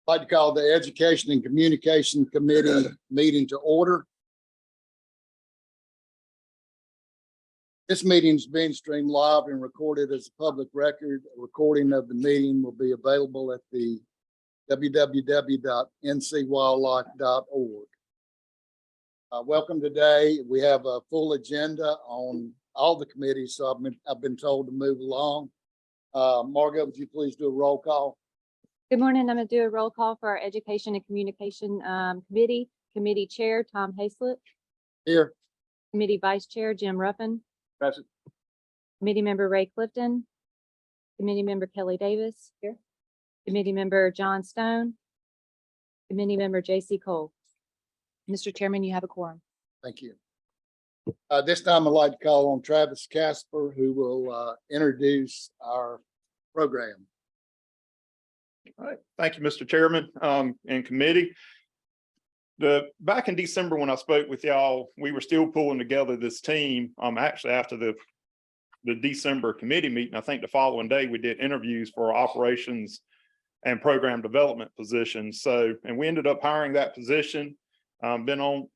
I'd like to call the Education and Communication Committee meeting to order. This meeting is being streamed live and recorded as a public record. A recording of the meeting will be available at the www.ncwildlife.org. Welcome today. We have a full agenda on all the committees, so I've been told to move along. Margo, would you please do a roll call? Good morning. I'm going to do a roll call for our Education and Communication Committee. Committee Chair Tom Hayslett. Here. Committee Vice Chair Jim Ruffin. Present. Committee Member Ray Clifton. Committee Member Kelly Davis. Here. Committee Member John Stone. Committee Member J.C. Cole. Mr. Chairman, you have a quorum. Thank you. This time I'd like to call on Travis Casper, who will introduce our program. All right. Thank you, Mr. Chairman and committee. Back in December when I spoke with y'all, we were still pulling together this team. Actually, after the December committee meeting, I think the following day we did interviews for our operations and program development positions. And we ended up hiring that position. Been on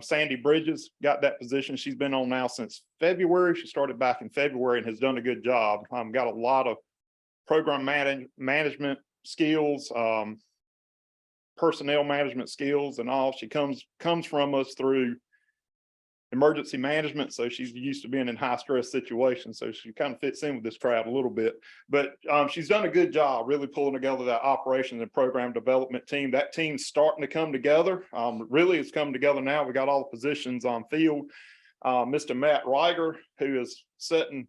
Sandy Bridges got that position. She's been on now since February. She started back in February and has done a good job. Got a lot of program management skills, personnel management skills and all. She comes from us through emergency management, so she's used to being in high stress situations, so she kind of fits in with this crowd a little bit. But she's done a good job really pulling together that operations and program development team. That team's starting to come together. Really it's come together now. We got all the positions on field. Mr. Matt Reiger, who is sitting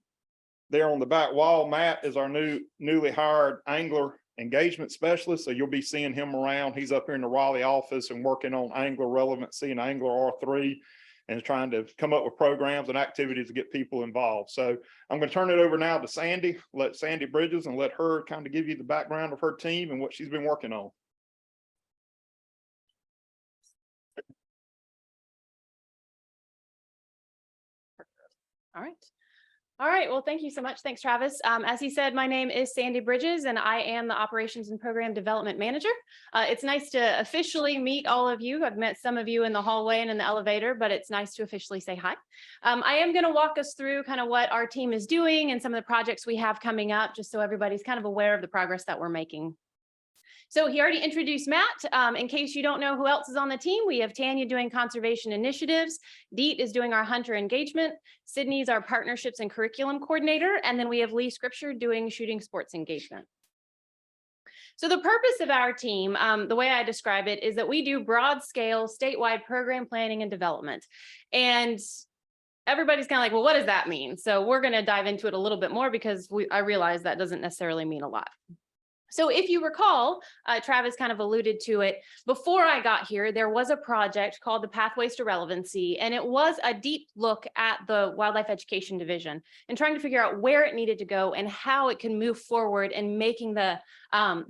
there on the back wall. Matt is our newly hired angler engagement specialist, so you'll be seeing him around. He's up here in the Raleigh office and working on angler relevancy and angler R3 and trying to come up with programs and activities to get people involved. So I'm going to turn it over now to Sandy, let Sandy Bridges, and let her kind of give you the background of her team and what she's been working on. All right. Well, thank you so much. Thanks, Travis. As he said, my name is Sandy Bridges, and I am the Operations and Program Development Manager. It's nice to officially meet all of you. I've met some of you in the hallway and in the elevator, but it's nice to officially say hi. I am going to walk us through kind of what our team is doing and some of the projects we have coming up, just so everybody's kind of aware of the progress that we're making. So he already introduced Matt. In case you don't know who else is on the team, we have Tanya doing conservation initiatives. Deet is doing our hunter engagement. Sydney's our partnerships and curriculum coordinator. And then we have Lee Scripture doing shooting sports engagement. So the purpose of our team, the way I describe it, is that we do broad scale statewide program planning and development. And everybody's kind of like, well, what does that mean? So we're going to dive into it a little bit more because I realize that doesn't necessarily mean a lot. So if you recall, Travis kind of alluded to it, before I got here, there was a project called the Pathways to Relevancy, and it was a deep look at the Wildlife Education Division and trying to figure out where it needed to go and how it can move forward in making the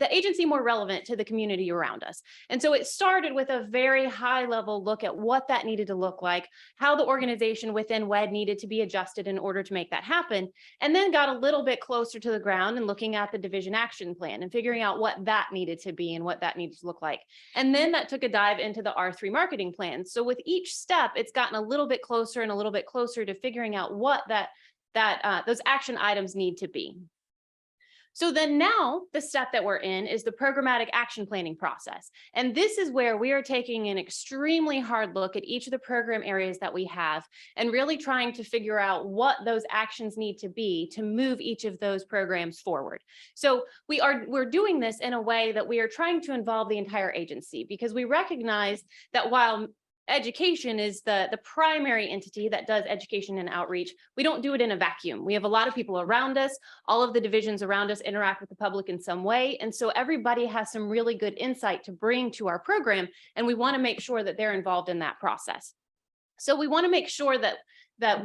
agency more relevant to the community around us. And so it started with a very high level look at what that needed to look like, how the organization within WED needed to be adjusted in order to make that happen, and then got a little bit closer to the ground and looking at the division action plan and figuring out what that needed to be and what that needed to look like. And then that took a dive into the R3 marketing plan. So with each step, it's gotten a little bit closer and a little bit closer to figuring out what those action items need to be. So then now the step that we're in is the programmatic action planning process. And this is where we are taking an extremely hard look at each of the program areas that we have and really trying to figure out what those actions need to be to move each of those programs forward. So we're doing this in a way that we are trying to involve the entire agency, because we recognize that while education is the primary entity that does education and outreach, we don't do it in a vacuum. We have a lot of people around us. All of the divisions around us interact with the public in some way. And so everybody has some really good insight to bring to our program, and we want to make sure that they're involved in that process. So we want to make sure that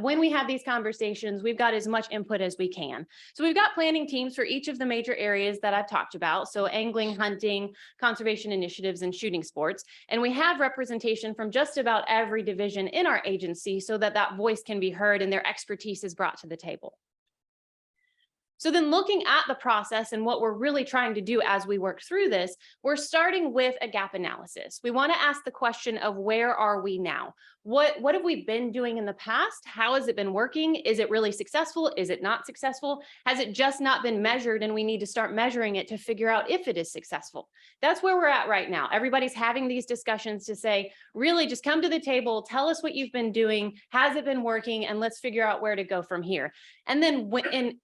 when we have these conversations, we've got as much input as we can. So we've got planning teams for each of the major areas that I've talked about. So angling, hunting, conservation initiatives, and shooting sports. And we have representation from just about every division in our agency so that that voice can be heard and their expertise is brought to the table. So then looking at the process and what we're really trying to do as we work through this, we're starting with a gap analysis. We want to ask the question of where are we now? What have we been doing in the past? How has it been working? Is it really successful? Is it not successful? Has it just not been measured and we need to start measuring it to figure out if it is successful? That's where we're at right now. Everybody's having these discussions to say, really just come to the table, tell us what you've been doing, has it been working, and let's figure out where to go from here. And then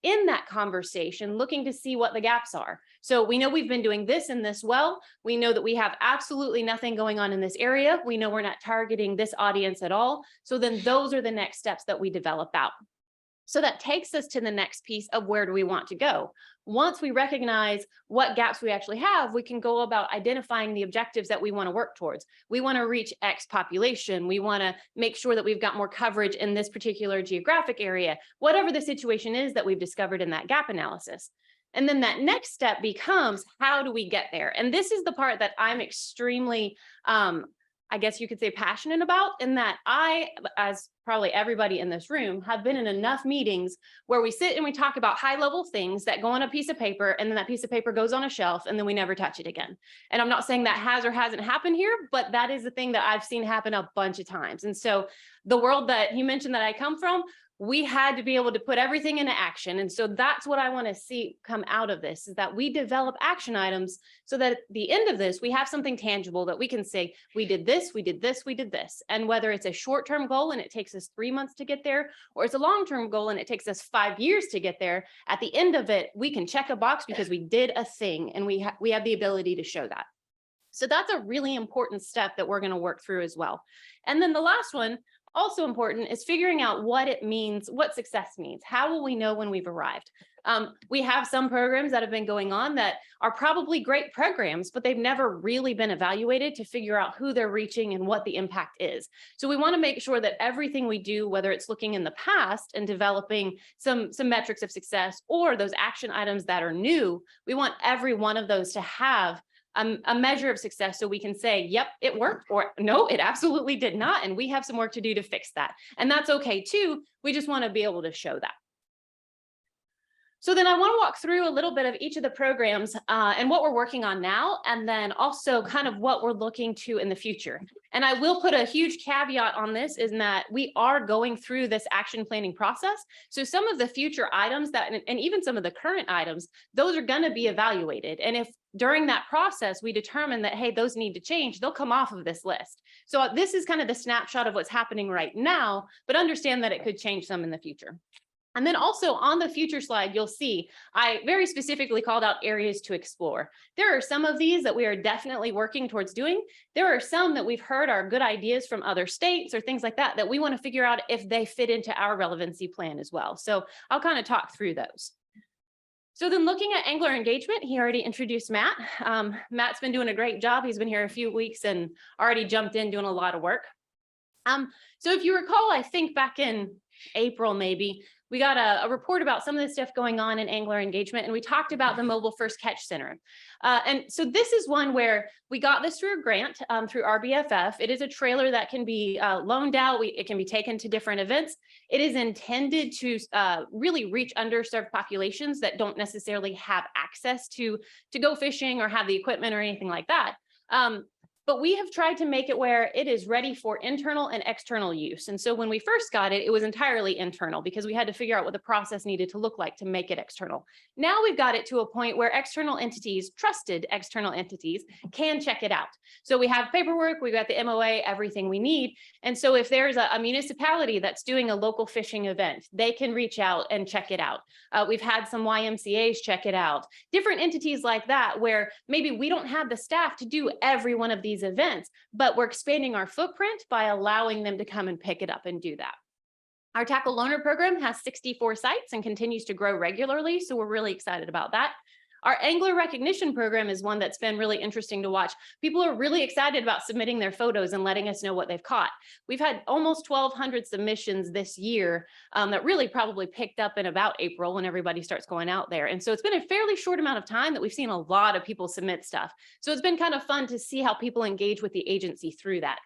in that conversation, looking to see what the gaps are. So we know we've been doing this and this well. We know that we have absolutely nothing going on in this area. We know we're not targeting this audience at all. So then those are the next steps that we develop out. So that takes us to the next piece of where do we want to go? Once we recognize what gaps we actually have, we can go about identifying the objectives that we want to work towards. We want to reach X population. We want to make sure that we've got more coverage in this particular geographic area, whatever the situation is that we've discovered in that gap analysis. And then that next step becomes, how do we get there? And this is the part that I'm extremely, I guess you could say, passionate about, in that I, as probably everybody in this room, have been in enough meetings where we sit and we talk about high level things that go on a piece of paper, and then that piece of paper goes on a shelf and then we never touch it again. And I'm not saying that has or hasn't happened here, but that is the thing that I've seen happen a bunch of times. And so the world that you mentioned that I come from, we had to be able to put everything into action. And so that's what I want to see come out of this, is that we develop action items so that at the end of this, we have something tangible that we can say, we did this, we did this, we did this. And whether it's a short-term goal and it takes us 3 months to get there, or it's a long-term goal and it takes us 5 years to get there, at the end of it, we can check a box because we did a thing, and we have the ability to show that. So that's a really important step that we're going to work through as well. And then the last one, also important, is figuring out what it means, what success means. How will we know when we've arrived? We have some programs that have been going on that are probably great programs, but they've never really been evaluated to figure out who they're reaching and what the impact is. So we want to make sure that everything we do, whether it's looking in the past and developing some metrics of success, or those action items that are new, we want every one of those to have a measure of success, so we can say, yep, it worked, or no, it absolutely did not, and we have some work to do to fix that. And that's okay too. We just want to be able to show that. So then I want to walk through a little bit of each of the programs and what we're working on now, and then also kind of what we're looking to in the future. And I will put a huge caveat on this, in that we are going through this action planning process. So some of the future items that, and even some of the current items, those are going to be evaluated. And if during that process we determine that, hey, those need to change, they'll come off of this list. So this is kind of the snapshot of what's happening right now, but understand that it could change some in the future. And then also on the future slide, you'll see I very specifically called out areas to explore. There are some of these that we are definitely working towards doing. There are some that we've heard are good ideas from other states or things like that, that we want to figure out if they fit into our relevancy plan as well. So I'll kind of talk through those. So then looking at angler engagement, he already introduced Matt. Matt's been doing a great job. He's been here a few weeks and already jumped in doing a lot of work. So if you recall, I think back in April, maybe, we got a report about some of the stuff going on in angler engagement, and we talked about the Mobile First Catch Center. And so this is one where we got this through a grant through RBFF. It is a trailer that can be loaned out. It can be taken to different events. It is intended to really reach underserved populations that don't necessarily have access to go fishing or have the equipment or anything like that. But we have tried to make it where it is ready for internal and external use. And so when we first got it, it was entirely internal because we had to figure out what the process needed to look like to make it external. Now we've got it to a point where external entities, trusted external entities, can check it out. So we have paperwork, we've got the MOA, everything we need. And so if there's a municipality that's doing a local fishing event, they can reach out and check it out. We've had some YMCAs check it out. Different entities like that, where maybe we don't have the staff to do every one of these events, but we're expanding our footprint by allowing them to come and pick it up and do that. Our Tackle Loaner program has 64 sites and continues to grow regularly, so we're really excited about that. Our angler recognition program is one that's been really interesting to watch. People are really excited about submitting their photos and letting us know what they've caught. We've had almost 1,200 submissions this year that really probably picked up in about April when everybody starts going out there. And so it's been a fairly short amount of time that we've seen a lot of people submit stuff. So it's been kind of fun to see how people engage with the agency through that.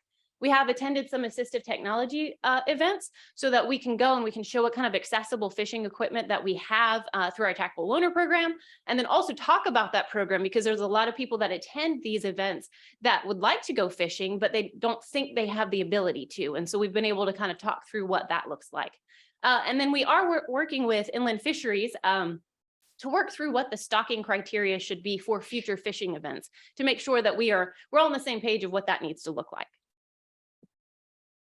We have attended some assistive technology events so that we can go and we can show what kind of accessible fishing equipment that we have through our Tackle Loaner program, and then also talk about that program, because there's a lot of people that attend these events that would like to go fishing, but they don't think they have the ability to. And so we've been able to kind of talk through what that looks like. And then we are working with Inland Fisheries to work through what the stocking criteria should be for future fishing events, to make sure that we're all on the same page of what that needs to look like.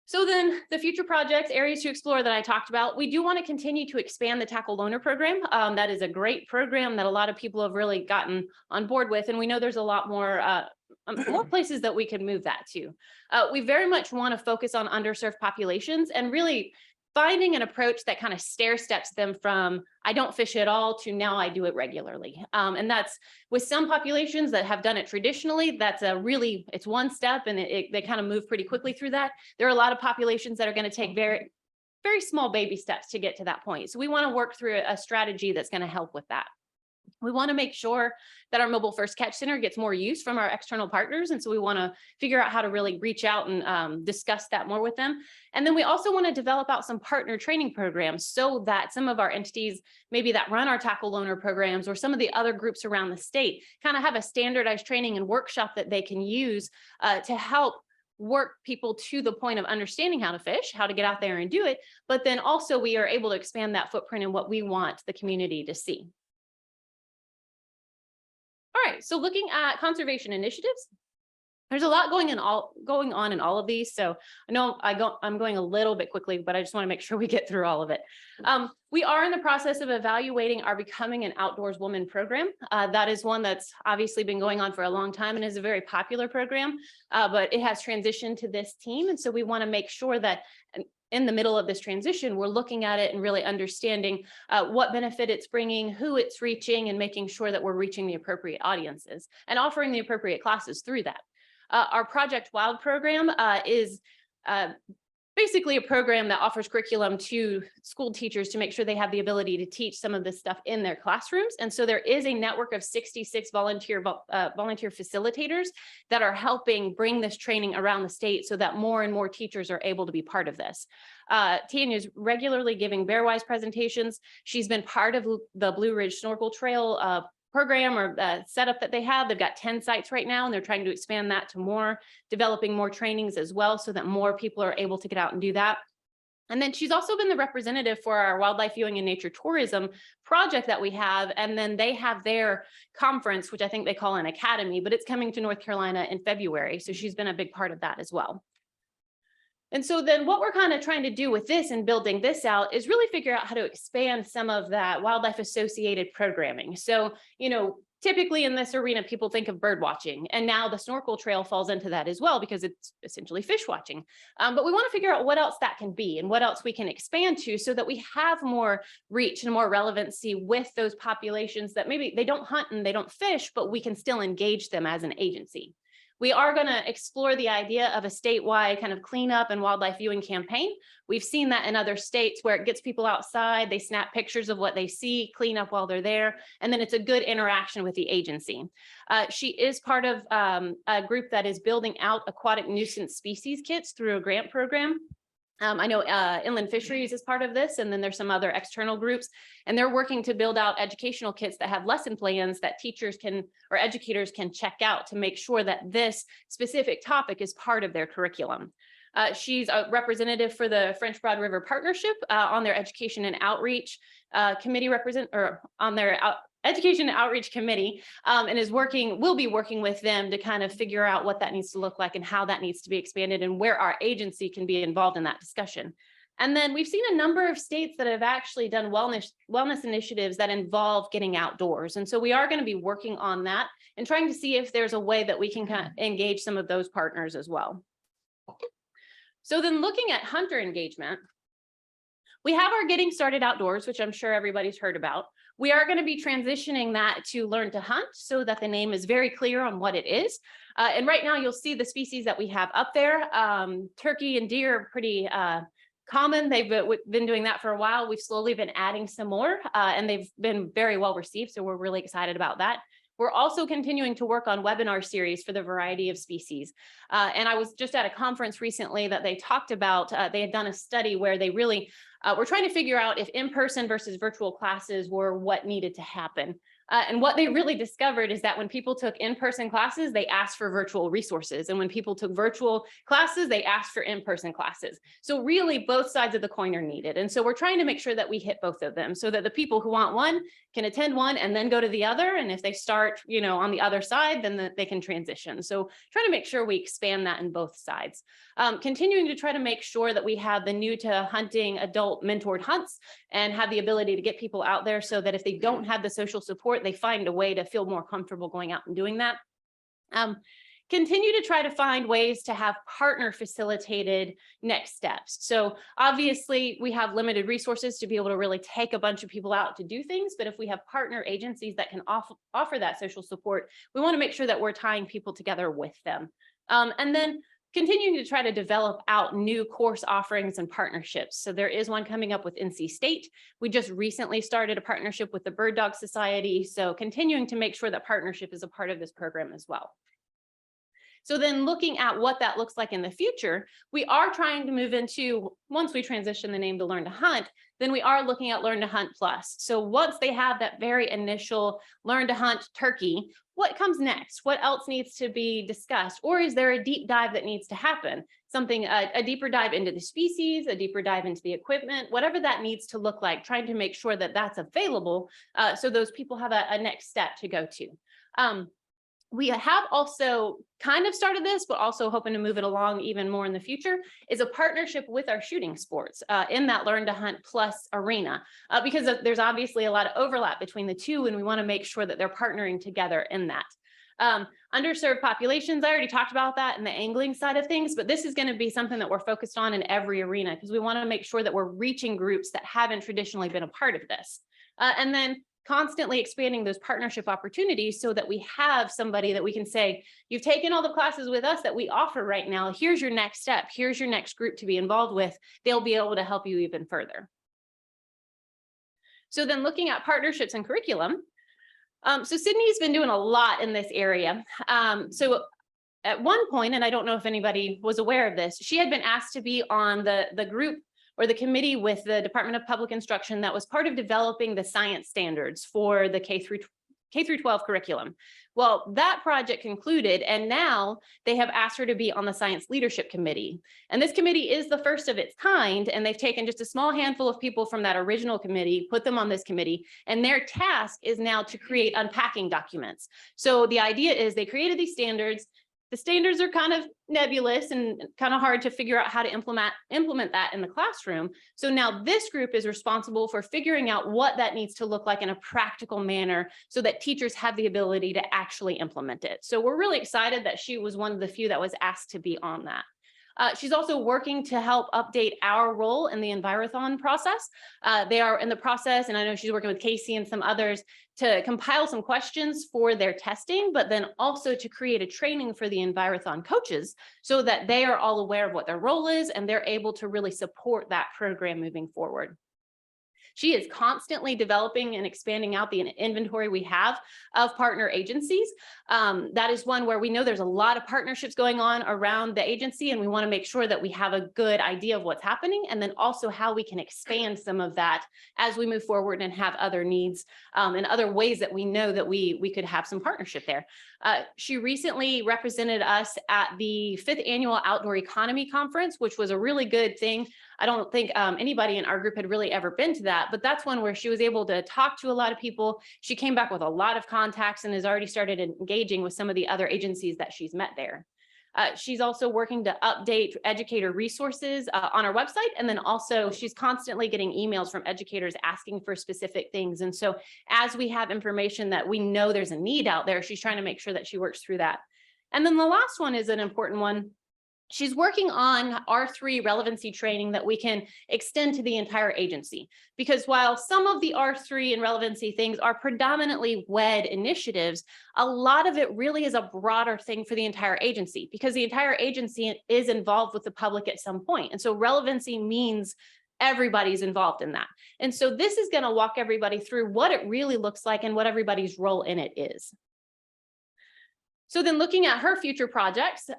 So then the future projects, areas to explore that I talked about, we do want to continue to expand the Tackle Loaner program. That is a great program that a lot of people have really gotten on board with. And we know there's a lot more places that we can move that to. We very much want to focus on underserved populations and really finding an approach that kind of stair steps them from I don't fish at all to now I do it regularly. And that's with some populations that have done it traditionally, that's it's one step and they kind of move pretty quickly through that. There are a lot of populations that are going to take very, very small baby steps to get to that point. So we want to work through a strategy that's going to help with that. We want to make sure that our Mobile First Catch Center gets more use from our external partners. And so we want to figure out how to really reach out and discuss that more with them. And then we also want to develop out some partner training programs so that some of our entities, maybe that run our Tackle Loaner programs or some of the other groups around the state, kind of have a standardized training and workshop that they can use to help work people to the point of understanding how to fish, how to get out there and do it. But then also we are able to expand that footprint in what we want the community to see. All right, so looking at conservation initiatives, there's a lot going on in all of these. So I know I'm going a little bit quickly, but I just want to make sure we get through all of it. We are in the process of evaluating our Becoming an Outdoors Woman program. That is one that's obviously been going on for a long time and is a very popular program, but it has transitioned to this team. And so we want to make sure that in the middle of this transition, we're looking at it and really understanding what benefit it's bringing, who it's reaching, and making sure that we're reaching the appropriate audiences and offering the appropriate classes through that. Our Project Wild program is basically a program that offers curriculum to school teachers to make sure they have the ability to teach some of this stuff in their classrooms. And so there is a network of 66 volunteer facilitators that are helping bring this training around the state so that more and more teachers are able to be part of this. Tanya is regularly giving Bearwise presentations. She's been part of the Blue Ridge Snorkel Trail program or setup that they have. They've got 10 sites right now, and they're trying to expand that to more, developing more trainings as well so that more people are able to get out and do that. And then she's also been the representative for our wildlife viewing and nature tourism project that we have. And then they have their conference, which I think they call an academy, but it's coming to North Carolina in February. So she's been a big part of that as well. And so then what we're kind of trying to do with this and building this out is really figure out how to expand some of that wildlife associated programming. So, you know, typically in this arena, people think of bird watching, and now the snorkel trail falls into that as well because it's essentially fish watching. But we want to figure out what else that can be and what else we can expand to so that we have more reach and more relevancy with those populations that maybe they don't hunt and they don't fish, but we can still engage them as an agency. We are going to explore the idea of a statewide kind of cleanup and wildlife viewing campaign. We've seen that in other states where it gets people outside, they snap pictures of what they see, clean up while they're there, and then it's a good interaction with the agency. She is part of a group that is building out aquatic nuisance species kits through a grant program. I know Inland Fisheries is part of this, and then there's some other external groups, and they're working to build out educational kits that have lesson plans that teachers can or educators can check out to make sure that this specific topic is part of their curriculum. She's a representative for the French Broad River Partnership on their Education and Outreach Committee on their Education and Outreach Committee, and will be working with them to kind of figure out what that needs to look like and how that needs to be expanded and where our agency can be involved in that discussion. And then we've seen a number of states that have actually done wellness initiatives that involve getting outdoors. And so we are going to be working on that and trying to see if there's a way that we can kind of engage some of those partners as well. So then looking at hunter engagement, we have our Getting Started Outdoors, which I'm sure everybody's heard about. We are going to be transitioning that to Learn to Hunt so that the name is very clear on what it is. And right now you'll see the species that we have up there. Turkey and deer are pretty common. They've been doing that for a while. We've slowly been adding some more and they've been very well received. So we're really excited about that. We're also continuing to work on webinar series for the variety of species. And I was just at a conference recently that they talked about, they had done a study where they really were trying to figure out if in-person versus virtual classes were what needed to happen. And what they really discovered is that when people took in-person classes, they asked for virtual resources. And when people took virtual classes, they asked for in-person classes. So really both sides of the coin are needed. And so we're trying to make sure that we hit both of them so that the people who want one can attend one and then go to the other. And if they start, on the other side, then they can transition. So trying to make sure we expand that in both sides. Continuing to try to make sure that we have the new to hunting adult mentored hunts and have the ability to get people out there so that if they don't have the social support, they find a way to feel more comfortable going out and doing that. Continue to try to find ways to have partner facilitated next steps. So obviously we have limited resources to be able to really take a bunch of people out to do things, but if we have partner agencies that can offer that social support, we want to make sure that we're tying people together with them. And then continuing to try to develop out new course offerings and partnerships. So there is one coming up with NC State. We just recently started a partnership with the Bird Dog Society. So continuing to make sure that partnership is a part of this program as well. So then looking at what that looks like in the future, we are trying to move into, once we transition the name to Learn to Hunt, then we are looking at Learn to Hunt Plus. So once they have that very initial Learn to Hunt turkey, what comes next? What else needs to be discussed? Or is there a deep dive that needs to happen? Something, a deeper dive into the species, a deeper dive into the equipment, whatever that needs to look like, trying to make sure that that's available so those people have a next step to go to. We have also kind of started this, but also hoping to move it along even more in the future, is a partnership with our shooting sports in that Learn to Hunt Plus arena, because there's obviously a lot of overlap between the two, and we want to make sure that they're partnering together in that. Underserved populations, I already talked about that in the angling side of things, but this is going to be something that we're focused on in every arena because we want to make sure that we're reaching groups that haven't traditionally been a part of this. And then constantly expanding those partnership opportunities so that we have somebody that we can say, you've taken all the classes with us that we offer right now. Here's your next step. Here's your next group to be involved with. They'll be able to help you even further. So then looking at partnerships and curriculum. So Sydney's been doing a lot in this area. So at one point, and I don't know if anybody was aware of this, she had been asked to be on the group or the committee with the Department of Public Instruction that was part of developing the science standards for the K through 12 curriculum. Well, that project concluded, and now they have asked her to be on the Science Leadership Committee. And this committee is the first of its kind, and they've taken just a small handful of people from that original committee, put them on this committee, and their task is now to create unpacking documents. So the idea is they created these standards. The standards are kind of nebulous and kind of hard to figure out how to implement that in the classroom. So now this group is responsible for figuring out what that needs to look like in a practical manner so that teachers have the ability to actually implement it. So we're really excited that she was one of the few that was asked to be on that. She's also working to help update our role in the Envirothon process. They are in the process, and I know she's working with Casey and some others to compile some questions for their testing, but then also to create a training for the Envirothon coaches so that they are all aware of what their role is and they're able to really support that program moving forward. She is constantly developing and expanding out the inventory we have of partner agencies. That is one where we know there's a lot of partnerships going on around the agency, and we want to make sure that we have a good idea of what's happening, and then also how we can expand some of that as we move forward and have other needs and other ways that we know that we could have some partnership there. She recently represented us at the 5th Annual Outdoor Economy Conference, which was a really good thing. I don't think anybody in our group had really ever been to that, but that's one where she was able to talk to a lot of people. She came back with a lot of contacts and has already started engaging with some of the other agencies that she's met there. She's also working to update educator resources on our website. And then also she's constantly getting emails from educators asking for specific things. And so as we have information that we know there's a need out there, she's trying to make sure that she works through that. And then the last one is an important one. She's working on R3 relevancy training that we can extend to the entire agency, because while some of the R3 and relevancy things are predominantly WED initiatives, a lot of it really is a broader thing for the entire agency, because the entire agency is involved with the public at some point. And so relevancy means everybody's involved in that. And so this is going to walk everybody through what it really looks like and what everybody's role in it is. So then looking at her future projects,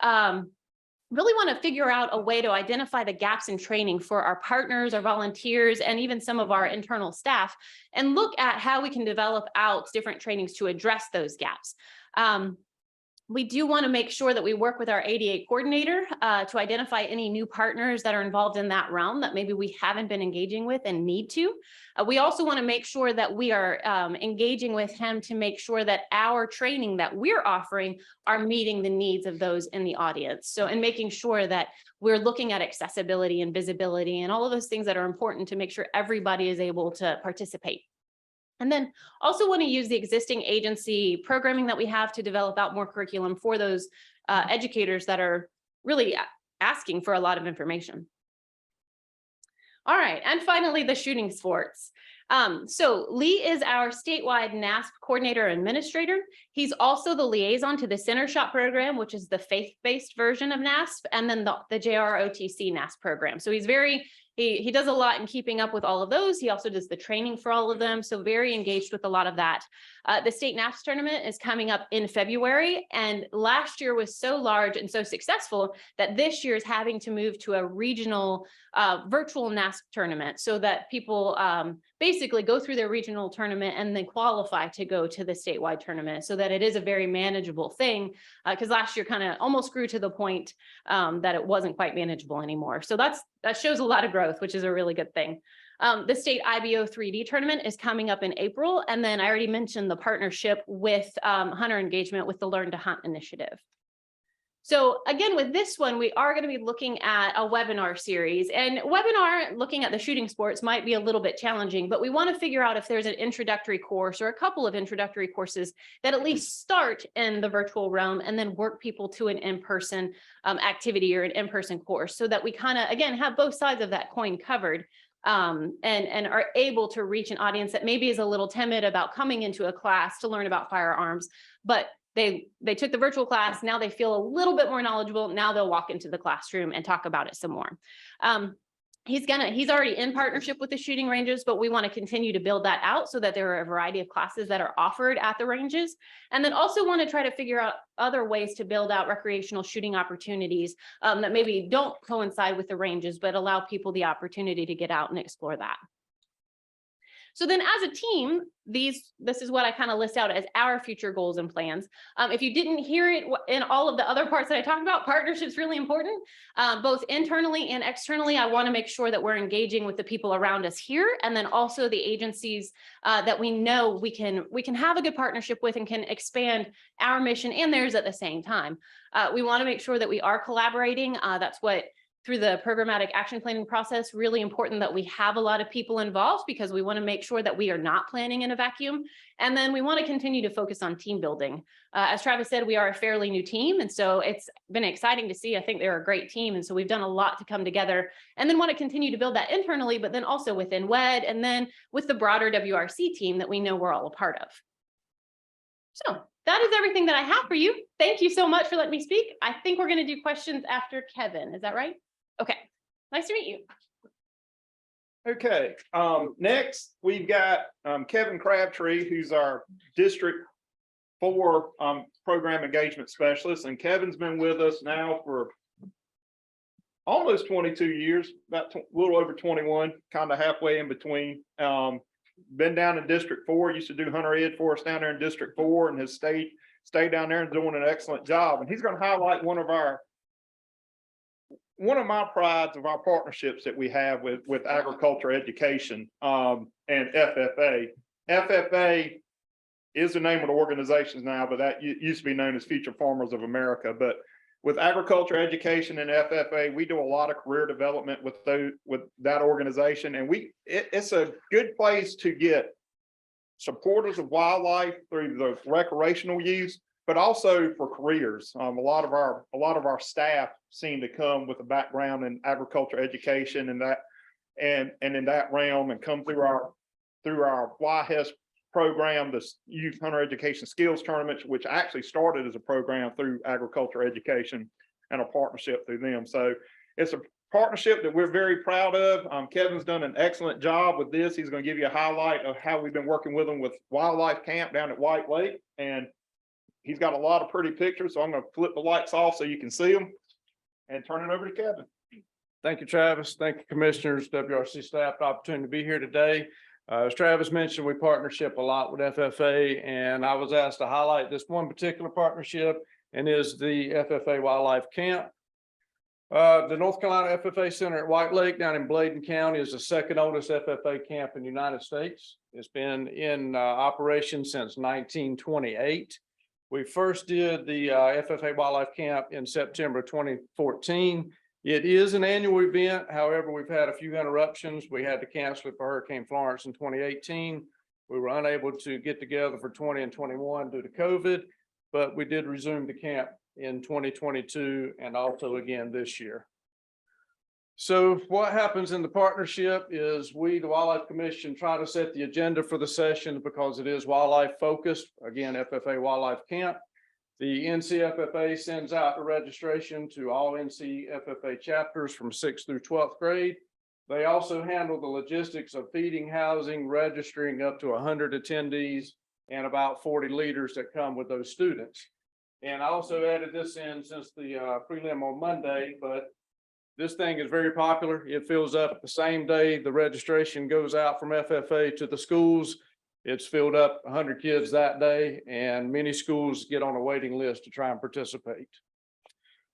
really want to figure out a way to identify the gaps in training for our partners, our volunteers, and even some of our internal staff, and look at how we can develop out different trainings to address those gaps. We do want to make sure that we work with our ADA coordinator to identify any new partners that are involved in that realm that maybe we haven't been engaging with and need to. We also want to make sure that we are engaging with him to make sure that our training that we're offering are meeting the needs of those in the audience. So, and making sure that we're looking at accessibility and visibility and all of those things that are important to make sure everybody is able to participate. And then also want to use the existing agency programming that we have to develop out more curriculum for those educators that are really asking for a lot of information. All right, and finally, the shooting sports. So Lee is our statewide NASP coordinator and administrator. He's also the liaison to the Center Shot program, which is the faith-based version of NASP, and then the JROTC NASP program. So he's he does a lot in keeping up with all of those. He also does the training for all of them. So very engaged with a lot of that. The state NASP tournament is coming up in February. And last year was so large and so successful that this year is having to move to a regional virtual NASP tournament so that people basically go through their regional tournament and then qualify to go to the statewide tournament, so that it is a very manageable thing, because last year kind of almost grew to the point that it wasn't quite manageable anymore. So that shows a lot of growth, which is a really good thing. The state IBO 3D tournament is coming up in April. And then I already mentioned the partnership with Hunter Engagement with the Learn to Hunt initiative. So again, with this one, we are going to be looking at a webinar series, and webinar looking at the shooting sports might be a little bit challenging, but we want to figure out if there's an introductory course or a couple of introductory courses that at least start in the virtual realm and then work people to an in-person activity or an in-person course, so that we kind of, again, have both sides of that coin covered. And are able to reach an audience that maybe is a little timid about coming into a class to learn about firearms, but they took the virtual class. Now they feel a little bit more knowledgeable. Now they'll walk into the classroom and talk about it some more. He's already in partnership with the shooting ranges, but we want to continue to build that out so that there are a variety of classes that are offered at the ranges. And then also want to try to figure out other ways to build out recreational shooting opportunities that maybe don't coincide with the ranges, but allow people the opportunity to get out and explore that. So then as a team, this is what I kind of list out as our future goals and plans. If you didn't hear it in all of the other parts that I talked about, partnership is really important, both internally and externally. I want to make sure that we're engaging with the people around us here, and then also the agencies that we know we can have a good partnership with and can expand our mission and theirs at the same time. We want to make sure that we are collaborating. That's what, through the programmatic action planning process, really important that we have a lot of people involved, because we want to make sure that we are not planning in a vacuum. And then we want to continue to focus on team building. As Travis said, we are a fairly new team, and so it's been exciting to see. I think they're a great team, and so we've done a lot to come together, and then want to continue to build that internally, but then also within WED, and then with the broader WRC team that we know we're all a part of. So that is everything that I have for you. Thank you so much for letting me speak. I think we're going to do questions after Kevin. Is that right? Okay, nice to meet you. Okay, next we've got Kevin Crabtree, who's our District 4 program engagement specialist, and Kevin's been with us now for almost 22 years, about a little over 21, kind of halfway in between. Been down in District 4, used to do Hunter Ed for us down there in District 4, and has stayed down there and doing an excellent job. And he's going to highlight one of my prides of our partnerships that we have with agriculture education and FFA. FFA is the name of the organization now, but that used to be known as Future Farmers of America. But with agriculture education and FFA, we do a lot of career development with that organization, and it's a good place to get supporters of wildlife through the recreational use, but also for careers. A lot of our staff seem to come with a background in agriculture education and in that realm, and come through our YHES program, the Youth Hunter Education Skills Tournament, which actually started as a program through agriculture education and a partnership through them. So it's a partnership that we're very proud of. Kevin's done an excellent job with this. He's going to give you a highlight of how we've been working with them with Wildlife Camp down at White Lake, and he's got a lot of pretty pictures, so I'm gonna flip the lights off so you can see them and turn it over to Kevin. Thank you, Travis. Thank you, Commissioners, WRC staff, for the opportunity to be here today. As Travis mentioned, we partnership a lot with FFA, and I was asked to highlight this one particular partnership, and is the FFA Wildlife Camp. The North Carolina FFA Center at White Lake down in Bladen County is the second oldest FFA camp in the United States. It's been in operation since 1928. We first did the FFA Wildlife Camp in September 2014. It is an annual event. However, we've had a few interruptions. We had to cancel it for Hurricane Florence in 2018. We were unable to get together for 20 and 21 due to COVID, but we did resume the camp in 2022 and also again this year. So what happens in the partnership is we, the Wildlife Commission, try to set the agenda for the session because it is wildlife focused. Again, FFA Wildlife Camp. The NCFFA sends out the registration to all NCFFA chapters from 6th through 12th grade. They also handle the logistics of feeding, housing, registering up to 100 attendees and about 40 leaders that come with those students. And I also added this in since the prelim on Monday, but this thing is very popular. It fills up the same day the registration goes out from FFA to the schools. It's filled up 100 kids that day, and many schools get on a waiting list to try and participate.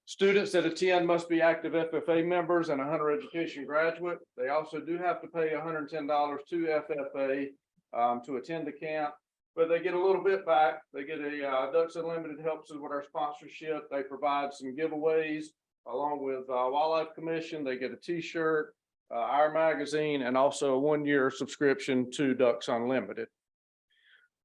Students that attend must be active FFA members and a Hunter Education graduate. They also do have to pay $110 to FFA to attend the camp, but they get a little bit back. They get a Ducks Unlimited helps us with our sponsorship. They provide some giveaways along with Wildlife Commission. They get a t-shirt, our magazine, and also a 1-year subscription to Ducks Unlimited.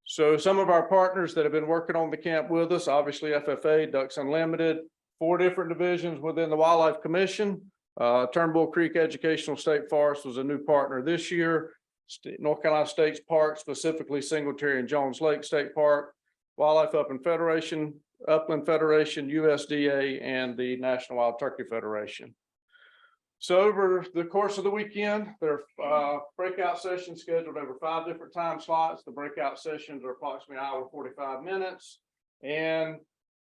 So some of our partners that have been working on the camp with us, obviously FFA, Ducks Unlimited, 4 different divisions within the Wildlife Commission. Turnbull Creek Educational State Forest was a new partner this year. North Carolina State's Park, specifically Singletary and Jones Lake State Park, Wildlife Upland Federation, USDA, and the National Wild Turkey Federation. So over the course of the weekend, there are breakout sessions scheduled over 5 different time slots. The breakout sessions are approximately an hour, 45 minutes. And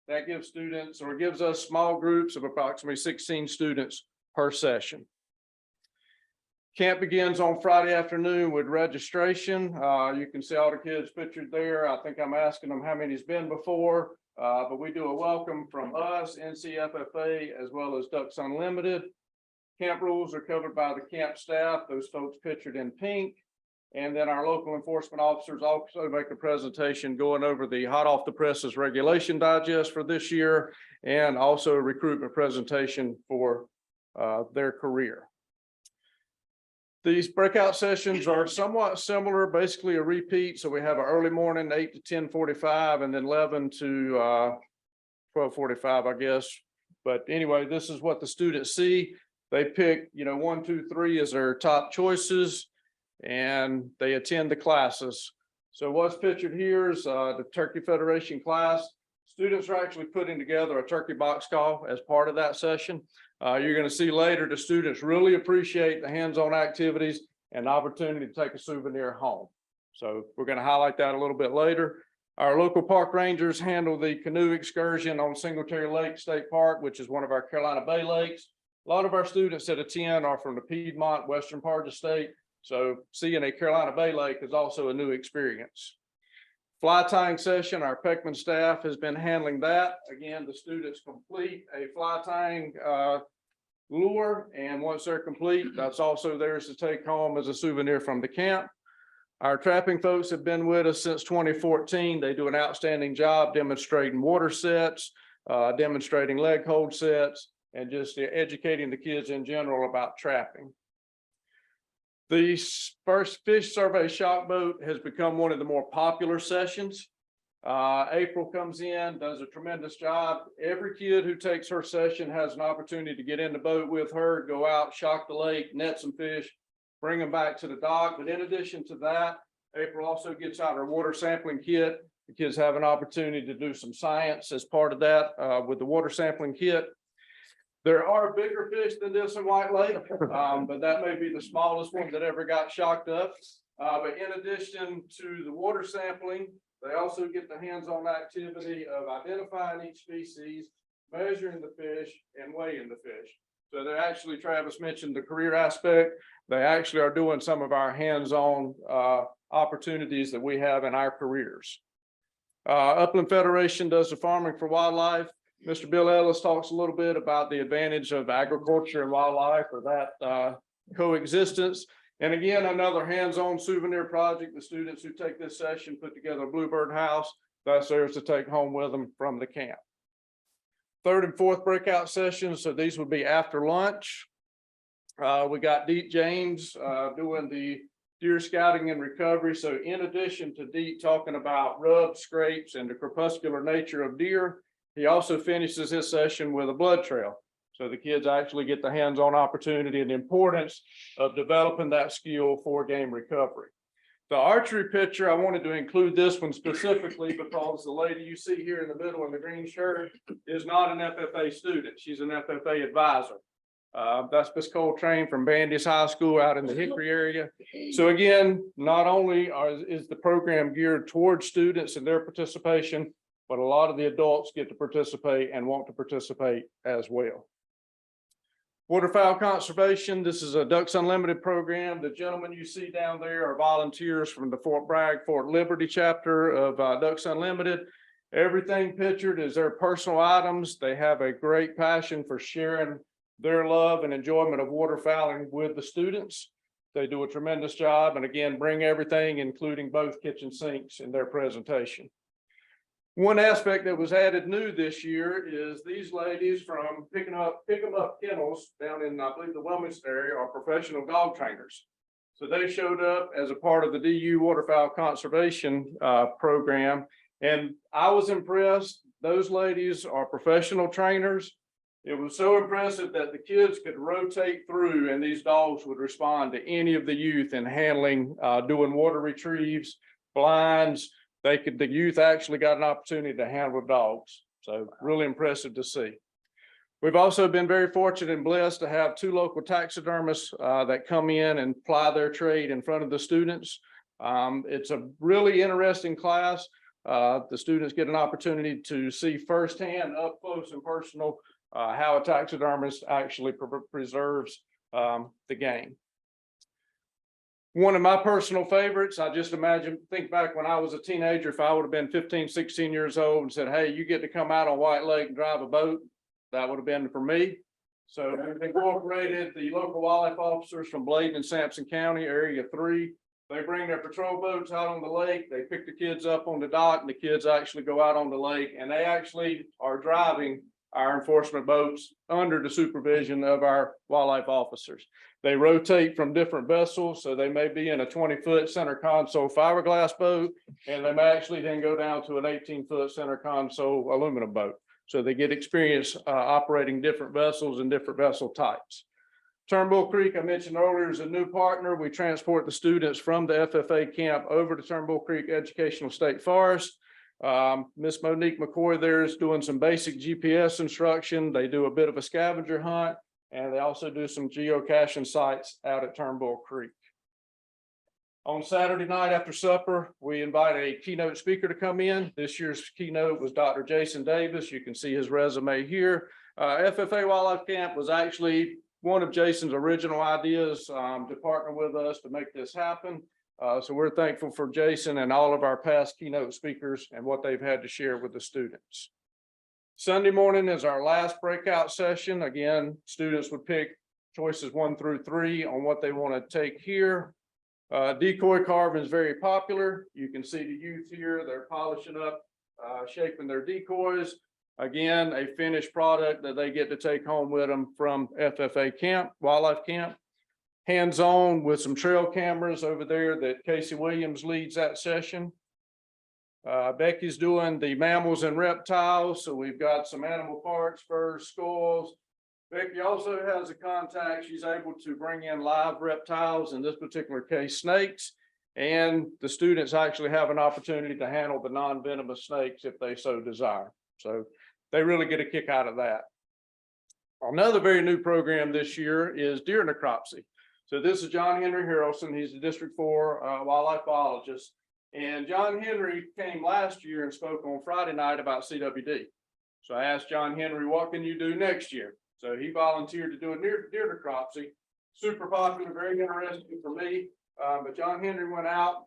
that gives students, or gives us small groups of approximately 16 students per session. Camp begins on Friday afternoon with registration. You can see all the kids pictured there. I think I'm asking them how many's been before, but we do a welcome from us, NCFFA, as well as Ducks Unlimited. Camp rules are covered by the camp staff, those folks pictured in pink. And then our local enforcement officers also make a presentation going over the hot off the presses regulation digest for this year, and also a recruitment presentation for their career. These breakout sessions are somewhat similar, basically a repeat. So we have an early morning, 8 to 10:45, and then 11 to 12:45, I guess. But anyway, this is what the students see. They pick, 1, 2, 3 as their top choices, and they attend the classes. So what's pictured here is the Turkey Federation class. Students are actually putting together a turkey box call as part of that session. You're going to see later the students really appreciate the hands-on activities and the opportunity to take a souvenir home. So we're going to highlight that a little bit later. Our local park rangers handle the canoe excursion on Singletary Lake State Park, which is one of our Carolina Bay lakes. A lot of our students that attend are from the Piedmont, western part of the state. So seeing a Carolina Bay lake is also a new experience. Fly tying session, our Peckman staff has been handling that. Again, the students complete a fly tying lure, and once they're complete, that's also theirs to take home as a souvenir from the camp. Our trapping folks have been with us since 2014. They do an outstanding job demonstrating water sets, demonstrating leg hold sets, and just educating the kids in general about trapping. The first fish survey shock boat has become one of the more popular sessions. April comes in, does a tremendous job. Every kid who takes her session has an opportunity to get in the boat with her, go out, shock the lake, net some fish, bring them back to the dock. But in addition to that, April also gets out her water sampling kit. The kids have an opportunity to do some science as part of that with the water sampling kit. There are bigger fish than this in White Lake, but that may be the smallest one that ever got shocked up. But in addition to the water sampling, They also get the hands-on activity of identifying each species, measuring the fish, and weighing the fish. So they're actually, Travis mentioned the career aspect. They actually are doing some of our hands-on opportunities that we have in our careers. Upland Federation does the Farming for Wildlife. Mr. Bill Ellis talks a little bit about the advantage of agriculture and wildlife, or that coexistence. And again, another hands-on souvenir project. The students who take this session put together a Bluebird house that's theirs to take home with them from the camp. Third and fourth breakout sessions, so these would be after lunch. We got Deet James doing the deer scouting and recovery. So in addition to Deet talking about rubs, scrapes, and the crepuscular nature of deer, he also finishes his session with a blood trail. So the kids actually get the hands-on opportunity and the importance of developing that skill for game recovery. The archery picture, I wanted to include this one specifically because the lady you see here in the middle in the green shirt is not an FFA student. She's an FFA advisor. That's Miss Coltrane from Bandy's High School out in the Hickory area. So again, not only is the program geared towards students and their participation, but a lot of the adults get to participate and want to participate as well. Waterfowl conservation, this is a Ducks Unlimited program. The gentlemen you see down there are volunteers from the Fort Bragg, Fort Liberty chapter of Ducks Unlimited. Everything pictured is their personal items. They have a great passion for sharing their love and enjoyment of waterfowling with the students. They do a tremendous job, and again, bring everything, including both kitchen sinks, in their presentation. One aspect that was added new this year is these ladies from Pick 'em Up Kennels down in, I believe, the Wilmington area are professional dog trainers. So they showed up as a part of the DU Waterfowl Conservation program. And I was impressed. Those ladies are professional trainers. It was so impressive that the kids could rotate through and these dogs would respond to any of the youth in handling, doing water retrieves, blinds. The youth actually got an opportunity to handle dogs. So really impressive to see. We've also been very fortunate and blessed to have two local taxidermists that come in and ply their trade in front of the students. It's a really interesting class. The students get an opportunity to see firsthand, up close and personal, how a taxidermist actually preserves the game. One of my personal favorites, I just think back when I was a teenager, if I would have been 15, 16 years old and said, hey, you get to come out on White Lake and drive a boat, that would have been for me. So we've incorporated the local wildlife officers from Bladen and Sampson County, Area 3. They bring their patrol boats out on the lake. They pick the kids up on the dock, and the kids actually go out on the lake, and they actually are driving our enforcement boats under the supervision of our wildlife officers. They rotate from different vessels, so they may be in a 20-foot center console fiberglass boat, and they may actually then go down to an 18-foot center console aluminum boat. So they get experience operating different vessels and different vessel types. Turnbull Creek, I mentioned earlier, is a new partner. We transport the students from the FFA camp over to Turnbull Creek Educational State Forest. Miss Monique McCoy there is doing some basic GPS instruction. They do a bit of a scavenger hunt, and they also do some geocaching sites out at Turnbull Creek. On Saturday night after supper, we invite a keynote speaker to come in. This year's keynote was Dr. Jason Davis. You can see his resume here. FFA Wildlife Camp was actually one of Jason's original ideas to partner with us to make this happen. So we're thankful for Jason and all of our past keynote speakers and what they've had to share with the students. Sunday morning is our last breakout session. Again, students would pick choices 1 through 3 on what they want to take here. Decoy carving is very popular. You can see the youth here. They're polishing up, shaping their decoys. Again, a finished product that they get to take home with them from FFA camp, wildlife camp. Hands-on with some trail cameras over there that Casey Williams leads that session. Becky's doing the mammals and reptiles. So we've got some animal parts, furs, skulls. Becky also has a contact. She's able to bring in live reptiles, in this particular case, snakes. And the students actually have an opportunity to handle the non-venomous snakes if they so desire. So they really get a kick out of that. Another very new program this year is deer necropsy. So this is John Henry Harrelson. He's the District 4 wildlife biologist. And John Henry came last year and spoke on Friday night about CWD. So I asked John Henry, what can you do next year? So he volunteered to do a deer necropsy. Super popular, very interesting for me. But John Henry went out,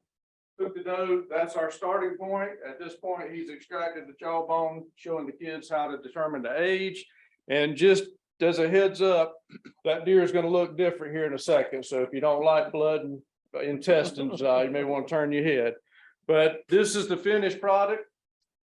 took the doe. That's our starting point. At this point, he's extracted the jawbone, showing the kids how to determine the age. And just as a heads up, that deer is going to look different here in a second. So if you don't like blood and intestines, you may want to turn your head. But this is the finished product.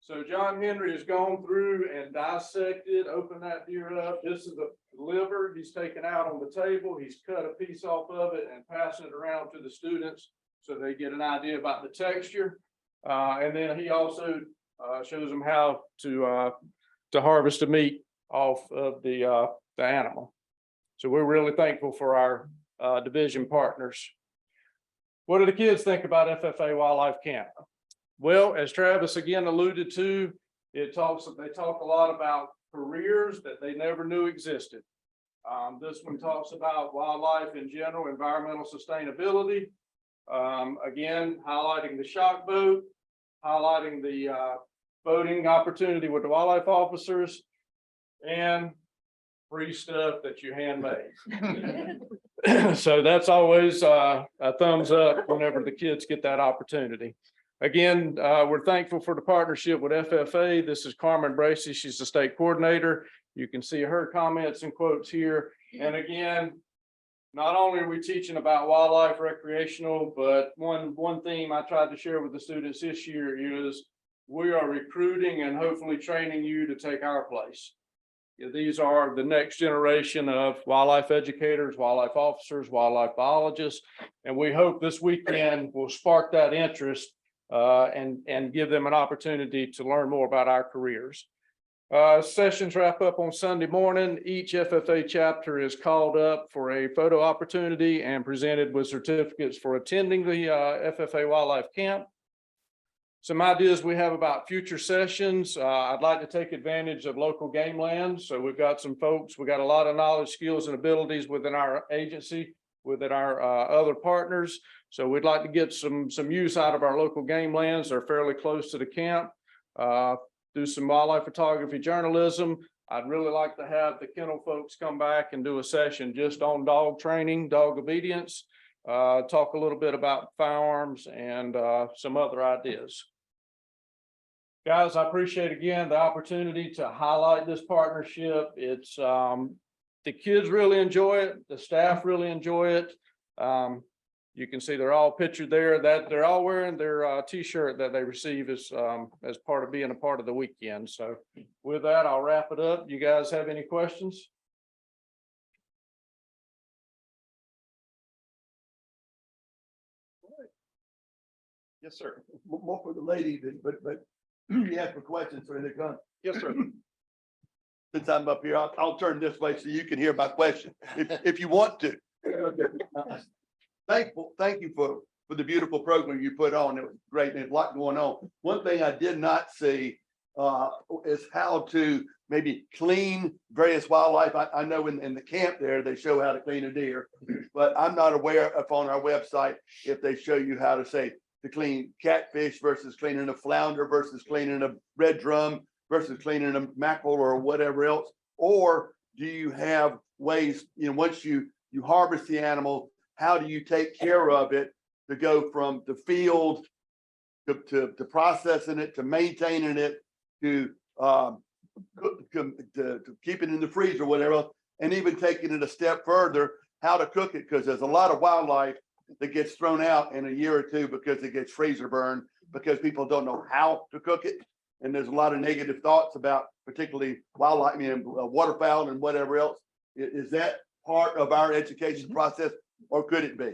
So John Henry has gone through and dissected, opened that deer up. This is the liver he's taken out on the table. He's cut a piece off of it and passing it around to the students so they get an idea about the texture. And then he also shows them how to harvest the meat off of the animal. So we're really thankful for our division partners. What do the kids think about FFA Wildlife Camp? Well, as Travis again alluded to, they talk a lot about careers that they never knew existed. This one talks about wildlife in general, environmental sustainability. Again, highlighting the shock boat, highlighting the boating opportunity with the wildlife officers, and free stuff that you handmade. So that's always a thumbs up whenever the kids get that opportunity. Again, we're thankful for the partnership with FFA. This is Carmen Bracey. She's the state coordinator. You can see her comments and quotes here. And again, not only are we teaching about wildlife recreational, but one theme I tried to share with the students this year is we are recruiting and hopefully training you to take our place. These are the next generation of wildlife educators, wildlife officers, wildlife biologists, and we hope this weekend will spark that interest and give them an opportunity to learn more about our careers. Sessions wrap up on Sunday morning. Each FFA chapter is called up for a photo opportunity and presented with certificates for attending the FFA Wildlife Camp. Some ideas we have about future sessions. I'd like to take advantage of local game land. So we've got some folks, we got a lot of knowledge, skills, and abilities within our agency, within our other partners. So we'd like to get some use out of our local game lands. They're fairly close to the camp. Do some wildlife photography journalism. I'd really like to have the kennel folks come back and do a session just on dog training, dog obedience. Talk a little bit about firearms and some other ideas. Guys, I appreciate again the opportunity to highlight this partnership. It's the kids really enjoy it, the staff really enjoy it. You can see they're all pictured there, that they're all wearing their t-shirt that they receive as part of being a part of the weekend. So with that, I'll wrap it up. You guys have any questions? Yes, sir. More for the lady, but you ask for questions for the gun. Yes, sir. Since I'm up here, I'll turn this way so you can hear my question if you want to. Thank you for the beautiful program you put on. It was great. There's a lot going on. One thing I did not see is how to maybe clean various wildlife. I know in the camp there, they show how to clean a deer, but I'm not aware if on our website, if they show you how to say to clean catfish versus cleaning a flounder versus cleaning a red drum versus cleaning a mackerel or whatever else. Or do you have ways, once you harvest the animal, how do you take care of it to go from the field to processing it, to maintaining it, to keep it in the freezer or whatever else, and even taking it a step further, how to cook it? Because there's a lot of wildlife that gets thrown out in a year or two because it gets freezer burned, because people don't know how to cook it. And there's a lot of negative thoughts about particularly wildlife, waterfowl and whatever else. Is that part of our education process, or could it be?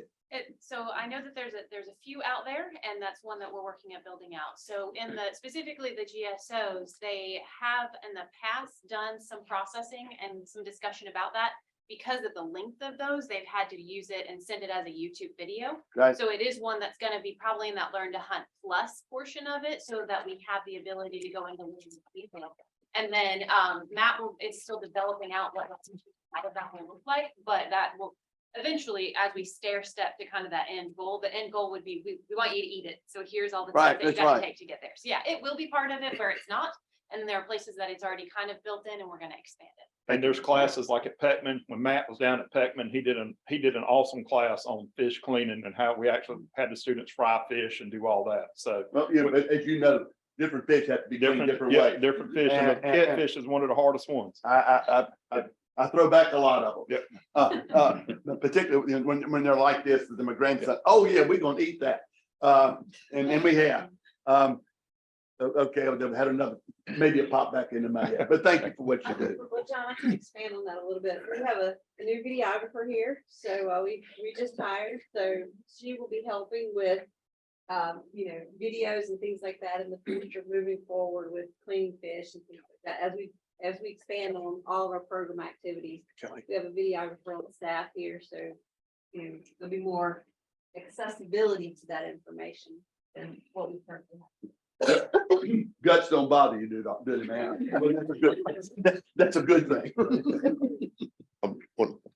So I know that there's a few out there, and that's one that we're working at building out. So in specifically the GSOs, they have in the past done some processing and some discussion about that. Because of the length of those, they've had to use it and send it as a YouTube video. Right. So it is one that's going to be probably in that Learn to Hunt Plus portion of it, so that we have the ability to go into detail. And then Matt is still developing out what that will look like, but that will, eventually, as we stair step to kind of that end goal, the end goal would be, we want you to eat it. So here's all the Right, steps that you that's gotta right. take to get there. So yeah, it will be part of it where it's not. And then there are places that it's already kind of built in and we're gonna expand it. And there's classes like at Peckman, when Matt was down at Peckman, he did an awesome class on fish cleaning and how we actually had the students fry fish and do all that. So Well, yeah, but as you know, different fish have to be cleaned different yeah, ways. different fish. And the And- catfish is one of the hardest ones. I throw back a lot of them. Yep. Particularly when they're like this, with my grandson, oh yeah, we're gonna eat that. And we have. Okay, I've had another, maybe it popped back into my head, but thank you for what you do. Well, John, I can expand on that a little bit. We have a new videographer here, so we just hired, so she will be helping with videos and things like that in the future, moving forward with cleaning fish and things like that, as we expand on all of our program activities. We have a videographer on staff here, so there'll be more accessibility to that information than what we currently have. Guts don't bother you, do they, man? Well, that's a good thing.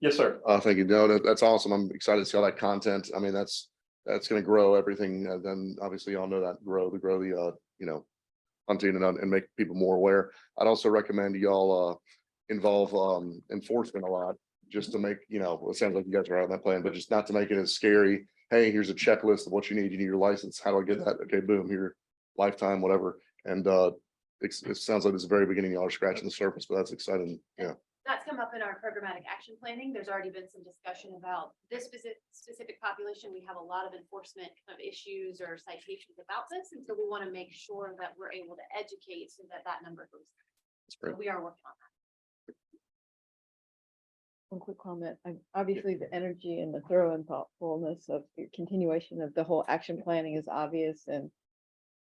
Yes, sir. Thank you. No, that's awesome. I'm excited to see all that content. I mean, that's gonna grow everything. Then obviously y'all know that grow the, hunting and make people more aware. I'd also recommend y'all, involve, enforcement a lot, just to make, it sounds like you guys are on that plan, but just not to make it as scary. Hey, here's a checklist of what you need. You need your license. How do I get that? Okay, boom, here, lifetime, whatever. And, it sounds like it's the very beginning, y'all are scratching the surface, but that's exciting. Yeah. That's come up in our programmatic action planning. There's already been some discussion about this specific population. We have a lot of enforcement kind of issues or citations about this. And so we want to make sure that we're able to educate so that that number goes. That's great. So we are working on that. One quick comment. Obviously, the energy and the thorough and thoughtfulness of your continuation of the whole action planning is obvious, and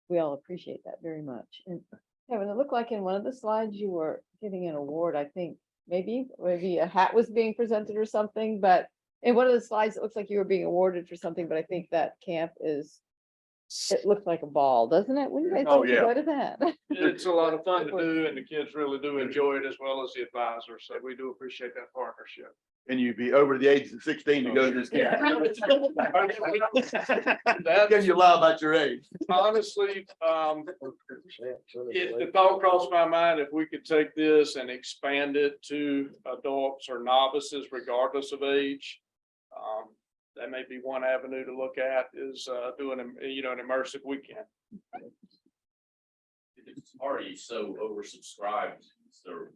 we all appreciate that very much. And Kevin, it looked like in one of the slides you were getting an award, I think, maybe a hat was being presented or something, but in one of the slides, it looks like you were being awarded for something, but I think that camp it looks like a ball, doesn't it? We guys Oh, like to yeah. go to that. It's a lot of fun to do, and the kids really do enjoy it as well as the advisors, so we do appreciate that partnership. And you'd be over the age of 16 to go to this camp. Can you lie about your age? Honestly, the thought crossed my mind, if we could take this and expand it to adults or novices regardless of age. That may be one avenue to look at, is doing an immersive weekend. It's already so oversubscribed, is there a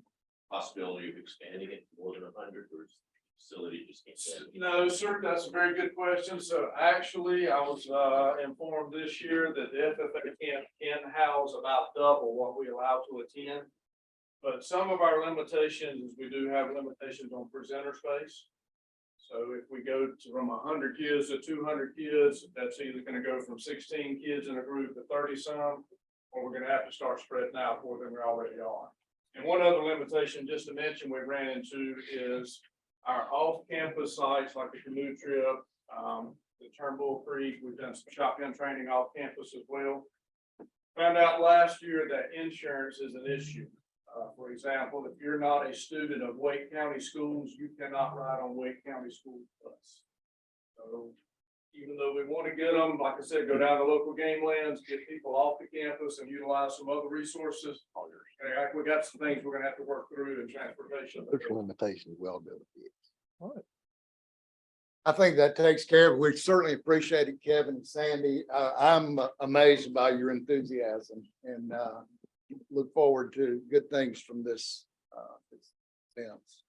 possibility of expanding it to more than 100, or is the facility just can't say? No, sir, that's a very good question. So actually, I was informed this year that the FFA can house about double what we allow to attend. But some of our limitations, we do have limitations on presenter space. So if we go from 100 kids to 200 kids, that's either going to go from 16 kids in a group to 30 some, or we're going to have to start spreading out more than we already are. And one other limitation, just to mention, we ran into is our off-campus sites like the canoe trip, the Turnbull Creek. We've done some shotgun training off campus as well. Found out last year that insurance is an issue. For example, if you're not a student of Wake County Schools, you cannot ride on Wake County School bus. So even though we want to get them, like I said, go down to local game lands, get people off the campus and utilize some other resources. We got some things we're gonna have to work through in transportation. Limitations, well done. I think that takes care of, we certainly appreciate it, Kevin and Sandy. I'm amazed by your enthusiasm and look forward to good things from this events.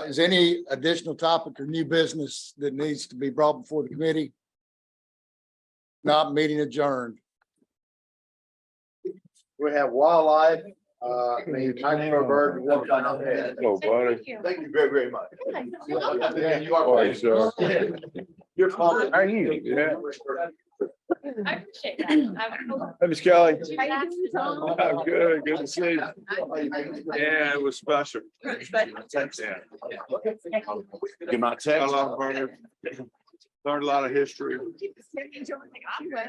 Is any additional topic or new business that needs to be brought before the committee? Not, meeting adjourned. We have wildlife, bird. Oh, buddy. Thank you very, very much. Yeah. You are. All right, sir. You're calling. How are you? Yeah. I appreciate that. Hey, Miss Kelly. How you doing, Tom? I'm good. Good to see you. Yeah, it was special. Good night, Texas. Learned a lot of history.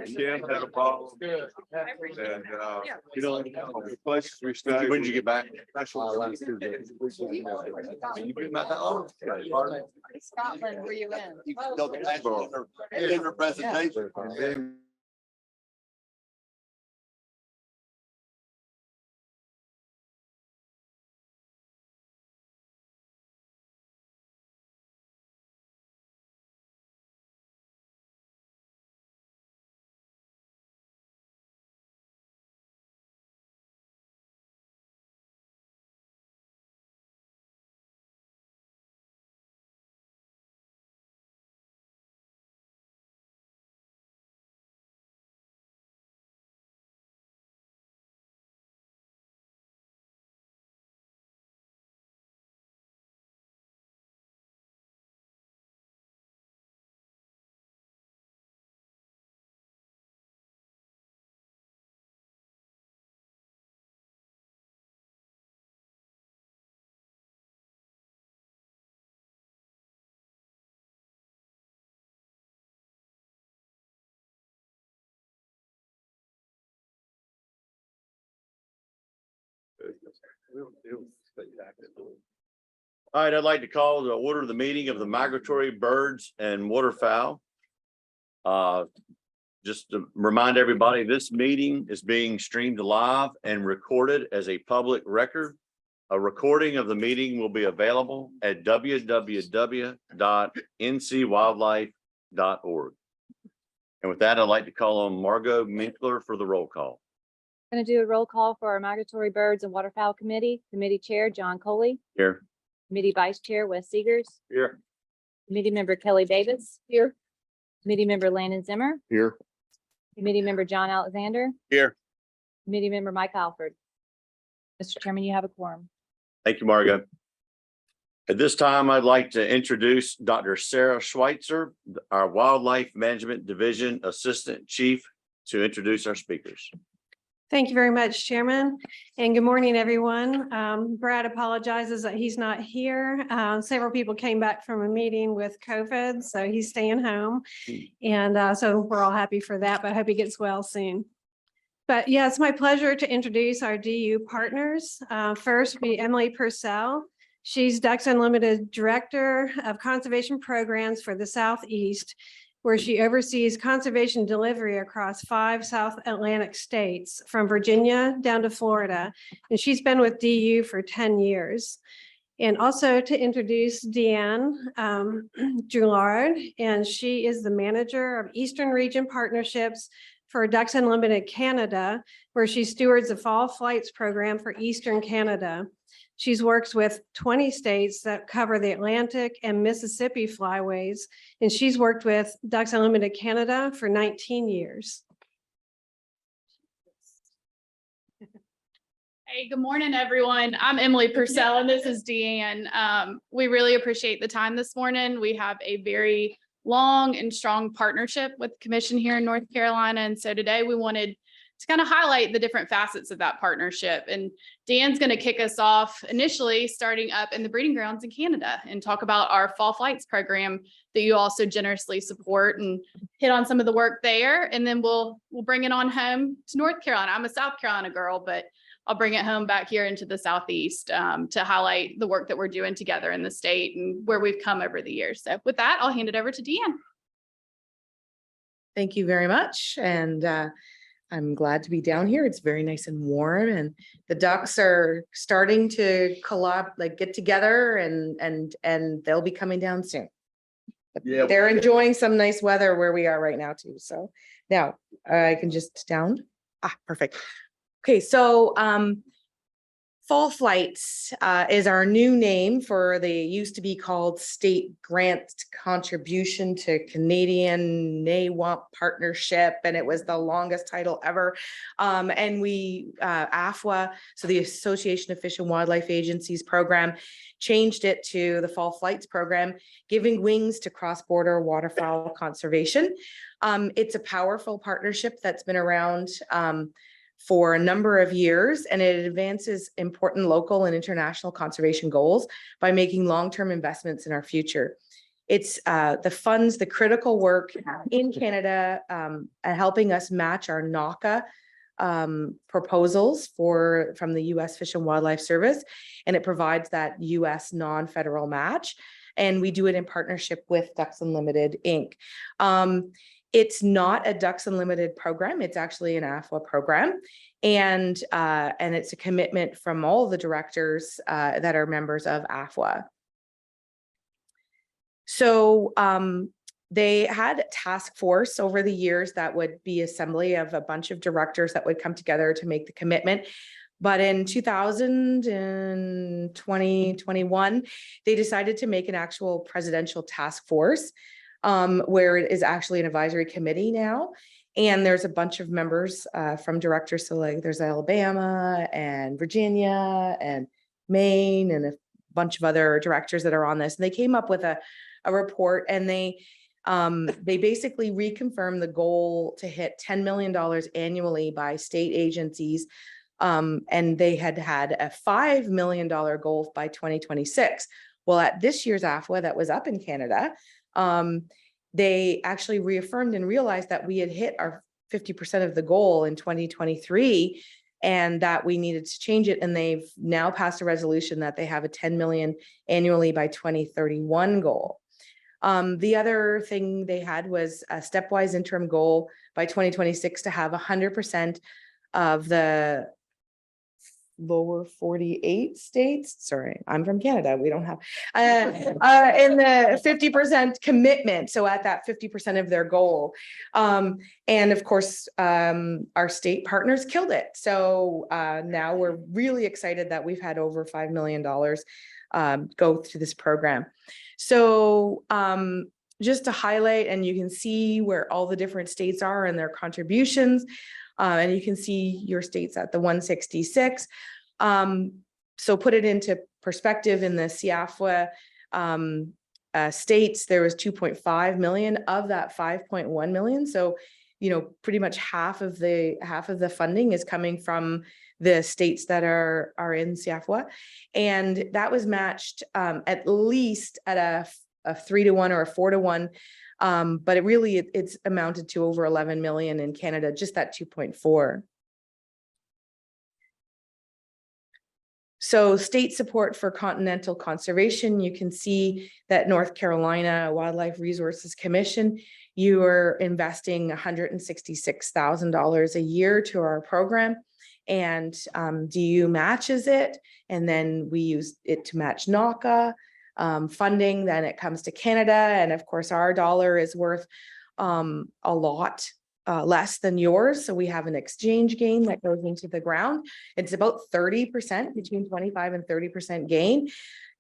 Jim had a problem. And, you know, the places we studied. When did you get back? Last Tuesday. You been back that long? Scotland, were you in? Dinner presentation. All right, I'd like to call to order the meeting of the Migratory Birds and Waterfowl. Just to remind everybody, this meeting is being streamed live and recorded as a public record. A recording of the meeting will be available at www.ncwildlife.org. And with that, I'd like to call on Margot Minkler for the roll call. Going to do a roll call for our Migratory Birds and Waterfowl Committee. Committee Chair, John Coley. Here. Committee Vice Chair, Wes Segers. Here. Committee Member Kelly Davis. Here. Committee Member Landon Zimmer. Here. Committee Member John Alexander. Here. Committee Member Mike Alford. Mr. Chairman, you have a quorum. Thank you, Margo. At this time, I'd like to introduce Dr. Sarah Schweitzer, our Wildlife Management Division Assistant Chief, to introduce our speakers. Thank you very much, Chairman, and good morning, everyone. Brad apologizes that he's not here. Several people came back from a meeting with COVID, so he's staying home. And so we're all happy for that, but I hope he gets well soon. But yeah, it's my pleasure to introduce our DU partners. First will be Emily Purcell. She's Ducks Unlimited Director of Conservation Programs for the Southeast, where she oversees conservation delivery across 5 South Atlantic states, from Virginia down to Florida. And she's been with DU for 10 years. And also to introduce Deanne Joulard, and she is the manager of Eastern Region Partnerships for Ducks Unlimited Canada, where she stewards the Fall Flights program for Eastern Canada. She's worked with 20 states that cover the Atlantic and Mississippi flyways, and she's worked with Ducks Unlimited Canada for 19 years. Hey, good morning, everyone. I'm Emily Purcell and this is Deanne. We really appreciate the time this morning. We have a very long and strong partnership with the Commission here in North Carolina. And so today we wanted to kind of highlight the different facets of that partnership. And Dan's going to kick us off initially starting up in the breeding grounds in Canada and talk about our Fall Flights program that you also generously support, and hit on some of the work there. And then we'll bring it on home to North Carolina. I'm a South Carolina girl, but I'll bring it home back here into the Southeast to highlight the work that we're doing together in the state and where we've come over the years. So with that, I'll hand it over to Deanne. Thank you very much. And I'm glad to be down here. It's very nice and warm, and the ducks are starting to get together, and they'll be coming down soon. But Yeah. they're enjoying some nice weather where we are right now too. So now I can just down. Perfect. Okay, so Fall Flights is our new name for the used to be called State Grant Contribution to Canadian NAWAMP Partnership, and it was the longest title ever. And we, AFWA, so the Association of Fish and Wildlife Agencies program, changed it to the Fall Flights program, giving wings to cross-border waterfowl conservation. It's a powerful partnership that's been around for a number of years, and it advances important local and international conservation goals by making long-term investments in our future. It's the funds, the critical work in Canada, and helping us match our NACA proposals from the US Fish and Wildlife Service. And it provides that US non-federal match. And we do it in partnership with Ducks Unlimited, Inc. It's not a Ducks Unlimited program. It's actually an AFWA program. And it's a commitment from all the directors that are members of AFWA. So they had a task force over the years that would be assembly of a bunch of directors that would come together to make the commitment. But in 2021, they decided to make an actual presidential task force where it is actually an advisory committee now. And there's a bunch of members from directors. So like there's Alabama and Virginia and Maine and a bunch of other directors that are on this. And they came up with a report, and they basically reconfirmed the goal to hit $10 million annually by state agencies. And they had a $5 million goal by 2026. Well, at this year's AFWA that was up in Canada, they actually reaffirmed and realized that we had hit our 50% of the goal in 2023 and that we needed to change it. And they've now passed a resolution that they have a 10 million annually by 2031 goal. The other thing they had was a stepwise interim goal by 2026 to have 100% of the lower 48 states. Sorry, I'm from Canada. We don't have in the 50% commitment. So at that 50% of their goal. And of course, our state partners killed it. So now we're really excited that we've had over $5 million go through this program. So just to highlight, and you can see where all the different states are and their contributions. And you can see your states at the 166. So put it into perspective, in the CFWA states, there was 2.5 million of that 5.1 million. So, you know, pretty much half of the funding is coming from the states that are in CFWA. And that was matched at least at a 3-to-1 or a 4-to-1. But it's amounted to over 11 million in Canada, just that 2.4. So state support for continental conservation, you can see that North Carolina Wildlife Resources Commission, you are investing $166,000 a year to our program, and DU matches it. And then we use it to match NACA funding. Then it comes to Canada. And of course, our dollar is worth a lot less than yours. So we have an exchange gain that goes into the ground. It's about 30%, between 25 and 30% gain.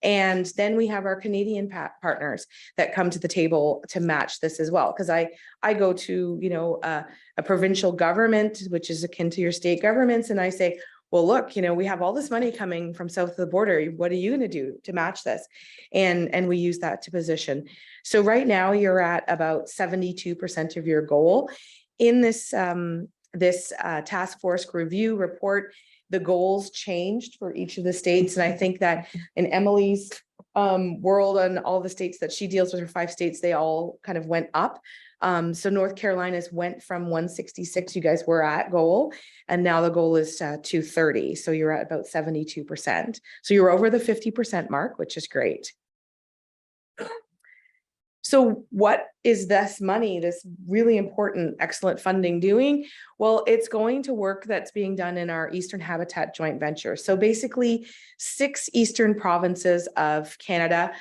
And then we have our Canadian partners that come to the table to match this as well. Because I go to, you know, a provincial government, which is akin to your state governments, and I say, well, look, you know, we have all this money coming from south of the border. What are you going to do to match this? And we use that to position. So right now you're at about 72% of your goal. In this task force review report, the goals changed for each of the states. And I think that in Emily's world and all the states that she deals with, her 5 states, they all kind of went up. So North Carolina's went from 166, you guys were at goal, and now the goal is 230. So you're at about 72%. So you're over the 50% mark, which is great. So what is this money, this really important, excellent funding doing? Well, it's going to work that's being done in our Eastern Habitat joint venture. So basically 6 eastern provinces of Canada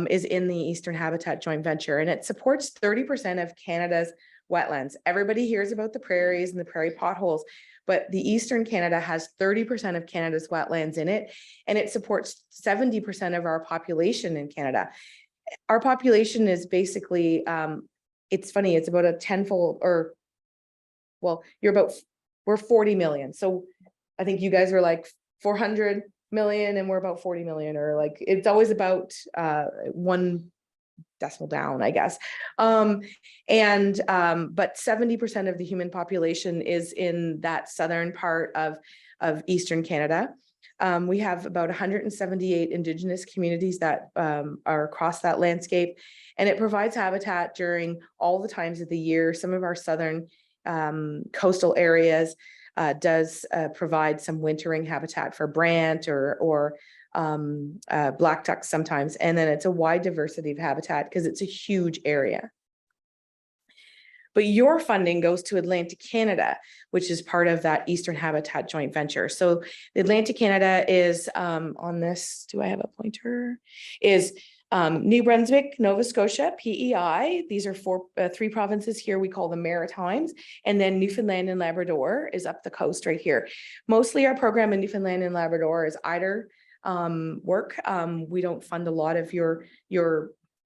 is in the Eastern Habitat joint venture, and it supports 30% of Canada's wetlands. Everybody hears about the prairies and the prairie potholes, but the Eastern Canada has 30% of Canada's wetlands in it, and it supports 70% of our population in Canada. Our population is basically, it's funny, it's about a tenfold, or, well, we're 40 million. So I think you guys are like 400 million and we're about 40 million, or like, it's always about 1 decimal down, I guess. But 70% of the human population is in that southern part of Eastern Canada. We have about 178 indigenous communities that are across that landscape, and it provides habitat during all the times of the year. Some of our southern coastal areas does provide some wintering habitat for brant or black ducks sometimes. And then it's a wide diversity of habitat because it's a huge area. But your funding goes to Atlantic Canada, which is part of that Eastern Habitat joint venture. So Atlantic Canada is on this, do I have a pointer? Is New Brunswick, Nova Scotia, PEI. These are three provinces here. We call them Maritimes. And then Newfoundland and Labrador is up the coast right here. Mostly our program in Newfoundland and Labrador is ITER work. We don't fund a lot of your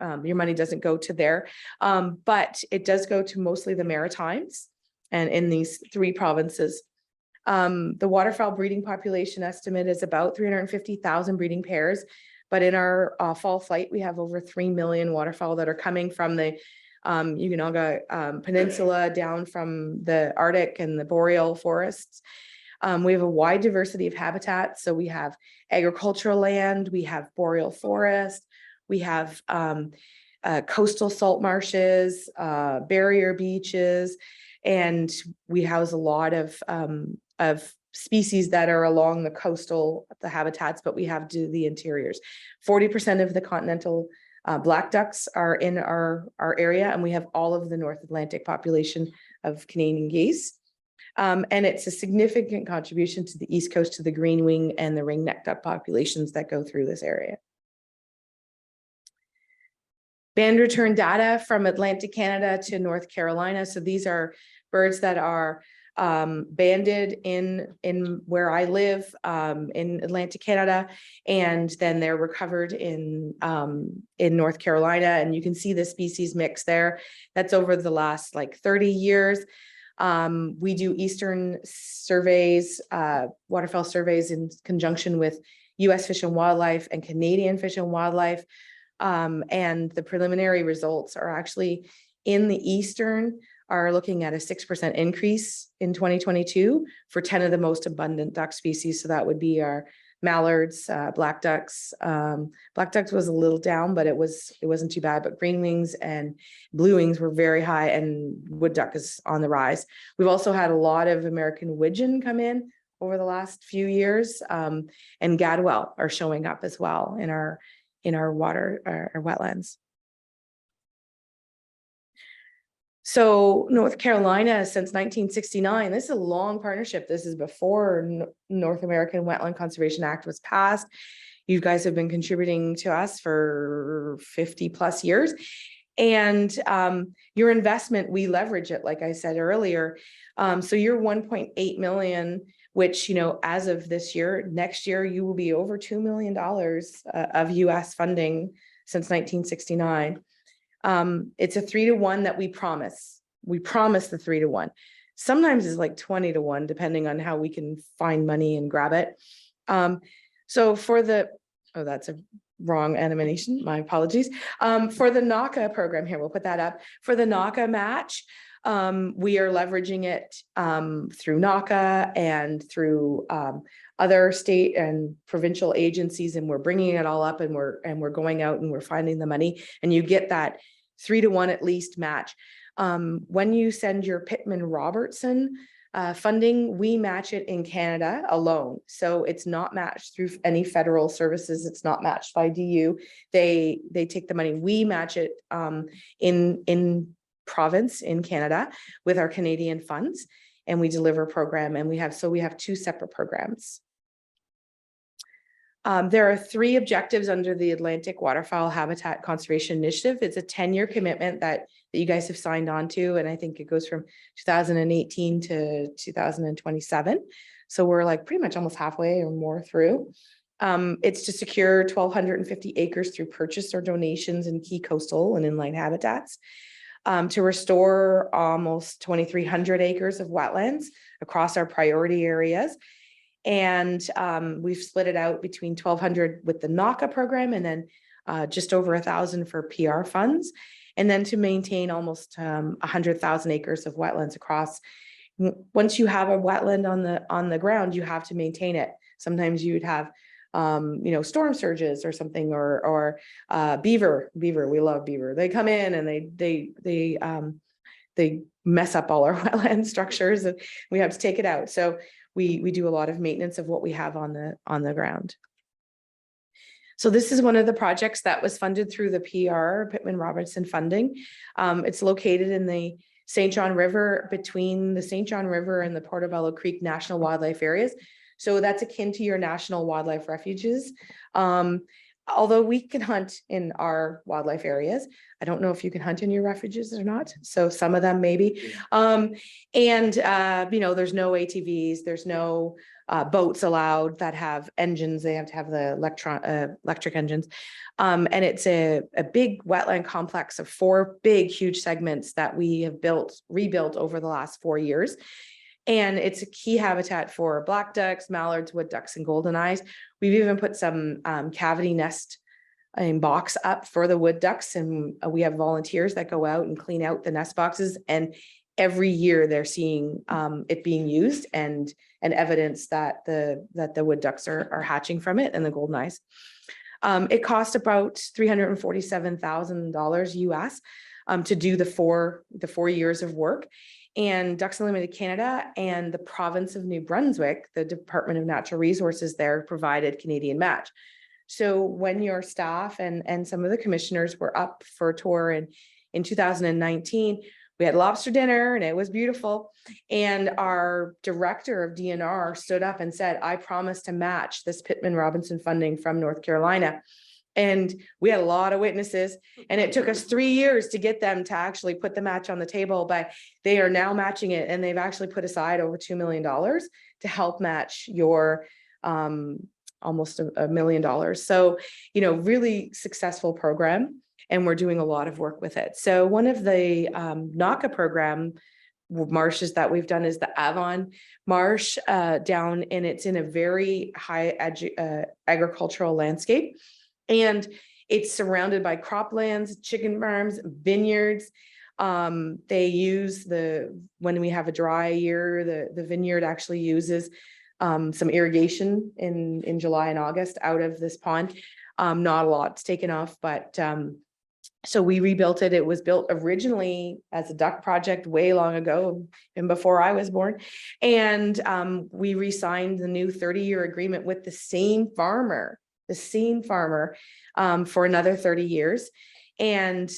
money doesn't go to there, but it does go to mostly the Maritimes and in these three provinces. The waterfowl breeding population estimate is about 350,000 breeding pairs, but in our fall flight, we have over 3 million waterfowl that are coming from the Ugunaga Peninsula down from the Arctic and the boreal forests. We have a wide diversity of habitats. So we have agricultural land, we have boreal forest, we have coastal salt marshes, barrier beaches, and we house a lot of species that are along the habitats, but we have to the interiors. 40% of the continental black ducks are in our area, and we have all of the North Atlantic population of Canadian geese. And it's a significant contribution to the East Coast, to the green wing and the ring-necked duck populations that go through this area. Band return data from Atlantic Canada to North Carolina. So these are birds that are banded in where I live in Atlantic Canada, and then they're recovered in North Carolina. And you can see the species mix there. That's over the last like 30 years. We do Eastern surveys, waterfowl surveys in conjunction with US Fish and Wildlife and Canadian Fish and Wildlife. And the preliminary results are actually in the Eastern are looking at a 6% increase in 2022 for 10 of the most abundant duck species. So that would be our mallards, black ducks. Black ducks was a little down, but it wasn't too bad. But green wings and blue wings were very high, and wood duck is on the rise. We've also had a lot of American widgeon come in over the last few years, and gadwall are showing up as well in our water, our wetlands. So North Carolina, since 1969, this is a long partnership. This is before North American Wetland Conservation Act was passed. You guys have been contributing to us for 50 plus years. And your investment, we leverage it, like I said earlier. So your 1.8 million, which, as of this year, next year, you will be over $2 million of US funding since 1969. It's a 3-to-1 that we promise. We promise the 3-to-1. Sometimes it's like 20-to-1, depending on how we can find money and grab it. So for that's a wrong animation. My apologies. For the NACA program here, we'll put that up. For the NACA match, we are leveraging it through NACA and through other state and provincial agencies, and we're bringing it all up, and we're going out and we're finding the money, and you get that 3-to-1 at least match. When you send your Pittman Robertson funding, we match it in Canada alone. So it's not matched through any federal services. It's not matched by DU. They take the money. We match it in province in Canada with our Canadian funds, and we deliver a program, and we have 2 separate programs. There are 3 objectives under the Atlantic Waterfowl Habitat Conservation Initiative. It's a 10-year commitment that you guys have signed on to, and I think it goes from 2018 to 2027. So we're like pretty much almost halfway or more through. It's to secure 1,250 acres through purchase or donations in key coastal and inland habitats. To restore almost 2,300 acres of wetlands across our priority areas. And we've split it out between 1,200 with the NACA program, and then just over 1,000 for PR funds. And then to maintain almost 100,000 acres of wetlands across. Once you have a wetland on the ground, you have to maintain it. Sometimes you'd have storm surges or something, or beaver, we love beaver. They come in and they mess up all our wetland structures and we have to take it out. So we do a lot of maintenance of what we have on the ground. So this is one of the projects that was funded through the PR, Pittman Robertson funding. It's located in the St. John River, between the St. John River and the Portobello Creek National Wildlife Areas. So that's akin to your national wildlife refuges. Although we can hunt in our wildlife areas, I don't know if you can hunt in your refuges or not. So some of them maybe. There's no ATVs, there's no boats allowed that have engines. They have to have the electric engines. And it's a big wetland complex of 4 big, huge segments that we have rebuilt over the last 4 years. And it's a key habitat for black ducks, mallards, wood ducks, and golden eyes. We've even put some cavity nest box up for the wood ducks, and we have volunteers that go out and clean out the nest boxes. And every year they're seeing it being used and evidence that the wood ducks are hatching from it, and the golden eyes. It cost about $347,000 US to do the four years of work. And Ducks Unlimited Canada and the province of New Brunswick, the Department of Natural Resources there, provided Canadian match. So when your staff and some of the commissioners were up for a tour in 2019, we had lobster dinner and it was beautiful. And our director of DNR stood up and said, I promise to match this Pittman Robertson funding from North Carolina. And we had a lot of witnesses, and it took us 3 years to get them to actually put the match on the table, but they are now matching it, and they've actually put aside over $2 million to help match your almost $1 million. So, really successful program, and we're doing a lot of work with it. So one of the NACA program marshes that we've done is the Avon Marsh down, and it's in a very high agricultural landscape. And it's surrounded by croplands, chicken farms, vineyards. They use when we have a dry year, the vineyard actually uses some irrigation in July and August out of this pond. Not a lot's taken off, but so we rebuilt it. It was built originally as a duck project way long ago and before I was born. And we re-signed the new 30-year agreement with the same farmer for another 30 years. And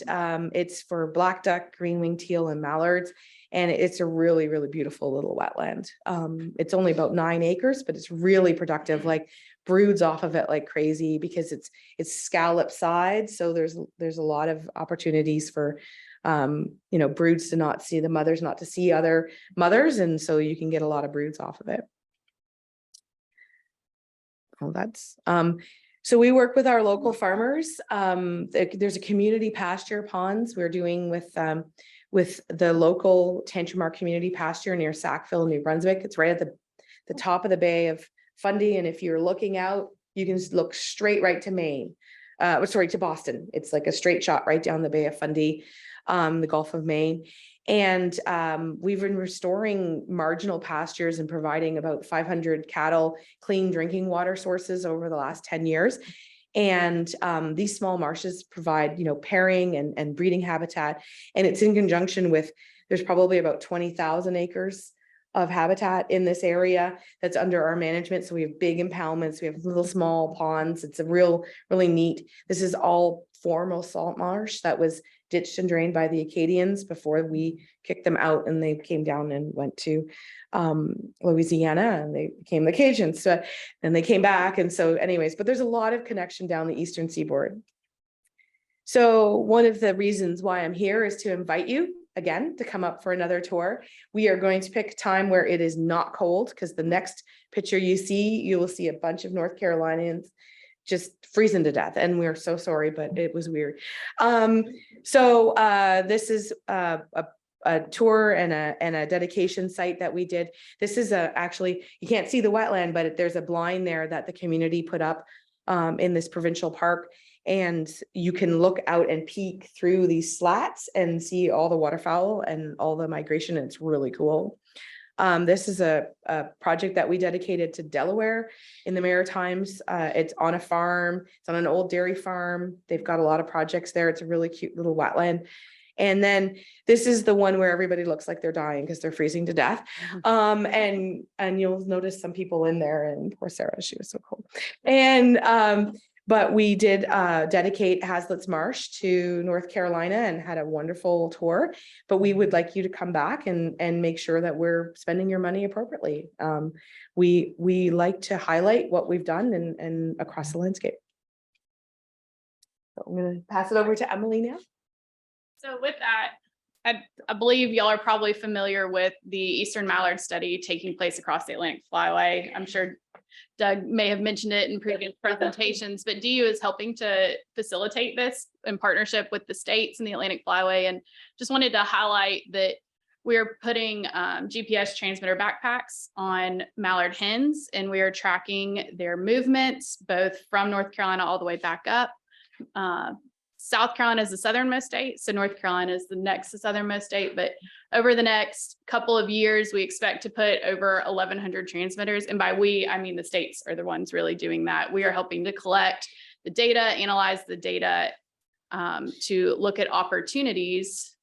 it's for black duck, green-winged teal, and mallards. And it's a really, really beautiful little wetland. It's only about 9 acres, but it's really productive, like broods off of it like crazy because it's scallop sides. So there's a lot of opportunities for broods to not see the mothers, not to see other mothers. And so you can get a lot of broods off of it. Oh, that's so we work with our local farmers. There's a community pasture ponds we're doing with the local Tantramar Community Pasture near Sackville, New Brunswick. It's right at the top of the Bay of Fundy. And if you're looking out, you can look straight right to Maine, to Boston. It's like a straight shot right down the Bay of Fundy, the Gulf of Maine. And we've been restoring marginal pastures and providing about 500 cattle clean drinking water sources over the last 10 years. And these small marshes provide, pairing and breeding habitat. And it's in conjunction with, there's probably about 20,000 acres of habitat in this area that's under our management. So we have big impoundments, we have little small ponds. It's a really neat. This is all formal salt marsh that was ditched and drained by the Acadians before we kicked them out, and they came down and went to Louisiana, and they became the Cajuns. So then they came back. And so anyways, but there's a lot of connection down the Eastern Seaboard. So one of the reasons why I'm here is to invite you again to come up for another tour. We are going to pick a time where it is not cold, because the next picture you will see a bunch of North Carolinians just freezing to death. And we're so sorry, but it was weird. This is a tour and a dedication site that we did. This is actually, you can't see the wetland, but there's a blind there that the community put up in this provincial park. And you can look out and peek through these slats and see all the waterfowl and all the migration. And it's really cool. This is a project that we dedicated to Delaware in the Maritimes. It's on a farm, it's on an old dairy farm. They've got a lot of projects there. It's a really cute little wetland. And then this is the one where everybody looks like they're dying because they're freezing to death. And you'll notice some people in there, and poor Sarah, she was so cold. And but we did dedicate Hazlitt's Marsh to North Carolina and had a wonderful tour. But we would like you to come back and make sure that we're spending your money appropriately. We like to highlight what we've done and across the landscape. So I'm gonna pass it over to Emily now. So with that, I believe y'all are probably familiar with the Eastern Mallard study taking place across the Atlantic Flyway. I'm sure Doug may have mentioned it in previous presentations, but DU is helping to facilitate this in partnership with the states and the Atlantic Flyway. And just wanted to highlight that we are putting GPS transmitter backpacks on mallard hens, and we are tracking their movements both from North Carolina all the way back up. South Carolina is the southernmost state, so North Carolina is the next southernmost state. But over the next couple of years, we expect to put over 1,100 transmitters. And by we, I mean the states are the ones really doing that. We are helping to collect the data, analyze the data, to look at opportunities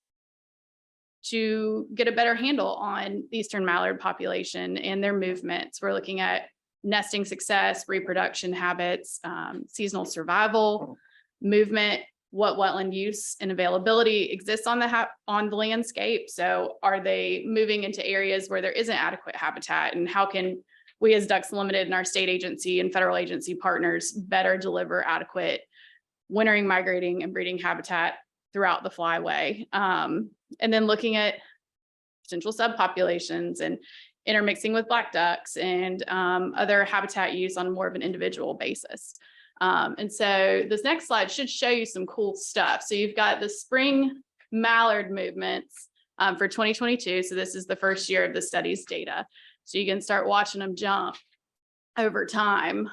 to get a better handle on the Eastern mallard population and their movements. We're looking at nesting success, reproduction habits, seasonal survival, movement, what wetland use and availability exists on the landscape. So are they moving into areas where there isn't adequate habitat, and how can we as Ducks Unlimited and our state agency and federal agency partners better deliver adequate wintering, migrating, and breeding habitat throughout the flyway? And then looking at potential subpopulations and intermixing with black ducks and other habitat use on more of an individual basis. And so this next slide should show you some cool stuff. So you've got the spring mallard movements for 2022. So this is the first year of the study's data. So you can start watching them jump over time.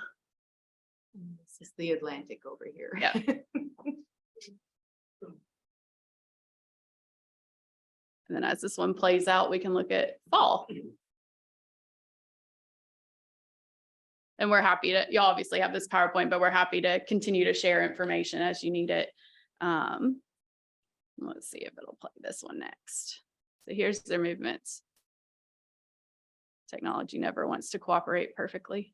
This is the Atlantic over here. Yeah. And then as this one plays out, we can look at fall. And we're happy to, you obviously have this PowerPoint, but we're happy to continue to share information as you need it. Let's see if it'll play this one next. So here's their movements. Technology never wants to cooperate perfectly.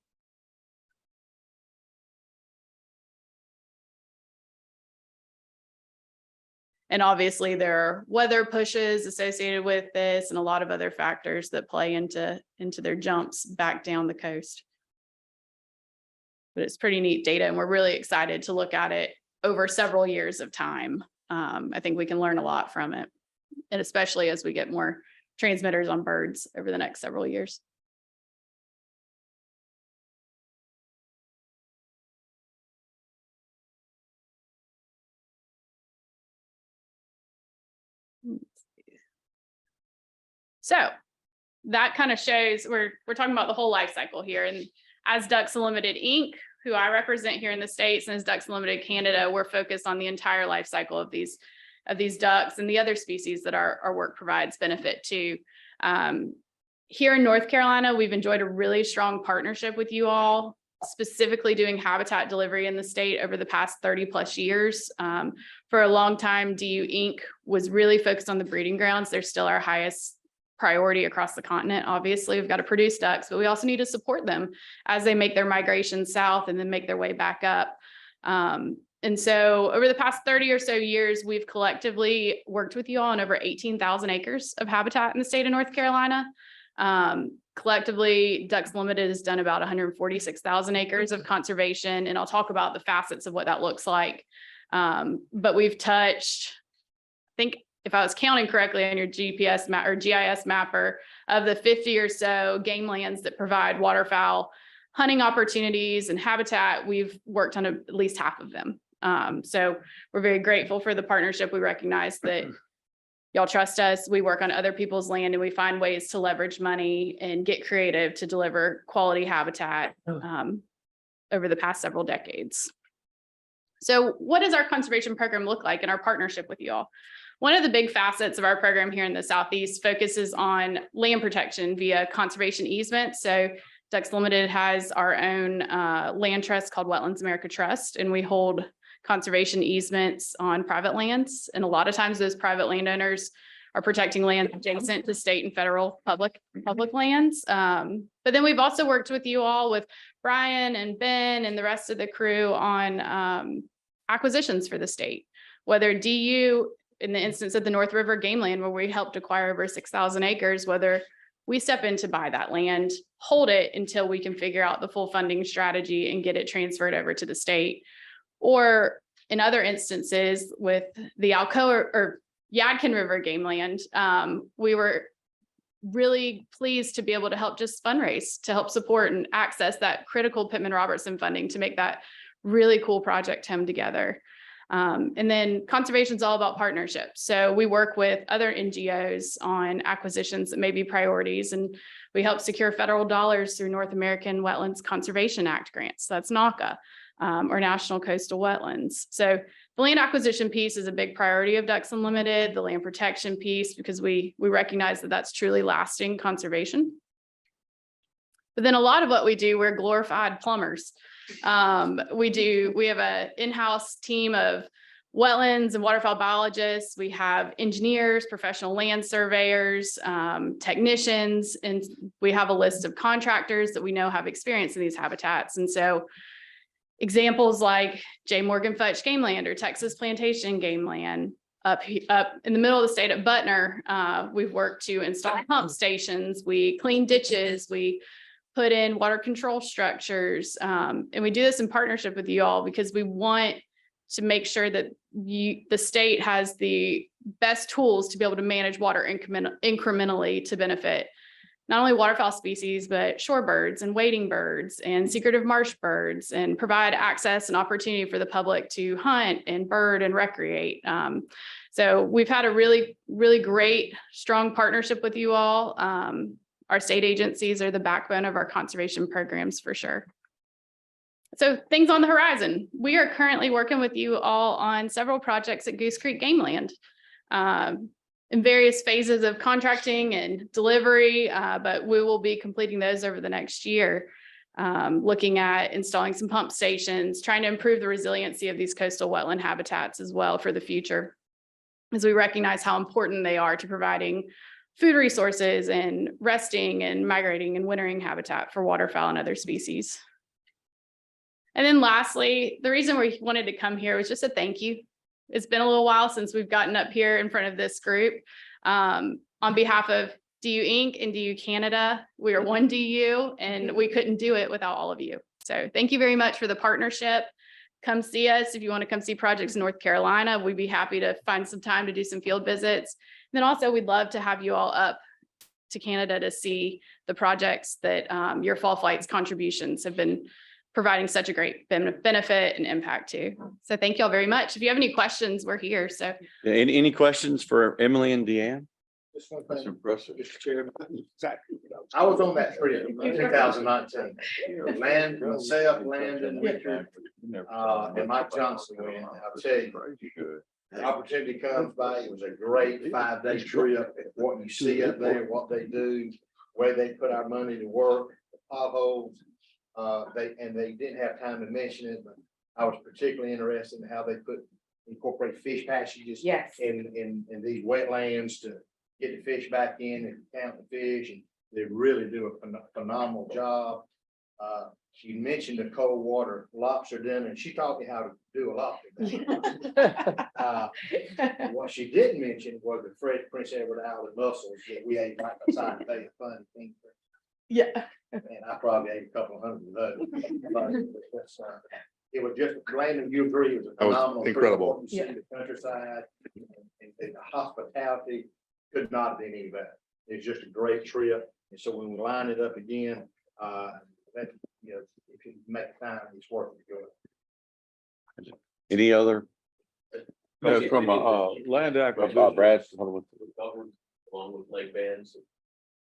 And obviously there are weather pushes associated with this and a lot of other factors that play into their jumps back down the coast. But it's pretty neat data, and we're really excited to look at it over several years of time. I think we can learn a lot from it, and especially as we get more transmitters on birds over the next several years. So that kind of shows we're talking about the whole life cycle here. And as Ducks Unlimited Inc., who I represent here in the States, and as Ducks Unlimited Canada, we're focused on the entire life cycle of these ducks and the other species that our work provides benefit to. Here in North Carolina, we've enjoyed a really strong partnership with you all, specifically doing habitat delivery in the state over the past 30+ years. For a long time, DU Inc. was really focused on the breeding grounds. They're still our highest priority across the continent. Obviously, we've got to produce ducks, but we also need to support them as they make their migration south and then make their way back up. And so over the past 30 or so years, we've collectively worked with you all on over 18,000 acres of habitat in the state of North Carolina. Collectively, Ducks Unlimited has done about 146,000 acres of conservation, and I'll talk about the facets of what that looks like. But we've touched, I think, if I was counting correctly on your GPS map or GIS mapper, of the 50 or so game lands that provide waterfowl hunting opportunities and habitat, we've worked on at least half of them. So we're very grateful for the partnership. We recognize that y'all trust us. We work on other people's land, and we find ways to leverage money and get creative to deliver quality habitat over the past several decades. So what does our conservation program look like in our partnership with you all? one of the big facets of our program here in the Southeast focuses on land protection via conservation easement. So Ducks Limited has our own land trust called Wetlands America Trust, and we hold conservation easements on private lands. And a lot of times those private landowners are protecting land adjacent to state and federal public lands. But then we've also worked with you all, with Brian and Ben and the rest of the crew on acquisitions for the state, whether DU, in the instance of the North River Game Land, where we helped acquire over 6,000 acres, whether we step in to buy that land, hold it until we can figure out the full funding strategy and get it transferred over to the state. Or in other instances with the Alcoa or Yadkin River Game Land, we were really pleased to be able to help just fundraise to help support and access that critical Pittman-Robertson funding to make that really cool project come together. And then conservation is all about partnerships. So we work with other NGOs on acquisitions that may be priorities, and we help secure federal dollars through North American Wetlands Conservation Act grants. That's NACA, or National Coastal Wetlands. So the land acquisition piece is a big priority of Ducks Unlimited, the land protection piece, because we recognize that that's truly lasting conservation. But then a lot of what we do, we're glorified plumbers. We have an in-house team of wetlands and waterfowl biologists. We have engineers, professional land surveyors, technicians, and we have a list of contractors that we know have experience in these habitats. And so examples like J. Morgan Futch Game Land or Texas Plantation Game Land up in the middle of the state at Butner, we've worked to install pump stations, we clean ditches, we put in water control structures. And we do this in partnership with you all because we want to make sure that the state has the best tools to be able to manage water incrementally to benefit not only waterfowl species, but shorebirds and wading birds and secretive marsh birds, and provide access and opportunity for the public to hunt and bird and recreate. So we've had a really, really great, strong partnership with you all. Our state agencies are the backbone of our conservation programs for sure. So things on the horizon. We are currently working with you all on several projects at Goose Creek Game Land. In various phases of contracting and delivery, but we will be completing those over the next year, looking at installing some pump stations, trying to improve the resiliency of these coastal wetland habitats as well for the future, as we recognize how important they are to providing food resources and resting and migrating and wintering habitat for waterfowl and other species. And then lastly, the reason we wanted to come here was just a thank you. It's been a little while since we've gotten up here in front of this group. On behalf of DU Inc. and DU Canada, we are one DU and we couldn't do it without all of you. So thank you very much for the partnership. Come see us if you want to come see projects in North Carolina. We'd be happy to find some time to do some field visits. And then also we'd love to have you all up to Canada to see the projects that your fall flights contributions have been providing such a great benefit and impact to. So thank you all very much. If you have any questions, we're here. So Any questions for Emily and Deanne? That's impressive. Mr. Chairman, exactly. I was on that trip in 2019. Land, myself, Landon, Richard, and Mike Johnson went. I'll tell you, the opportunity comes by. It was a great 5-day trip. What you see up there, what they do, where they put our money to work, the potholes. They didn't have time to mention it, but I was particularly interested in how they incorporate fish passages. Yes. In these wetlands to get the fish back in and count the fish, and they really do a phenomenal job. She mentioned the cold water lobster dinner, and she taught me how to do a lobster dinner. What she didn't mention was the fresh Prince Edward Island mussels that we ate right beside the Bay of Fundy. Yeah. And I probably ate a couple hundred of those. It was just, Landon, you agree, it was a That was phenomenal. trip. incredible. What you see in the countryside and the hospitality could not have been any better. It's just a great trip. And so when we line it up again, if you make time, it's worth it. Go. Any other? That's from land acquisition. Brad. Along with lake bands.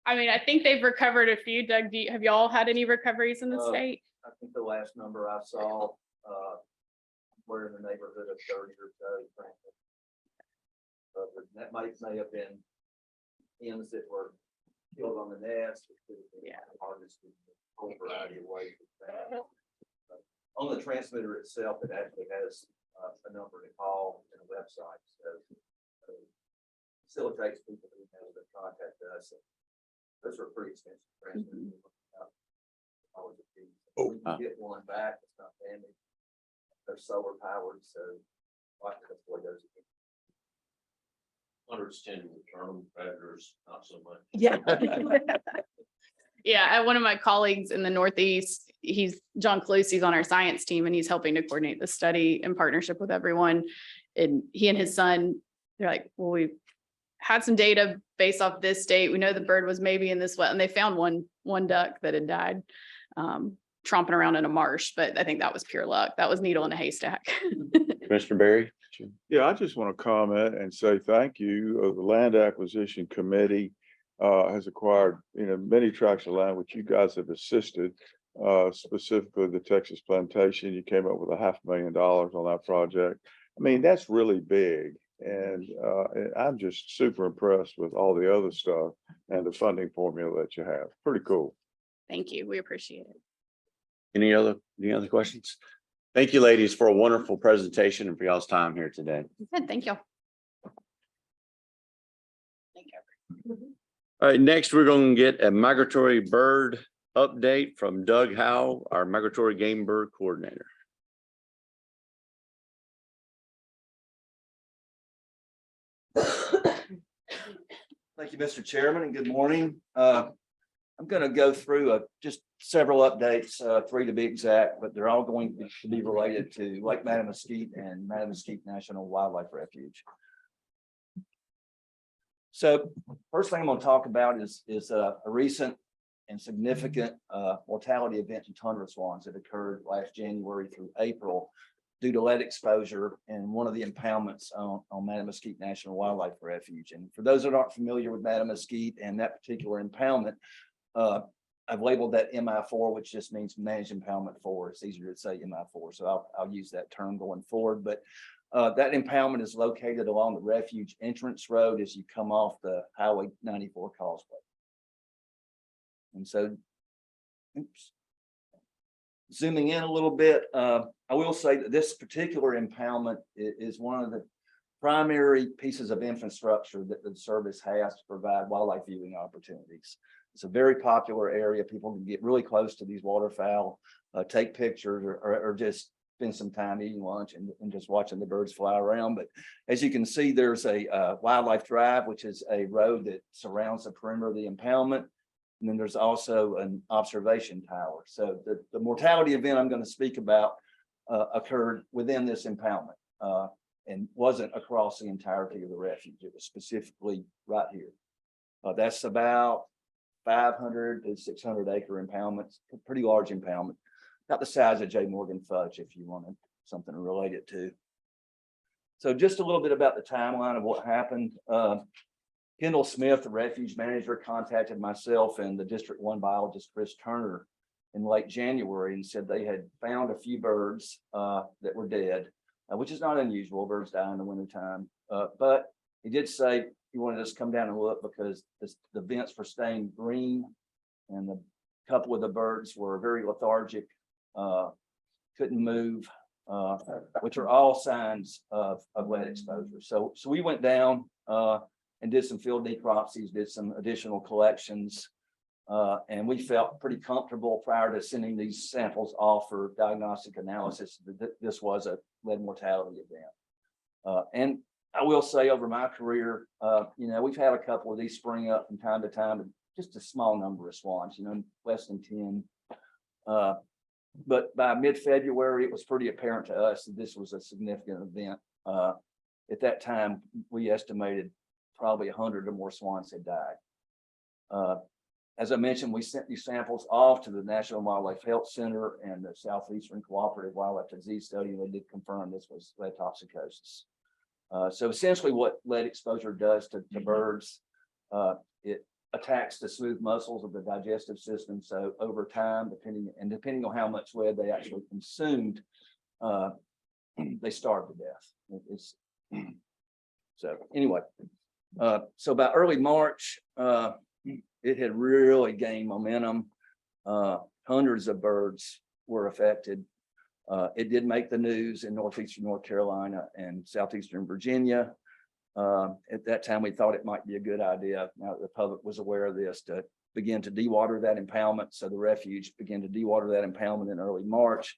I mean, I think they've recovered a few. Doug, have y'all had any recoveries in the state? I think the last number I saw, we're in the neighborhood of 30 or so. that may have been hens that were killed on the nest. Yeah. Harvested a whole variety of ways. On the transmitter itself, it actually has a number to call and a website. So facilitates people who have to contact us. Those are pretty expensive transmitters. We can get one back, it's not damaged. They're solar powered, so like that's the way those. Hunters tend to return them, predators, not so much. Yeah. Yeah, one of my colleagues in the Northeast, John Calusi's on our science team and he's helping to coordinate the study in partnership with everyone. And he and his son, they're like, well, we had some data based off this date. We know the bird was maybe in this wet, and they found one duck that had died tromping around in a marsh, but I think that was pure luck. That was needle in a haystack. Commissioner Berry? Yeah, I just want to comment and say thank you. The Land Acquisition Committee has acquired, many tracts of land which you guys have assisted. Specifically the Texas Plantation, you came up with $500,000 on that project. I mean, that's really big. And I'm just super impressed with all the other stuff and the funding formula that you have. Pretty cool. Thank you. We appreciate it. Any other questions? Thank you, ladies, for a wonderful presentation and for y'all's time here today. Good, thank you. All right, next, we're going to get a migratory bird update from Doug Howe, our migratory game bird coordinator. Thank you, Mr. Chairman, and good morning. I'm going to go through just several updates, 3 to be exact, but they're all going to be related to Lake Mattamuskeet and Mattamuskeet National Wildlife Refuge. So first thing I'm going to talk about is a recent and significant mortality event in tundra swans that occurred last January through April due to lead exposure in one of the impoundments on Mattamuskeet National Wildlife Refuge. And for those that aren't familiar with Mattamuskeet and that particular impoundment, I've labeled that MI4, which just means Managed Impoundment 4. It's easier to say MI4, so I'll use that term going forward. But that impoundment is located along the refuge entrance road as you come off the Highway 94 causeway. And so, zooming in a little bit, I will say that this particular impoundment is one of the primary pieces of infrastructure that the service has to provide wildlife viewing opportunities. It's a very popular area. People can get really close to these waterfowl, take pictures or just spend some time eating lunch and just watching the birds fly around. But as you can see, there's a wildlife drive, which is a road that surrounds the perimeter of the impoundment. And then there's also an observation tower. So the mortality event I'm going to speak about occurred within this impoundment and wasn't across the entirety of the refuge. It was specifically right here. That's about 500 to 600 acre impoundments, pretty large impoundment, about the size of J. Morgan Fudge, if you wanted something to relate it to. So just a little bit about the timeline of what happened. Kendall Smith, the refuge manager, contacted myself and the District 1 biologist, Chris Turner, in late January and said they had found a few birds that were dead, which is not unusual. Birds die in the wintertime. But he did say he wanted us to come down and look because the vents were staying green and a couple of the birds were very lethargic, couldn't move, which are all signs of lead exposure. So we went down and did some field necropsies, did some additional collections, and we felt pretty comfortable prior to sending these samples off for diagnostic analysis that this was a lead mortality event. And I will say over my career, we've had a couple of these spring up from time to time, but just a small number of swans, less than 10. But by mid-February, it was pretty apparent to us that this was a significant event. At that time, we estimated probably 100 or more swans had died. As I mentioned, we sent these samples off to the National Wildlife Health Center and the Southeastern Cooperative Wildlife Disease Study, and they did confirm this was lead toxicosis. So essentially what lead exposure does to birds, it attacks the smooth muscles of the digestive system. So over time, depending on how much lead they actually consumed, they starve to death. So anyway, So by early March, it had really gained momentum. Hundreds of birds were affected. It did make the news in northeastern North Carolina and southeastern Virginia. At that time, we thought it might be a good idea, now that the public was aware of this, to begin to dewater that impoundment. So the refuge began to dewater that impoundment in early March.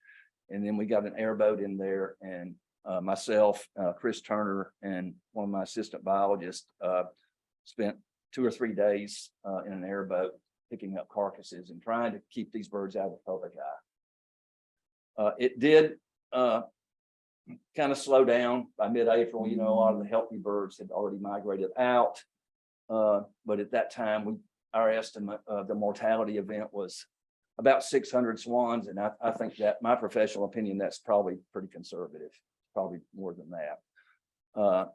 And then we got an airboat in there, and myself, Chris Turner, and one of my assistant biologists spent 2 or 3 days in an airboat picking up carcasses and trying to keep these birds out of the public eye. It did kind of slow down by mid-April. You know, a lot of the healthy birds had already migrated out. But at that time, our estimate of the mortality event was about 600 swans. And I think that, my professional opinion, that's probably pretty conservative, probably more than that.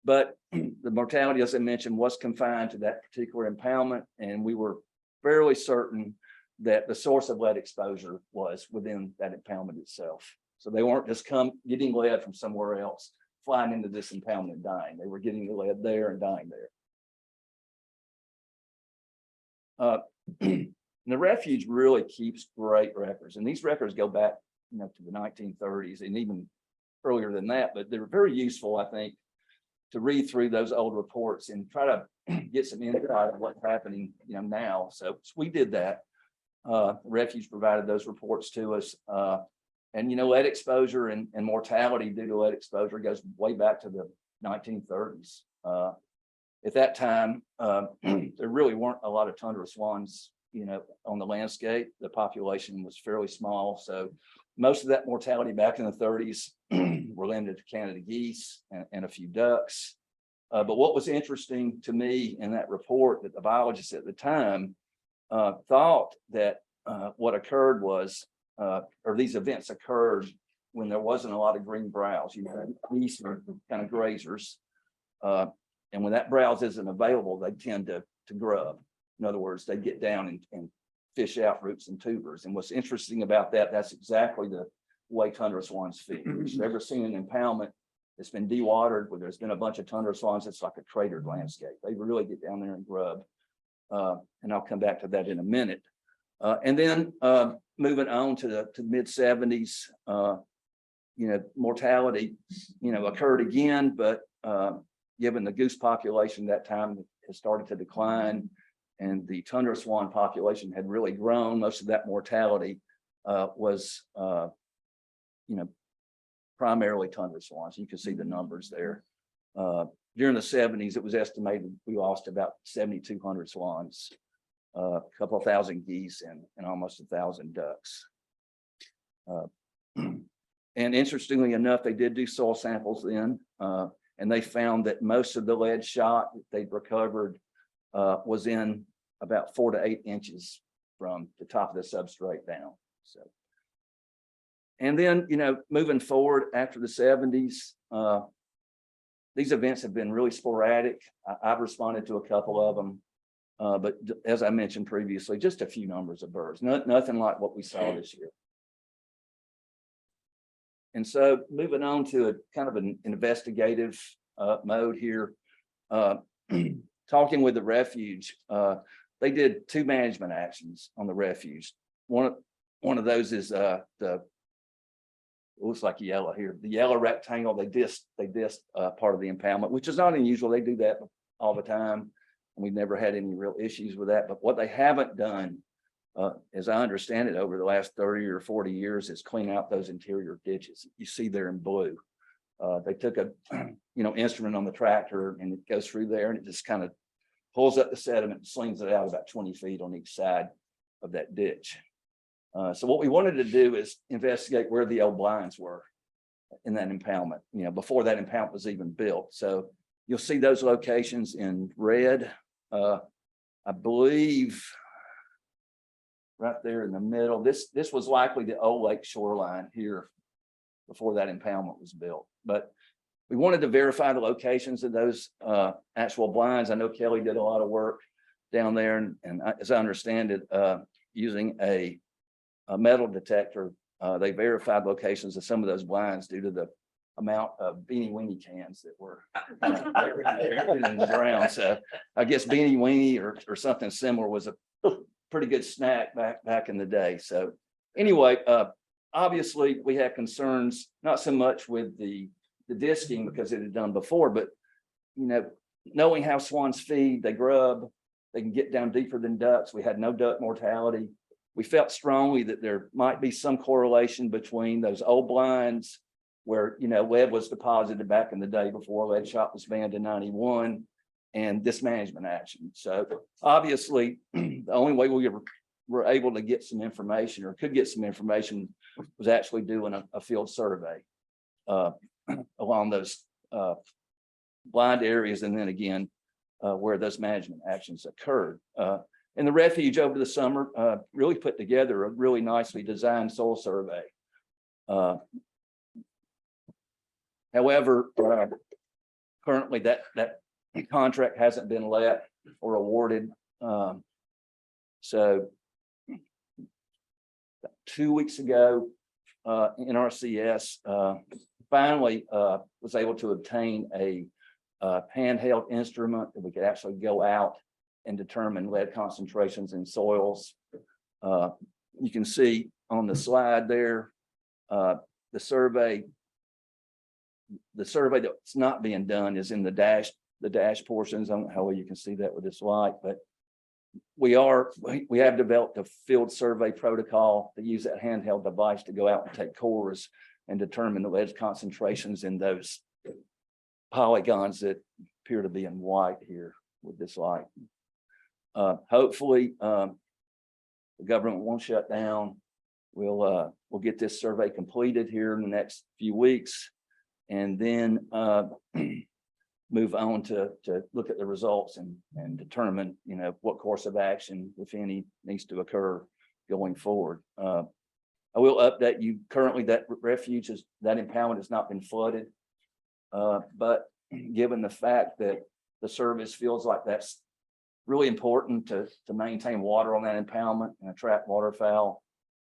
But the mortality, as I mentioned, was confined to that particular impoundment. And we were fairly certain that the source of lead exposure was within that impoundment itself. So they weren't just getting lead from somewhere else, flying into this impoundment and dying. They were getting the lead there and dying there. The refuge really keeps great records, and these records go back, you know, to the 1930s and even earlier than that. But they're very useful, I think, to read through those old reports and try to get some insight of what's happening, you know, now. So we did that. Refuge provided those reports to us. And, you know, lead exposure and mortality due to lead exposure goes way back to the 1930s. At that time, there really weren't a lot of tundra swans, you know, on the landscape. The population was fairly small. So most of that mortality back in the 30s were limited to Canada geese and a few ducks. But what was interesting to me in that report, that the biologists at the time thought that what occurred was, or these events occurred when there wasn't a lot of green browse. You know, geese are kind of grazers. And when that browse isn't available, they tend to grub. In other words, they get down and fish out roots and tubers. And what's interesting about that, that's exactly the way tundra swans feed. If you've ever seen an impoundment that's been dewatered, where there's been a bunch of tundra swans, it's like a cratered landscape. They really get down there and grub. And I'll come back to that in a minute. And then moving on to the mid 70s, you know, mortality, you know, occurred again, but given the goose population that time has started to decline, and the tundra swan population had really grown, most of that mortality was, you know, primarily tundra swans. You can see the numbers there. During the 70s, it was estimated we lost about 7,200 swans, a couple of thousand geese, and almost 1,000 ducks. And interestingly enough, they did do soil samples then, and they found that most of the lead shot that they'd recovered was in about 4 to 8 inches from the top of the substrate down. So, and then, you know, moving forward after the 70s, these events have been really sporadic. I've responded to a couple of them, but as I mentioned previously, just a few numbers of birds, nothing like what we saw this year. And so moving on to a kind of an investigative mode here, talking with the refuge, they did 2 management actions on the refuge. One of those is looks like yellow here, the yellow rectangle. They dissed part of the impoundment, which is not unusual. They do that all the time. And we've never had any real issues with that. But what they haven't done, as I understand it, over the last 30 or 40 years, is clean out those interior ditches. You see there in blue. They took a instrument on the tractor, and it goes through there, and it just kind of pulls up the sediment and slings it out about 20 feet on each side of that ditch. So what we wanted to do is investigate where the old blinds were in that impoundment, before that impoundment was even built. So you'll see those locations in red. I believe right there in the middle, this was likely the old lake shoreline here before that impoundment was built. But we wanted to verify the locations of those actual blinds. I know Kelly did a lot of work down there, and as I understand it, using a metal detector, they verified locations of some of those blinds due to the amount of beanie weenie cans that were in the ground. So I guess beanie weenie or something similar was a pretty good snack back in the day. So anyway, obviously we had concerns, not so much with the disking because it had done before, but knowing how swans feed, they grub, they can get down deeper than ducks. We had no duck mortality. We felt strongly that there might be some correlation between those old blinds where, lead was deposited back in the day before lead shot was banned in 91 and this management action. So obviously the only way we were able to get some information or could get some information was actually doing a field survey along those blind areas. And then again, where those management actions occurred. And the refuge over the summer really put together a really nicely designed soil survey. However, currently that contract hasn't been let or awarded. So 2 weeks ago, NRCS finally was able to obtain a handheld instrument that we could actually go out and determine lead concentrations in soils. You can see on the slide there, the survey that's not being done is in the dash portions. I don't know how well you can see that with this light, but we have developed a field survey protocol to use that handheld device to go out and take cores and determine the lead concentrations in those polygons that appear to be in white here with this light. Hopefully the government won't shut down. We'll get this survey completed here in the next few weeks and then move on to look at the results and determine, what course of action, if any, needs to occur going forward. I will update you currently that refuge that impoundment has not been flooded. But given the fact that the service feels like that's really important to maintain water on that impoundment and attract waterfowl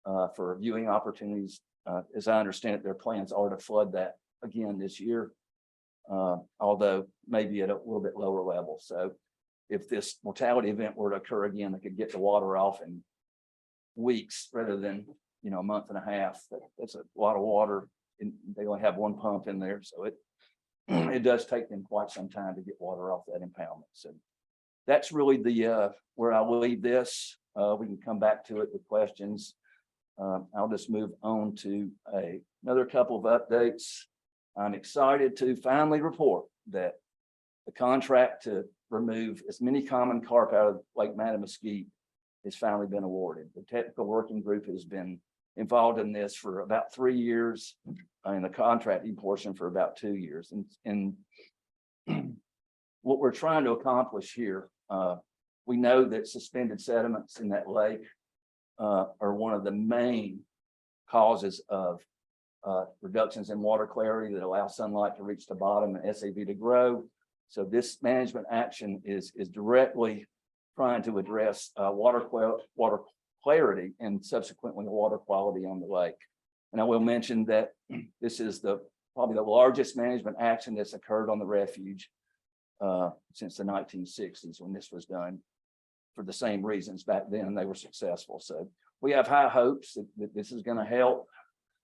for viewing opportunities, as I understand it, their plans are to flood that again this year, although maybe at a little bit lower level. So if this mortality event were to occur again, they could get the water off in weeks rather than, a month and a half. That's a lot of water. And they only have one pump in there. So it does take them quite some time to get water off that impoundment. So that's really the where I'll leave this. We can come back to it with questions. I'll just move on to another couple of updates. I'm excited to finally report that the contract to remove as many common carp out of Lake Mattamuskeet has finally been awarded. The technical working group has been involved in this for about 3 years, and the contracting portion for about 2 years. And what we're trying to accomplish here, we know that suspended sediments in that lake are one of the main causes of reductions in water clarity that allow sunlight to reach the bottom and SAV to grow. So this management action is directly trying to address water clarity and subsequently water quality on the lake. And I will mention that this is probably the largest management action that's occurred on the refuge since the 1960s when this was done for the same reasons. Back then they were successful. So we have high hopes that this is going to help.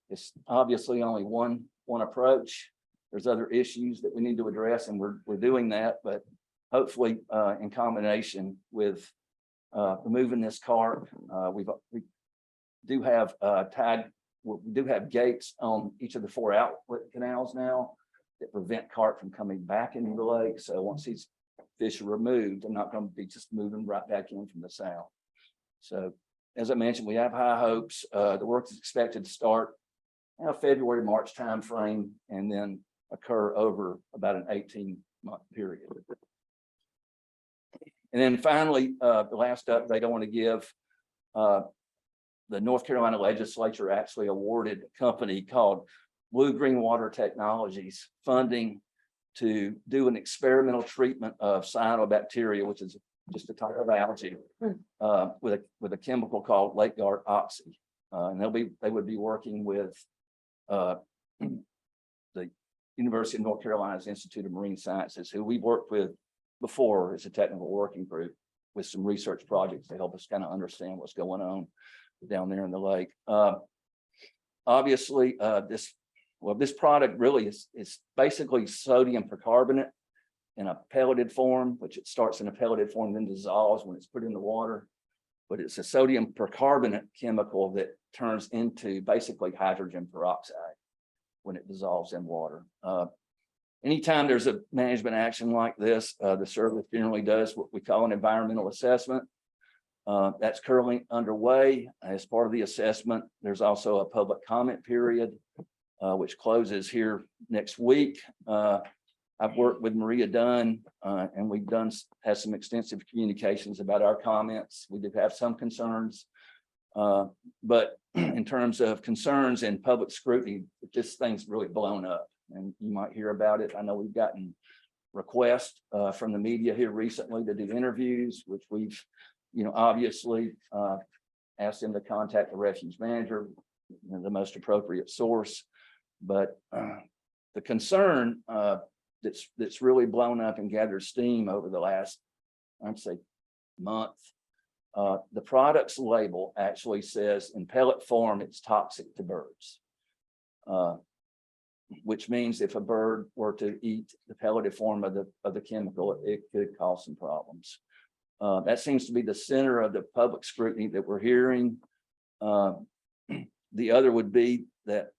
It's obviously only one approach. There's other issues that we need to address, and we're doing that, but hopefully in combination with removing this carp, we do have we do have gates on each of the 4 outlet canals now that prevent carp from coming back into the lake. So once these fish are removed, they're not going to be just moving right back in from the south. So as I mentioned, we have high hopes. The work is expected to start February, March timeframe, and then occur over about an 18-month period. And then finally, the last update I want to give, the North Carolina legislature actually awarded a company called Blue Green Water Technologies funding to do an experimental treatment of cyanobacteria, which is just a type of algae, with a chemical called Lake Guard Oxy. And they would be working with the University of North Carolina's Institute of Marine Sciences, who we've worked with before as a technical working group with some research projects to help us kind of understand what's going on down there in the lake. Obviously, this product really is basically sodium percarbonate in a pelleted form, which it starts in a pelleted form, then dissolves when it's put in the water. But it's a sodium percarbonate chemical that turns into basically hydrogen peroxide when it dissolves in water. Anytime there's a management action like this, the service generally does what we call an environmental assessment. That's currently underway. As part of the assessment, there's also a public comment period, which closes here next week. I've worked with Maria Dunn, and we've had some extensive communications about our comments. We did have some concerns, but in terms of concerns and public scrutiny, this thing's really blown up, and you might hear about it. I know we've gotten requests from the media here recently to do interviews, which we've, obviously asked them to contact the refuge manager, the most appropriate source. But the concern that's really blown up and gathered steam over the last, I'd say, month. The product's label actually says in pellet form, it's toxic to birds. Which means if a bird were to eat the pelleted form of the chemical, it could cause some problems. That seems to be the center of the public scrutiny that we're hearing. The other would be that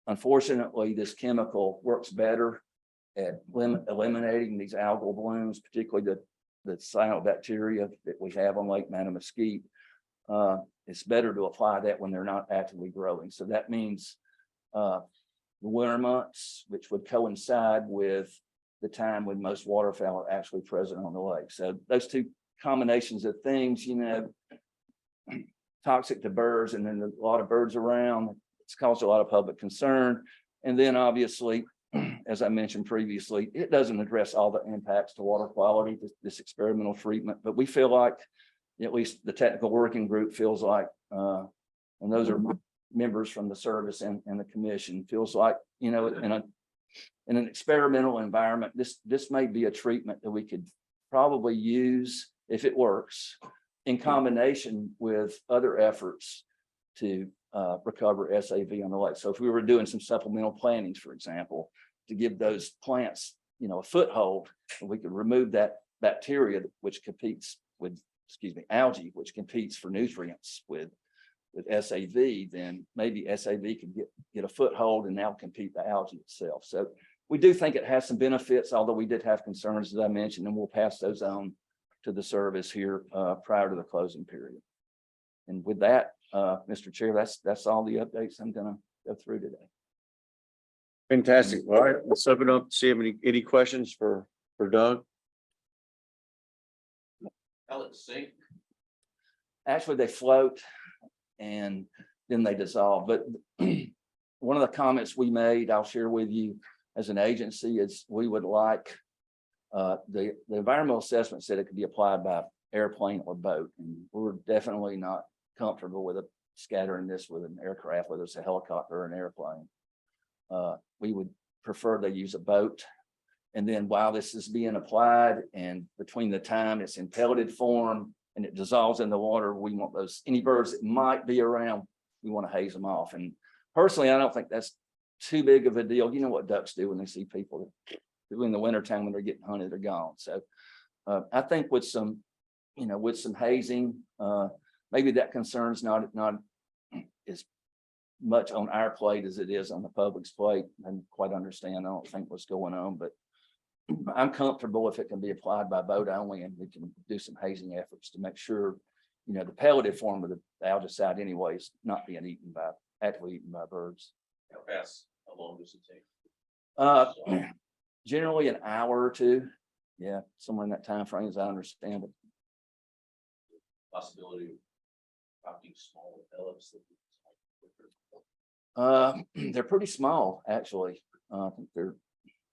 unfortunately, this chemical works better at eliminating these algal blooms, particularly the cyanobacteria that we have on Lake Mattamuskeet. It's better to apply that when they're not actively growing. So that means the winter months, which would coincide with the time when most waterfowl are actually present on the lake. So those two combinations of things, toxic to birds, and then a lot of birds around, it's caused a lot of public concern. And then obviously, as I mentioned previously, it doesn't address all the impacts to water quality, this experimental treatment, but we feel like, at least the technical working group feels like, and those are members from the service and the commission, feels like, in an experimental environment, this may be a treatment that we could probably use, if it works, in combination with other efforts to recover SAV on the lake. So if we were doing some supplemental plantings, for example, to give those plants, a foothold, we could remove that bacteria which competes with, algae, which competes for nutrients with SAV, then maybe SAV can get a foothold and now compete the algae itself. So we do think it has some benefits, although we did have concerns, as I mentioned, and we'll pass those on to the service here prior to the closing period. And with that, Mr. Chair, that's all the updates I'm gonna go through today. Fantastic. All right, let's open up, see if any questions for Doug. Pellets sink. Actually, they float and then they dissolve. But one of the comments we made, I'll share with you as an agency, is we would like the environmental assessment said it could be applied by airplane or boat. And we're definitely not comfortable with scattering this with an aircraft, whether it's a helicopter or an airplane. We would prefer they use a boat. And then while this is being applied, and between the time it's in pelleted form and it dissolves in the water, we want any birds that might be around, we want to haze them off. And personally, I don't think that's too big of a deal. You know what ducks do when they see people in the wintertime when they're getting hunted, they're gone. So I think with some hazing, maybe that concern's not as much on our plate as it is on the public's plate. I quite understand. I don't think what's going on, but I'm comfortable if it can be applied by boat only, and we can do some hazing efforts to make sure, the pelleted form of the algicide anyways not being actively eaten by birds. How fast? How long does it take? Generally an hour or two. Yeah, somewhere in that time frame, as I understand it. Possibility of finding small pellets. They're pretty small, actually. I think they're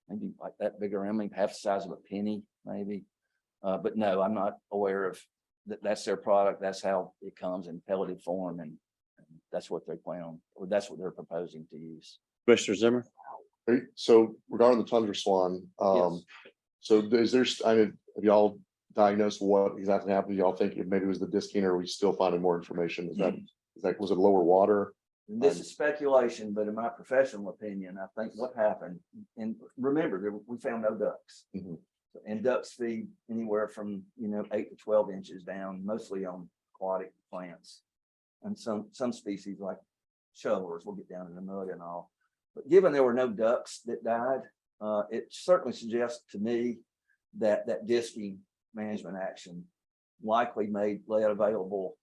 maybe like that big around, maybe half the size of a penny, maybe. But no, I'm not aware of that. That's their product. That's how it comes in pelleted form, and that's what they plan on, or that's what they're proposing to use. Commissioner Zimmer? So regarding the tundra swan, so is there, have y'all diagnosed what exactly happened? Y'all think maybe it was the disking, or are we still finding more information? Was it lower water? This is speculation, but in my professional opinion, I think what happened, and remember, we found no ducks. Mhm. And ducks feed anywhere from, 8 to 12 inches down, mostly on aquatic plants. And some species like shovelers will get down in the mud and all. But given there were no ducks that died, it certainly suggests to me that that disking management action likely made lead available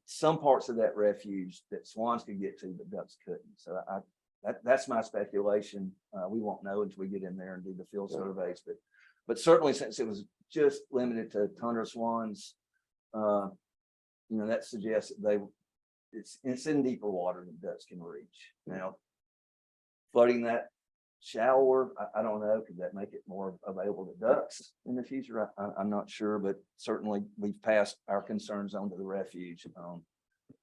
some parts of that refuge that swans could get to, but ducks couldn't. So that's my speculation. We won't know until we get in there and do the field surveys, but certainly since it was just limited to tundra swans, that suggests that it's in deeper water than ducks can reach. Now, flooding that shallower, I don't know, could that make it more available to ducks in the future? I'm not sure, but certainly we've passed our concerns on to the refuge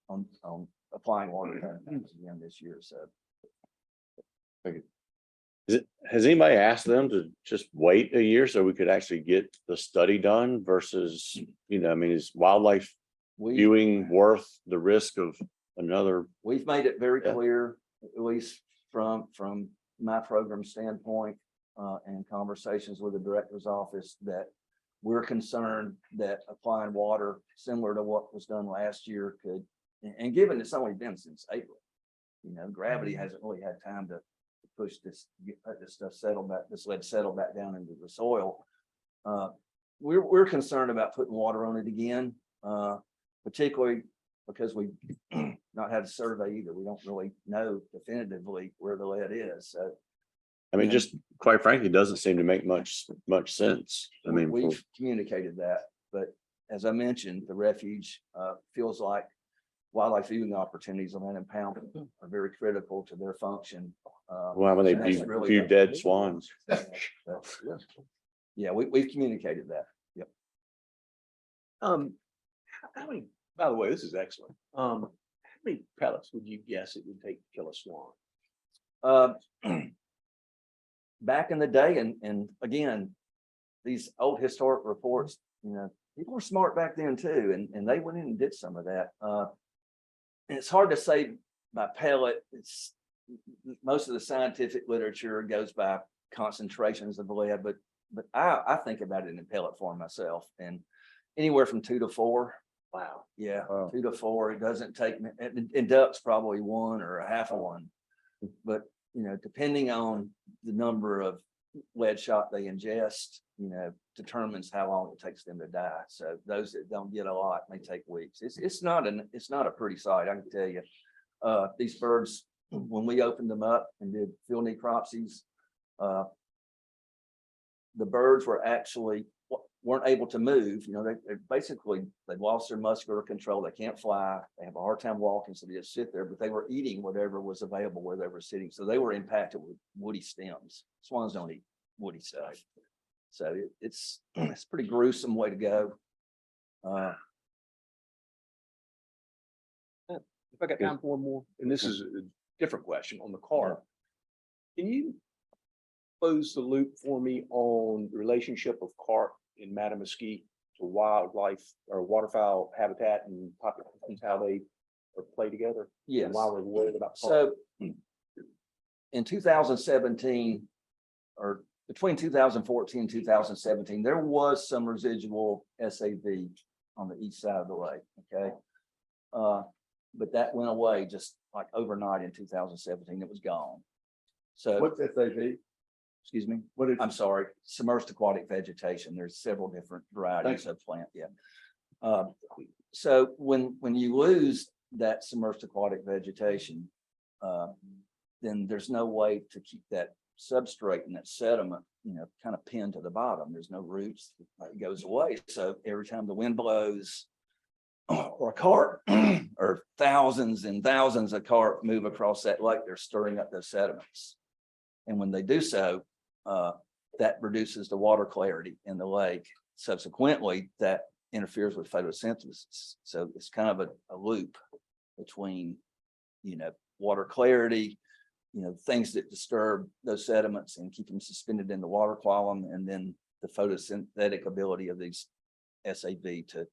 on applying water again this year. So. Has anybody asked them to just wait a year so we could actually get the study done versus, is wildlife viewing worth the risk of another? We've made it very clear, at least from my program standpoint, and conversations with the director's office, that we're concerned that applying water similar to what was done last year could, and given it's only been since April, gravity hasn't really had time to push this, let this stuff settle back, this lead settle back down into the soil. We're concerned about putting water on it again, particularly because we not had a survey either. We don't really know definitively where the lead is. So, just quite frankly, it doesn't seem to make much sense. We've communicated that, but as I mentioned, the refuge feels like wildlife viewing opportunities on that impoundment are very critical to their function. Why would they view dead swans? Yeah, we've communicated that. Yep. How many, by the way, this is excellent. How many pellets would you guess it would take to kill a swan? Back in the day, and again, these old historic reports, people were smart back then too, and they went in and did some of that. And it's hard to say by pellet. It's most of the scientific literature goes by concentrations of lead, but I think about it in pellet form myself, and anywhere from 2 to 4. Wow. Yeah, 2 to 4. It doesn't take, and ducks probably 1 or a half of 1. But depending on the number of lead shot they ingest, determines how long it takes them to die. So those that don't get a lot may take weeks. It's not a pretty sight, I can tell you. These birds, when we opened them up and did field necropsies, the birds weren't able to move. They've lost their muscular control. They can't fly. They have a hard time walking, so they just sit there. But they were eating whatever was available where they were sitting. So they were impacted with woody stems. Swans don't eat woody stuff. So it's a pretty gruesome way to go. If I got time for one more, and this is a different question on the car. Can you close the loop for me on the relationship of carp in Mattamuskeet to wildlife or waterfowl habitat and populations, how they play together? Yes. And why we're worried about carp? So in 2017, or between 2014 and 2017, there was some residual SAV on the east side of the lake. Okay. But that went away just like overnight in 2017. It was gone. So What's SAV? excuse me. What is? I'm sorry, submerged aquatic vegetation. There's several different varieties of plant. Yeah. So when you lose that submerged aquatic vegetation, then there's no way to keep that substrate and that sediment, kind of pinned to the bottom. There's no roots. It goes away. So every time the wind blows, or a carp, or thousands and thousands of carp move across that lake, they're stirring up those sediments. And when they do so, that reduces the water clarity in the lake. Subsequently, that interferes with photosynthesis. So it's kind of a loop between, water clarity you know, things that disturb those sediments and keep them suspended in the water column, and then the photosynthetic ability of these SAV to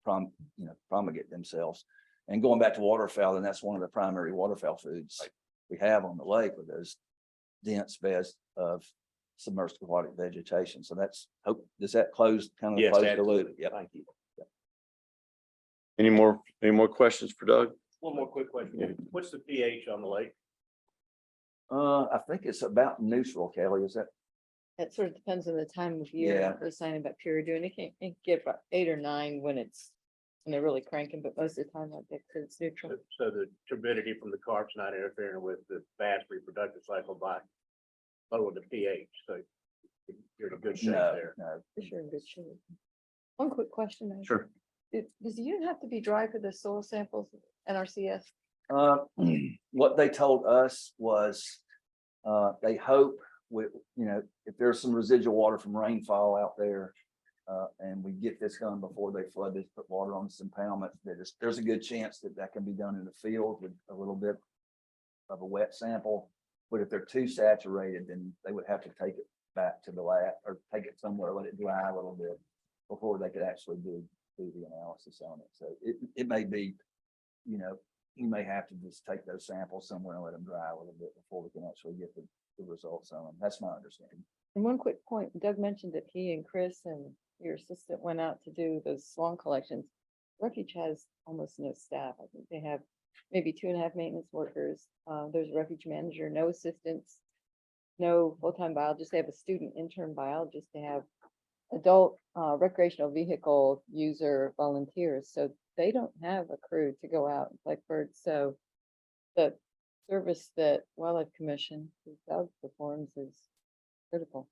promulgate themselves. And going back to waterfowl, and that's one of the primary waterfowl foods we have on the lake, with those dense beds of submerged aquatic vegetation. So that's hope, does that close kind of Yes, close the absolutely. loop? Yep. Thank you. Any more questions for Doug? One more quick question. What's the pH on the lake? I think it's about neutral, Kelly, is that? It sort of depends on the time of year, Yeah. what the cyanobacteria doing. It can get about 8 or 9 when they're really cranking, but most of the time like that, it's neutral. So the turbidity from the carp's not interfering with the fast reproductive cycle by lowering the pH, so you're in a good shape No, there. no. For sure, in good shape. One quick question. though. Sure. Does the unit have to be dry for the soil samples, NRCS? What they told us was, they hope with, you know, if there's some residual water from rainfall out there, and we get this done before they flood this, put water on this impoundment, there's a good chance that that can be done in the field with a little bit of a wet sample. But if they're too saturated, then they would have to take it back to the lab or take it somewhere, let it dry a little bit before they could actually do the analysis on it. So it may be, you know, you may have to just take those samples somewhere and let them dry a little bit before we can actually get the results on them. That's my understanding. And one quick point, Doug mentioned that he and Chris and your assistant went out to do those swan collections. Refuge has almost no staff. I think they have maybe 2.5 maintenance workers. There's a refuge manager, no assistants, no full-time biologists. They have a student intern biologist. They have adult recreational vehicle user volunteers. So they don't have a crew to go out and collect birds. So the service that Wildlife Commission, who Doug performs, is critical.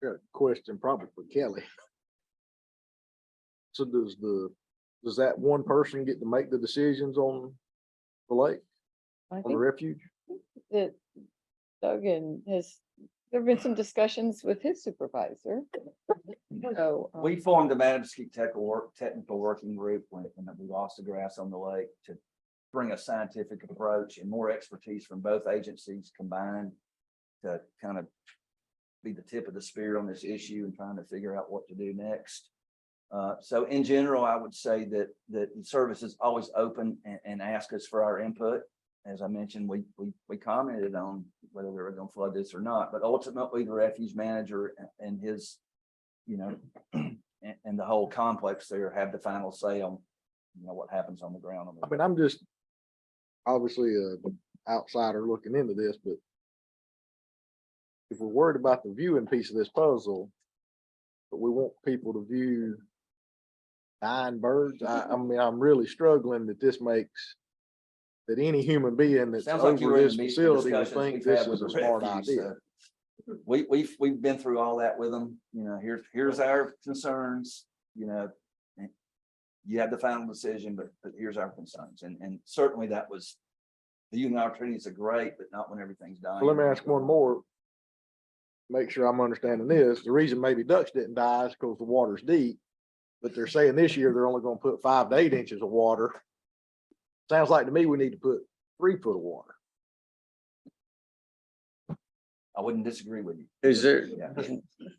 Got a question probably for Kelly. So does that one person get to make the decisions on the lake, I on the think refuge? that Doug there've been some discussions with his supervisor. So, We formed the Madawaska technical working group when we lost the grass on the lake to bring a scientific approach and more expertise from both agencies combined to kind of be the tip of the spear on this issue and trying to figure out what to do next. So in general, I would say that the service is always open and ask us for our input. As I mentioned, we commented on whether we were going to flood this or not, but ultimately the refuge manager and his, you know, and the whole complex there have the final say on, you know, what happens on the ground. I mean, I'm just obviously an outsider looking into this, but if we're worried about the viewing piece of this puzzle, but we want people to view dying birds, I mean, I'm really struggling that this makes that any human being that's Sounds like you over were in this the facility would discussions think we've this had with is a the smart refuge, idea. so we've been through all that with them. You know, here's our concerns, you know, and you have the final decision, but here's our concerns. And certainly that was, the union opportunities are great, but not when everything's dying. So let me ask one more. Make sure I'm understanding this. The reason maybe ducks didn't die is because the water's deep, but they're saying this year they're only gonna put 5 to 8 inches of water. Sounds like to me, we need to put 3 foot of water. I wouldn't disagree with you. Is there, Yeah.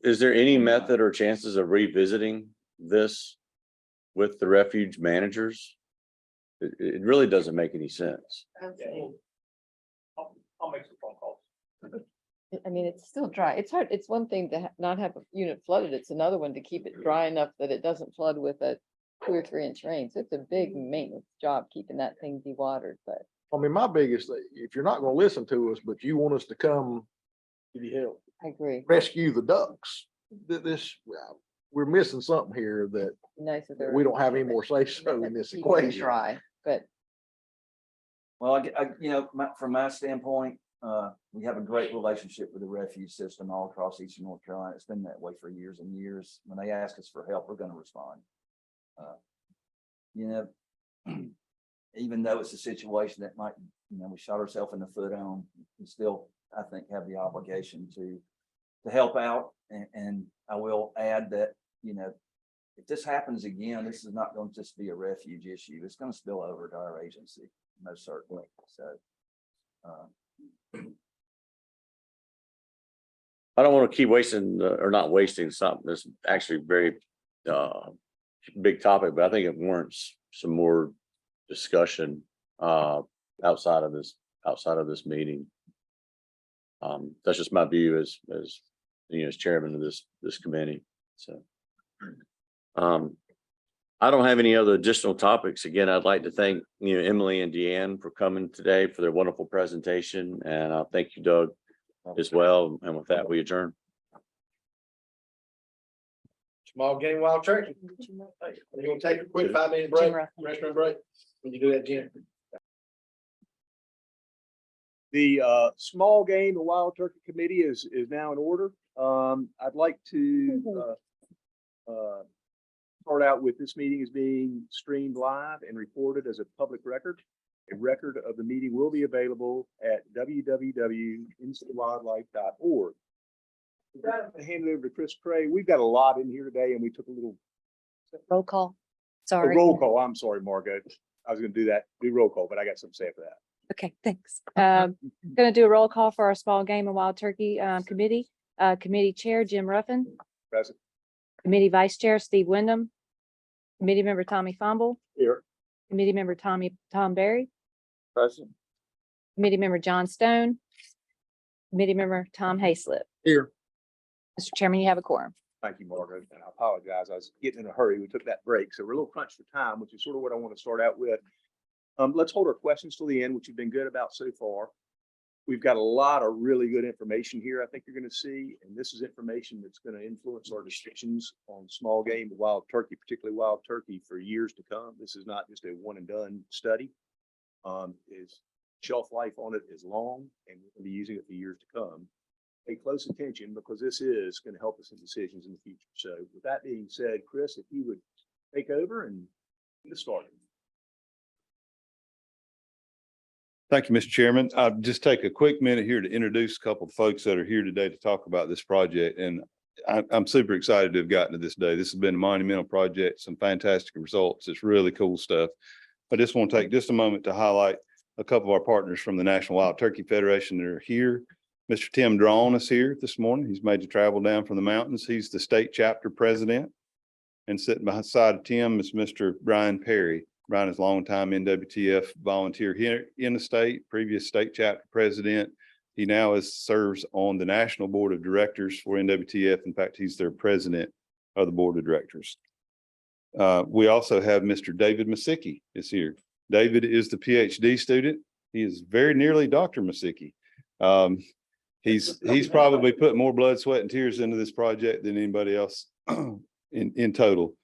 is there any method or chances of revisiting this with the refuge managers? It really doesn't make any sense. I'll make some phone calls. I mean, it's still dry. It's hard. It's one thing to not have a unit flooded. It's another one to keep it dry enough that it doesn't flood with a 2 or 3 inch rain. So it's a big maintenance job keeping that thing dewatered, but I mean, my biggest thing, if you're not gonna listen to us, but you want us to come give you help, I agree. rescue the ducks, we're missing something here that Nice if we don't have any more say so in this keep it equation. dry, but Well, you know, from my standpoint, we have a great relationship with the refuge system all across Eastern North Carolina. It's been that way for years and years. When they ask us for help, we're going to respond. You know, even though it's a situation that might, you know, we shot ourselves in the foot on, we still, I think, have the obligation to help out. And I will add that, you know, if this happens again, this is not going to just be a refuge issue. It's going to spill over to our agency, most certainly. So I don't want to keep wasting or not wasting something that's actually very big topic, but I think it warrants some more discussion outside of this meeting. That's just my view as as chairman of this committee. So I don't have any other additional topics. Again, I'd like to thank Emily and Deanne for coming today for their wonderful presentation, and I'll thank you, Doug, as well. And with that, we adjourn. Small game wild turkey. You gonna take a quick 5-minute break, restaurant break? When you do that, Jim. The small game and wild turkey committee is now in order. I'd like to start out with this meeting is being streamed live and recorded as a public record. A record of the meeting will be available at www.insawildlife.org. With that, I'm gonna hand it over to Chris Cray. We've got a lot in here today, and we took a little Roll call. a Sorry. roll call. I'm sorry, Margo. I was gonna do roll call, but I got something to say for that. Okay, thanks. Going to do a roll call for our small game and wild turkey committee. Committee Chair Jim Ruffin, Present. Committee Vice Chair Steve Wyndham, Committee Member Tommy Fumble, Here. Committee Member Tom Berry, Present. Committee Member John Stone, Committee Member Tom Hayslip. Here. Mr. Chairman, you have a quorum. Thank you, Margaret, and I apologize. I was getting in a hurry. We took that break, so we're a little crunched for time, which is sort of what I want to start out with. Let's hold our questions till the end, which you've been good about so far. We've got a lot of really good information here, I think you're going to see, and this is information that's going to influence our decisions on small game, wild turkey, particularly wild turkey, for years to come. This is not just a one and done study. Its shelf life on it is long, and we're going to be using it for years to come. Pay close attention, because this is going to help us in decisions in the future. So with that being said, Chris, if you would take over and get started. Thank you, Mr. Chairman. I'll just take a quick minute here to introduce a couple of folks that are here today to talk about this project. And I'm super excited to have gotten to this day. This has been a monumental project, some fantastic results. It's really cool stuff. I just want to take just a moment to highlight a couple of our partners from the National Wild Turkey Federation that are here. Mr. Tim Drawn is here this morning. He's made the travel down from the mountains. He's the state chapter president. And sitting beside Tim is Mr. Brian Perry. Brian is a longtime NWTF volunteer here in the state, previous state chapter president. He now serves on the national board of directors for NWTF. In fact, he's their president of the board of directors. We also have Mr. David Masicki is here. David is the PhD student. He is very nearly Dr. Masicki. He's probably put more blood, sweat, and tears into this project than anybody else in total.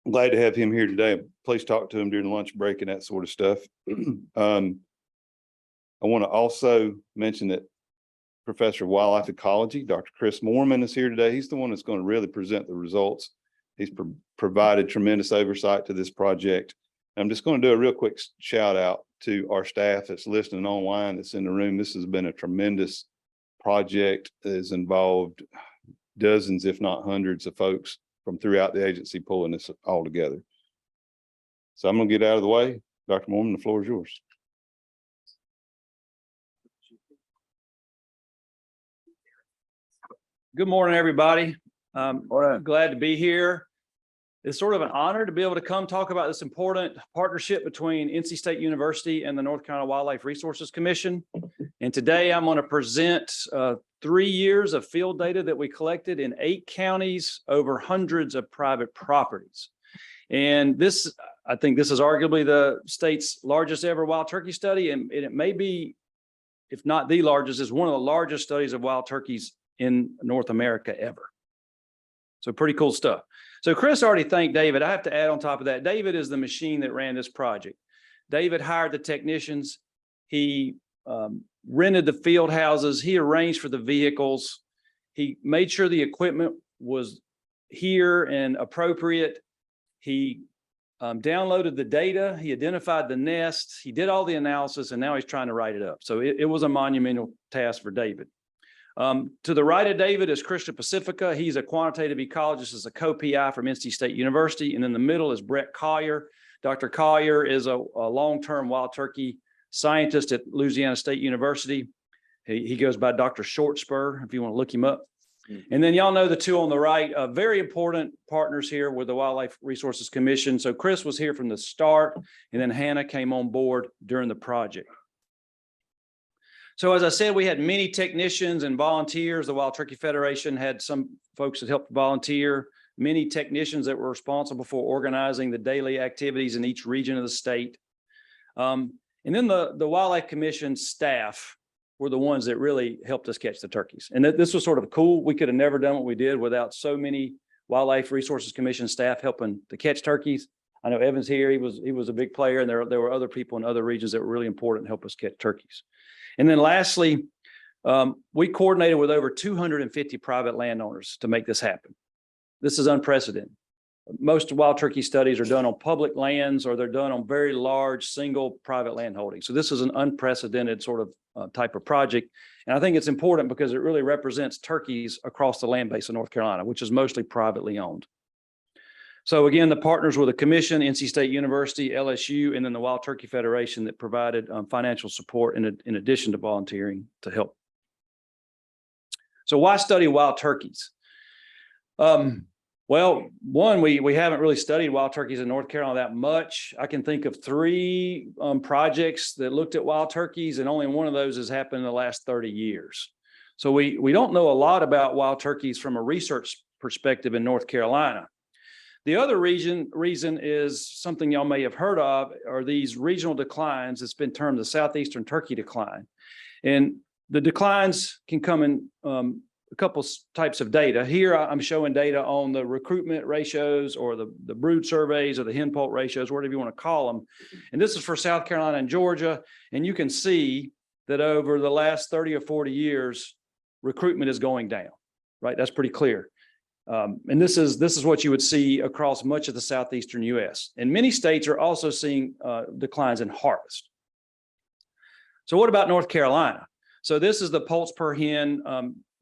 I'm glad to have him here today. Please talk to him during the lunch break and that sort of stuff. I want to also mention that Professor of Wildlife Ecology, Dr. Chris Moorman, is here today. He's the one that's going to really present the results. He's provided tremendous oversight to this project. I'm just going to do a real quick shout out to our staff that's listening online, that's in the room. This has been a tremendous project that has involved dozens, if not hundreds of folks from throughout the agency pulling this all together. So I'm going to get out of the way. Dr. Moorman, the floor is yours. Good morning, everybody. Glad to be here. It's sort of an honor to be able to come talk about this important partnership between NC State University and the North Carolina Wildlife Resources Commission. And today I'm going to present 3 years of field data that we collected in 8 counties over hundreds of private properties. And this, I think this is arguably the state's largest ever wild turkey study. And it may be, if not the largest, is one of the largest studies of wild turkeys in North America ever. So pretty cool stuff. So Chris already thanked David. I have to add on top of that, David is the machine that ran this project. David hired the technicians. He rented the field houses. He arranged for the vehicles. He made sure the equipment was here and appropriate. He downloaded the data. He identified the nests. He did all the analysis, and now he's trying to write it up. So it was a monumental task for David. To the right of David is Christian Pacifica. He's a quantitative ecologist, is a co-PI from NC State University. And in the middle is Brett Collier. Dr. Collier is a long-term wild turkey scientist at Louisiana State University. He goes by Dr. Shortspur, if you want to look him up. And then y'all know the two on the right, very important partners here with the Wildlife Resources Commission. So Chris was here from the start, and then Hannah came on board during the project. So as I said, we had many technicians and volunteers. The Wild Turkey Federation had some folks that helped volunteer, many technicians that were responsible for organizing the daily activities in each region of the state. And then the Wildlife Commission staff were the ones that really helped us catch the turkeys. And this was sort of cool. We could have never done what we did without so many Wildlife Resources Commission staff helping to catch turkeys. I know Evan's here. He was a big player, and there were other people in other regions that were really important to help us catch turkeys. And then lastly, we coordinated with over 250 private landowners to make this happen. This is unprecedented. Most wild turkey studies are done on public lands, or they're done on very large single private land holdings. So this is an unprecedented sort of type of project. And I think it's important because it really represents turkeys across the land base of North Carolina, which is mostly privately owned. So again, the partners were the commission, NC State University, LSU, and then the Wild Turkey Federation that provided financial support in addition to volunteering to help. So why study wild turkeys? Well, one, we haven't really studied wild turkeys in North Carolina that much. I can think of 3 projects that looked at wild turkeys, and only one of those has happened in the last 30 years. So we don't know a lot about wild turkeys from a research perspective in North Carolina. The other reason is something y'all may have heard of, are these regional declines. It's been termed the southeastern turkey decline. And the declines can come in a couple types of data. Here I'm showing data on the recruitment ratios, or the brood surveys, or the hen poult ratios, whatever you want to call them. And this is for South Carolina and Georgia. And you can see that over the last 30 or 40 years, recruitment is going down, right? That's pretty clear. And this is what you would see across much of the southeastern U.S. And many states are also seeing declines in harvest. So what about North Carolina? So this is the poults per hen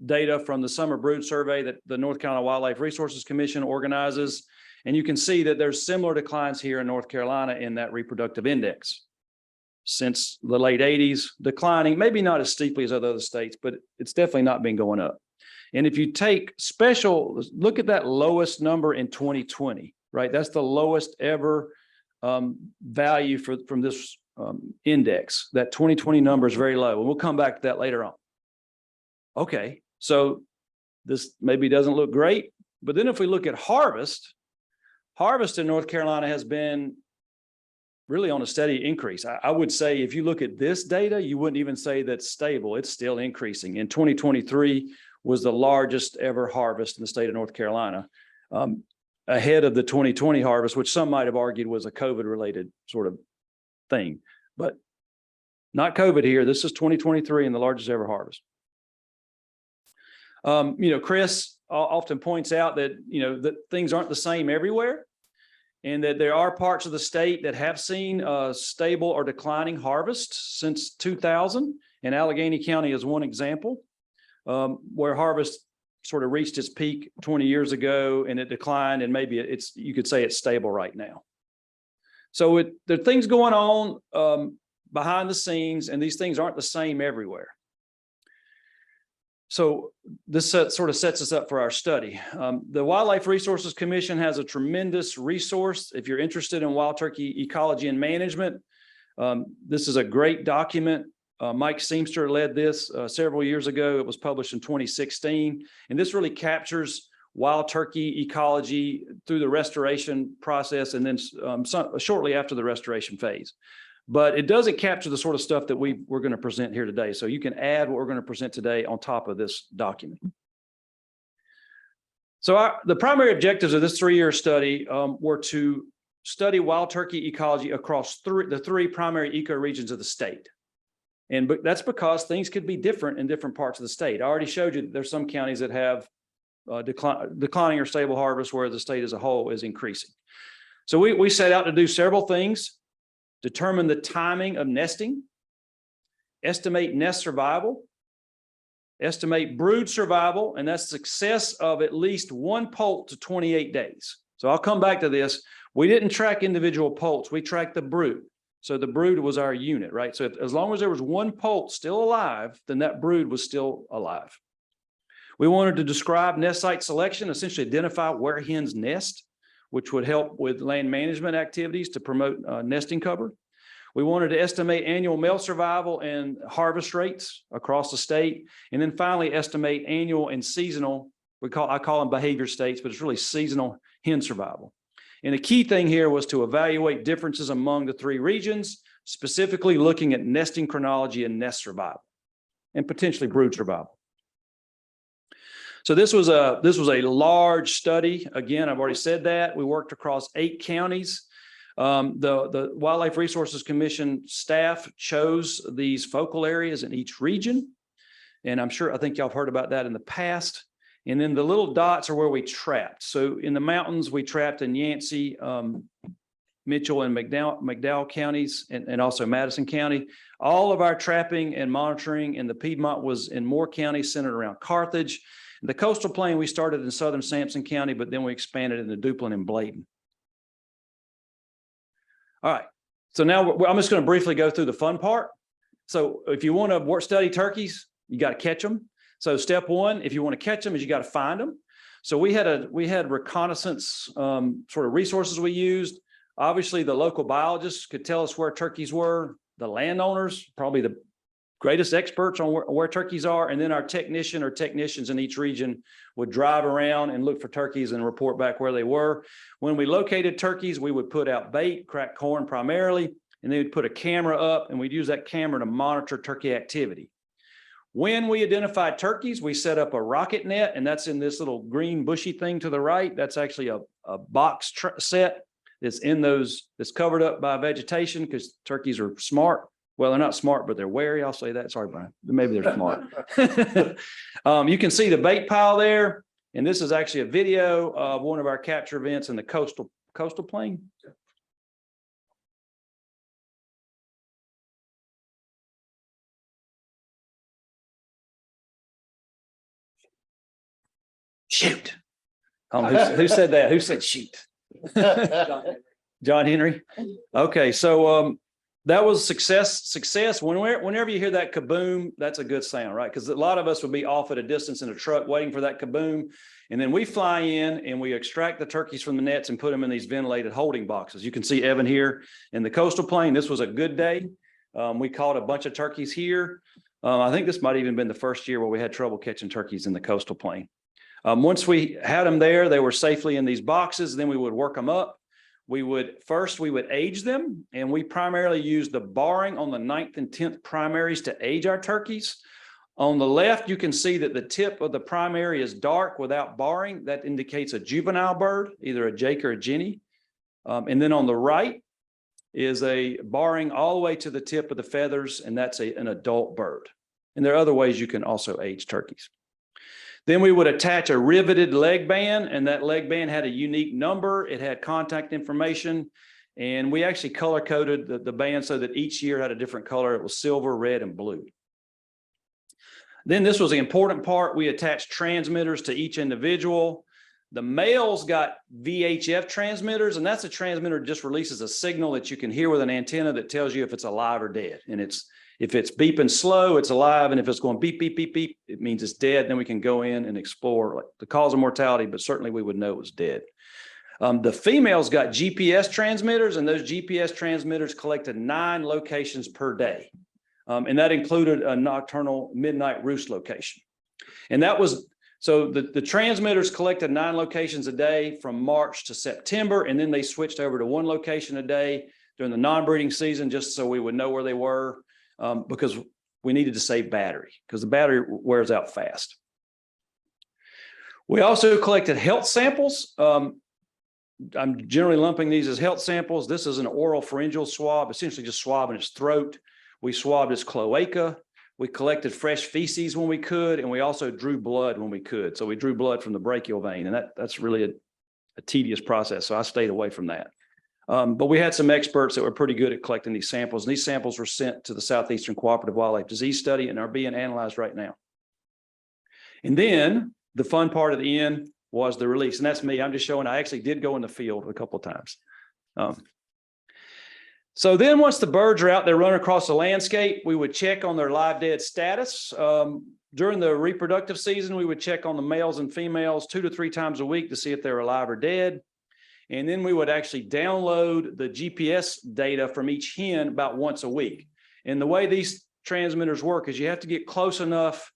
data from the summer brood survey that the North Carolina Wildlife Resources Commission organizes. And you can see that there's similar declines here in North Carolina in that reproductive index since the late 80s, declining, maybe not as steeply as other states, but it's definitely not been going up. And if you take look at that lowest number in 2020, right? That's the lowest ever value from this index. That 2020 number is very low, and we'll come back to that later on. Okay, so this maybe doesn't look great, but then if we look at harvest in North Carolina has been really on a steady increase. I would say if you look at this data, you wouldn't even say that's stable. It's still increasing. In 2023 was the largest ever harvest in the state of North Carolina, ahead of the 2020 harvest, which some might have argued was a COVID-related sort of thing, but not COVID here. This is 2023 and the largest ever harvest. Chris often points out that, that things aren't the same everywhere, and that there are parts of the state that have seen stable or declining harvest since 2000. And Allegheny County is one example, where harvest sort of reached its peak 20 years ago and it declined, and maybe you could say it's stable right now. So there are things going on behind the scenes, and these things aren't the same everywhere. So this sort of sets us up for our study. The Wildlife Resources Commission has a tremendous resource if you're interested in wild turkey ecology and management. This is a great document. Mike Seamster led this several years ago. It was published in 2016. And this really captures wild turkey ecology through the restoration process, and then shortly after the restoration phase. But it doesn't capture the sort of stuff that we're going to present here today. So you can add what we're going to present today on top of this document. So the primary objectives of this 3-year study were to study wild turkey ecology across the 3 primary ecoregions of the state. And that's because things could be different in different parts of the state. I already showed you that there's some counties that have declining or stable harvest, where the state as a whole is increasing. So we set out to do several things: determine the timing of nesting, estimate nest survival, estimate brood survival, and that's success of at least 1 poult to 28 days. So I'll come back to this. We didn't track individual poults, we tracked the brood. So the brood was our unit, right? So as long as there was one poult still alive, then that brood was still alive. We wanted to describe nest site selection, essentially identify where hens nest, which would help with land management activities to promote nesting cover. We wanted to estimate annual male survival and harvest rates across the state. And then finally estimate annual and seasonal, I call them behavior states, but it's really seasonal hen survival. And the key thing here was to evaluate differences among the three regions, specifically looking at nesting chronology and nest survival, and potentially brood survival. So this was a large study. Again, I've already said that. We worked across 8 counties. The Wildlife Resources Commission staff chose these focal areas in each region. And I think y'all have heard about that in the past. And then the little dots are where we trapped. So in the mountains, we trapped in Yancey, Mitchell and McDowell counties, and also Madison County. All of our trapping and monitoring in the Piedmont was in Moore County, centered around Carthage. The coastal plain, we started in southern Sampson County, but then we expanded into Duplin and Bladen. All right, so now I'm just going to briefly go through the fun part. So if you want to study turkeys, you got to catch them. So step one, if you want to catch them, is you got to find them. So we had reconnaissance sort of resources we used. Obviously, the local biologists could tell us where turkeys were. The landowners, probably the greatest experts on where turkeys are. And then our technician or technicians in each region would drive around and look for turkeys and report back where they were. When we located turkeys, we would put out bait, cracked corn primarily, and they would put a camera up, and we'd use that camera to monitor turkey activity. When we identified turkeys, we set up a rocket net, and that's in this little green bushy thing to the right. That's actually a box set that's that's covered up by vegetation, because turkeys are smart. Well, they're not smart, but they're wary. I'll say that. Sorry, Brian. Maybe they're smart. You can see the bait pile there. And this is actually a video of one of our capture events in the coastal plain. Shoot. Who said that? Who said shoot? John Henry. Okay, so that was success. Whenever you hear that kaboom, that's a good sound, right? Because a lot of us would be off at a distance in a truck waiting for that kaboom. And then we fly in and we extract the turkeys from the nets and put them in these ventilated holding boxes. You can see Evan here in the coastal plain. This was a good day. We caught a bunch of turkeys here. I think this might even been the first year where we had trouble catching turkeys in the coastal plain. Once we had them there, they were safely in these boxes. Then we would work them up. We would age them, and we primarily used the barring on the 9th and 10th primaries to age our turkeys. On the left, you can see that the tip of the primary is dark without barring. That indicates a juvenile bird, either a Jake or a Jenny. And then on the right is a barring all the way to the tip of the feathers, and that's an adult bird. And there are other ways you can also age turkeys. Then we would attach a riveted leg band, and that leg band had a unique number. It had contact information, and we actually color coded the band so that each year had a different color. It was silver, red, and blue. Then this was the important part. We attached transmitters to each individual. The males got VHF transmitters, and that's a transmitter that just releases a signal that you can hear with an antenna that tells you if it's alive or dead. And if it's beeping slow, it's alive. And if it's going beep, beep, beep, beep, it means it's dead. Then we can go in and explore the cause of mortality, but certainly we would know it was dead. The females got GPS transmitters, and those GPS transmitters collected 9 locations per day. And that included a nocturnal midnight roost location. And that was, so the transmitters collected 9 locations a day from March to September. And then they switched over to 1 location a day during the non-breeding season, just so we would know where they were. Because we needed to save battery, because the battery wears out fast. We also collected health samples. I'm generally lumping these as health samples. This is an oral pharyngeal swab, essentially just swabbing its throat. We swabbed its cloaca. We collected fresh feces when we could, and we also drew blood when we could. So we drew blood from the brachial vein, and that's really a tedious process, so I stayed away from that. But we had some experts that were pretty good at collecting these samples. And these samples were sent to the Southeastern Cooperative Wildlife Disease Study and are being analyzed right now. And then the fun part at the end was the release. And that's me. I'm just showing I actually did go in the field a couple of times. So then once the birds are out there running across the landscape, we would check on their live dead status. During the reproductive season, we would check on the males and females 2 to 3 times a week to see if they're alive or dead. And then we would actually download the GPS data from each hen about once a week. And the way these transmitters work is you have to get close enough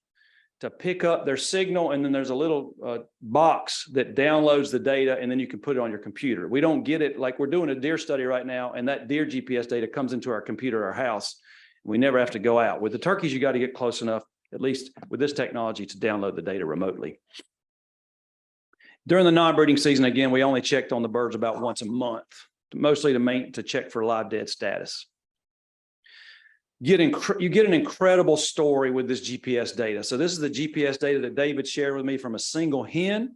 to pick up their signal, and then there's a little box that downloads the data, and then you can put it on your computer. We don't get it like we're doing a deer study right now, and that deer GPS data comes into our computer at our house. We never have to go out. With the turkeys, you got to get close enough, at least with this technology, to download the data remotely. During the non-breeding season, again, we only checked on the birds about once a month, mostly to check for live dead status. You get an incredible story with this GPS data. So this is the GPS data that David shared with me from a single hen.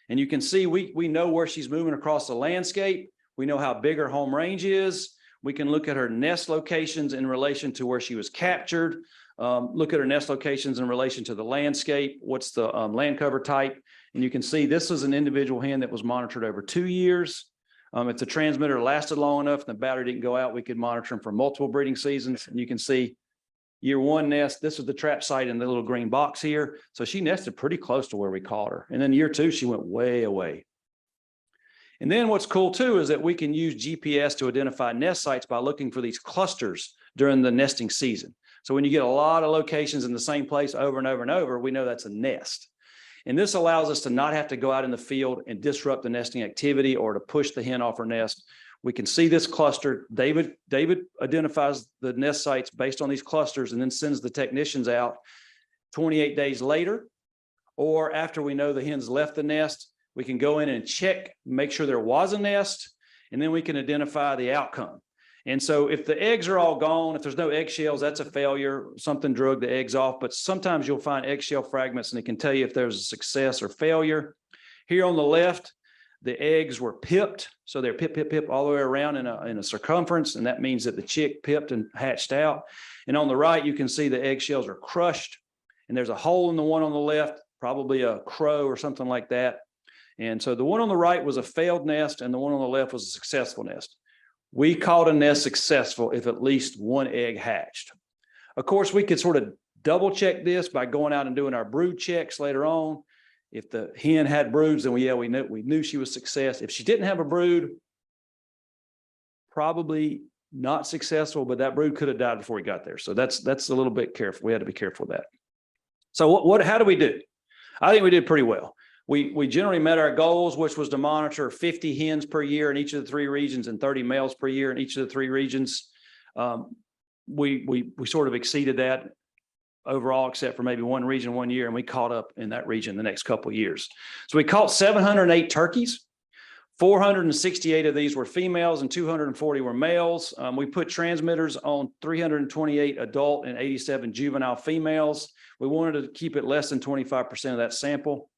And you can see we know where she's moving across the landscape. We know how big her home range is. We can look at her nest locations in relation to where she was captured. Look at her nest locations in relation to the landscape. What's the land cover type? And you can see this was an individual hen that was monitored over 2 years. If the transmitter lasted long enough and the battery didn't go out, we could monitor them for multiple breeding seasons. And you can see year 1 nest, this was the trap site in the little green box here. So she nested pretty close to where we caught her. And then year 2, she went way away. And then what's cool too is that we can use GPS to identify nest sites by looking for these clusters during the nesting season. So when you get a lot of locations in the same place over and over and over, we know that's a nest. And this allows us to not have to go out in the field and disrupt the nesting activity or to push the hen off her nest. We can see this cluster. David identifies the nest sites based on these clusters and then sends the technicians out 28 days later, or after we know the hens left the nest, we can go in and check, make sure there was a nest, and then we can identify the outcome. And so if the eggs are all gone, if there's no eggshells, that's a failure. Something drug the eggs off, but sometimes you'll find eggshell fragments and it can tell you if there's a success or failure. Here on the left, the eggs were pipped. So they're pip all the way around in a circumference. And that means that the chick pipped and hatched out. And on the right, you can see the eggshells are crushed and there's a hole in the one on the left, probably a crow or something like that. And so the one on the right was a failed nest and the one on the left was a successful nest. We called a nest successful if at least 1 egg hatched. Of course, we could sort of double check this by going out and doing our brood checks later on. If the hen had broods, then we knew she was success. If she didn't have a brood, probably not successful, but that brood could have died before we got there. So that's a little bit careful. We had to be careful of that. So how do we do? I think we did pretty well. We generally met our goals, which was to monitor 50 hens per year in each of the 3 regions and 30 males per year in each of the 3 regions. We sort of exceeded that overall, except for maybe 1 region 1 year, and we caught up in that region the next couple of years. So we caught 708 turkeys. 468 of these were females and 240 were males. We put transmitters on 328 adult and 87 juvenile females. We wanted to keep it less than 25% of that sample.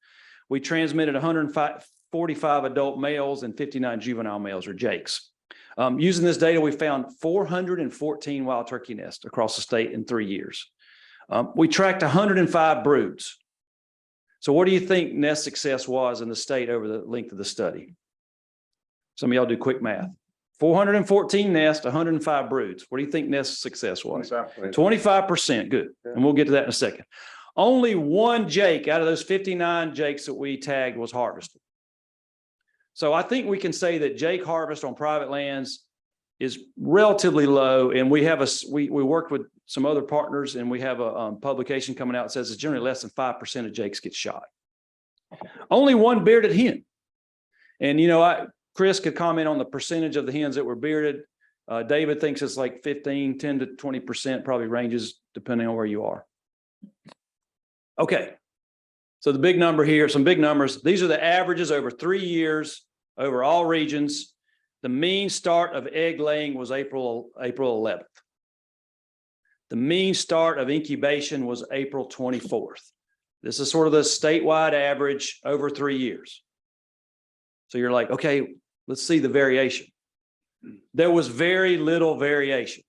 We transmitted 145 adult males and 59 juvenile males or jakes. Using this data, we found 414 wild turkey nests across the state in 3 years. We tracked 105 broods. So what do you think nest success was in the state over the length of the study? Some of y'all do quick math. 414 nests, 105 broods. What do you think nest success was? 25%. Good. And we'll get to that in a second. Only 1 jake out of those 59 jakes that we tagged was harvested. So I think we can say that jake harvest on private lands is relatively low. And we have we worked with some other partners and we have a publication coming out that says it's generally less than 5% of jakes get shot. Only 1 bearded hen. And, Chris could comment on the percentage of the hens that were bearded. David thinks it's like 10 to 20%, probably ranges depending on where you are. Okay, so the big number here, some big numbers. These are the averages over 3 years over all regions. The mean start of egg laying was April 11th. The mean start of incubation was April 24th. This is sort of the statewide average over 3 years. So you're like, okay, let's see the variation. There was very little variation.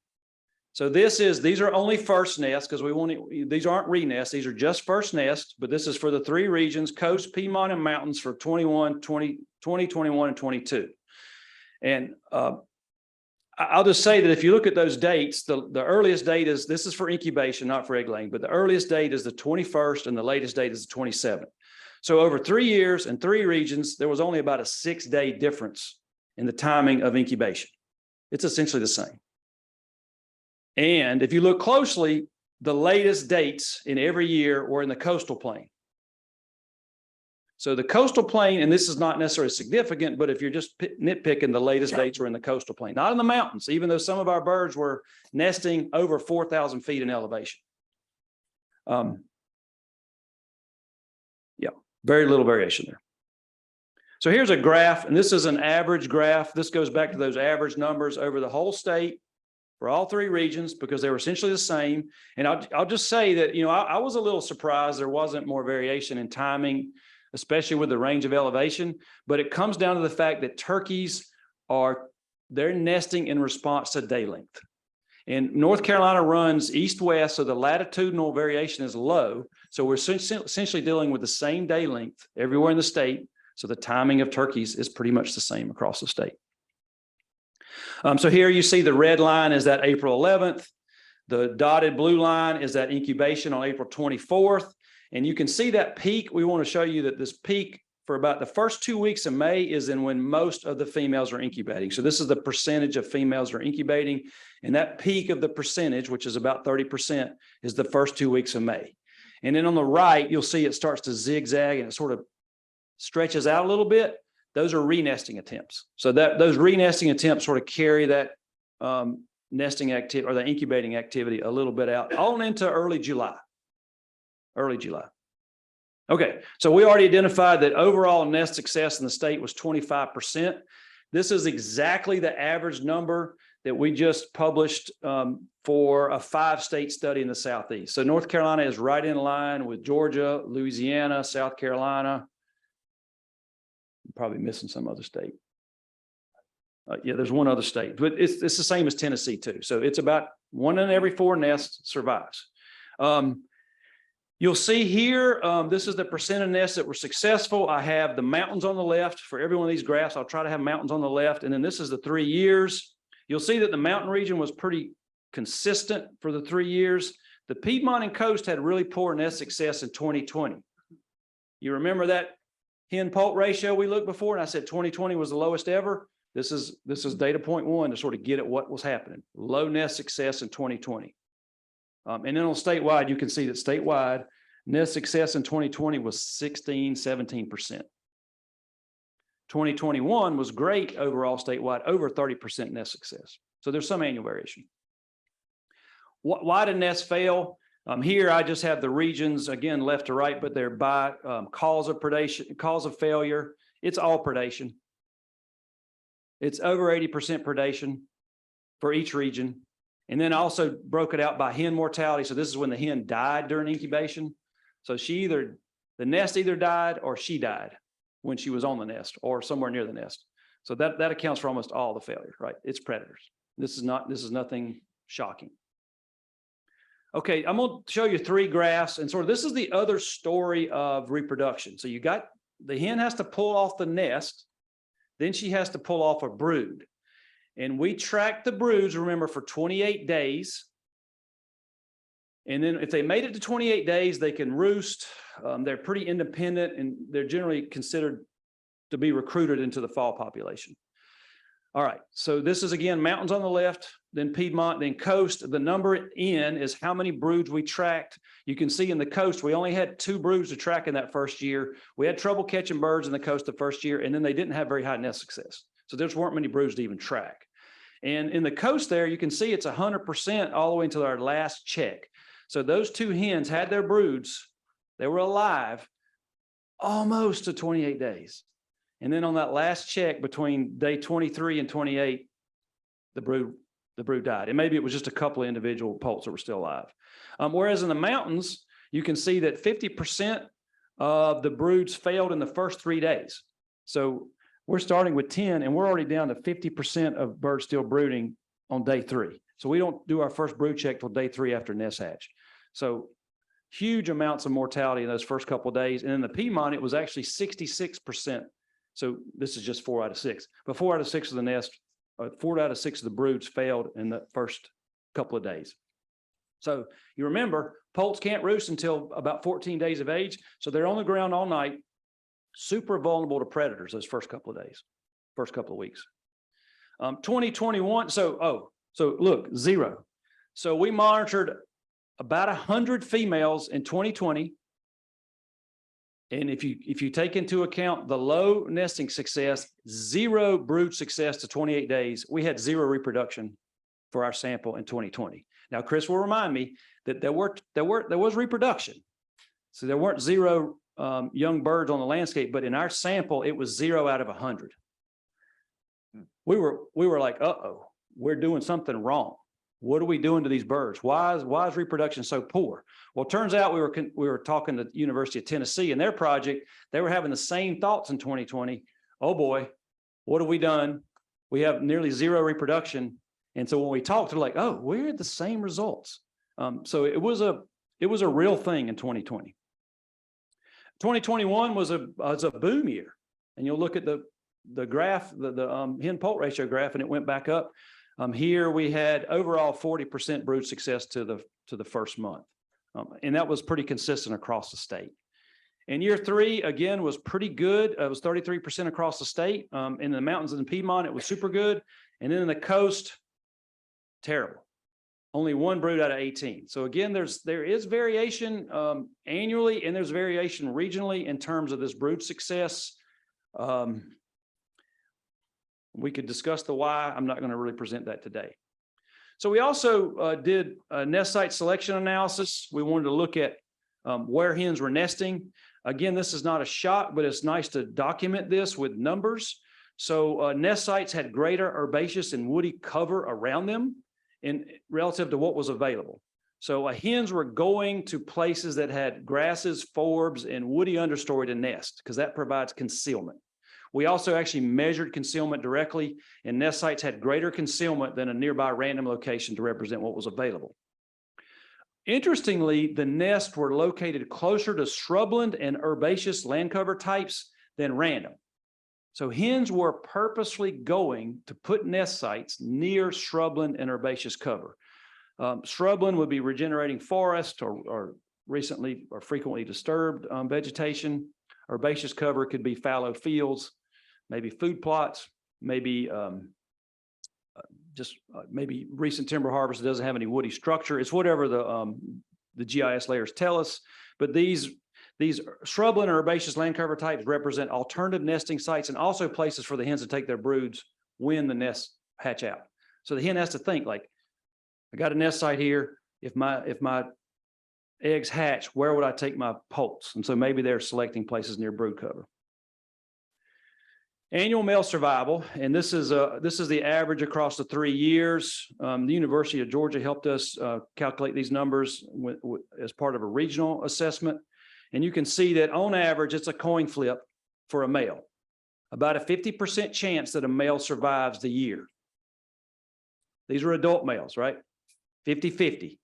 So these are only first nests because these aren't re-nests. These are just first nests, but this is for the 3 regions, coast, Piedmont, and mountains for 20, 21, and 22. And I'll just say that if you look at those dates, the earliest date is, this is for incubation, not for egg laying, but the earliest date is the 21st and the latest date is the 27th. So over 3 years and 3 regions, there was only about a 6-day difference in the timing of incubation. It's essentially the same. And if you look closely, the latest dates in every year were in the coastal plain. So the coastal plain, and this is not necessarily significant, but if you're just nitpicking, the latest dates were in the coastal plain, not in the mountains, even though some of our birds were nesting over 4,000 feet in elevation. Yeah, very little variation there. So here's a graph, and this is an average graph. This goes back to those average numbers over the whole state for all 3 regions because they were essentially the same. And I'll just say that, you know, I was a little surprised there wasn't more variation in timing, especially with the range of elevation, but it comes down to the fact that turkeys they're nesting in response to day length. And North Carolina runs east-west, so the latitudinal variation is low. So we're essentially dealing with the same day length everywhere in the state. So the timing of turkeys is pretty much the same across the state. So here you see the red line is that April 11th. The dotted blue line is that incubation on April 24th. And you can see that peak. We want to show you that this peak for about the first 2 weeks of May is in when most of the females are incubating. So this is the percentage of females that are incubating. And that peak of the percentage, which is about 30%, is the first 2 weeks of May. And then on the right, you'll see it starts to zigzag and it sort of stretches out a little bit. Those are re-nesting attempts. So those re-nesting attempts sort of carry that nesting activity or the incubating activity a little bit out on into early July. Early July. Okay, so we already identified that overall nest success in the state was 25%. This is exactly the average number that we just published for a 5-state study in the Southeast. So North Carolina is right in line with Georgia, Louisiana, South Carolina. I'm probably missing some other state. Yeah, there's one other state, but it's the same as Tennessee too. So it's about 1 in every 4 nests survives. You'll see here, this is the percent of nests that were successful. I have the mountains on the left for every one of these graphs. I'll try to have mountains on the left. And then this is the 3 years. You'll see that the mountain region was pretty consistent for the 3 years. The Piedmont and coast had really poor nest success in 2020. You remember that hen poult ratio we looked before? And I said 2020 was the lowest ever. This is data point 1 to sort of get at what was happening. Low nest success in 2020. And then on statewide, you can see that statewide nest success in 2020 was 17%. 2021 was great overall statewide, over 30% nest success. So there's some annual variation. Why did nests fail? Here I just have the regions again left to right, but they're by cause of predation, cause of failure. It's all predation. It's over 80% predation for each region. And then also broke it out by hen mortality. So this is when the hen died during incubation. So the nest either died or she died when she was on the nest or somewhere near the nest. So that accounts for almost all the failure, right? It's predators. This is nothing shocking. Okay, I'm going to show you 3 graphs. And sort of this is the other story of reproduction. So you got the hen has to pull off the nest, then she has to pull off a brood. And we track the broods, remember, for 28 days. And then if they made it to 28 days, they can roost. They're pretty independent and they're generally considered to be recruited into the fall population. All right, so this is again, mountains on the left, then Piedmont, then coast. The number N is how many broods we tracked. You can see in the coast, we only had 2 broods to track in that first year. We had trouble catching birds in the coast the first year, and then they didn't have very high nest success. So there weren't many broods to even track. And in the coast there, you can see it's 100% all the way until our last check. So those 2 hens had their broods. They were alive almost to 28 days. And then on that last check between day 23 and 28, the brood died. And maybe it was just a couple of individual poults that were still alive. Whereas in the mountains, you can see that 50% of the broods failed in the first 3 days. So we're starting with 10 and we're already down to 50% of birds still brooding on day 3. So we don't do our first brood check till day 3 after nest hatch. So huge amounts of mortality in those first couple of days. And in the Piedmont, it was actually 66%. So this is just 4 out of 6. But 4 out of 6 of the nest 4 out of 6 of the broods failed in the first couple of days. So you remember, poults can't roost until about 14 days of age. So they're on the ground all night, super vulnerable to predators those first couple of days, first couple of weeks. 2021, so look, 0. So we monitored about 100 females in 2020. And if you take into account the low nesting success, 0 brood success to 28 days, we had 0 reproduction for our sample in 2020. Now, Chris will remind me that there was reproduction. So there weren't 0 young birds on the landscape, but in our sample, it was 0 out of 100. We were like, uh-oh, we're doing something wrong. What are we doing to these birds? Why is reproduction so poor? Well, it turns out we were talking to the University of Tennessee and their project. They were having the same thoughts in 2020. Oh boy, what have we done? We have nearly 0 reproduction. And so when we talked, they're like, oh, we're at the same results. So it was a real thing in 2020. 2021 was a boom year. And you'll look at the graph, the hen poult ratio graph, and it went back up. Here we had overall 40% brood success to the first month. And that was pretty consistent across the state. And year 3, again, was pretty good. It was 33% across the state. In the mountains and Piedmont, it was super good. And then in the coast, terrible. Only 1 brood out of 18. So again, there is variation annually, and there's variation regionally in terms of this brood success. We could discuss the why. I'm not going to really present that today. So we also did a nest site selection analysis. We wanted to look at where hens were nesting. Again, this is not a shock, but it's nice to document this with numbers. So nest sites had greater herbaceous and woody cover around them in relative to what was available. So hens were going to places that had grasses, forbs, and woody understory to nest because that provides concealment. We also actually measured concealment directly, and nest sites had greater concealment than a nearby random location to represent what was available. Interestingly, the nests were located closer to shrubland and herbaceous land cover types than random. So hens were purposely going to put nest sites near shrubland and herbaceous cover. Shrubland would be regenerating forest or recently or frequently disturbed vegetation. Herbaceous cover could be fallow fields, maybe food plots, maybe maybe recent timber harvest that doesn't have any woody structure. It's whatever the GIS layers tell us. But these shrubland or herbaceous land cover types represent alternative nesting sites and also places for the hens to take their broods when the nests hatch out. So the hen has to think like, I got a nest site here. If my eggs hatch, where would I take my poults? And so maybe they're selecting places near brood cover. Annual male survival, and this is the average across the 3 years. The University of Georgia helped us calculate these numbers as part of a regional assessment. And you can see that on average, it's a coin flip for a male. About a 50% chance that a male survives the year. These are adult males, right? 50-50.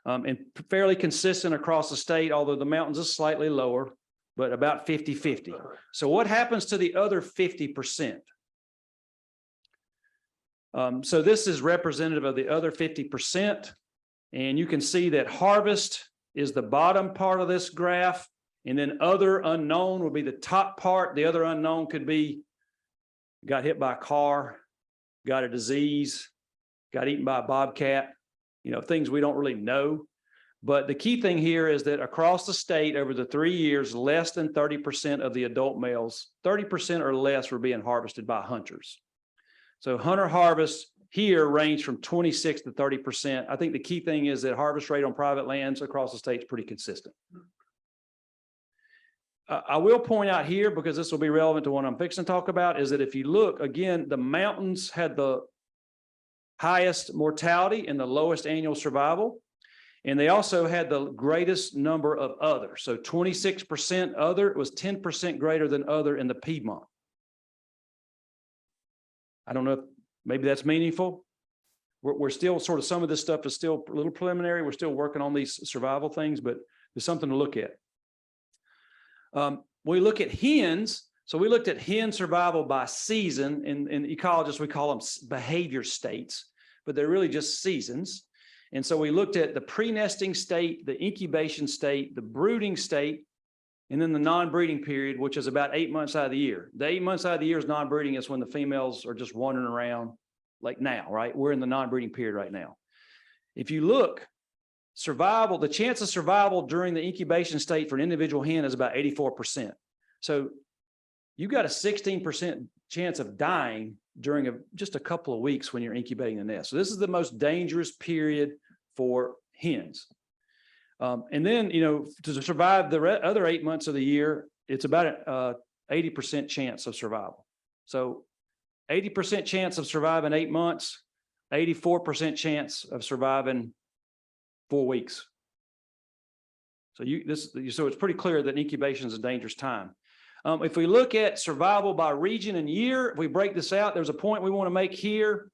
And fairly consistent across the state, although the mountains is slightly lower, but about 50-50. So what happens to the other 50%? So this is representative of the other 50%. And you can see that harvest is the bottom part of this graph. And then other unknown would be the top part. The other unknown could be got hit by a car, got a disease, got eaten by a bobcat, things we don't really know. But the key thing here is that across the state over the 3 years, less than 30% of the adult males, 30% or less were being harvested by hunters. So hunter harvests here range from 26 to 30%. I think the key thing is that harvest rate on private lands across the state is pretty consistent. I will point out here, because this will be relevant to what I'm fixing to talk about, is that if you look, again, the mountains had the highest mortality and the lowest annual survival. And they also had the greatest number of other. So 26% other was 10% greater than other in the Piedmont. I don't know if maybe that's meaningful. We're still sort of, some of this stuff is still a little preliminary. We're still working on these survival things, but there's something to look at. We look at hens. So we looked at hen survival by season. In ecologists, we call them behavior states, but they're really just seasons. And so we looked at the pre-nesting state, the incubation state, the brooding state, and then the non-breeding period, which is about 8 months out of the year. The 8 months out of the year is non-breeding. Is when the females are just wandering around like now, right? We're in the non-breeding period right now. If you look, survival, the chance of survival during the incubation state for an individual hen is about 84%. So you've got a 16% chance of dying during just a couple of weeks when you're incubating the nest. So this is the most dangerous period for hens. And then, you know, to survive the other 8 months of the year, it's about an 80% chance of survival. So 80% chance of surviving 8 months, 84% chance of surviving 4 weeks. So so it's pretty clear that incubation is a dangerous time. If we look at survival by region and year, if we break this out, there's a point we want to make here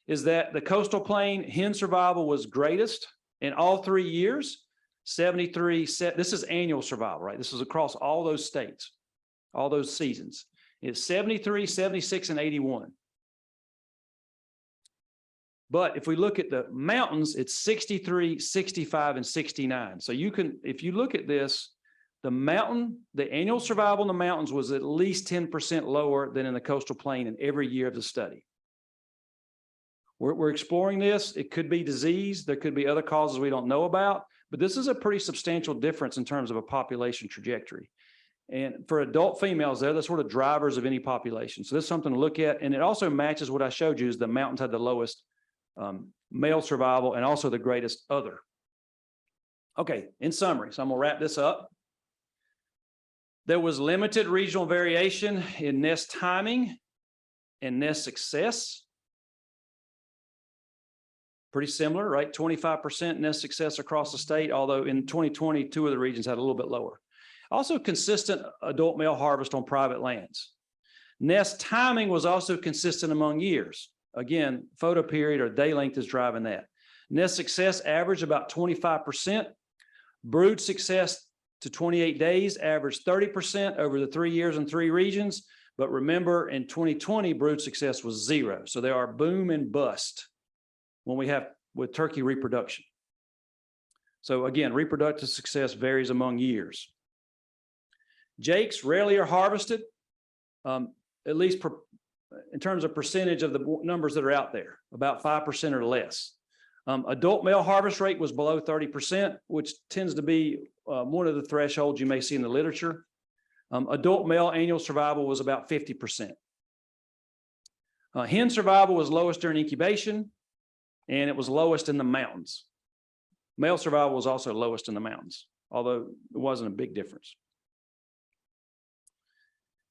is that the coastal plain hen survival was greatest in all 3 years. 73, this is annual survival, right? This is across all those states, all those seasons. It's 73, 76, and 81. But if we look at the mountains, it's 63, 65, and 69. So you can, if you look at this, the annual survival in the mountains was at least 10% lower than in the coastal plain in every year of the study. We're exploring this. It could be disease. There could be other causes we don't know about, but this is a pretty substantial difference in terms of a population trajectory. And for adult females, they're the sort of drivers of any population. So this is something to look at. And it also matches what I showed you is the mountains had the lowest male survival and also the greatest other. Okay, in summary, so I'm gonna wrap this up. There was limited regional variation in nest timing and nest success. Pretty similar, right? 25% nest success across the state, although in 2020, 2 of the regions had a little bit lower. Also consistent adult male harvest on private lands. Nest timing was also consistent among years. Again, photo period or day length is driving that. Nest success averaged about 25%. Brood success to 28 days averaged 30% over the 3 years in 3 regions. But remember, in 2020, brood success was 0. So there are boom and bust when we have with turkey reproduction. So again, reproductive success varies among years. Jakes rarely are harvested, at least in terms of percentage of the numbers that are out there, about 5% or less. Adult male harvest rate was below 30%, which tends to be one of the thresholds you may see in the literature. Adult male annual survival was about 50%. Hen survival was lowest during incubation, and it was lowest in the mountains. Male survival was also lowest in the mountains, although it wasn't a big difference.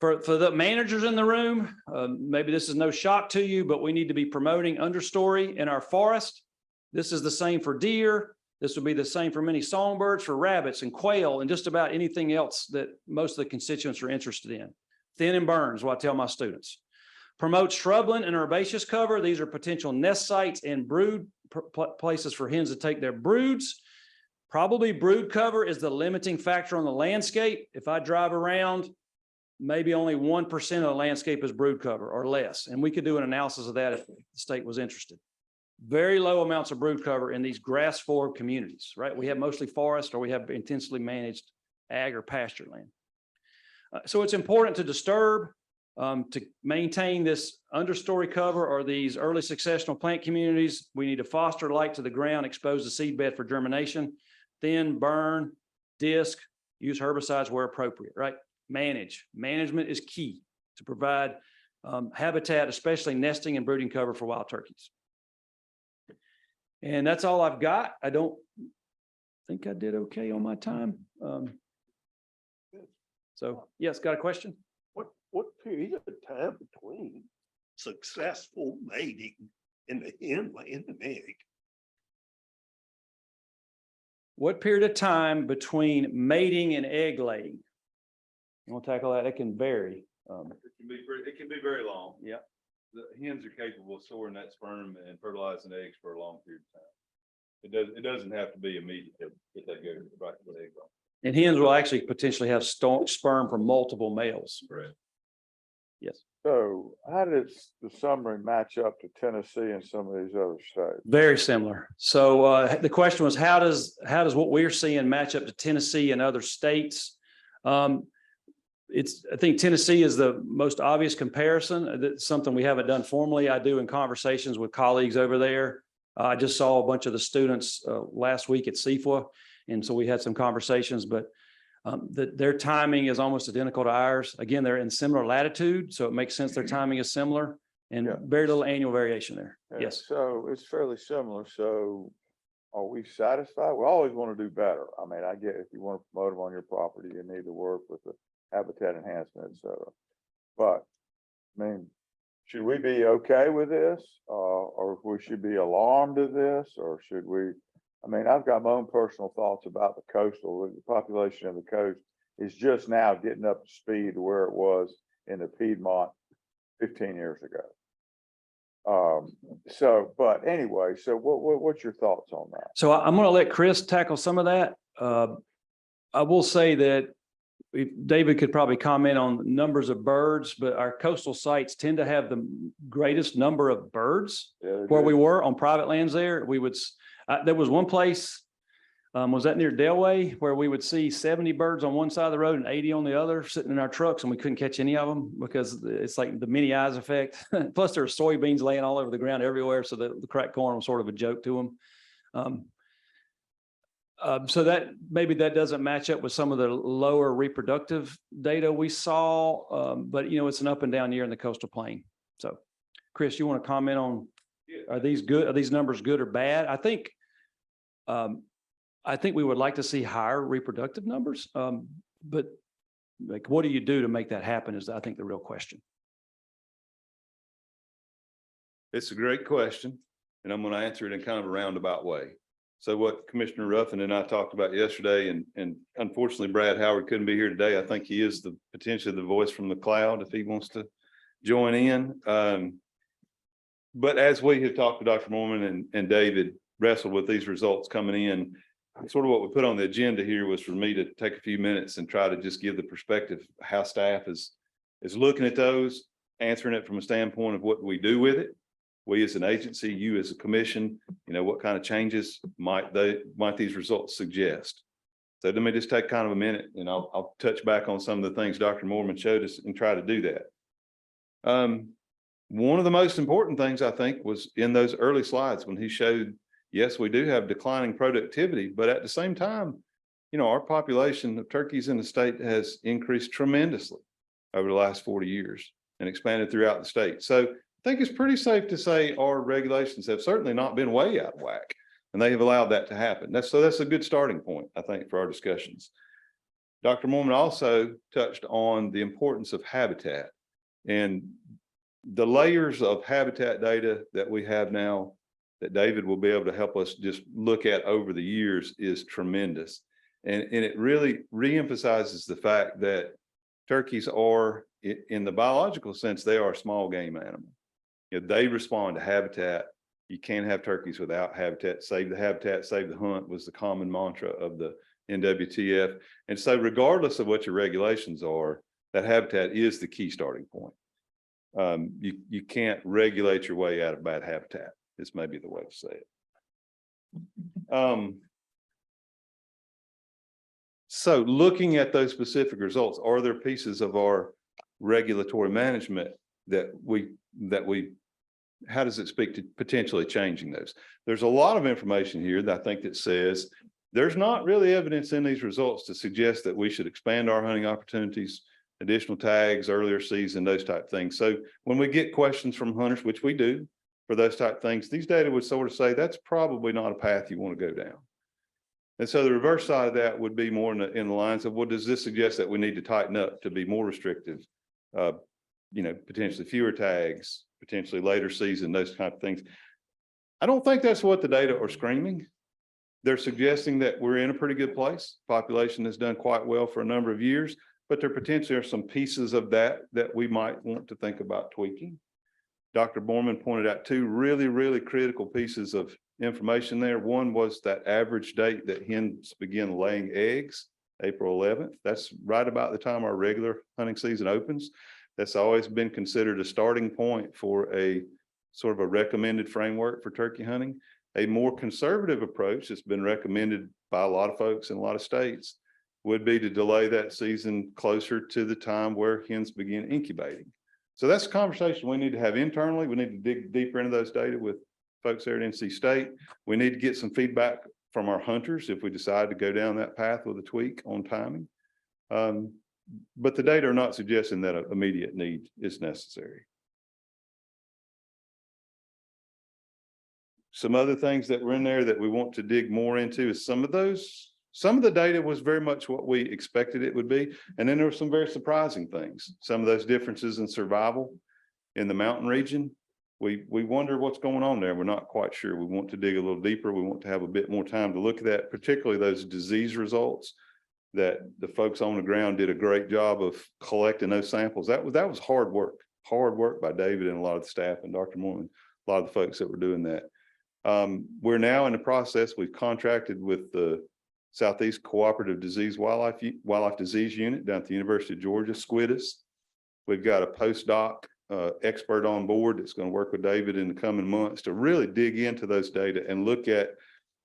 For the managers in the room, maybe this is no shock to you, but we need to be promoting understory in our forest. This is the same for deer. This will be the same for many songbirds, for rabbits and quail, and just about anything else that most of the constituents are interested in. Thin and burn is what I tell my students. Promote shrubland and herbaceous cover. These are potential nest sites and brood places for hens to take their broods. Probably brood cover is the limiting factor on the landscape. If I drive around, maybe only 1% of the landscape is brood cover or less. And we could do an analysis of that if the state was interested. Very low amounts of brood cover in these grass-forward communities, right? We have mostly forest or we have intensely managed ag or pasture land. So it's important to disturb, to maintain this understory cover or these early successional plant communities. We need to foster light to the ground, expose the seedbed for germination, thin, burn, disc, use herbicides where appropriate, right? Management is key to provide habitat, especially nesting and brooding cover for wild turkeys. And that's all I've got. I don't think I did okay on my time. So yes, got a question? What period of time between successful mating and the hen laying an egg? What period of time between mating and egg laying? You want to tackle that? It can vary. It can be very long. Yeah. The hens are capable of storing that sperm and fertilizing eggs for a long period of time. It doesn't have to be immediate to get that good right with egg on. And hens will actually potentially have sperm from multiple males. Correct. Yes. So how does the summary match up to Tennessee and some of these other states? Very similar. So the question was, how does what we're seeing match up to Tennessee and other states? I think Tennessee is the most obvious comparison. That's something we haven't done formally. I do in conversations with colleagues over there. I just saw a bunch of the students last week at CFWA, and so we had some conversations, but their timing is almost identical to ours. Again, they're in similar latitude, so it makes sense their timing is similar and very little annual variation there. Yeah, Yes. so it's fairly similar. So are we satisfied? We always want to do better. I mean, I get if you want to promote them on your property, you need to work with the habitat enhancement, et cetera. But I mean, should we be okay with this? Or we should be alarmed at this, or should we? I mean, I've got my own personal thoughts about the coastal. The population of the coast is just now getting up to speed to where it was in the Piedmont 15 years ago. But anyway, so what's your thoughts on that? So I'm going to let Chris tackle some of that. I will say that David could probably comment on numbers of birds, but our coastal sites tend to have the greatest number of birds where we were on private lands there. We would, there was one place, was that near Delway, where we would see 70 birds on one side of the road and 80 on the other sitting in our trucks, and we couldn't catch any of them because it's like the many eyes effect. Plus there are soybeans laying all over the ground everywhere. So the cracked corn was sort of a joke to them. So that maybe that doesn't match up with some of the lower reproductive data we saw, but you know, it's an up and down year in the coastal plain. So Chris, you want to comment on, are these good? Are these numbers good or bad? I think we would like to see higher reproductive numbers, but like, what do you do to make that happen is I think the real question. It's a great question, and I'm going to answer it in kind of a roundabout way. So what Commissioner Ruffin and I talked about yesterday, and unfortunately Brad Howard couldn't be here today. I think he is potentially the voice from the cloud if he wants to join in. But as we have talked to Dr. Mormon and David wrestled with these results coming in, sort of what we put on the agenda here was for me to take a few minutes and try to just give the perspective how staff is looking at those, answering it from a standpoint of what we do with it. We as an agency, you as a commission, you know, what kind of changes might these results suggest? So let me just take kind of a minute and I'll touch back on some of the things Dr. Mormon showed us and try to do that. One of the most important things I think was in those early slides when he showed, yes, we do have declining productivity, but at the same time, you know, our population of turkeys in the state has increased tremendously over the last 40 years and expanded throughout the state. So I think it's pretty safe to say our regulations have certainly not been way out of whack, and they have allowed that to happen. That's a good starting point, I think, for our discussions. Dr. Mormon also touched on the importance of habitat, and the layers of habitat data that we have now that David will be able to help us just look at over the years is tremendous. And it really reemphasizes the fact that turkeys are, in the biological sense, they are a small game animal. You know, they respond to habitat. You can't have turkeys without habitat. Save the habitat, save the hunt was the common mantra of the NWTF. And so regardless of what your regulations are, that habitat is the key starting point. You can't regulate your way out of bad habitat. This may be the way to say it. So looking at those specific results, are there pieces of our regulatory management that we how does it speak to potentially changing those? There's a lot of information here that I think that says there's not really evidence in these results to suggest that we should expand our hunting opportunities, additional tags, earlier season, those type of things. So when we get questions from hunters, which we do for those type of things, these data would sort of say that's probably not a path you want to go down. And so the reverse side of that would be more in the lines of, well, does this suggest that we need to tighten up to be more restrictive? You know, potentially fewer tags, potentially later season, those kind of things. I don't think that's what the data are screaming. They're suggesting that we're in a pretty good place. Population has done quite well for a number of years, but there potentially are some pieces of that we might want to think about tweaking. Dr. Mormon pointed out two really, really critical pieces of information there. One was that average date that hens begin laying eggs, April 11th. That's right about the time our regular hunting season opens. That's always been considered a starting point for a sort of a recommended framework for turkey hunting. A more conservative approach that's been recommended by a lot of folks in a lot of states would be to delay that season closer to the time where hens begin incubating. So that's a conversation we need to have internally. We need to dig deeper into those data with folks there at NC State. We need to get some feedback from our hunters if we decide to go down that path with a tweak on timing. But the data are not suggesting that an immediate need is necessary. Some other things that were in there that we want to dig more into is some of the data was very much what we expected it would be. And then there were some very surprising things. Some of those differences in survival in the mountain region. We wonder what's going on there. We're not quite sure. We want to dig a little deeper. We want to have a bit more time to look at that, particularly those disease results that the folks on the ground did a great job of collecting those samples. That was hard work by David and a lot of the staff and Dr. Mormon, a lot of the folks that were doing that. We're now in the process. We've contracted with the Southeast Cooperative Wildlife Disease Unit down at the University of Georgia, SCWDS. We've got a postdoc expert on board that's going to work with David in the coming months to really dig into those data and look at,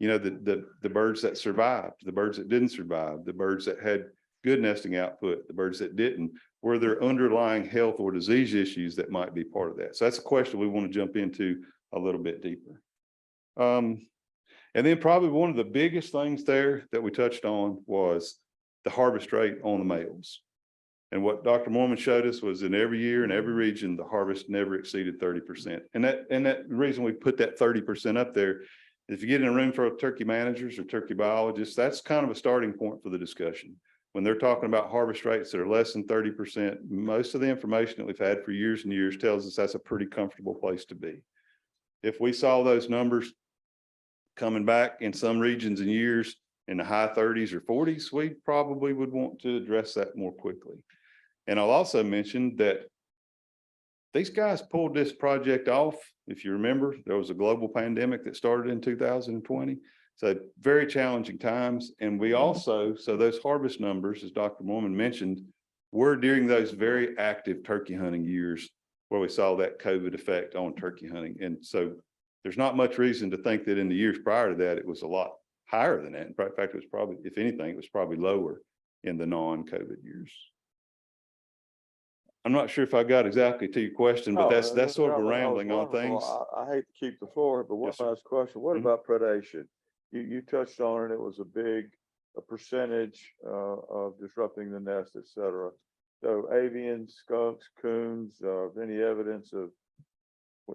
the birds that survived, the birds that didn't survive, the birds that had good nesting output, the birds that didn't. Were there underlying health or disease issues that might be part of that? So that's a question we want to jump into a little bit deeper. And then probably one of the biggest things there that we touched on was the harvest rate on the males. And what Dr. Mormon showed us was in every year in every region, the harvest never exceeded 30%. And that reason we put that 30% up there, if you get in a room full of turkey managers or turkey biologists, that's kind of a starting point for the discussion. When they're talking about harvest rates that are less than 30%, most of the information that we've had for years and years tells us that's a pretty comfortable place to be. If we saw those numbers coming back in some regions and years in the high 30s or 40s, we probably would want to address that more quickly. And I'll also mention that these guys pulled this project off. If you remember, there was a global pandemic that started in 2020. So very challenging times. And we also, so those harvest numbers, as Dr. Mormon mentioned, were during those very active turkey hunting years where we saw that COVID effect on turkey hunting. And so there's not much reason to think that in the years prior to that, it was a lot higher than that. In fact, it was probably, if anything, it was probably lower in the non-COVID years. I'm not sure if I got exactly to your question, but that's sort of a rambling on things. I hate to keep the floor, but one last question. What about predation? You touched on it. It was a percentage of disrupting the nest, et cetera. So avians, skunks, coons, any evidence of,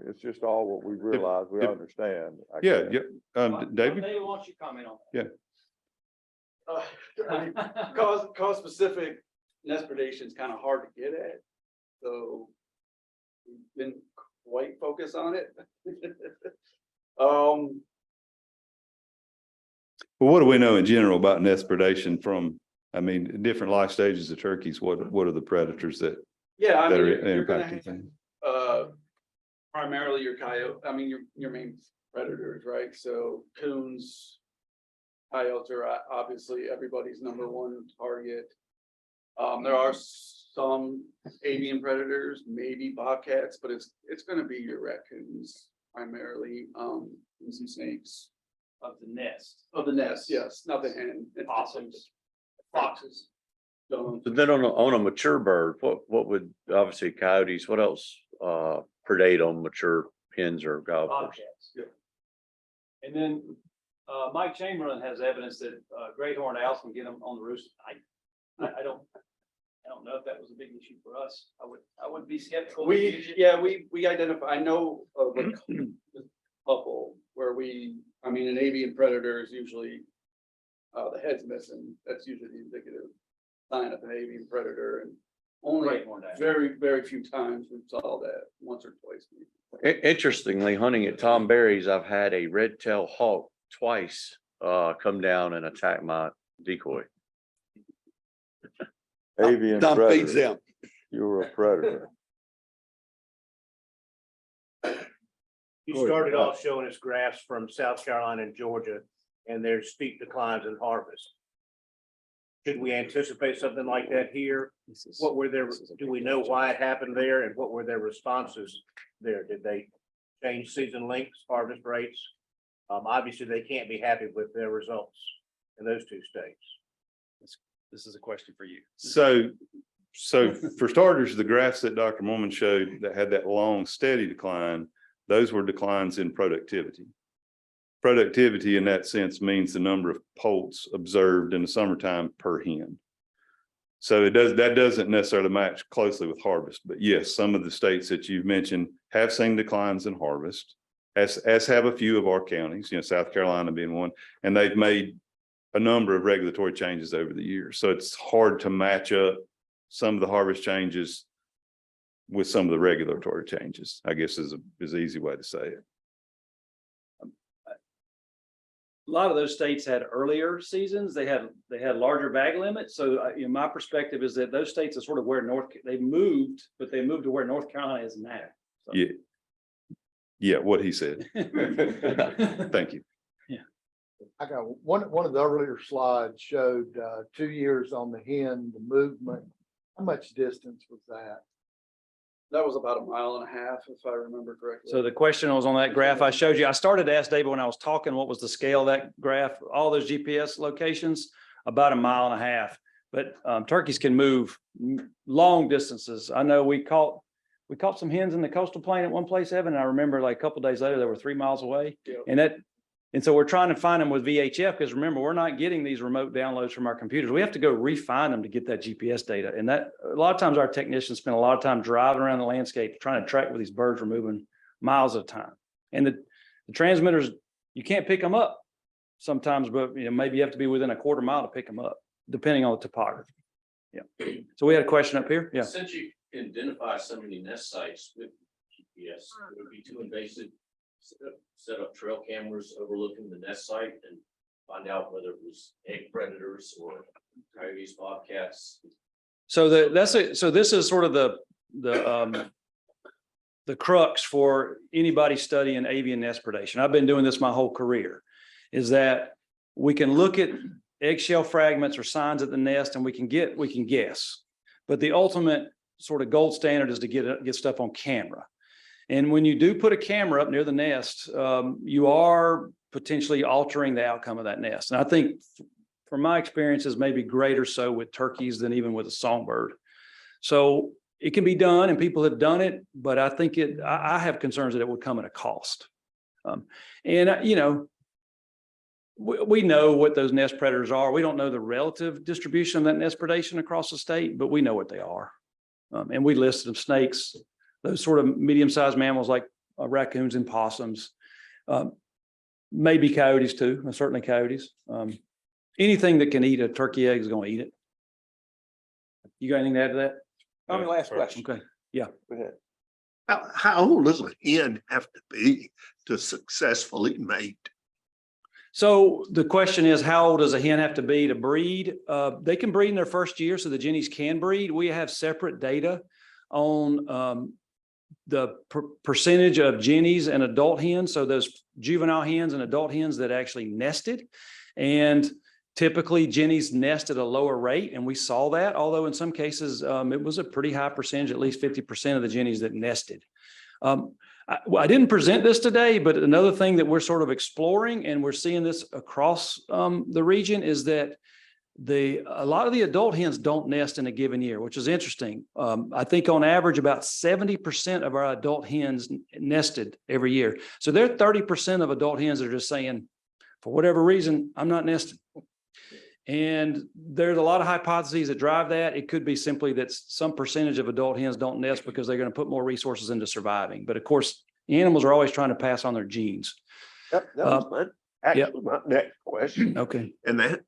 it's just all what we realize, we understand. David? David, why don't you comment on that? Yeah. Cause specific nest predation is kind of hard to get at. So we've been quite focused on it. Well, what do we know in general about nest predation from, different life stages of turkeys? What are the predators that Yeah, that are you're gonna impacting things? primarily your coyote, your main predators, right? So coons, coyotes are obviously everybody's number one target. There are some avian predators, maybe bobcats, but it's gonna be your raccoons primarily, and some snakes. Of the nest. Of the nest, yes, not the hen. Possums. Foxes. So, But then on a mature bird, what would, obviously coyotes, what else predate on mature hens or gobblers? Bobcats. Yeah. And then Mike Chamberlain has evidence that great horned owls can get them on the roost at night. I don't know if that was a big issue for us. I would be skeptical. we identify, I know of a couple where an avian predator is usually the head's missing. That's usually the indicative sign of an avian predator, and only very, very few times we saw that, once or twice. Interestingly, hunting at Tom Berry's, I've had a red-tailed hawk twice come down and attack my decoy. Avian Tom predator. feeds them. You were a predator. You started off showing us graphs from South Carolina and Georgia, and there's steep declines in harvest. Should we anticipate something like that here? What were their, do we know why it happened there and what were their responses there? Did they change season lengths, harvest rates? Obviously, they can't be happy with their results in those two states. This is a question for you. So for starters, the graphs that Dr. Mormon showed that had that long steady decline, those were declines in productivity. Productivity in that sense means the number of poults observed in the summertime per hen. So that doesn't necessarily match closely with harvest, but yes, some of the states that you've mentioned have seen declines in harvest, as have a few of our counties, South Carolina being one, and they've made a number of regulatory changes over the years. So it's hard to match up some of the harvest changes with some of the regulatory changes, I guess is an easy way to say it. A lot of those states had earlier seasons. They had larger bag limits. So my perspective is that those states are sort of where they moved to where North Carolina is now. So. Yeah, what he said. Thank you. I got one of the earlier slides showed 2 years on the hen, the movement. How much distance was that? That was about 1.5 miles, if I remember correctly. So the question was on that graph I showed you. I started to ask David when I was talking, what was the scale of that graph? All those GPS locations, about 1.5 miles. But turkeys can move long distances. I know we caught some hens in the coastal plain at one place, Evan. And I remember like a couple of days later, they were 3 miles away. Yep. And so we're trying to find them with VHF because remember, we're not getting these remote downloads from our computers. We have to go refine them to get that GPS data. And that a lot of times our technicians spend a lot of time driving around the landscape trying to track where these birds are moving miles at a time. And the transmitters, you can't pick them up sometimes, but maybe you have to be within a 1/4 mile to pick them up, depending on the topography. Yeah. So we had a question up here. Yeah. Since you can identify so many nest sites with GPS, would it be too invasive? Set up trail cameras overlooking the nest site and find out whether it was egg predators or coyotes, bobcats. So this is sort of the crux for anybody studying avian nest predation. I've been doing this my whole career, is that we can look at eggshell fragments or signs at the nest and we can guess, but the ultimate sort of gold standard is to get stuff on camera. And when you do put a camera up near the nest, you are potentially altering the outcome of that nest. And I think from my experiences, maybe greater so with turkeys than even with a songbird. So it can be done and people have done it, but I think I have concerns that it would come at a cost. We know what those nest predators are. We don't know the relative distribution of that nest predation across the state, but we know what they are. And we listed them: snakes, those sort of medium-sized mammals like raccoons and possums, maybe coyotes too, certainly coyotes. Anything that can eat a turkey egg is going to eat it. You got anything to add to that? Last question. Okay, yeah. Go ahead. How old does a hen have to be to successfully mate? So the question is, how old does a hen have to be to breed? They can breed in their first year, so the jennies can breed. We have separate data on the percentage of jennies and adult hens. So those juvenile hens and adult hens that actually nested. And typically jennies nest at a lower rate. And we saw that, although in some cases it was a pretty high percentage, at least 50% of the jennies that nested. I didn't present this today, but another thing that we're sort of exploring, and we're seeing this across the region, is that a lot of the adult hens don't nest in a given year, which is interesting. I think on average, about 70% of our adult hens nested every year. So there are 30% of adult hens that are just saying, for whatever reason, I'm not nesting. And there's a lot of hypotheses that drive that. It could be simply that some percentage of adult hens don't nest because they're going to put more resources into surviving. But of course, animals are always trying to pass on their genes. That was my next question. Okay. And that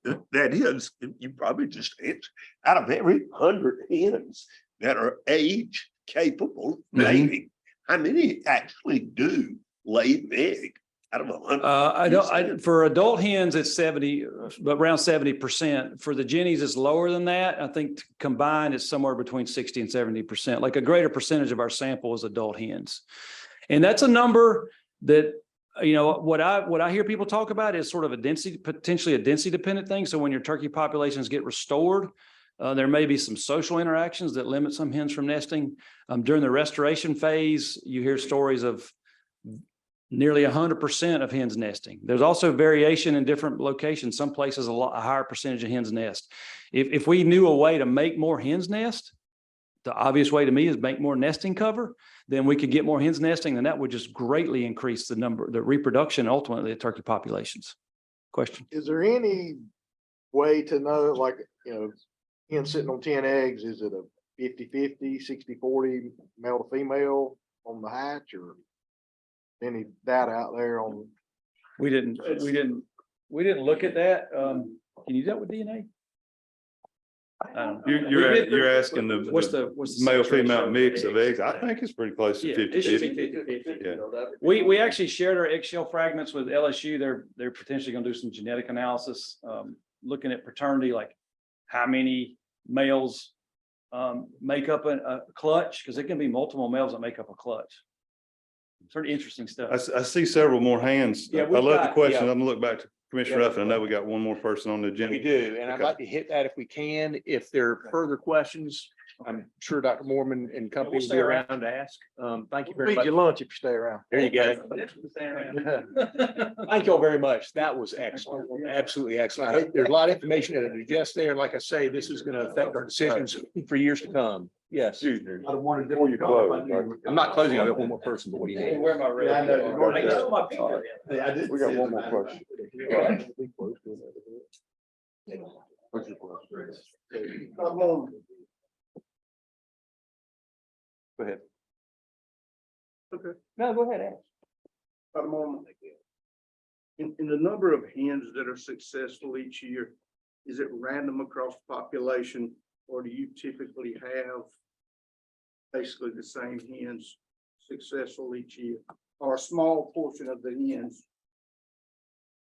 is, you probably just answered, out of every 100 hens that are age capable of mating, how many actually do lay an egg? Out of 100? For adult hens, it's 70, but around 70%. For the jennies, it's lower than that. I think combined, it's somewhere between 60 and 70%. Like a greater percentage of our sample is adult hens. And that's a number that you know, what I hear people talk about is sort of a density, potentially a density dependent thing. So when your turkey populations get restored, there may be some social interactions that limit some hens from nesting. During the restoration phase, you hear stories of nearly 100% of hens nesting. There's also variation in different locations. Some places a higher percentage of hens nest. If we knew a way to make more hens nest, the obvious way to me is make more nesting cover, then we could get more hens nesting, and that would just greatly increase the reproduction, ultimately the turkey populations. Question. Is there any way to know, like, you know, hen sitting on 10 eggs, is it a 50-50, 60-40 male to female on the hatch, or any data out there on? We didn't look at that. Can you do that with DNA? You're asking What's the male, sex ratio? female mix of eggs. I think it's pretty close to Yeah, it should be 50-50. Yeah. We actually shared our eggshell fragments with LSU. They're potentially going to do some genetic analysis, looking at paternity, like how many males make up a clutch, because it can be multiple males that make up a clutch. Sort of interesting stuff. I see several more hands. Yeah, I we've love the got- question. yeah. I'm gonna look back to Commissioner Yeah. Ruffin. I know we got one more person on the agenda. We do, and I'd Okay. like to hit that if we can. If there are further questions, I'm sure Dr. Mormon and company will stay be around. around to ask. Thank you very Feed much. you lunch if you stay around. There you go. Thank you all very much. That was excellent. Absolutely excellent. There's a lot of information to digest there. Like I say, this is going to affect our decisions for years to come. Yes. Before you close, I'm not closing. I've got one more person, but what do you need? Where am I ready? Yeah, I know. I know my picture. we got one more question. Go ahead. Okay. No, go ahead. Ask. In the number of hens that are successful each year, is it random across the population, or do you typically have basically the same hens successful each year, or a small portion of the hens?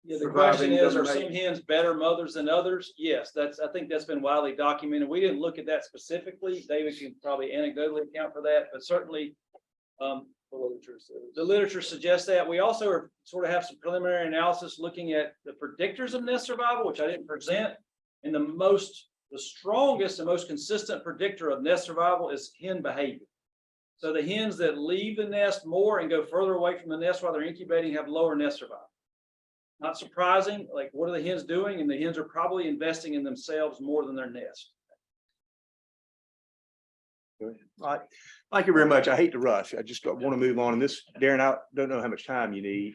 Yeah, the question Surviving is, are doesn't some make- hens better mothers than others? Yes, I think that's been widely documented. We didn't look at that specifically. David can probably anecdotally account for that, but certainly the literature suggests that. We also sort of have some preliminary analysis looking at the predictors of nest survival, which I didn't present. And the strongest and most consistent predictor of nest survival is hen behavior. So the hens that leave the nest more and go further away from the nest while they're incubating have lower nest survival. Not surprising, like what are the hens doing? And the hens are probably investing in themselves more than their nest. Thank you very much. I hate to rush. I just want to move on. And this, Darren, I don't know how much time you need.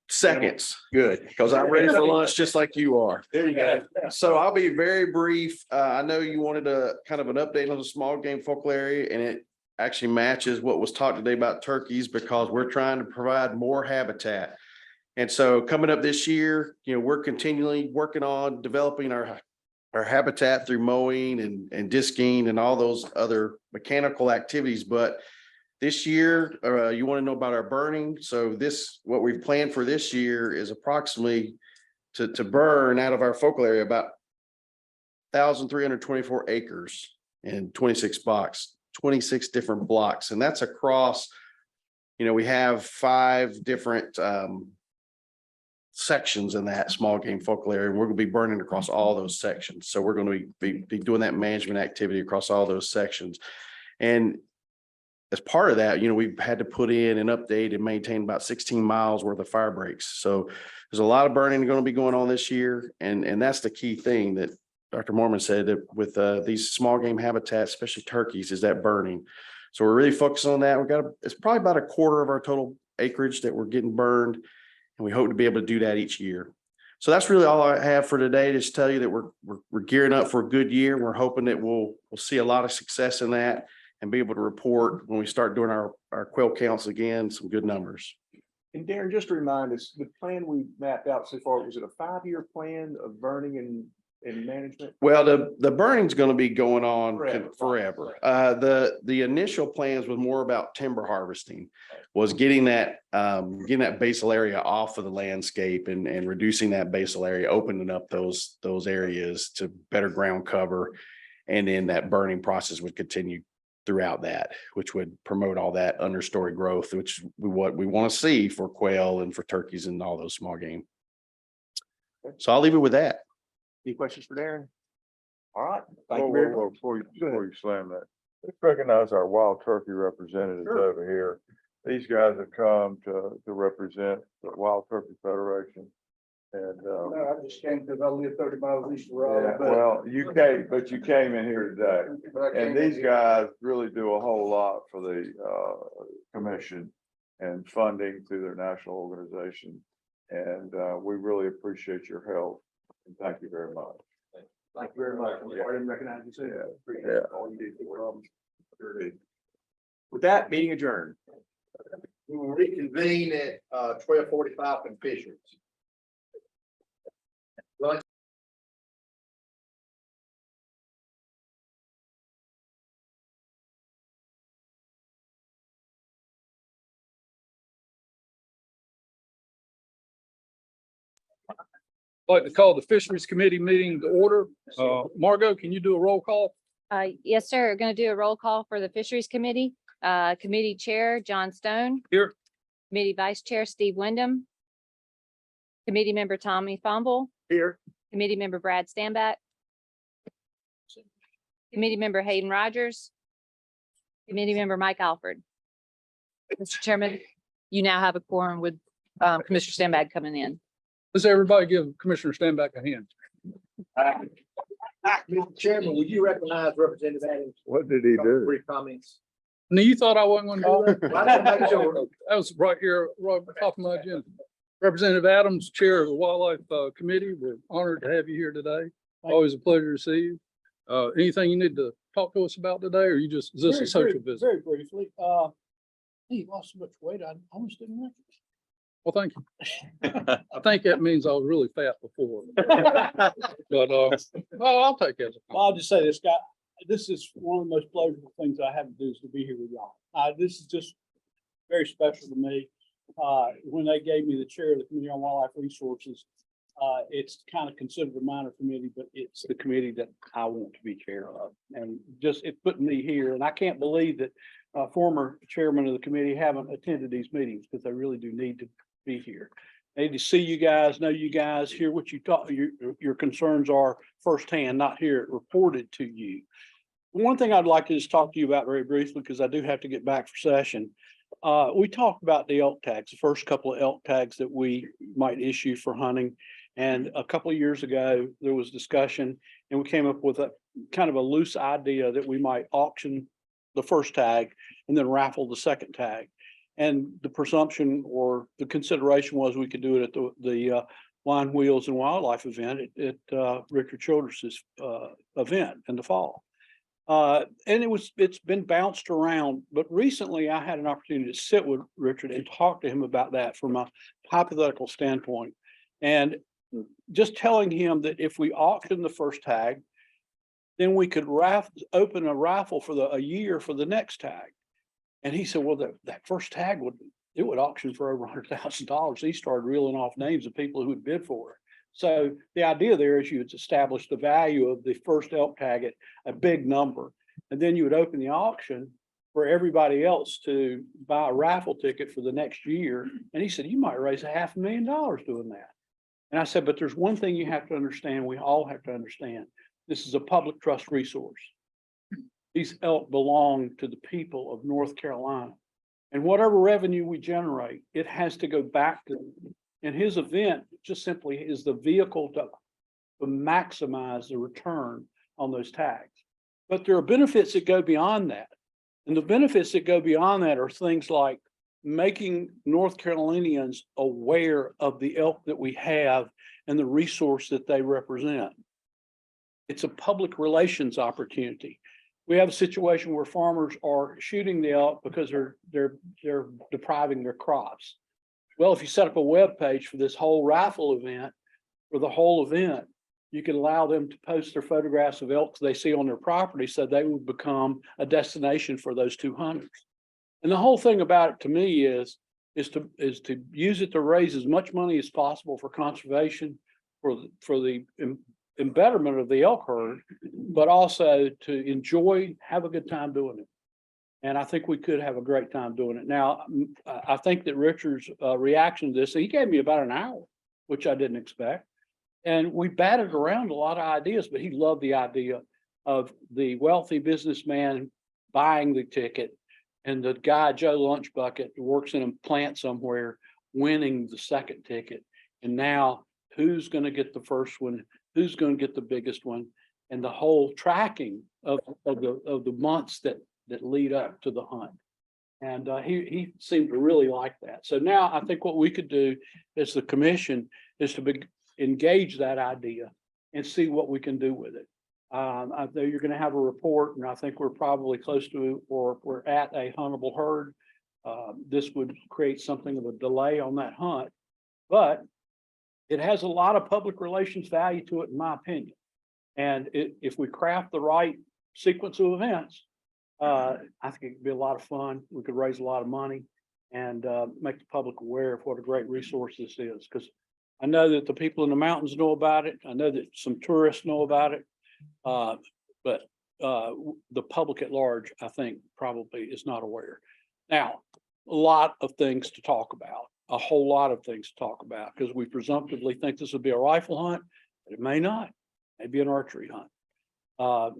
Seconds, Good. because I'm ready for lunch just like you are. There you go. So I'll be very brief. I know you wanted a kind of an update on the small game focal area, and it actually matches what was talked today about turkeys, because we're trying to provide more habitat. And so coming up this year, you know, we're continually working on developing our habitat through mowing and disking and all those other mechanical activities. But this year, you want to know about our burning. So what we've planned for this year is approximately to burn out of our focal area about 1,324 acres and 26 different blocks. And that's across, you know, we have 5 different sections in that small game focal area, and we're going to be burning across all those sections. So we're going to be doing that management activity across all those sections. And as part of that, you know, we've had to put in and update and maintain about 16 miles worth of fire breaks. So there's a lot of burning going to be going on this year. And that's the key thing that Dr. Mormon said, that with these small game habitats, especially turkeys, is that burning. So we're really focused on that. It's probably about a quarter of our total acreage that we're getting burned. And we hope to be able to do that each year. So that's really all I have for today. Just tell you that we're gearing up for a good year. We're hoping that we'll see a lot of success in that and be able to report when we start doing our quail counts again, some good numbers. And Darren, just to remind us, the plan we mapped out so far, was it a 5-year plan of burning and management? Well, the burning's going to be going on Forever. forever. The initial plans was more about timber harvesting, was getting that basal area off of the landscape and reducing that basal area, opening up those areas to better ground cover. And then that burning process would continue throughout that, which would promote all that understory growth, which what we want to see for quail and for turkeys and all those small game. So I'll leave it with that. Any questions for Darren? All right. Thank Whoa, you very whoa, whoa, much. before you, Go ahead. before you slam that, let's recognize our wild turkey representatives Sure. over here. These guys have come to represent the Wild Turkey Federation. And, I just came because I live 30 miles east of yeah, well, you came in here today. And these guys really do a whole lot for the commission and funding through their national organization. And we really appreciate your help. And thank you very much. Thank you very much. I didn't recognize you. Yeah. Appreciate all you do. With that, meeting adjourned. We will reconvene at 12:45 in Fishers. I'd like to call the Fisheries Committee meeting to order. Margot, can you do a roll call? Yes, sir. Going to do a roll call for the Fisheries Committee. Committee Chair, John Stone. Here. Committee Vice Chair, Steve Wyndham. Committee Member Tommy Fumble. Here. Committee Member Brad Standback. Committee Member Hayden Rogers. Committee Member Mike Alford. Mr. Chairman, you now have a quorum with Commissioner Standback coming in. Let's everybody give Commissioner Standback a hand. Mr. Chairman, would you recognize Representative Adams? What did he do? Brief comments. Now, you thought I wasn't going to do that? Well, I just wanna make sure. That was right here, right at the top of my agenda. Representative Adams, Chair of the Wildlife Committee, we're honored to have you here today. Always a pleasure to see you. Anything you need to talk to us about today, or you just, is this a social visit? Very briefly, he lost so much weight, I almost didn't recognize. Well, thank you. I think that means I was really fat before. But, well, I'll take it. Well, I'll just say this, guy, this is one of the most pleasurable things I have to do is to be here with y'all. This is just very special to me. When they gave me the chair of the Committee on Wildlife Resources, it's kind of considered a minor committee, but it's the committee that I want to be chair of. And just, it put me here, and I can't believe that former chairman of the committee haven't attended these meetings, because they really do need to be here. I need to see you guys, know you guys, hear what you talk, your concerns are firsthand, not hear it reported to you. One thing I'd like to just talk to you about very briefly, because I do have to get back for session. We talked about the elk tags, the first couple of elk tags that we might issue for hunting. And a couple of years ago, there was discussion and we came up with a kind of a loose idea that we might auction the first tag and then raffle the second tag. And the presumption or the consideration was we could do it at the Wine, Wheels and Wildlife event at Richard Childress's event in the fall. And it's been bounced around, but recently I had an opportunity to sit with Richard and talk to him about that from a hypothetical standpoint. And just telling him that if we auction the first tag, then we could open a raffle for a year for the next tag. And he said, well, that first tag would auction for over $100,000. He started reeling off names of people who would bid for it. So the idea there is you would establish the value of the first elk tag at a big number. And then you would open the auction for everybody else to buy a raffle ticket for the next year. And he said, you might raise $500,000 doing that. And I said, but there's one thing you have to understand. We all have to understand. This is a public trust resource. These elk belong to the people of North Carolina. And whatever revenue we generate, it has to go back to them. And his event just simply is the vehicle to maximize the return on those tags. But there are benefits that go beyond that. And the benefits that go beyond that are things like making North Carolinians aware of the elk that we have and the resource that they represent. It's a public relations opportunity. We have a situation where farmers are shooting the elk because they're depriving their crops. Well, if you set up a web page for this whole raffle event, for the whole event, you can allow them to post their photographs of elk they see on their property, so they would become a destination for those two hunters. And the whole thing about it to me is to use it to raise as much money as possible for conservation, for the betterment of the elk herd, but also to enjoy, have a good time doing it. And I think we could have a great time doing it. Now, I think that Richard's reaction to this, he gave me about an hour, which I didn't expect. And we batted around a lot of ideas, but he loved the idea of the wealthy businessman buying the ticket and the guy, Joe Lunchbucket, who works in a plant somewhere, winning the second ticket. And now who's going to get the first one? Who's going to get the biggest one? And the whole tracking of the months that lead up to the hunt. And he seemed to really like that. So now I think what we could do as the commission is to engage that idea and see what we can do with it. I know you're going to have a report, and I think we're probably close to, or we're at a huntable herd. This would create something of a delay on that hunt, but it has a lot of public relations value to it, in my opinion. And if we craft the right sequence of events, I think it could be a lot of fun. We could raise a lot of money and make the public aware of what a great resource this is. Because I know that the people in the mountains know about it. I know that some tourists know about it. But the public at large, I think, probably is not aware. Now, a lot of things to talk about, a whole lot of things to talk about, because we presumptively think this would be a rifle hunt, but it may not. Maybe an archery hunt. A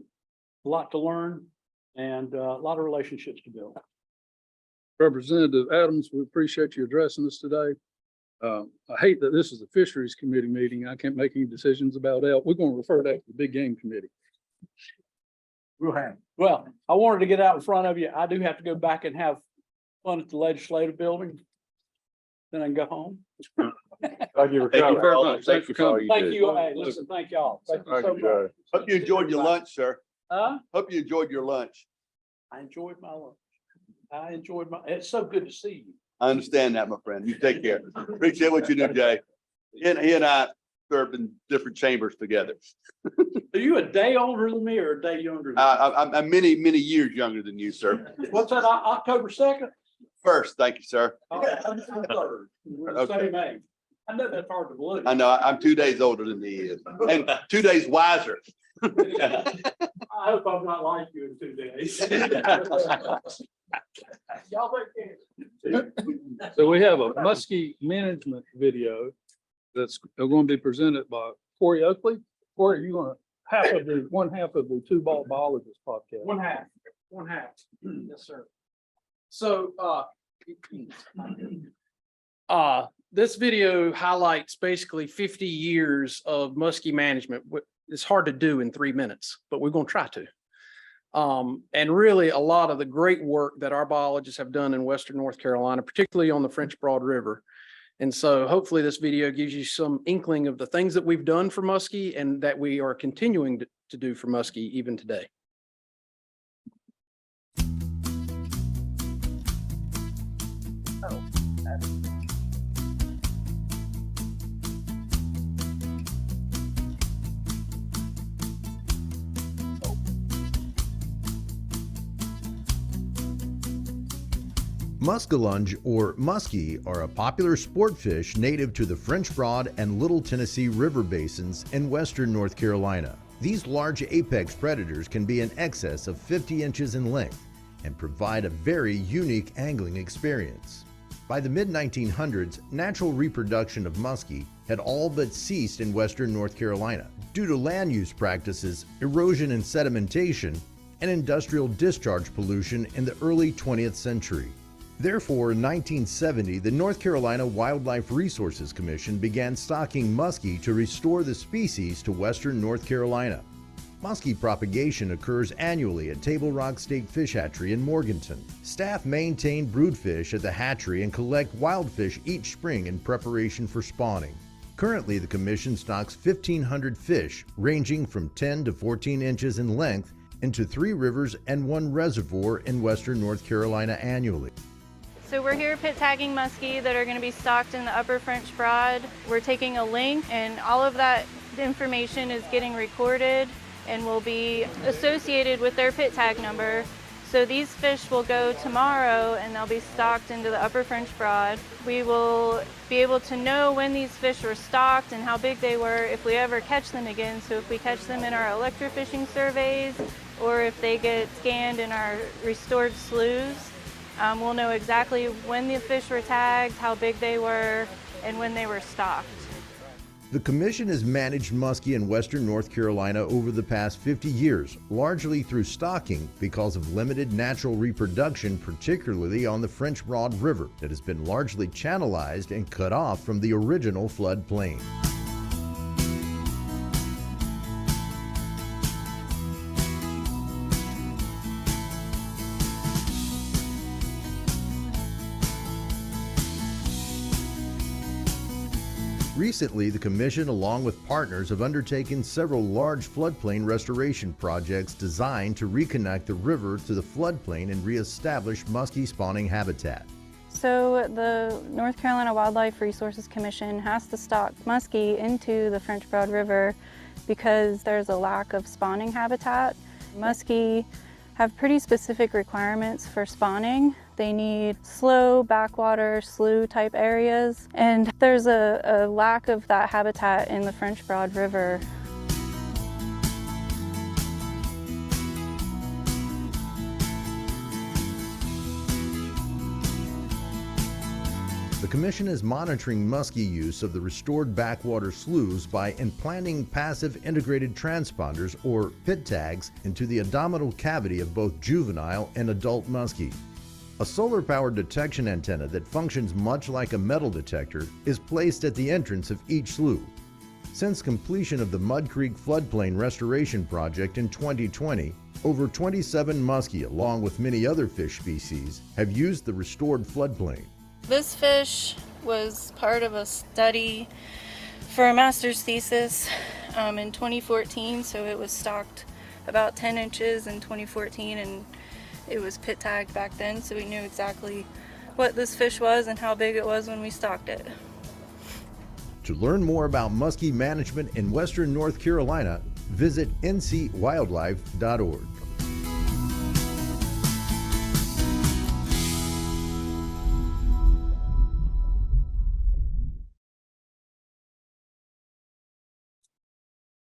lot to learn and a lot of relationships to build. Representative Adams, we appreciate you addressing this today. I hate that this is a fisheries committee meeting. I can't make any decisions about elk. We're going to refer that to the big game committee. Well, I wanted to get out in front of you. I do have to go back and have fun at the legislative building. Then I can go home. Thank you for Thank you coming. very much. Thanks for coming. Thank you. Hey, listen, thank y'all. Thank you so much. Hope you enjoyed your lunch, sir. Huh? Hope you enjoyed your lunch. I enjoyed my lunch. It's so good to see you. I understand that, my friend. You take care. Appreciate what you do, Jay. He and I served in different chambers together. Are you a day older than me or a day younger? I'm many, many years younger than you, sir. What's that, October 2nd? First, thank you, sir. Okay, I'm 3rd. We're the same age. I know that's hard to believe. I know, I'm 2 days older than he is, and 2 days wiser. I hope I'm not like you in 2 days. Y'all take care. So we have a muskie management video that's going to be presented by Corey Oakley. Corey, you want one half of the Two Ball Biologist podcast? One half. Yes, sir. So, this video highlights basically 50 years of muskie management. It's hard to do in 3 minutes, but we're going to try to. And really a lot of the great work that our biologists have done in Western North Carolina, particularly on the French Broad River. And so hopefully this video gives you some inkling of the things that we've done for muskie and that we are continuing to do for muskie even today. Muskellunge or muskie are a popular sport fish native to the French Broad and Little Tennessee River basins in western North Carolina. These large apex predators can be in excess of 50 inches in length and provide a very unique angling experience. By the mid-1900s, natural reproduction of muskie had all but ceased in western North Carolina due to land use practices, erosion and sedimentation, and industrial discharge pollution in the early 20th century. Therefore, in 1970, the North Carolina Wildlife Resources Commission began stocking muskie to restore the species to western North Carolina. Muskie propagation occurs annually at Table Rock State Fish Hatchery in Morganton. Staff maintain broodfish at the hatchery and collect wild fish each spring in preparation for spawning. Currently, the commission stocks 1,500 fish ranging from 10 to 14 inches in length into 3 rivers and 1 reservoir in western North Carolina annually. So we're here pit tagging muskie that are going to be stocked in the upper French Broad. We're taking a link and all of that information is getting recorded and will be associated with their pit tag number. So these fish will go tomorrow and they'll be stocked into the upper French Broad. We will be able to know when these fish were stocked and how big they were if we ever catch them again. So if we catch them in our electrofishing surveys, or if they get scanned in our restored sloughs, we'll know exactly when the fish were tagged, how big they were, and when they were stocked. The commission has managed muskie in western North Carolina over the past 50 years, largely through stocking because of limited natural reproduction, particularly on the French Broad River that has been largely channelized and cut off from the original floodplain. Recently, the Commission, along with partners, have undertaken several large floodplain restoration projects designed to reconnect the river to the floodplain and reestablish muskie spawning habitat. So the North Carolina Wildlife Resources Commission has to stock muskie into the French Broad River because there's a lack of spawning habitat. Muskie have pretty specific requirements for spawning. They need slow backwater, slough type areas, and there's a lack of that habitat in the French Broad River. The Commission is monitoring muskie use of the restored backwater sloughs by implanting passive integrated transponders, or PIT tags, into the abdominal cavity of both juvenile and adult muskie. A solar-powered detection antenna that functions much like a metal detector is placed at the entrance of each slough. Since completion of the Mud Creek Floodplain Restoration Project in 2020, over 27 muskie, along with many other fish species, have used the restored floodplain. This fish was part of a study for a master's thesis in 2014, so it was stocked about 10 inches in 2014, and it was pit tagged back then, so we knew exactly what this fish was and how big it was when we stocked it. To learn more about muskie management in western North Carolina, visit ncwildlife.org.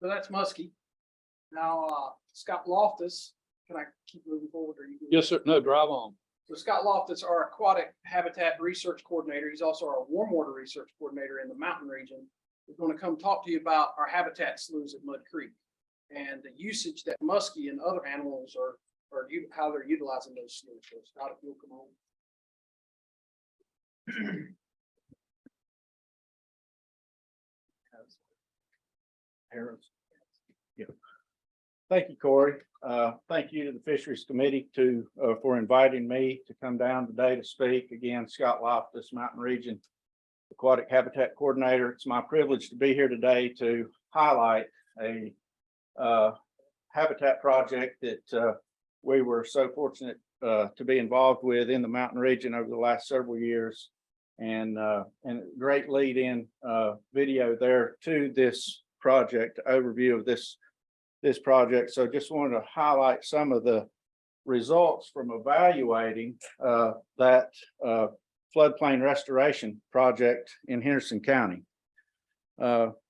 So that's muskie. Now, Scott Loftus, can I keep moving forward? Or you? Yes, sir. No, drive on. So Scott Loftus, our aquatic habitat research coordinator, he's also our warm water research coordinator in the mountain region. We're going to come talk to you about our habitat sloughs at Mud Creek and the usage that muskie and other animals are how they're utilizing those sloughs. So Scott, if you'll come on. Yeah. Thank you, Corey. Thank you to the Fisheries Committee for inviting me to come down today to speak. Again, Scott Loftus, Mountain Region Aquatic Habitat Coordinator. It's my privilege to be here today to highlight a habitat project that we were so fortunate to be involved with in the mountain region over the last several years, and great lead-in video there to this project, overview of this project. So just wanted to highlight some of the results from evaluating that floodplain restoration project in Henderson County.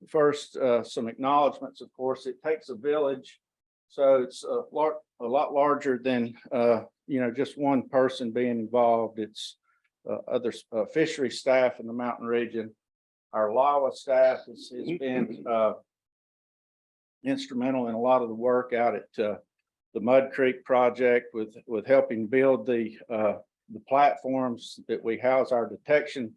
First, some acknowledgements. Of course, it takes a village, so it's a lot larger than just one person being involved. It's other fishery staff in the mountain region. Our LAWA staff has been instrumental in a lot of the work out at the Mud Creek project with helping build the platforms that we house our detection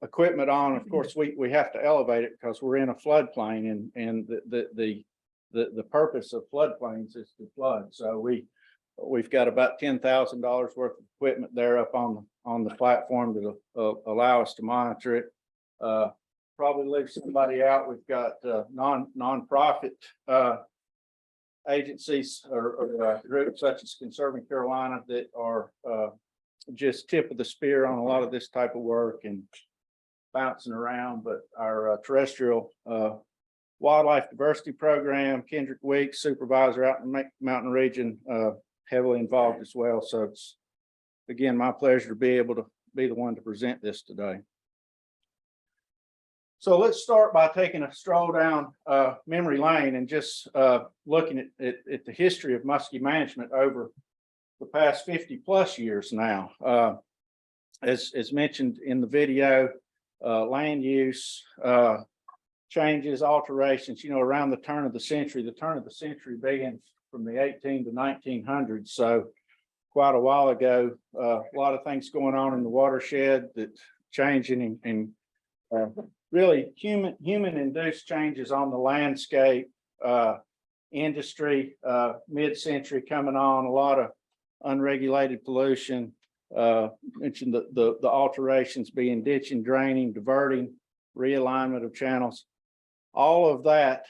equipment on. Of course, we have to elevate it because we're in a floodplain, and the purpose of floodplains is to flood. So we've got about $10,000 worth of equipment there up on the platform that'll allow us to monitor it. Probably leave somebody out. We've got nonprofit agencies or groups such as Conserving Carolina that are just tip of the spear on a lot of this type of work and bouncing around. But our terrestrial wildlife diversity program, Kendrick Weeks, supervisor out in the mountain region, heavily involved as well. So it's, again, my pleasure to be able to be the one to present this today. So let's start by taking a stroll down memory lane and just looking at the history of muskie management over the past 50+ years now. As mentioned in the video, land use changes, alterations, around the turn of the century being from the 18 to 1900s. So quite a while ago, a lot of things going on in the watershed that changing and really human induced changes on the landscape, industry, mid-century coming on, a lot of unregulated pollution, mentioned the alterations being ditching, draining, diverting, realignment of channels. All of that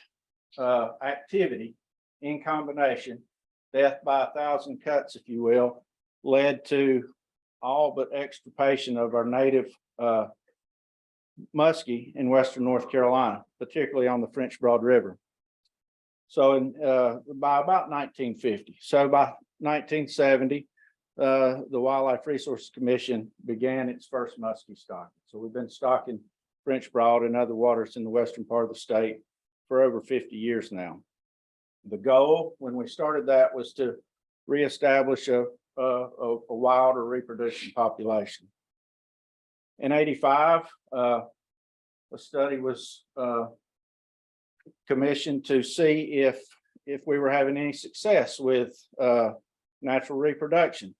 activity in combination, death by 1,000 cuts, if you will, led to all but extirpation of our native muskie in western North Carolina, particularly on the French Broad River. So by about 1950, so by 1970, the Wildlife Resources Commission began its first muskie stocking. So we've been stocking French Broad and other waters in the western part of the state for over 50 years now. The goal when we started that was to reestablish a wild or reproducing population. In '85, a study was commissioned to see if we were having any success with natural reproduction.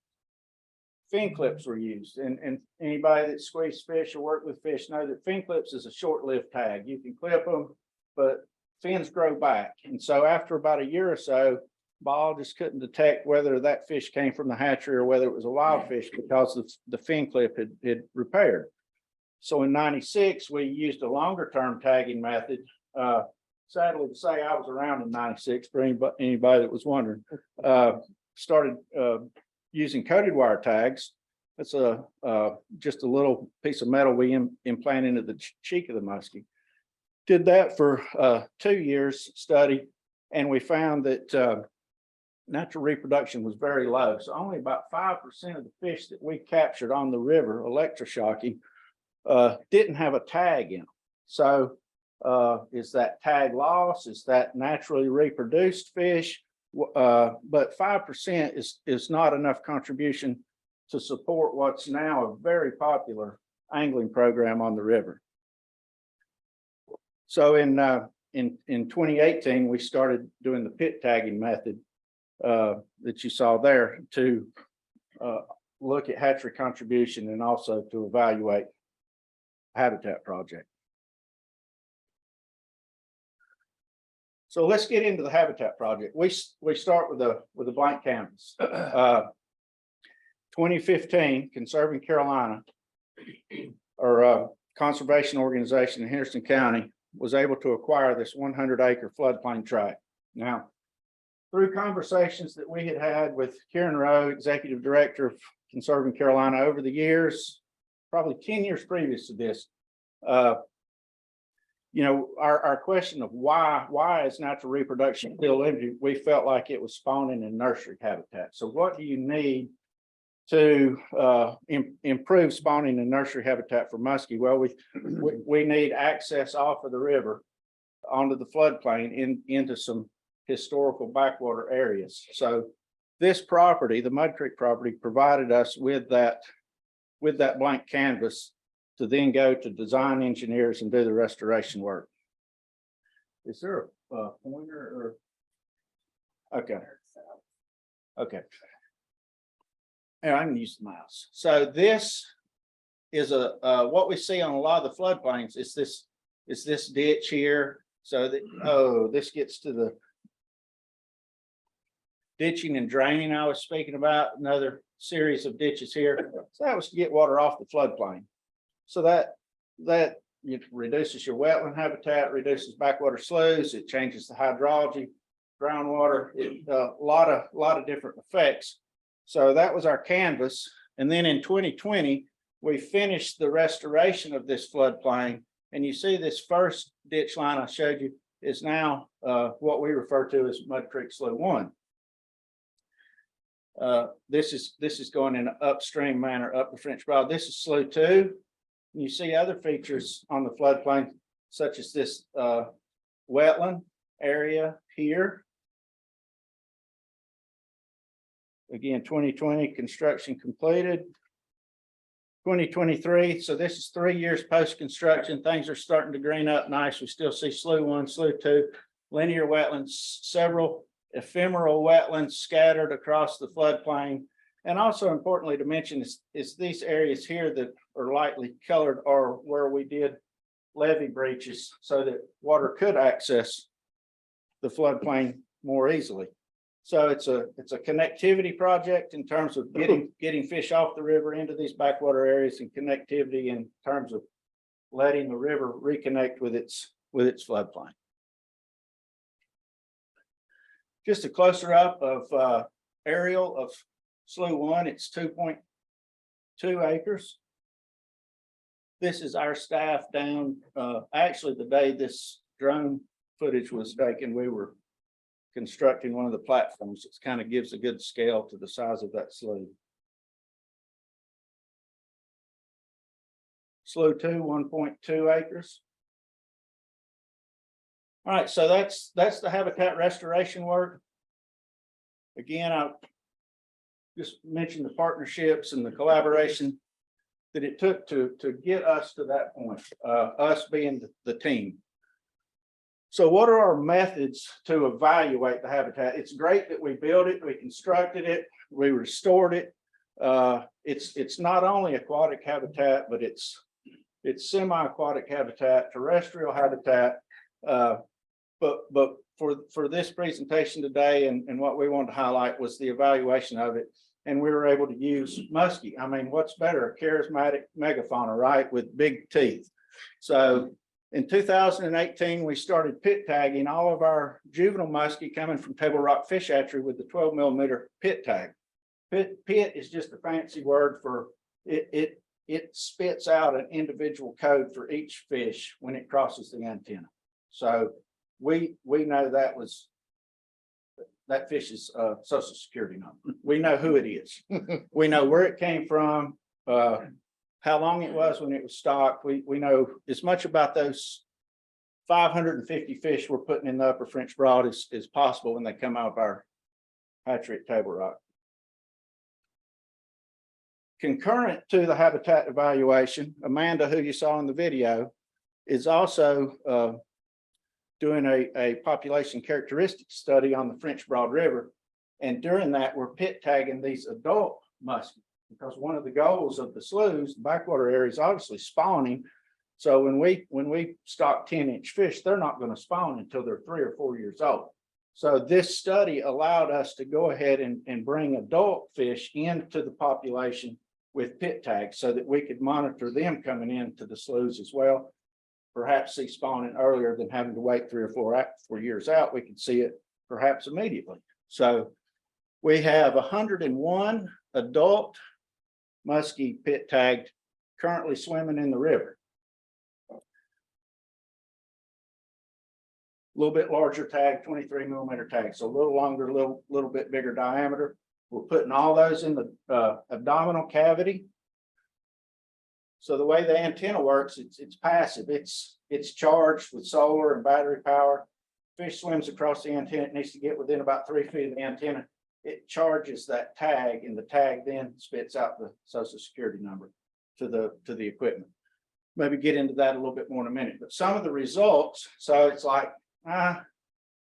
Fin clips were used, and anybody that squeezed fish or worked with fish know that fin clips is a short-lived tag. You can clip them, but fins grow back. And so after about a year or so, biologists couldn't detect whether that fish came from the hatchery or whether it was a wild fish because the fin clip had repaired. So in '96, we used a longer term tagging method. Sadly to say, I was around in '96 for anybody that was wondering. Started using coated wire tags. That's just a little piece of metal we implant into the cheek of the muskie. Did that for 2 years study, and we found that natural reproduction was very low. So only about 5% of the fish that we captured on the river electroshocking didn't have a tag in them. So is that tag loss? Is that naturally reproduced fish? But 5% is not enough contribution to support what's now a very popular angling program on the river. So in 2018, we started doing the pit tagging method that you saw there to look at hatchery contribution and also to evaluate habitat project. So let's get into the habitat project. We start with a blank canvas. 2015, Conserving Carolina, or conservation organization in Henderson County, was able to acquire this 100-acre floodplain tract. Now, through conversations that we had with Karen Rowe, executive director of Conserving Carolina, over the years, probably 10 years previous to this, our question of why is natural reproduction still limited? We felt like it was spawning in nursery habitat. So what do you need to improve spawning in nursery habitat for muskie? Well, we need access off of the river onto the floodplain into some historical backwater areas. So this property, the Mud Creek property, provided us with that blank canvas to then go to design engineers and do the restoration work. Is there a pointer or? Okay. Okay. And I can use the mouse. So this is what we see on a lot of the floodplains is this ditch here. So that, this gets to the ditching and draining I was speaking about, another series of ditches here. So that was to get water off the floodplain. So that it reduces your wetland habitat, reduces backwater sloughs, it changes the hydrology, groundwater, a lot of different effects. So that was our canvas. And then in 2020, we finished the restoration of this floodplain. And you see this first ditch line I showed you is now what we refer to as Mud Creek Slough 1. This is going in an upstream manner up the French Broad. This is Slough 2. You see other features on the floodplain such as this wetland area here. Again, 2020 construction completed. 2023, so this is 3 years post-construction. Things are starting to green up nice. We still see slough 1, slough 2, linear wetlands, several ephemeral wetlands scattered across the floodplain. And also importantly to mention is these areas here that are lightly colored are where we did levee breaches so that water could access the floodplain more easily. So it's a connectivity project in terms of getting fish off the river into these backwater areas, and connectivity in terms of letting the river reconnect with its floodplain. Just a closer up of aerial of slough 1. It's 2.2 acres. This is our staff down. Actually, the day this drone footage was taken, we were constructing one of the platforms. It kind of gives a good scale to the size of that slough. Slough 2, 1.2 acres. All right, so that's the habitat restoration work. Again, I just mentioned the partnerships and the collaboration that it took to get us to that point, us being the team. So what are our methods to evaluate the habitat? It's great that we built it, we constructed it, we restored it. It's not only aquatic habitat, but it's semi-aquatic habitat, terrestrial habitat. But for this presentation today and what we wanted to highlight was the evaluation of it. And we were able to use muskie. I mean, what's better? A charismatic megafauna, right? With big teeth. So in 2018, we started pit tagging all of our juvenile muskie coming from Table Rock Fish Hatchery with the 12mm pit tag. Pit is just a fancy word for it spits out an individual code for each fish when it crosses the antenna. So we know that fish's social security number. We know who it is. We know where it came from, how long it was when it was stocked. We know as much about those 550 fish we're putting in the upper French Broad as possible when they come out of our hatchery at Table Rock. Concurrent to the habitat evaluation, Amanda, who you saw in the video, is also doing a population characteristic study on the French Broad River. And during that, we're pit tagging these adult muskie, because one of the goals of the sloughs, the backwater area, is obviously spawning. So when we stock 10-inch fish, they're not going to spawn until they're 3 or 4 years old. So this study allowed us to go ahead and bring adult fish into the population with pit tags so that we could monitor them coming into the sloughs as well. Perhaps see spawning earlier than having to wait 3 or 4 years out. We could see it perhaps immediately. So we have 101 adult muskie pit tagged currently swimming in the river. A little bit larger tag, 23mm tag, so a little longer, a little bit bigger diameter. We're putting all those in the abdominal cavity. So the way the antenna works, it's passive. It's charged with solar and battery power. Fish swims across the antenna. It needs to get within about 3 feet of the antenna. It charges that tag, and the tag then spits out the social security number to the equipment. Maybe get into that a little bit more in a minute. But some of the results, so it's like,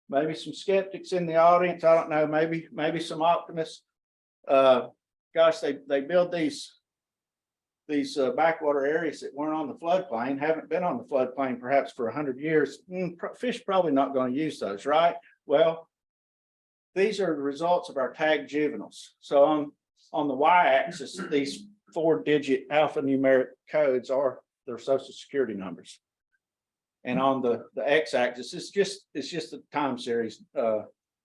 maybe some skeptics in the audience. I don't know, maybe some optimists. Gosh, they build these backwater areas that weren't on the floodplain, haven't been on the floodplain perhaps for 100 years. Fish probably not going to use those, right? Well, these are the results of our tagged juveniles. So on the y-axis, these 4-digit alphanumeric codes are their social security numbers. And on the x-axis, it's just a time series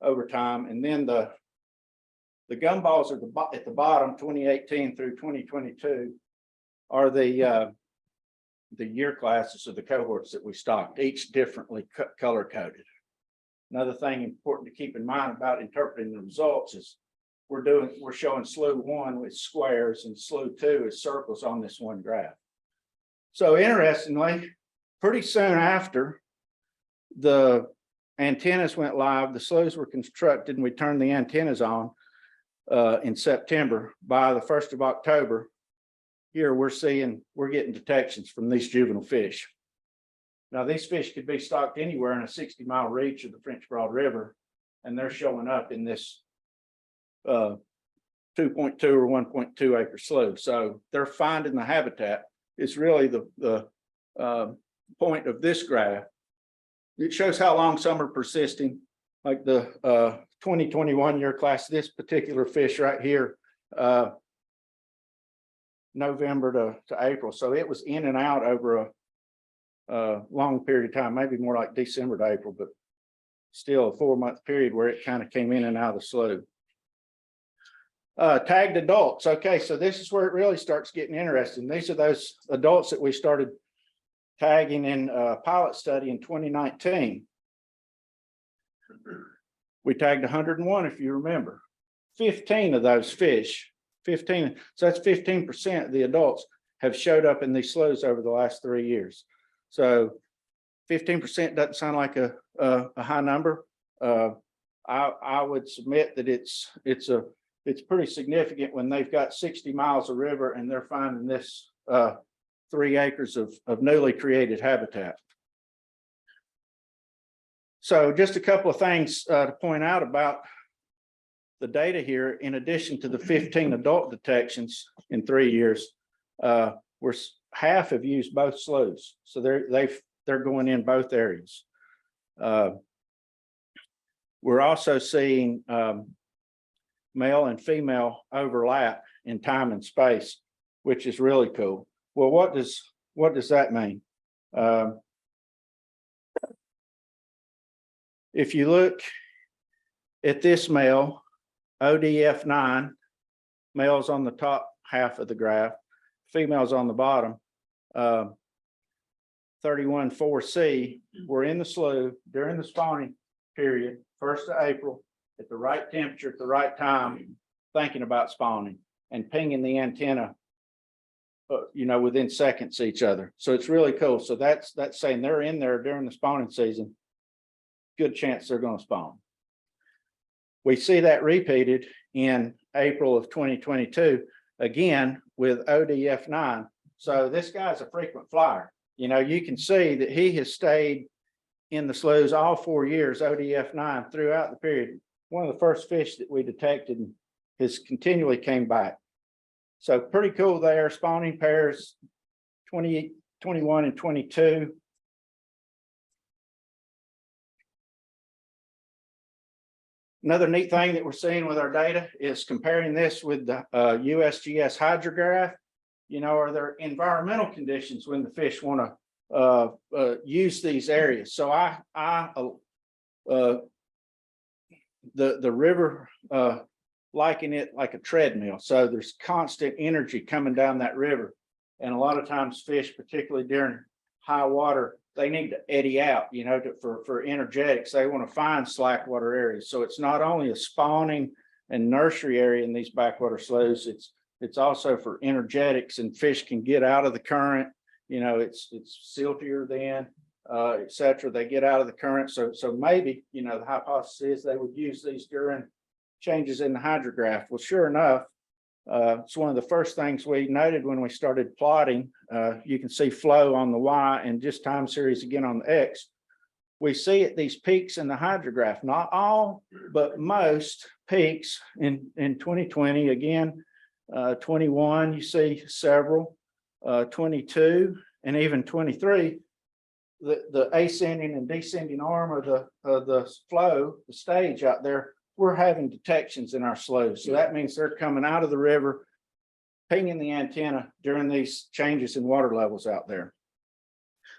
over time. And then the gumballs are at the bottom, 2018 through 2022, are the year classes of the cohorts that we stocked, each differently color coded. Another thing important to keep in mind about interpreting the results is we're showing slough 1 with squares and slough 2 is circles on this one graph. So interestingly, pretty soon after the antennas went live, the sloughs were constructed and we turned the antennas on in September. By the 1st of October, here we're getting detections from these juvenile fish. Now, these fish could be stocked anywhere in a 60-mile reach of the French Broad River, and they're showing up in this 2.2 or 1.2 acre slough. So they're finding the habitat. It's really the point of this graph. It shows how long some are persisting, like the 2021 year class, this particular fish right here, November to April. So it was in and out over a long period of time, maybe more like December to April, but still a 4-month period where it kind of came in and out of the slough. Tagged adults. Okay, so this is where it really starts getting interesting. These are those adults that we started tagging in a pilot study in 2019. We tagged 101, if you remember. 15 of those fish, 15, so that's 15% of the adults have showed up in these sloughs over the last 3 years. So 15% doesn't sound like a high number. I would submit that it's pretty significant when they've got 60 miles of river and they're finding this 3 acres of newly created habitat. So just a couple of things to point out about the data here. In addition to the 15 adult detections in 3 years, half have used both sloughs. So they're going in both areas. We're also seeing male and female overlap in time and space, which is really cool. Well, what does that mean? If you look at this male, ODF9, male's on the top half of the graph, female's on the bottom, 31.4C, we're in the slough during the spawning period, 1st of April, at the right temperature, at the right time, thinking about spawning and pinging the antenna, within seconds of each other. So it's really cool. So that's saying they're in there during the spawning season. Good chance they're going to spawn. We see that repeated in April of 2022, again with ODF9. So this guy's a frequent flyer. You can see that he has stayed in the sloughs all 4 years, ODF9, throughout the period. One of the first fish that we detected has continually came back. So pretty cool there. Spawning pairs 20, 21, and 22. Another neat thing that we're seeing with our data is comparing this with the USGS hydrograph. Are there environmental conditions when the fish want to use these areas? So the river liken it like a treadmill. So there's constant energy coming down that river. And a lot of times fish, particularly during high water, they need to eddy out, for energetics. They want to find slack water areas. So it's not only a spawning and nursery area in these backwater sloughs, it's also for energetics, and fish can get out of the current. It's siltier then, et cetera. They get out of the current. So maybe, the hypothesis is they would use these during changes in the hydrograph. Well, sure enough, it's one of the first things we noted when we started plotting. You can see flow on the Y and just time series again on the X. We see at these peaks in the hydrograph, not all, but most peaks in 2020. Again, 21, you see several, 22, and even 23. The ascending and descending arm of the flow, the stage out there, we're having detections in our sloughs. So that means they're coming out of the river, pinging the antenna during these changes in water levels out there.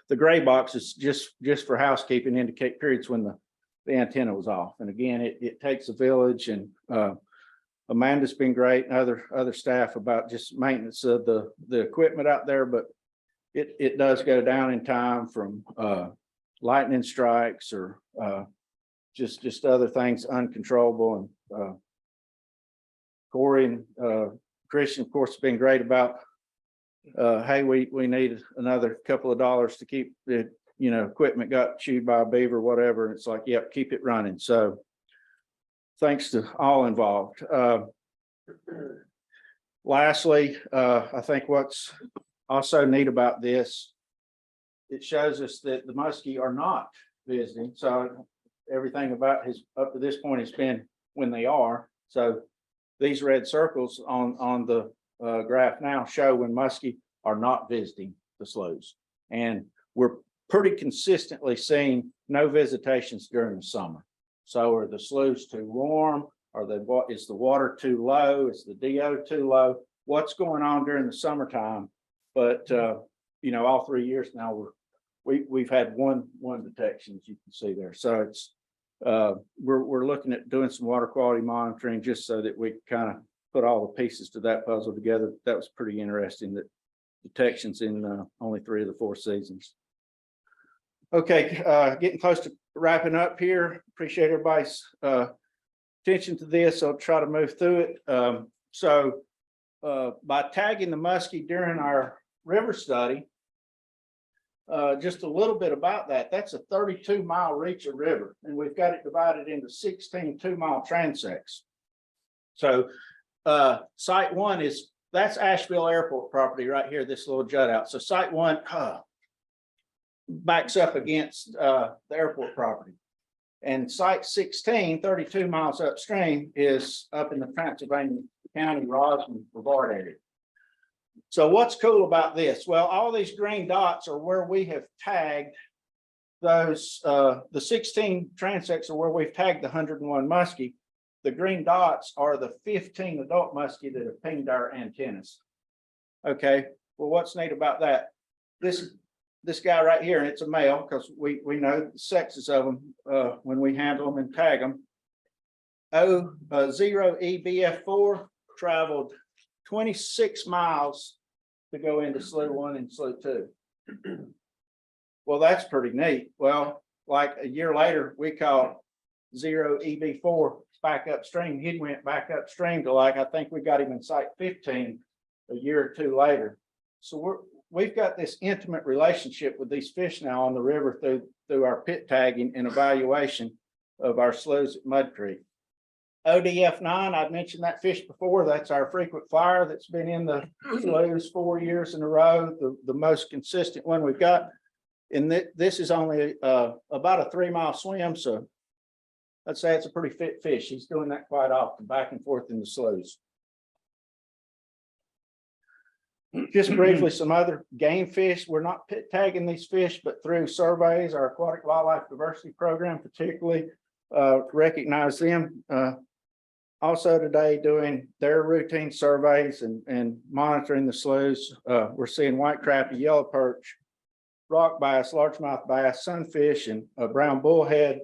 The gray box is just for housekeeping, indicate periods when the antenna was off. And again, it takes a village, and Amanda's been great, and other staff about just maintenance of the equipment out there, but it does go down in time from lightning strikes or just other things uncontrollable. And Corey and Christian, of course, have been great about hey, we need another couple of dollars to keep the, equipment got chewed by a beaver, whatever. It's like, yep, keep it running. So thanks to all involved. Lastly, I think what's also neat about this, it shows us that the Muskie are not visiting. So everything about his up to this point has been when they are. So these red circles on the graph now show when Muskie are not visiting the sloughs. And we're pretty consistently seeing no visitations during the summer. So are the sloughs too warm? Is the water too low? Is the DO too low? What's going on during the summertime? But all 3 years now we've had one detection, as you can see there. So it's we're looking at doing some water quality monitoring just so that we kind of put all the pieces to that puzzle together. That was pretty interesting, that detections in only 3 of the 4 seasons. Okay, getting close to wrapping up here. Appreciate everybody's attention to this. I'll try to move through it. So by tagging the Muskie during our river study, just a little bit about that. That's a 32-mile reach of river, and we've got it divided into 16 2-mile transects. So site 1 that's Asheville Airport property right here, this little jut out. So site 1 backs up against the airport property. And site 16, 32 miles upstream, is up in the Transylvania County, Roslyn, Brevard area. So what's cool about this? Well, all these green dots are where we have tagged those, the 16 transects are where we've tagged the 101 muskie. The green dots are the 15 adult muskie that have pinged our antennas. Okay, well, what's neat about that? This guy right here, and it's a male because we know the sexes of them when we handle them and tag them. 0EBF4 traveled 26 miles to go into slough 1 and slough 2. Well, that's pretty neat. Well, like a year later, we caught 0EB4 back upstream. He went back upstream to, like, I think we got him in site 15 a year or 2 later. So we've got this intimate relationship with these fish now on the river through our pit tagging and evaluation of our sloughs at Mud Creek. ODF9, I've mentioned that fish before. That's our frequent flyer that's been in the sloughs 4 years in a row, the most consistent one we've got. And this is only about a 3-mile swim, so I'd say it's a pretty fit fish. He's doing that quite often, back and forth in the sloughs. Just briefly, some other game fish. We're not pit tagging these fish, but through surveys, our aquatic wildlife diversity program particularly recognize them. Also today, doing their routine surveys and monitoring the sloughs. We're seeing white crappie, yellow perch, rock bass, largemouth bass, sunfish, and a brown bullhead,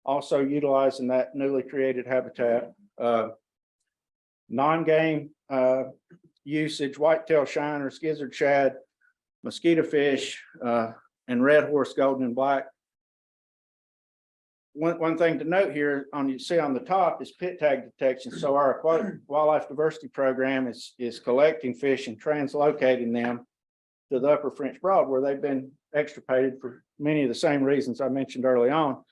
also utilizing that newly created habitat. Non-game usage, whitetail shiners, gizzard shad, mosquito fish, and red horse, golden and black. One thing to note here, you see on the top is pit tag detection. So our aquatic wildlife diversity program is collecting fish and translocating them to the upper French Broad, where they've been extirpated for many of the same reasons I mentioned early on.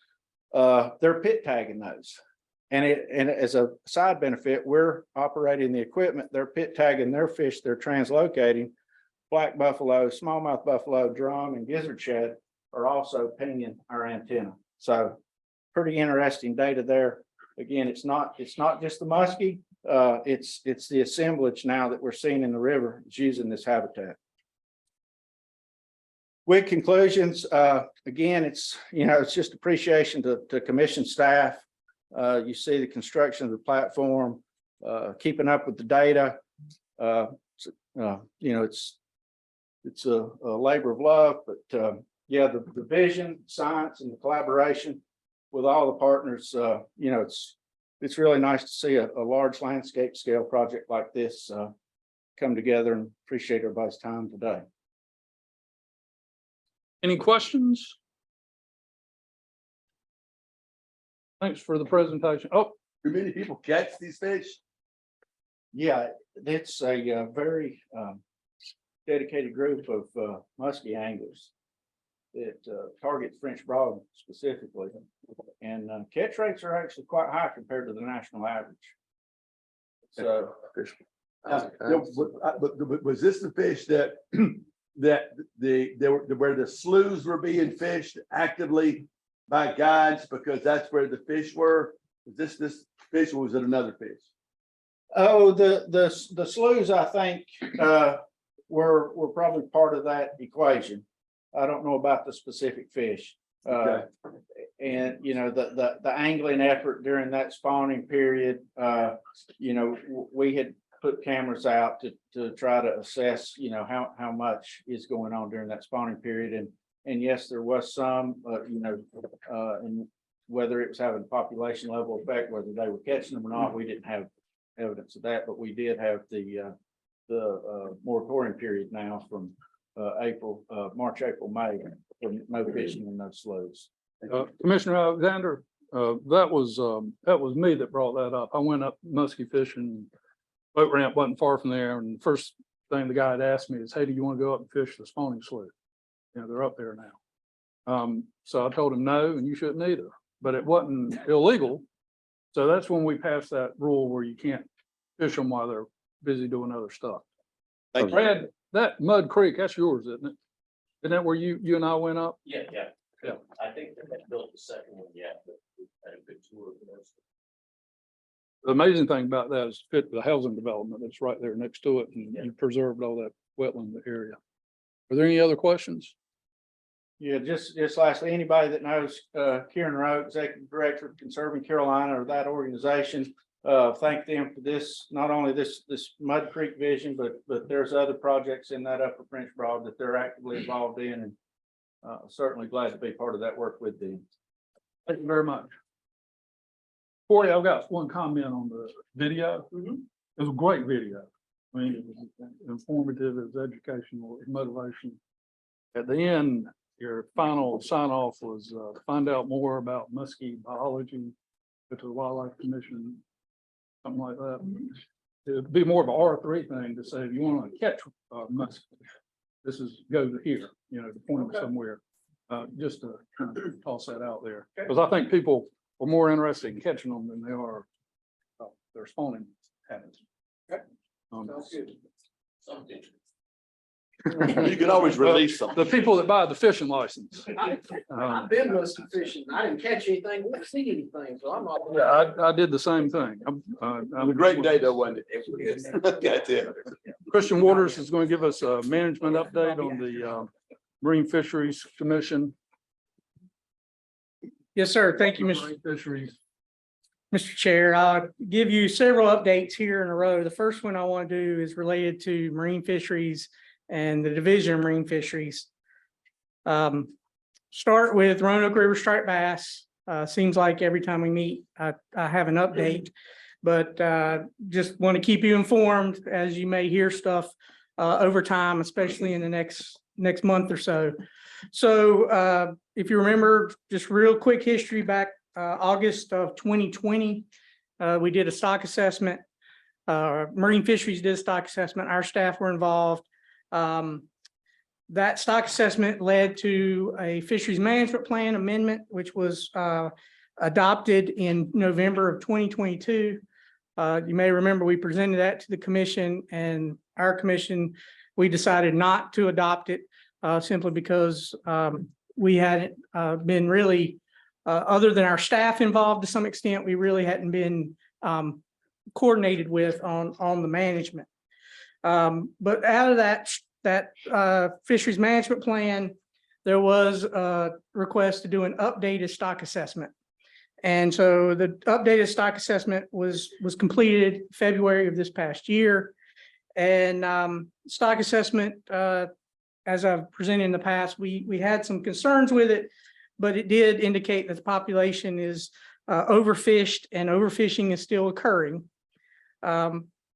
They're pit tagging those. And as a side benefit, we're operating the equipment. They're pit tagging their fish. They're translocating. Black buffalo, smallmouth buffalo, drum, and gizzard shad are also pinging our antenna. So pretty interesting data there. Again, it's not just the muskie. It's the assemblage now that we're seeing in the river is using this habitat. With conclusions, again, it's just appreciation to commission staff. You see the construction of the platform, keeping up with the data. It's a labor of love, but yeah, the vision, science, and the collaboration with all the partners. It's really nice to see a large landscape scale project like this come together, and appreciate everybody's time today. Any questions? Thanks for the presentation. Oh, Do many people catch these fish? Yeah, it's a very dedicated group of muskie anglers that target French Broad specifically. And catch rates are actually quite high compared to the national average. So But was this the fish that, where the sloughs were being fished actively by guides because that's where the fish were? Was this fish or was it another fish? oh, the sloughs, I think, were probably part of that equation. I don't know about the specific fish. Okay. And you know, the angling effort during that spawning period, you know, we had put cameras out to try to assess, you know, how much is going on during that spawning period. And yes, there was some, you know, and whether it was having a population level effect, whether they were catching them or not, we didn't have evidence of that, but we did have the moratorium period now from March, April, May, for no fishing in those sloughs. Commissioner Alexander, that was me that brought that up. I went up muskie fishing. Boat ramp wasn't far from there, and the first thing the guy had asked me is, "Hey, do you want to go up and fish the spawning slough? You know, they're up there now." So I told him no, and you shouldn't either. But it wasn't illegal. So that's when we passed that rule where you can't fish them while they're busy doing other stuff. Thank you. Brad, that Mud Creek, that's yours, isn't it? Isn't that where you and I went up? Yeah. Yeah. I think they built the second one yet, but we had a good tour of those. The amazing thing about that is fit the housing development that's right there next to it, and you preserved all that wetland area. Are there any other questions? Yeah, just lastly, anybody that knows Kieran Rowe, Executive Director of Conserving Carolina, or that organization, thank them for this, not only this Mud Creek vision, but there's other projects in that Upper French Broad that they're actively involved in, and certainly glad to be part of that work with them. Thank you very much. Corey, I've got one comment on the video. It was a great video. I mean, it was informative, it was educational, it was motivation. At the end, your final sign off was find out more about muskie biology, go to the Wildlife Commission, something like that. It'd be more of an R3 thing to say, if you want to catch muskie, this is go to here, you know, to point them somewhere. Just to kind of toss that out there, because I think people are more interested in catching them than they are their spawning habits. Something. You can always release something. The people that buy the fishing license. I've been muskie fishing. I didn't catch anything, didn't see anything, so I'm not. Yeah, I did the same thing. It was a great day though, wasn't it? That's it. Christian Waters is going to give us a management update on the Marine Fisheries Commission. Yes, sir. Thank you, Marine Fisheries. Mr. Chair. I'll give you several updates here in a row. The first one I want to do is related to marine fisheries and the Division of Marine Fisheries. Start with Roanoke River striped bass. Seems like every time we meet, I have an update, but just want to keep you informed as you may hear stuff over time, especially in the next month or so. So if you remember, just real quick history back August of 2020, we did a stock assessment. Marine Fisheries did a stock assessment. Our staff were involved. That stock assessment led to a fisheries management plan amendment, which was adopted in November of 2022. You may remember we presented that to the commission, and our commission, we decided not to adopt it simply because we hadn't been really, other than our staff involved to some extent, we really hadn't been coordinated with on the management. But out of that fisheries management plan, there was a request to do an updated stock assessment. And so the updated stock assessment was completed February of this past year. And stock assessment, as I've presented in the past, we had some concerns with it, but it did indicate that the population is overfished and overfishing is still occurring.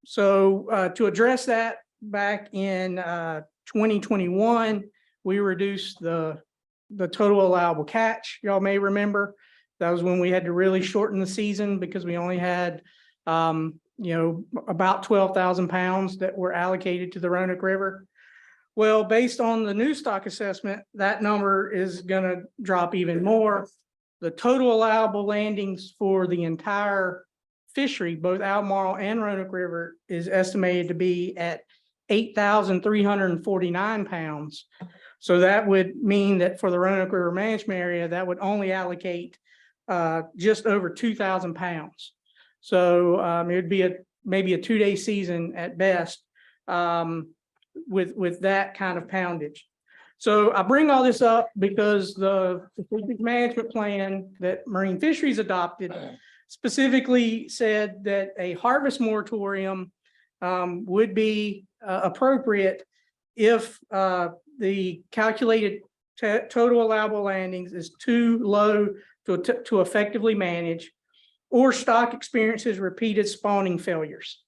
So to address that, back in 2021, we reduced the total allowable catch. Y'all may remember that was when we had to really shorten the season because we only had, about 12,000 pounds that were allocated to the Roanoke River. Well, based on the new stock assessment, that number is gonna drop even more. The total allowable landings for the entire fishery, both Albemarle and Roanoke River, is estimated to be at 8,349 pounds. So that would mean that for the Roanoke River Management Area, that would only allocate just over 2,000 pounds. So it would be maybe a 2-day season at best with that kind of poundage. So I bring all this up because the strategic management plan that Marine Fisheries adopted specifically said that a harvest moratorium would be appropriate if the calculated total allowable landings is too low to effectively manage, or stock experiences repeated spawning failures.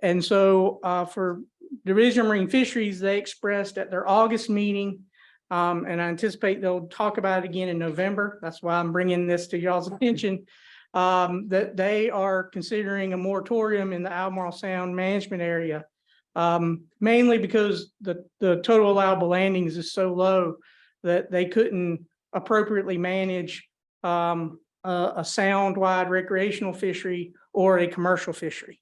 And so for Division of Marine Fisheries, they expressed at their August meeting, and I anticipate they'll talk about it again in November. That's why I'm bringing this to y'all's attention, that they are considering a moratorium in the Albemarle Sound management area, mainly because the total allowable landings is so low that they couldn't appropriately manage a sound-wide recreational fishery or a commercial fishery.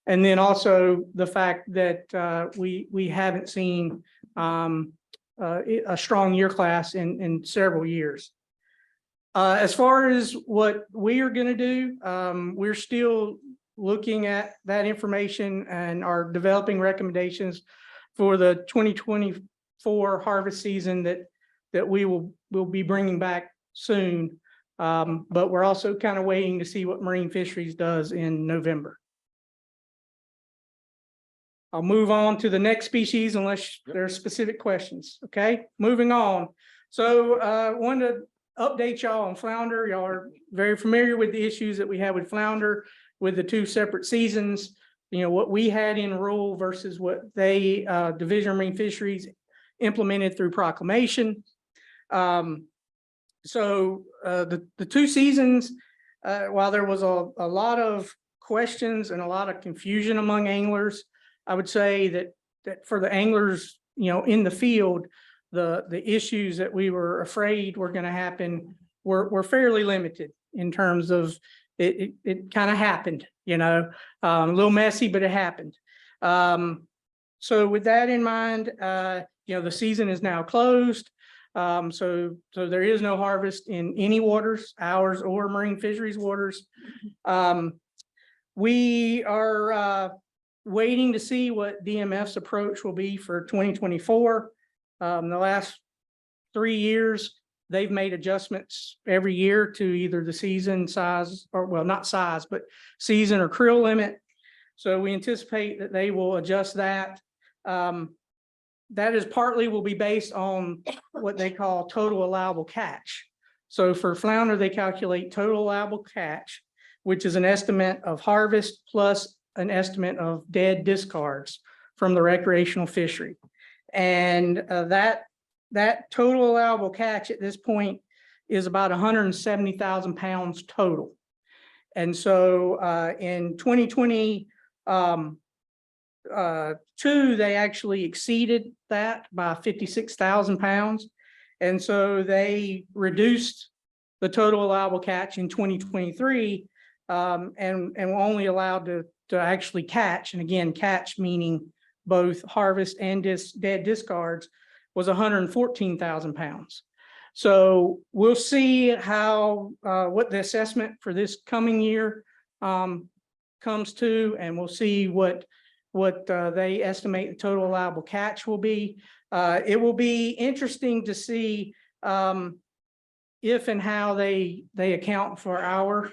And then also the fact that we haven't seen a strong year class in several years. As far as what we are going to do, we're still looking at that information and are developing recommendations for the 2024 harvest season that we will be bringing back soon. But we're also kind of waiting to see what Marine Fisheries does in November. I'll move on to the next species unless there are specific questions. Okay, moving on. So I wanted to update y'all on flounder. Y'all are very familiar with the issues that we had with flounder with the 2 separate seasons. You know, what we had in rule versus what they, Division of Marine Fisheries, implemented through proclamation. So the 2 seasons, while there was a lot of questions and a lot of confusion among anglers, I would say that for the anglers, you know, in the field, the issues that we were afraid were going to happen were fairly limited in terms of it kind of happened, you know, a little messy, but it happened. So with that in mind, you know, the season is now closed. So there is no harvest in any waters, ours or Marine Fisheries waters. We are waiting to see what DMF's approach will be for 2024. The last 3 years, they've made adjustments every year to either the season size, or well, not size, but season or creel limit. So we anticipate that they will adjust that. That is partly will be based on what they call total allowable catch. So for flounder, they calculate total allowable catch, which is an estimate of harvest plus an estimate of dead discards from the recreational fishery. And that total allowable catch at this point is about 170,000 pounds total. And so in 2022, they actually exceeded that by 56,000 pounds. And so they reduced the total allowable catch in 2023 and were only allowed to actually catch, and again, catch meaning both harvest and dead discards, was 114,000 pounds. So we'll see how what the assessment for this coming year comes to, and we'll see what they estimate the total allowable catch will be. It will be interesting to see if and how they account for our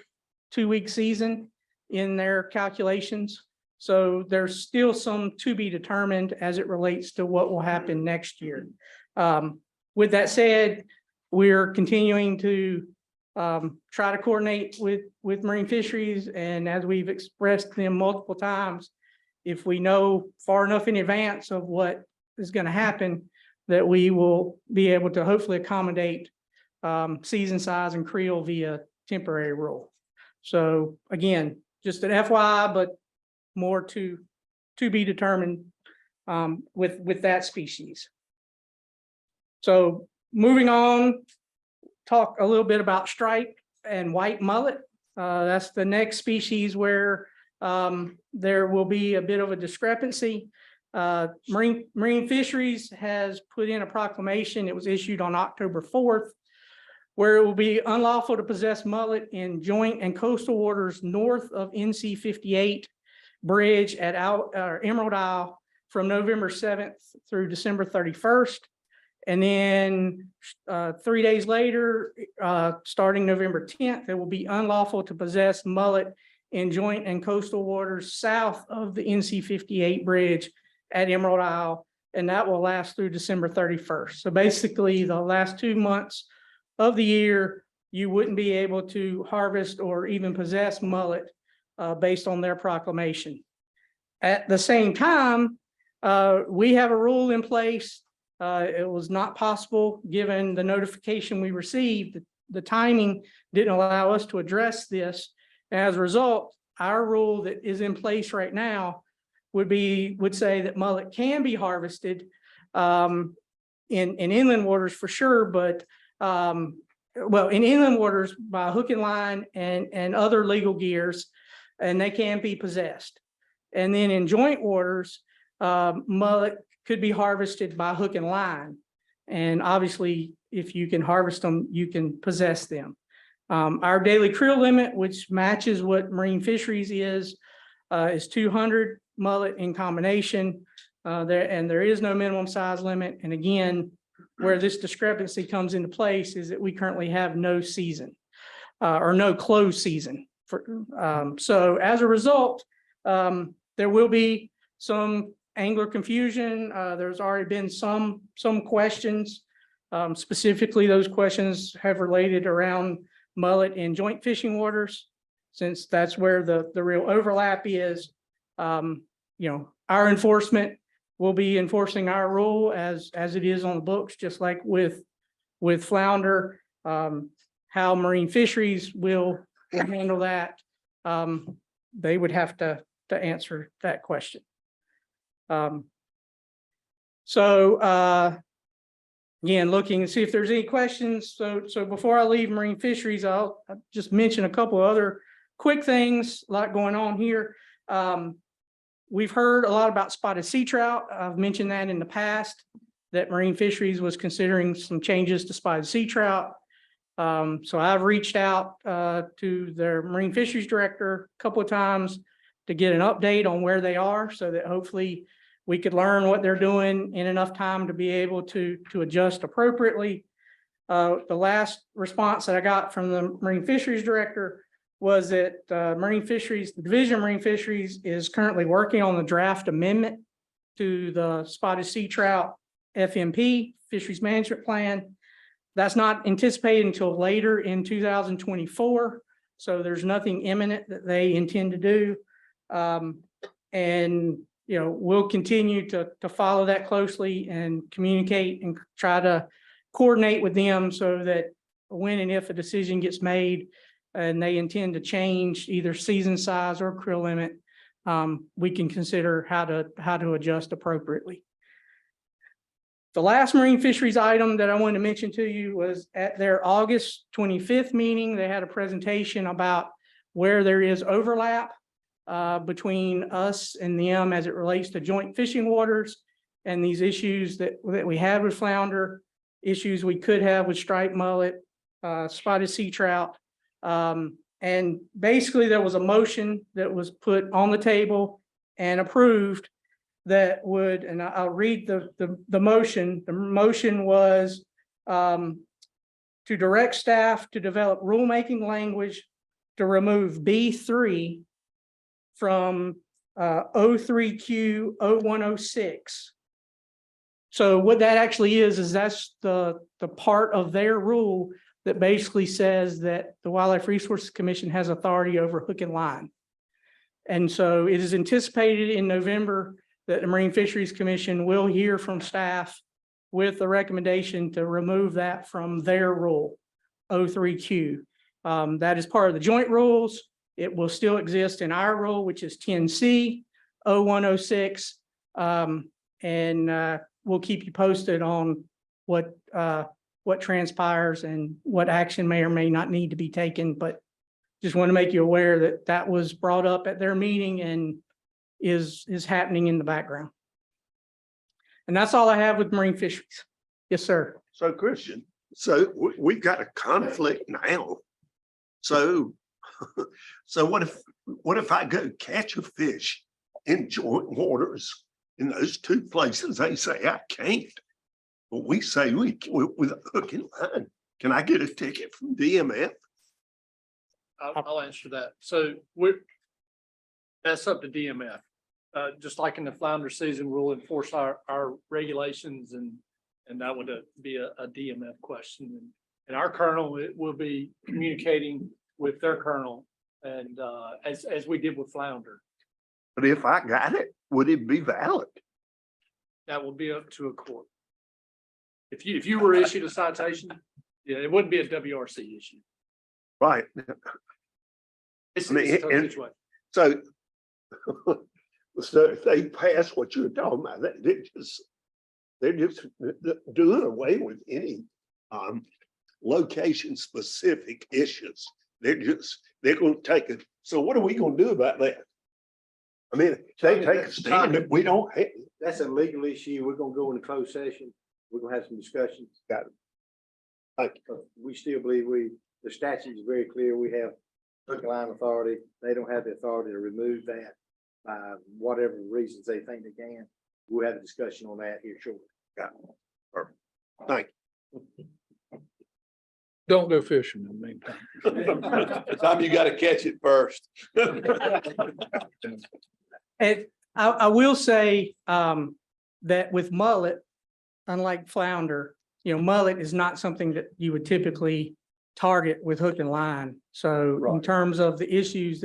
2-week season in their calculations. So there's still some to be determined as it relates to what will happen next year. With that said, we're continuing to try to coordinate with Marine Fisheries, and as we've expressed to them multiple times, if we know far enough in advance of what is going to happen, that we will be able to hopefully accommodate season size and creel via temporary rule. So again, just an FYI, but more to be determined with that species. So moving on, talk a little bit about striped and white mullet. That's the next species where there will be a bit of a discrepancy. Marine Fisheries has put in a proclamation. It was issued on October 4th, where it will be unlawful to possess mullet in joint and coastal waters north of NC 58 bridge at Emerald Isle from November 7th through December 31st. And then 3 days later, starting November 10th, it will be unlawful to possess mullet in joint and coastal waters south of the NC 58 bridge at Emerald Isle, and that will last through December 31st. So basically, the last 2 months of the year, you wouldn't be able to harvest or even possess mullet based on their proclamation. At the same time, we have a rule in place. It was not possible, given the notification we received. The timing didn't allow us to address this. As a result, our rule that is in place right now would say that mullet can be harvested in inland waters for sure, but well, in inland waters by hook and line and other legal gears, and they can be possessed. And then in joint waters, mullet could be harvested by hook and line. And obviously, if you can harvest them, you can possess them. Our daily creel limit, which matches what Marine Fisheries is 200 mullet in combination. There is no minimum size limit. And again, where this discrepancy comes into place is that we currently have no season or no closed season. So as a result, there will be some angler confusion. There's already been some questions. Specifically, those questions have related around mullet in joint fishing waters, since that's where the real overlap is. You know, our enforcement will be enforcing our rule as it is on the books, just like with flounder. How Marine Fisheries will handle that, they would have to answer that question. Again, looking and see if there's any questions. So before I leave Marine Fisheries, I'll just mention a couple of other quick things, a lot going on here. We've heard a lot about spotted sea trout. I've mentioned that in the past, that Marine Fisheries was considering some changes to spotted sea trout. So I've reached out to their Marine Fisheries director a couple of times to get an update on where they are, so that hopefully we could learn what they're doing in enough time to be able to adjust appropriately. The last response that I got from the Marine Fisheries director was that Marine Fisheries, the Division of Marine Fisheries, is currently working on the draft amendment to the spotted sea trout FMP, Fisheries Management Plan. That's not anticipated until later in 2024. So there's nothing imminent that they intend to do. And you know, we'll continue to follow that closely and communicate and try to coordinate with them so that when and if a decision gets made and they intend to change either season size or creel limit, we can consider how to adjust appropriately. The last Marine Fisheries item that I wanted to mention to you was at their August 25th meeting, they had a presentation about where there is overlap between us and them as it relates to joint fishing waters and these issues that we have with flounder, issues we could have with striped mullet, spotted sea trout. And basically there was a motion that was put on the table and approved that would, and I'll read the motion. The motion was to direct staff to develop rulemaking language to remove B3 from 03Q 0106. So what that actually is that's the part of their rule that basically says that the Wildlife Resources Commission has authority over hook and line. And so it is anticipated in November that the Marine Fisheries Commission will hear from staff with the recommendation to remove that from their rule, 03Q. That is part of the joint rules. It will still exist in our rule, which is 10C 0106. And and we'll keep you posted on what transpires and what action may or may not need to be taken, but just want to make you aware that that was brought up at their meeting and is happening in the background. And that's all I have with marine fisheries. Yes, sir. So Christian, so we've got a conflict now. So, so what if I go catch a fish in joint waters in those two places? They say I can't, but we say we with a hook and line. Can I get a ticket from DMF? I'll answer that. So that's up to DMF. Just like in the flounder season, we'll enforce our regulations and that would be a DMF question. And our colonel will be communicating with their colonel and as we did with flounder. But if I got it, would it be valid? That will be up to a court. If you were issued a citation, yeah, it wouldn't be a WRC issue. Right. It's I mean, a tough and situation. so, so if they pass what you're talking about, they're just doing away with any location specific issues. They're going to take it. So what are we going to do about that? I mean, they take a stand that we don't have. That's a legal issue. We're gonna go into closed session. We're gonna have some discussions. Got it. Thank you. We still believe the statute is very clear. We have hook and line authority. They don't have the authority to remove that by whatever reasons they think they can. We'll have a discussion on that here shortly. Got it. Perfect. Thank you. Don't go fishing in the meantime. Tom, you got to catch it first. And I will say that with mullet, unlike flounder, mullet is not something that you would typically target with hook and line. So in terms of the issues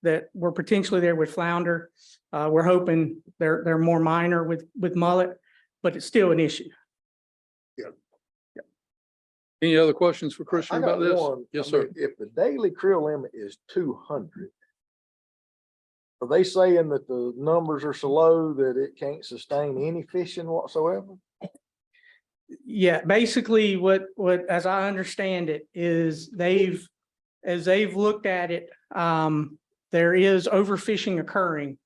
that were potentially there with flounder, we're hoping they're more minor with mullet, but it's still an issue. Any other questions for Christian I got about this? one. Yes, I sir. mean, if the daily creel limit is 200, are they saying that the numbers are so low that it can't sustain any fishing whatsoever? Yeah, basically what, as I understand it, is as they've looked at it, there is overfishing occurring.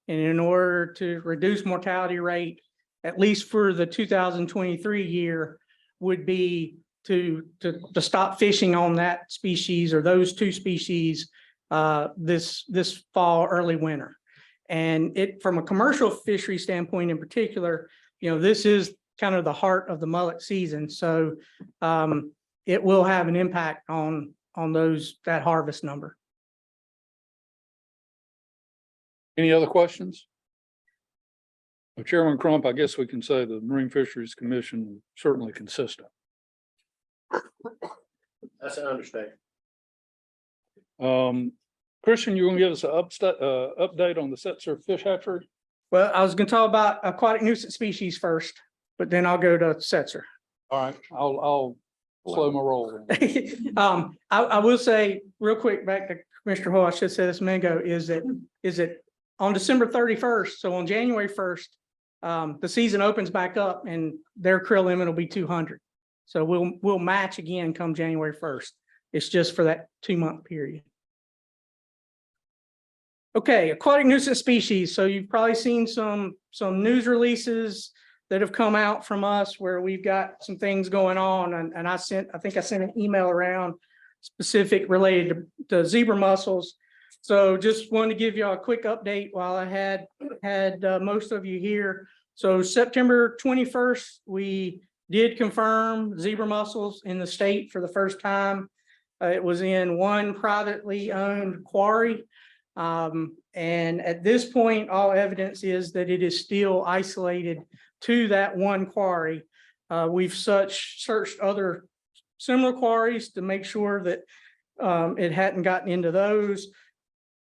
And in order to reduce mortality rate, at least for the 2023 year, would be to stop fishing on that species or those two species this fall, early winter. And from a commercial fishery standpoint in particular, this is kind of the heart of the mullet season. So it will have an impact on that harvest number. Any other questions? Well, Chairman Crump, I guess we can say the Marine Fisheries Commission is certainly consistent. That's an understatement. Christian, you want to give us an update on the Setzer Fish Hatchery? Well, I was going to talk about aquatic nuisance species first, but then I'll go to Setzer. All right, I'll slow my roll. I will say real quick back to Commissioner Hall, I should say this a minute ago, is that on December 31st, so on January 1st, the season opens back up and their creel limit will be 200. So we'll match again come January 1st. It's just for that 2-month period. Okay, aquatic nuisance species. So you've probably seen some news releases that have come out from us where we've got some things going on. And I think I sent an email around specific related to zebra mussels. So just wanted to give you a quick update while I had most of you here. So September 21st, we did confirm zebra mussels in the state for the first time. It was in one privately owned quarry. And at this point, all evidence is that it is still isolated to that one quarry. We've searched other similar quarries to make sure that it hadn't gotten into those.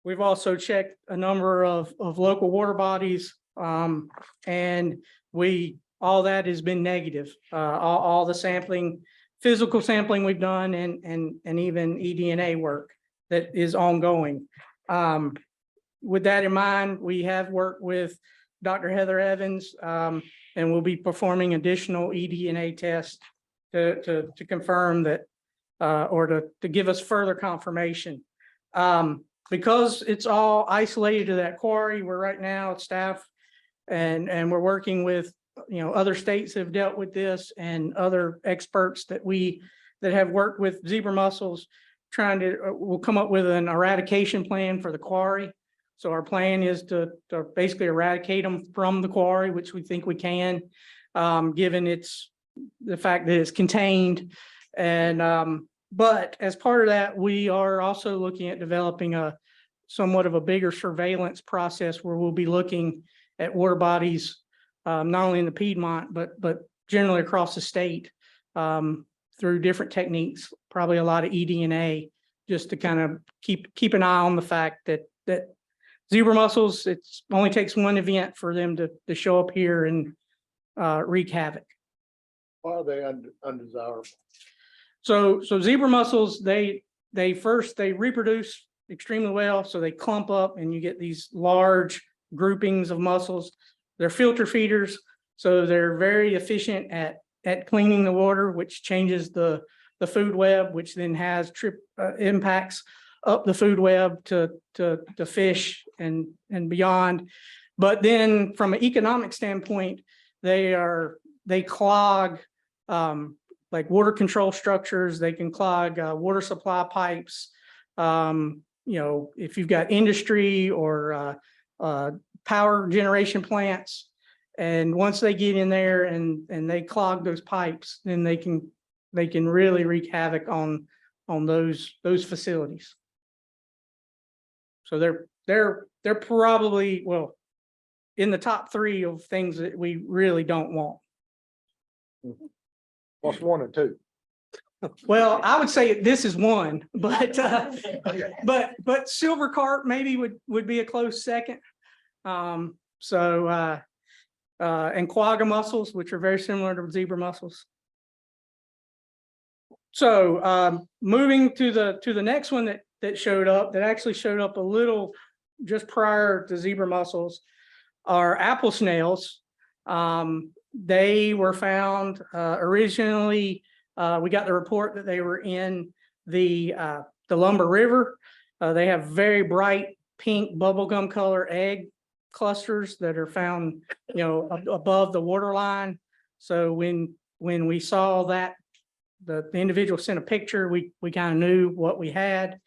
We've also checked a number of local water bodies, and all that has been negative. All the sampling, physical sampling we've done, and even eDNA work that is ongoing. With that in mind, we have worked with Dr. Heather Evans, and we'll be performing additional eDNA tests to confirm that, or to give us further confirmation. Because it's all isolated to that quarry, we're right now, staff, and we're working with, other states that have dealt with this and other experts that have worked with zebra mussels, we'll come up with an eradication plan for the quarry. So our plan is to basically eradicate them from the quarry, which we think we can, given the fact that it's contained. And, but as part of that, we are also looking at developing somewhat of a bigger surveillance process where we'll be looking at water bodies, not only in the Piedmont, but generally across the state, through different techniques, probably a lot of eDNA, just to kind of keep an eye on the fact that zebra mussels, it only takes one event for them to show up here and wreak havoc. Why are they undesirable? So zebra mussels, they reproduce extremely well, so they clump up and you get these large groupings of mussels. They're filter feeders, so they're very efficient at cleaning the water, which changes the food web, which then has impacts up the food web to fish and beyond. But then from an economic standpoint, they clog like water control structures. They can clog water supply pipes. If you've got industry or power generation plants, and once they get in there and they clog those pipes, then they can really wreak havoc on those facilities. So they're probably, well, in the top 3 of things that we really don't want. What's 1 and 2? Well, I would say this is 1, but silver carp maybe would be a close second. And quagga mussels, which are very similar to zebra mussels. So moving to the next one that showed up, that actually showed up a little just prior to zebra mussels, are apple snails. They were found originally. We got the report that they were in the Lumber River. They have very bright pink bubblegum color egg clusters that are found, above the water line. So when we saw that, the individual sent a picture, we kind of knew what we had.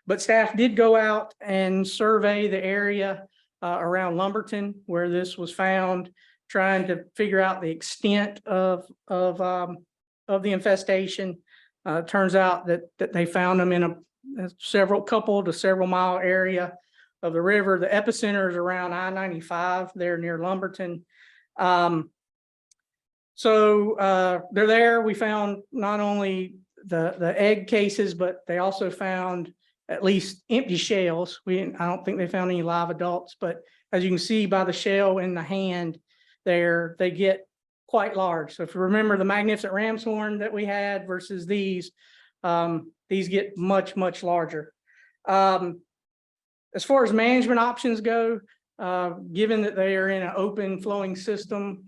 But staff did go out and survey the area around Lumberton where this was found, trying to figure out the extent of the infestation. Turns out that they found them in a several mile area of the river. The epicenter is around I-95 there near Lumberton. So they're there. We found not only the egg cases, but they also found at least empty shells. I don't think they found any live adults, but as you can see by the shell in the hand there, they get quite large. So if you remember the magnificent ram's horn that we had versus these get much, much larger. As far as management options go, given that they are in an open flowing system,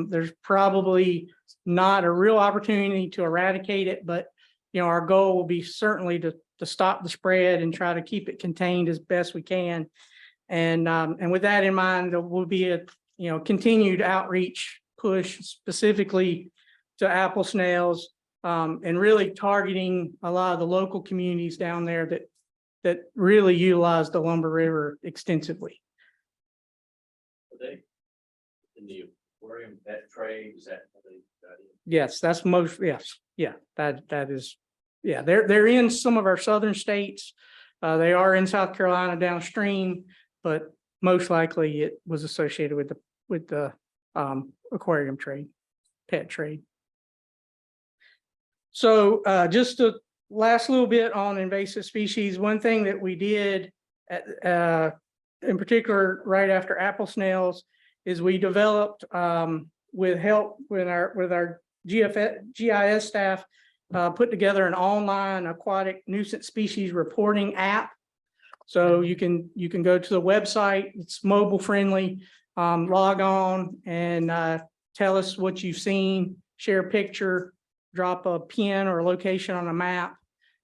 there's probably not a real opportunity to eradicate it, but our goal will be certainly to stop the spread and try to keep it contained as best we can. And with that in mind, there will be a continued outreach push specifically to apple snails, and really targeting a lot of the local communities down there that really utilize the Lumber River extensively. Are they in the aquarium pet trade? Is that what they got in? Yes, that's most, yes, yeah, that is, yeah, they're in some of our southern states. They are in South Carolina downstream, but most likely it was associated with the aquarium trade, pet trade. So just to last little bit on invasive species, one thing that we did in particular right after apple snails is we developed with help with our GIS staff, put together an online aquatic nuisance species reporting app. So you can go to the website, it's mobile friendly. log on and tell us what you've seen, share a picture, drop a pin or a location on a map.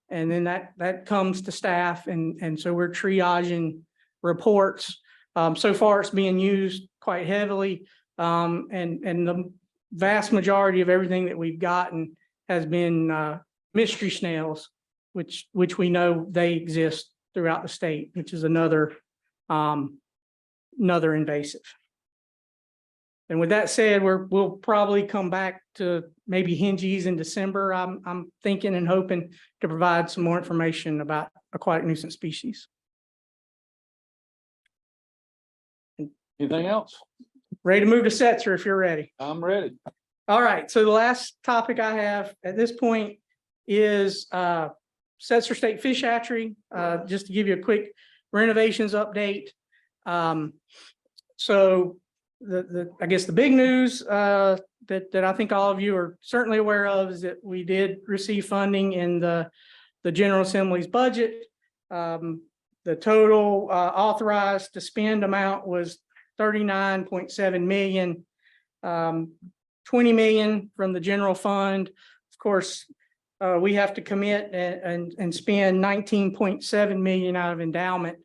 And then that comes to staff, and so we're triaging reports. So far, it's being used quite heavily. And the vast majority of everything that we've gotten has been mystery snails, which we know they exist throughout the state, which is another invasive. And with that said, we'll probably come back to maybe Hinges in December. I'm thinking and hoping to provide some more information about aquatic nuisance species. Anything else? Ready to move to Setzer if you're ready. I'm ready. All right, so the last topic I have at this point is Setzer State Fish Hatchery. Just to give you a quick renovations update. So I guess the big news that I think all of you are certainly aware of is that we did receive funding in the General Assembly's budget. The total authorized to spend amount was 39.7 million, 20 million from the general fund. Of course, we have to commit and spend 19.7 million out of endowment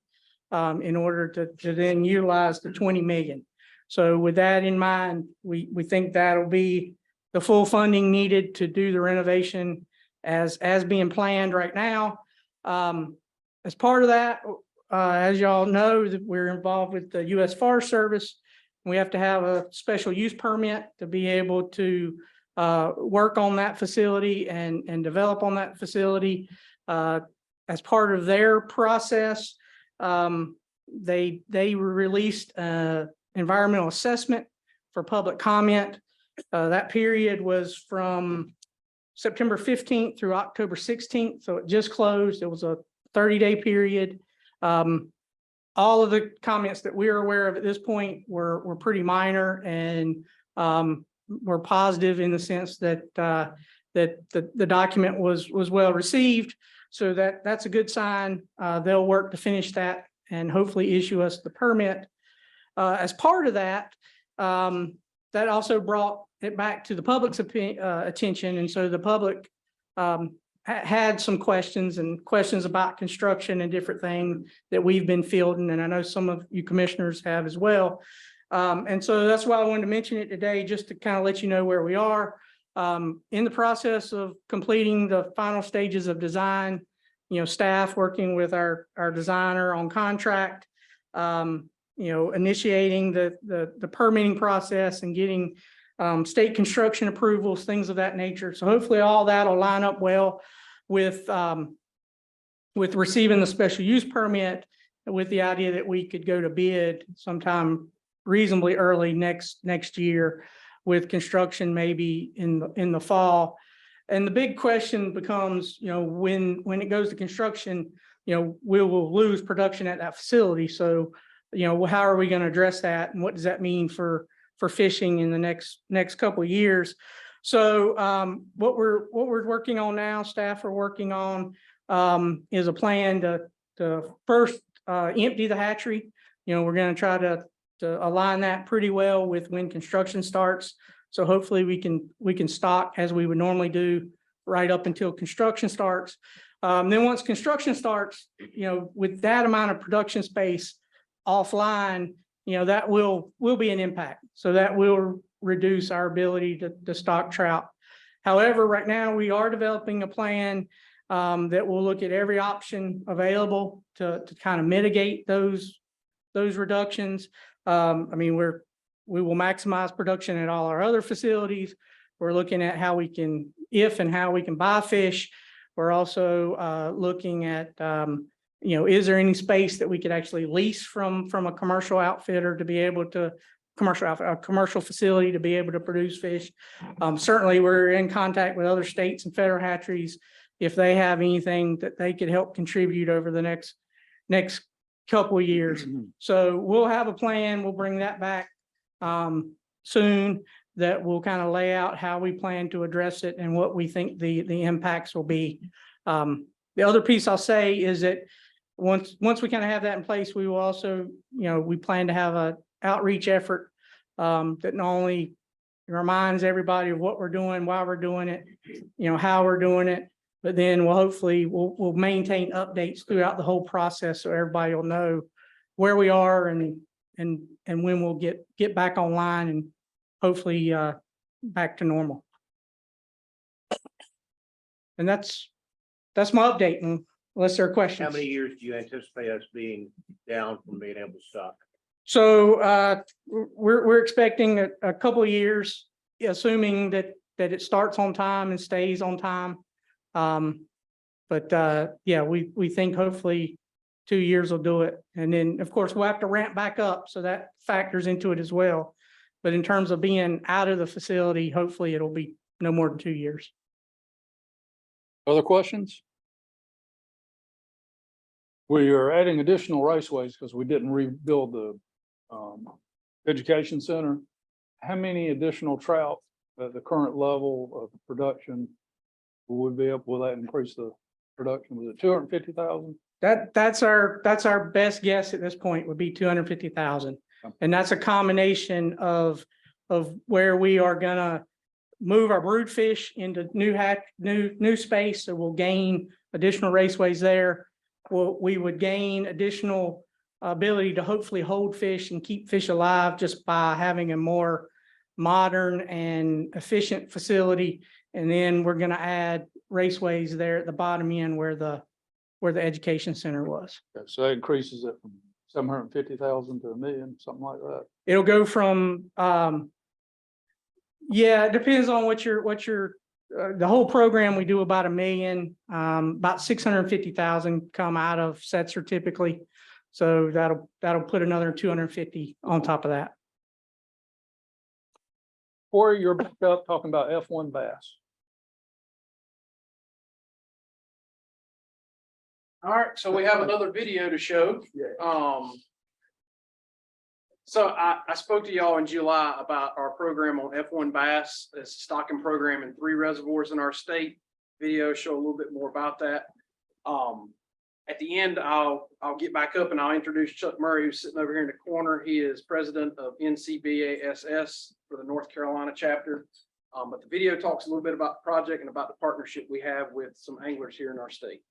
in order to then utilize the 20 million. So with that in mind, we think that'll be the full funding needed to do the renovation as being planned right now. As part of that, as y'all know, that we're involved with the U.S. Forest Service. We have to have a special use permit to be able to work on that facility and develop on that facility. As part of their process, they released environmental assessment for public comment. That period was from September 15th through October 16th. So it just closed. It was a 30-day period. All of the comments that we're aware of at this point were pretty minor and were positive in the sense that the document was well received. So that's a good sign. They'll work to finish that and hopefully issue us the permit. As part of that, that also brought it back to the public's attention. And so the public had some questions about construction and different things that we've been fielding. And I know some of you commissioners have as well. And so that's why I wanted to mention it today, just to kind of let you know where we are. In the process of completing the final stages of design, staff working with our designer on contract, initiating the permitting process and getting state construction approvals, things of that nature. So hopefully all that will line up well with receiving the special use permit, with the idea that we could go to bid sometime reasonably early next year, with construction maybe in the fall. And the big question becomes, when it goes to construction, we will lose production at that facility. So, how are we going to address that, and what does that mean for fishing in the next couple of years? So what we're working on now, staff are working on, is a plan to first empty the hatchery. We're going to try to align that pretty well with when construction starts. So hopefully we can stock as we would normally do right up until construction starts. Then once construction starts, with that amount of production space offline, that will be an impact. So that will reduce our ability to stock trout. However, right now we are developing a plan that will look at every option available to kind of mitigate those reductions. We will maximize production at all our other facilities. We're looking at how we can buy fish. We're also looking at is there any space that we could actually lease from a commercial outfitter to be able to a commercial facility to be able to produce fish. Certainly we're in contact with other states and federal hatcheries if they have anything that they could help contribute over the next couple of years. So we'll have a plan. We'll bring that back soon, that will kind of lay out how we plan to address it and what we think the impacts will be. The other piece I'll say is that once we kind of have that in place, we will also, we plan to have outreach effort that not only reminds everybody of what we're doing, why we're doing it, how we're doing it, but then we'll maintain updates throughout the whole process so everybody will know where we are and when we'll get back online and hopefully back to normal. And that's my update, and unless there are questions. How many years do you anticipate us being down from being able to stock? So we're expecting a couple of years, assuming that it starts on time and stays on time. But yeah, we think hopefully 2 years will do it. And then, of course, we'll have to ramp back up, so that factors into it as well. But in terms of being out of the facility, hopefully it'll be no more than 2 years. Other questions? We are adding additional raceways because we didn't rebuild the education center. How many additional trout at the current level of production will we be able, will that increase the production? Was it 250,000? That's our best guess at this point, would be 250,000. And that's a combination of where we are gonna move our brood fish into new space. So we'll gain additional raceways there. We would gain additional ability to hopefully hold fish and keep fish alive just by having a more modern and efficient facility. And then we're gonna add raceways there at the bottom end where the education center was. Okay, so that increases it from 750,000 to $1 million, something like that. It'll go from, yeah, it depends on what your, the whole program, we do about $1 million, about 650,000 come out of Setzer typically. So that'll put another 250 on top of that. Or you're back up talking about F1 bass. All right, so we have another video to show. So I spoke to y'all in July about our program on F1 bass. It's a stocking program in 3 reservoirs in our state. Video show a little bit more about that. At the end, I'll get back up and I'll introduce Chuck Murray, who's sitting over here in the corner. He is president of NCBASS for the North Carolina chapter. But the video talks a little bit about the project and about the partnership we have with some anglers here in our state.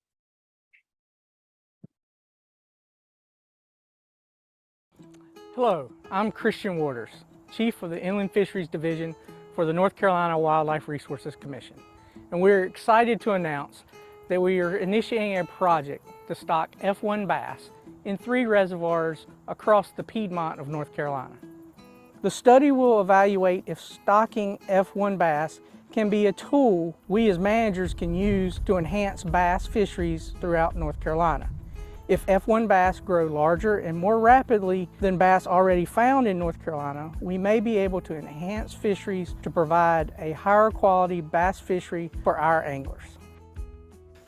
Hello, I'm Christian Waters, Chief of the Inland Fisheries Division for the North Carolina Wildlife Resources Commission. And we're excited to announce that we are initiating a project to stock F1 bass in 3 reservoirs across the Piedmont of North Carolina. The study will evaluate if stocking F1 bass can be a tool we as managers can use to enhance bass fisheries throughout North Carolina. If F1 bass grow larger and more rapidly than bass already found in North Carolina, we may be able to enhance fisheries to provide a higher quality bass fishery for our anglers.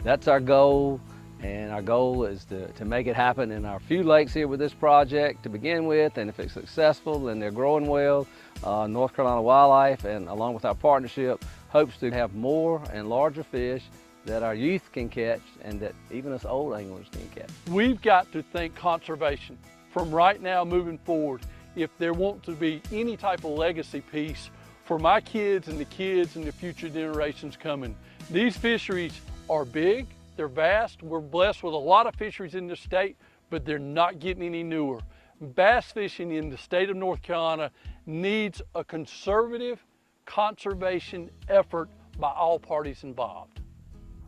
That's our goal, and our goal is to make it happen in our few lakes here with this project to begin with, and if it's successful and they're growing well, North Carolina Wildlife, and along with our partnership, hopes to have more and larger fish that our youth can catch and that even us old anglers can catch. We've got to think conservation from right now moving forward. If there wants to be any type of legacy piece for my kids and the future generations coming. These fisheries are big, they're vast. We're blessed with a lot of fisheries in the state, but they're not getting any newer. Bass fishing in the state of North Carolina needs a conservative conservation effort by all parties involved.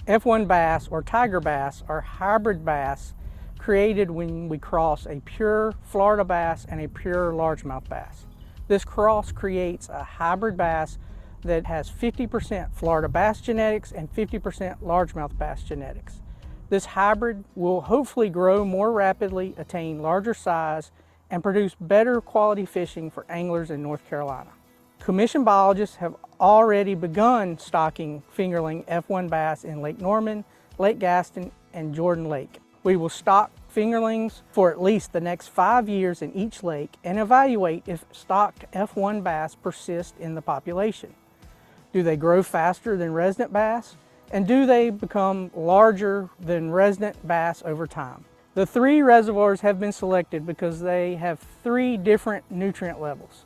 F1 bass or tiger bass are hybrid bass created when we cross a pure Florida bass and a pure largemouth bass. This cross creates a hybrid bass that has 50% Florida bass genetics and 50% largemouth bass genetics. This hybrid will hopefully grow more rapidly, attain larger size, and produce better quality fishing for anglers in North Carolina. Commission biologists have already begun stocking fingerling F1 bass in Lake Norman, Lake Gaston, and Jordan Lake. We will stock fingerlings for at least the next 5 years in each lake and evaluate if stocked F1 bass persist in the population. Do they grow faster than resident bass? And do they become larger than resident bass over time? The 3 reservoirs have been selected because they have 3 different nutrient levels.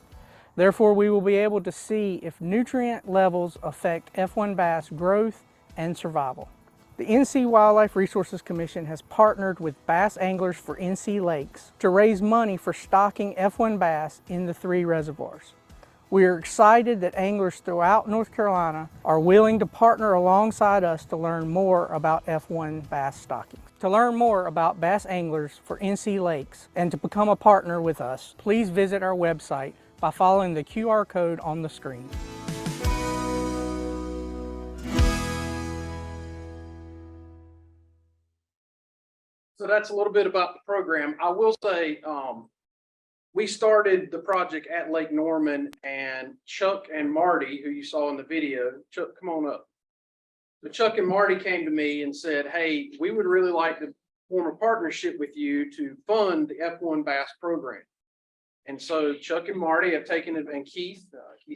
Therefore, we will be able to see if nutrient levels affect F1 bass growth and survival. The NC Wildlife Resources Commission has partnered with Bass Anglers for NC Lakes to raise money for stocking F1 bass in the 3 reservoirs. We are excited that anglers throughout North Carolina are willing to partner alongside us to learn more about F1 bass stocking. To learn more about Bass Anglers for NC Lakes and to become a partner with us, please visit our website by following the QR code on the screen. So that's a little bit about the program. I will say, we started the project at Lake Norman, and Chuck and Marty, who you saw in the video, Chuck, come on up. So Chuck and Marty came to me and said, hey, we would really like to form a partnership with you to fund the F1 Bass program. And so Chuck and Marty have taken it, and Keith's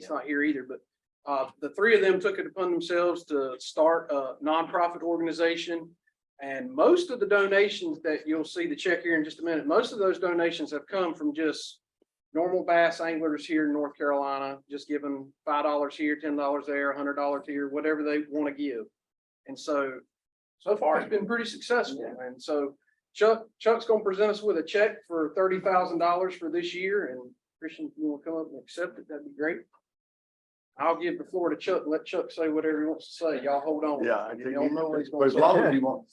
not here either, but the 3 of them took it upon themselves to start a nonprofit organization. And most of the donations that you'll see the check here in just a minute, most of those donations have come from just normal bass anglers here in North Carolina, just giving $5 here, $10 there, $100 here, whatever they want to give. And so far it's been pretty successful. And so Chuck's going to present us with a check for $30,000 for this year. And Christian, if you want to come up and accept it, that'd be great. I'll give the floor to Chuck and let Chuck say whatever he wants to say. Y'all hold on. Yeah, You don't know what he's going as to long say. as you want to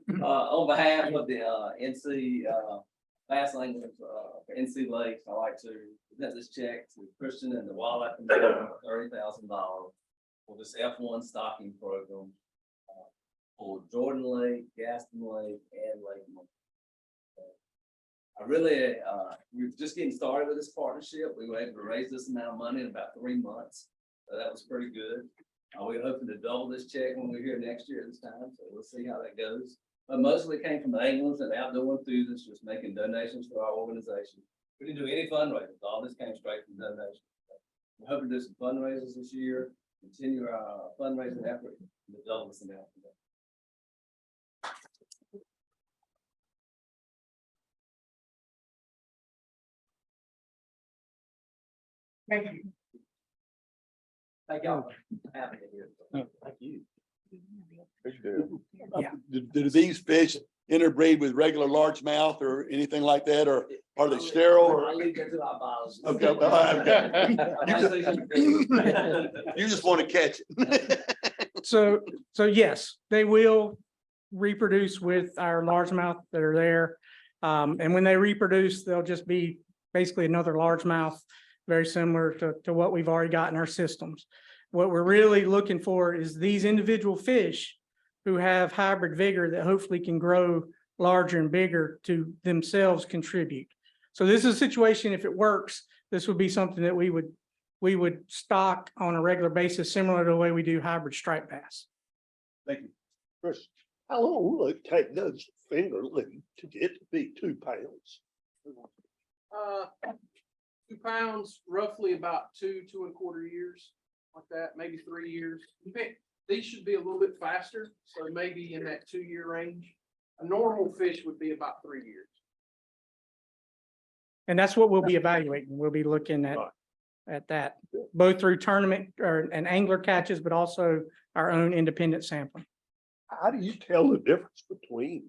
say. On behalf of the NC Bass Anglers for NC Lakes, I'd like to present this check to Christian and the Wildlife Commission for $30,000 for this F1 stocking program for Jordan Lake, Gaston Lake, and Lake Moore. I really, we're just getting started with this partnership. We were able to raise this amount of money in about 3 months. So that was pretty good. We're hoping to double this check when we're here next year at this time. So we'll see how that goes. But mostly it came from anglers and outdoor enthusiasts just making donations to our organization. We didn't do any fundraisers. All this came straight from donations. We're hoping to do some fundraisers this year, continue our fundraising effort to double this amount. Thank you. Thank y'all for having me here. Thank you. Yeah. Do these fish interbreed with regular largemouth or anything like that, or are they sterile? I Or leave that to our biologists. okay, you just want to catch it. So yes, they will reproduce with our largemouth that are there. And when they reproduce, they'll just be basically another largemouth, very similar to what we've already got in our systems. What we're really looking for is these individual fish who have hybrid vigor that hopefully can grow larger and bigger to themselves contribute. So this is a situation, if it works, this would be something that we would stock on a regular basis, similar to the way we do hybrid striped bass. Thank you. Chris, how long will it take those fingerling to get to be 2 pounds? 2 pounds, roughly about 2.25 years, like that, maybe 3 years. These should be a little bit faster, so maybe in that 2-year range. A normal fish would be about 3 years. And that's what we'll be evaluating. We'll be looking at that, both through tournament and angler catches, but also our own independent sampling. How do you tell the difference between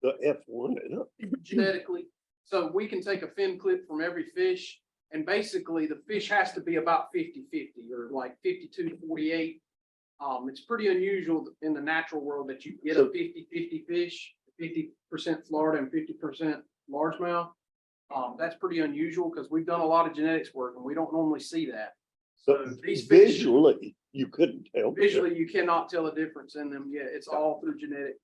the F1 and Genetically, so we can take a fin clip from every fish, and basically the fish has to be about 50-50 or like 52-48. It's pretty unusual in the natural world that you get a 50-50 fish, 50% Florida and 50% largemouth. That's pretty unusual because we've done a lot of genetics work and we don't normally see that. So visually, you couldn't tell. Visually, you cannot tell a difference in them yet. It's all through genetic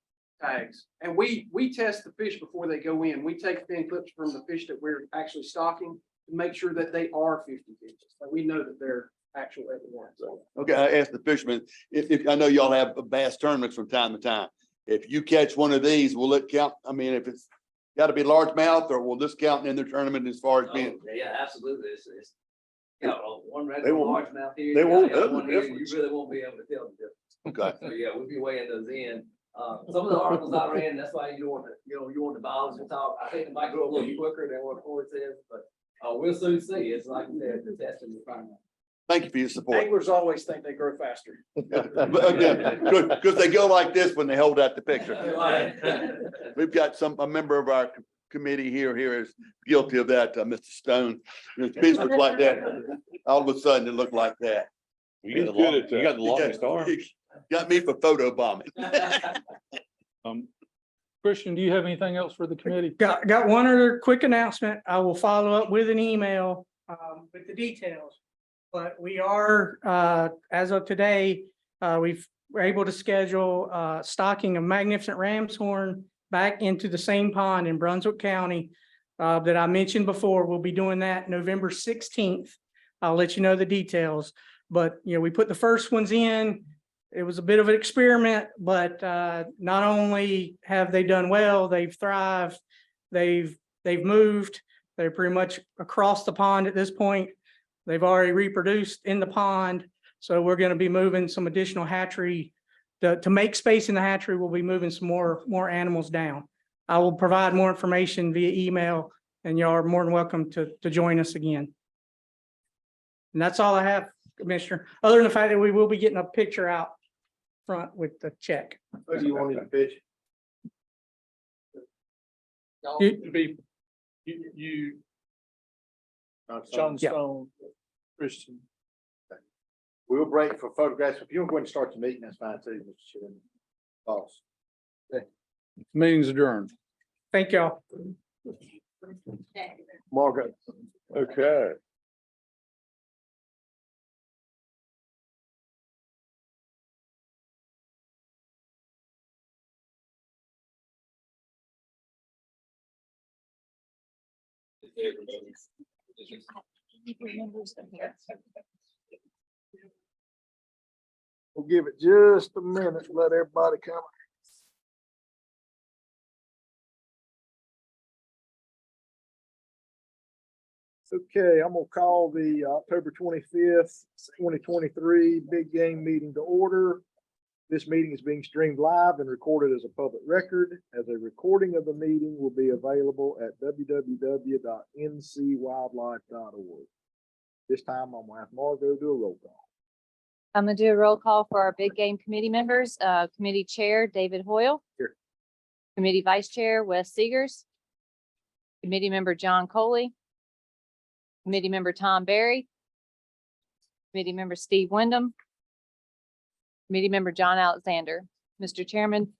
tags. And we test the fish before they go in. We take fin clips from the fish that we're actually stocking to make sure that they are 50 fishes. So we know that they're actual F1. So Okay, I asked the fishermen, if I know y'all have bass tournaments from time to time. If you catch one of these, will it count? I mean, if it's got to be largemouth, or will this count in the tournament as far as being? Yeah, absolutely. It's you know, one They regular won't- largemouth here. they you got won't the other know the one here, difference. You really won't be able to tell the difference. Okay. So yeah, we'll be weighing those in. Some of the articles I read, and that's why you want the biology talk. I think it might grow a little quicker than what Ford says, but we'll soon see. It's like the testing is fine. Thank you for your support. Anglers always think they grow faster. Because they go like this when they hold out the picture. We've got a member of our committee here is guilty of that, Mr. Stone. His piece was like that. All of a sudden, it looked like that. You got the longest arm. Got me for photo bombing. Christian, do you have anything else for the committee? Got one other quick announcement. I will follow up with an email with the details. But we are, as of today, we're able to schedule stocking of magnificent ram's horn back into the same pond in Brunswick County that I mentioned before. We'll be doing that November 16th. I'll let you know the details. But, you know, we put the first ones in. It was a bit of an experiment, but not only have they done well, they've thrived, they've moved. They're pretty much across the pond at this point. They've already reproduced in the pond. So we're going to be moving some additional hatchery to make space in the hatchery. We'll be moving some more animals down. I will provide more information via email, and y'all are more than welcome to join us again. And that's all I have, Commissioner, other than the fact that we will be getting a picture out front with the check. Who do you want to pitch? You, John Stone, Christian. We'll break for photographs. If you want to go ahead and start the meeting, that's fine too, Mr. Chairman. Boss. Meeting's adjourned. Thank y'all. Margaret. Okay. We'll give it just a minute, let everybody come. Okay, I'm gonna call the October 25th, 2023 big game meeting to order. This meeting is being streamed live and recorded as a public record, as a recording of the meeting will be available at www.ncwildlife.org. This time I'm gonna have Margo do a roll call. I'm gonna do a roll call for our big game committee members. Committee Chair, David Hoyle. Here. Committee Vice Chair, Wes Seegers. Committee Member John Coley. Committee Member Tom Barry. Committee Member Steve Wyndham. Committee Member John Alexander. Mr. Chairman,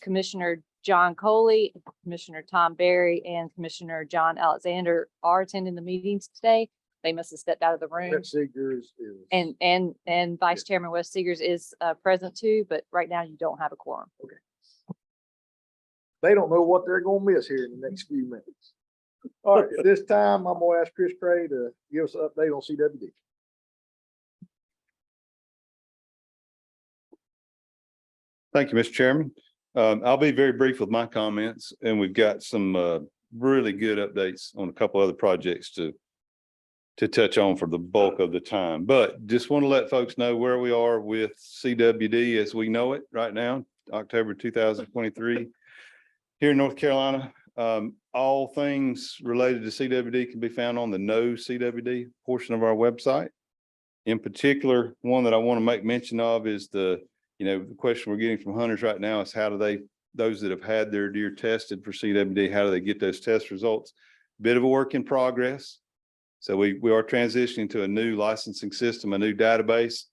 Commissioner John Coley, Commissioner Tom Barry, and Commissioner John Alexander are attending the meetings today. They must have stepped out of the room. Brett Seegers is. And Vice Chairman Wes Seegers is present too, but right now you don't have a quorum. Okay. They don't know what they're gonna miss here in the next few minutes. All right, at this time, I'm gonna ask Chris Cray to give us an update on CWD. Thank you, Mr. Chairman. I'll be very brief with my comments, and we've got some really good updates on a couple other projects to touch on for the bulk of the time. But just want to let folks know where we are with CWD as we know it right now, October 2023. Here in North Carolina, all things related to CWD can be found on the Know CWD portion of our website. In particular, one that I want to make mention of is the question we're getting from hunters right now is how do those that have had their deer tested for CWD, how do they get those test results? Bit of a work in progress. So we are transitioning to a new licensing system, a new database,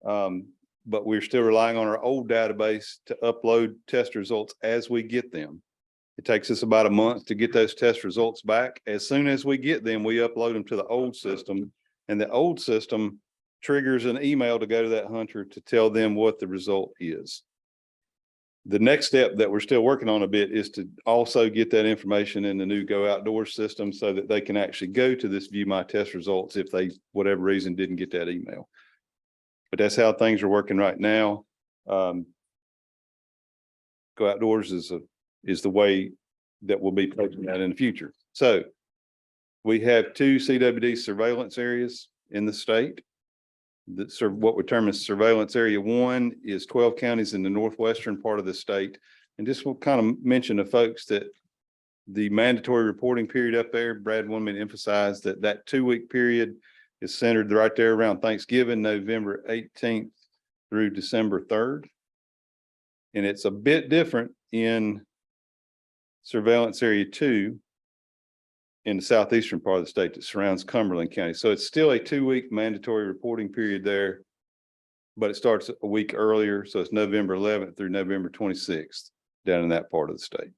but we're still relying on our old database to upload test results as we get them. It takes us about a month to get those test results back. As soon as we get them, we upload them to the old system, and the old system triggers an email to go to that hunter to tell them what the result is. The next step that we're still working on a bit is to also get that information in the new Go Outdoors system so that they can actually go to this View My Test Results if they, whatever reason, didn't get that email. But that's how things are working right now. Go Outdoors is the way that we'll be taking that in the future. So we have 2 CWD surveillance areas in the state. what we term as surveillance area 1 is 12 counties in the northwestern part of the state. And just will kind of mention to folks that the mandatory reporting period up there, Brad wanted me to emphasize that 2-week period is centered right there around Thanksgiving, November 18th through December 3rd. And it's a bit different in surveillance area 2 in the southeastern part of the state that surrounds Cumberland County. So it's still a 2-week mandatory reporting period there, but it starts a week earlier. So it's November 11th through November 26th down in that part of the state.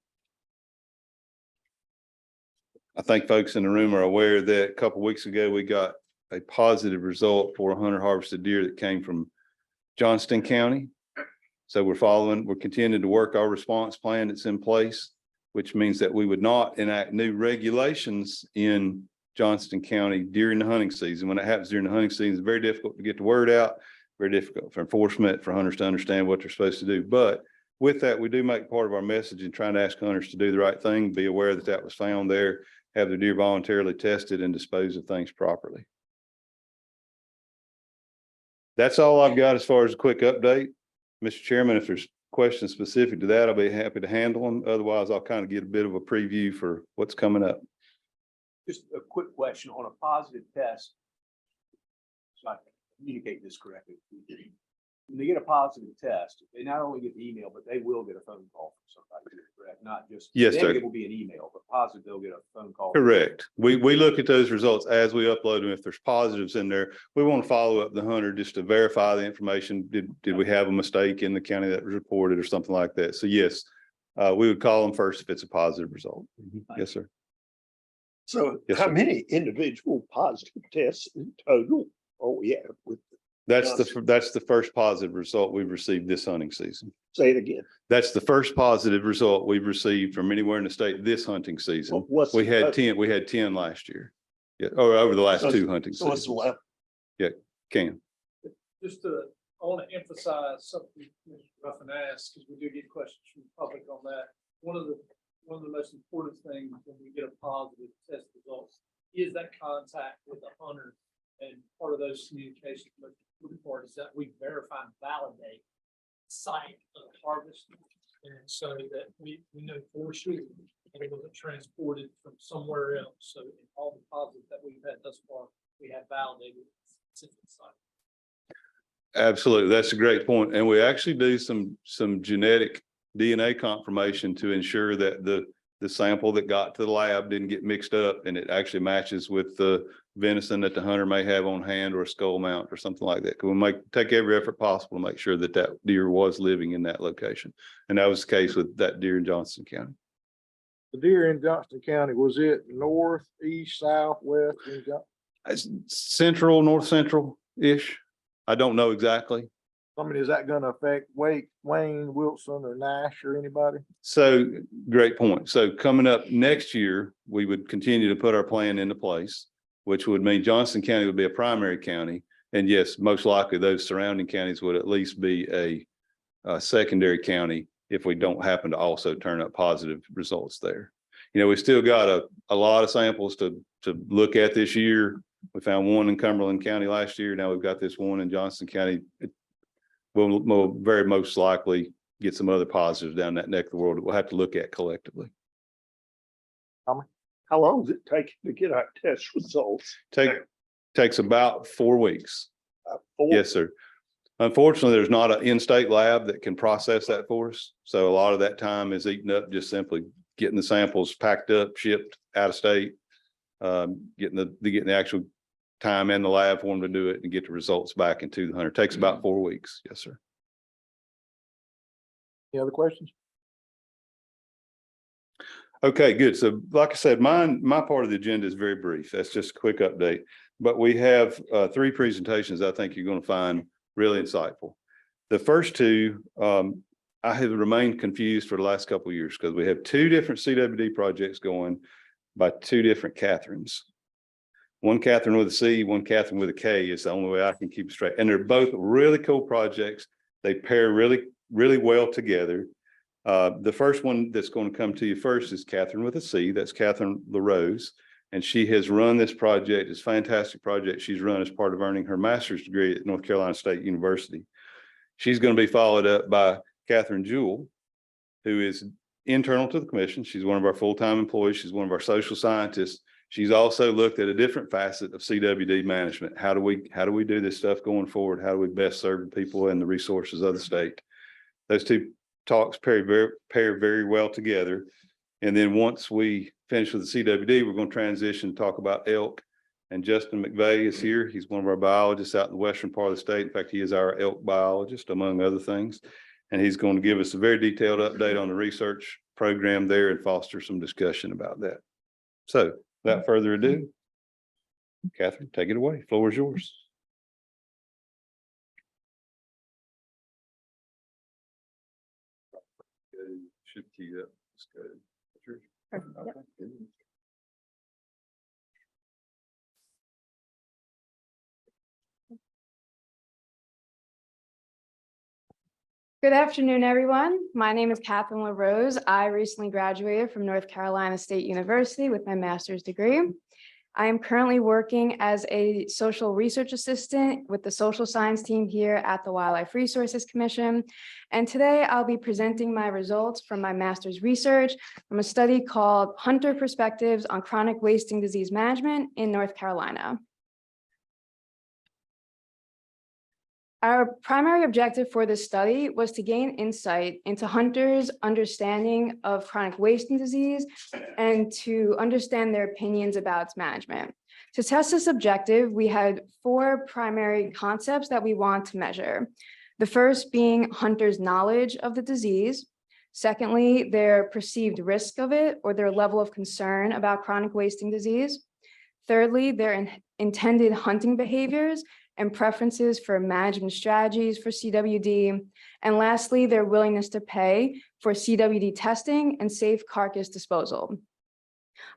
I think folks in the room are aware that a couple of weeks ago, we got a positive result for a hunter harvested deer that came from Johnston County. So we're continuing to work our response plan that's in place, which means that we would not enact new regulations in Johnston County during the hunting season. When it happens during the hunting season, it's very difficult to get the word out, very difficult for enforcement, for hunters to understand what they're supposed to do. But with that, we do make part of our message in trying to ask hunters to do the right thing, be aware that that was found there, have the deer voluntarily tested and dispose of things properly. That's all I've got as far as a quick update. Mr. Chairman, if there's questions specific to that, I'll be happy to handle them. Otherwise, I'll kind of get a bit of a preview for what's coming up. Just a quick question on a positive test. So I communicate this correctly. When they get a positive test, they not only get the email, but they will get a phone call from somebody, correct? Not just. Yes, them, sir. It will be an email, but positive, they'll get a phone call. Correct. We look at those results as we upload them. If there's positives in there, we want to follow up the hunter just to verify the information. Did we have a mistake in the county that was reported or something like that? So yes, we would call them first if it's a positive result. Yes, sir. So Yes, how sir. many individual positive tests in total are we at with? That's the first positive result we've received this hunting season. Say it again. That's the first positive result we've received from anywhere in the state this hunting season. What's We the- had 10 last year. Yeah, or over the last So- 2 hunting So it's seasons. 11. Yeah, Cam. Just to, I want to emphasize something Mr. Ruffin asked, because we do get questions from the public on that. One of the most important things when we get a positive test results is that contact with the hunter. And part of those communications, the important part is that we verify and validate site of harvest. And so that we know for sure that it wasn't transported from somewhere else. So in all the positives that we've had thus far, we have validated specific site. Absolutely. That's a great point. And we actually do some genetic DNA confirmation to ensure that the sample that got to the lab didn't get mixed up and it actually matches with the venison that the hunter may have on hand or a skull mount or something like that. We take every effort possible to make sure that that deer was living in that location. And that was the case with that deer in Johnston County. The deer in Johnston County, was it north, east, south, west? It's central, north central-ish. I don't know exactly. I mean, is that gonna affect Wayne, Wilson, or Nash or anybody? So great point. So coming up next year, we would continue to put our plan into place, which would mean Johnston County would be a primary county. And yes, most likely those surrounding counties would at least be a secondary county if we don't happen to also turn up positive results there. You know, we still got a lot of samples to look at this year. We found one in Cumberland County last year. Now we've got this one in Johnston County. We'll very most likely get some other positives down that neck of the world that we'll have to look at collectively. How long does it take to get our test results? Takes about 4 weeks. 4? Yes, sir. Unfortunately, there's not an in-state lab that can process that for us. So a lot of that time is eaten up just simply getting the samples packed up, shipped out of state, getting the actual time in the lab for them to do it and get the results back into the hunter. Takes about 4 weeks. Yes, sir. Any other questions? Okay, good. So like I said, my part of the agenda is very brief. That's just a quick update. But we have 3 presentations I think you're going to find really insightful. The first 2, I have remained confused for the last couple of years because we have 2 different CWD projects going by 2 different Catherines. One Catherine with a C, one Catherine with a K is the only way I can keep it straight. And they're both really cool projects. They pair really, really well together. The first one that's going to come to you first is Catherine with a C. That's Catherine LaRose. And she has run this project, this fantastic project she's run as part of earning her master's degree at North Carolina State University. She's going to be followed up by Catherine Jewell, who is internal to the commission. She's one of our full-time employees. She's one of our social scientists. She's also looked at a different facet of CWD management. How do we do this stuff going forward? How do we best serve the people and the resources of the state? Those two talks pair very well together. And then once we finish with the CWD, we're going to transition to talk about elk. And Justin McVeigh is here. He's one of our biologists out in the western part of the state. In fact, he is our elk biologist, among other things. And he's going to give us a very detailed update on the research program there and foster some discussion about that. So without further ado, Catherine, take it away. Floor is yours. Should key up. Let's go. Okay. Good afternoon, everyone. My name is Catherine LaRose. I recently graduated from North Carolina State University with my master's degree. I am currently working as a social research assistant with the social science team here at the Wildlife Resources Commission. And today I'll be presenting my results from my master's research from a study called Hunter Perspectives on Chronic Wasting Disease Management in North Carolina. Our primary objective for this study was to gain insight into hunters' understanding of chronic wasting disease and to understand their opinions about its management. To test this objective, we had 4 primary concepts that we want to measure. The first being hunters' knowledge of the disease. Secondly, their perceived risk of it or their level of concern about chronic wasting disease. Thirdly, their intended hunting behaviors and preferences for management strategies for CWD. And lastly, their willingness to pay for CWD testing and safe carcass disposal.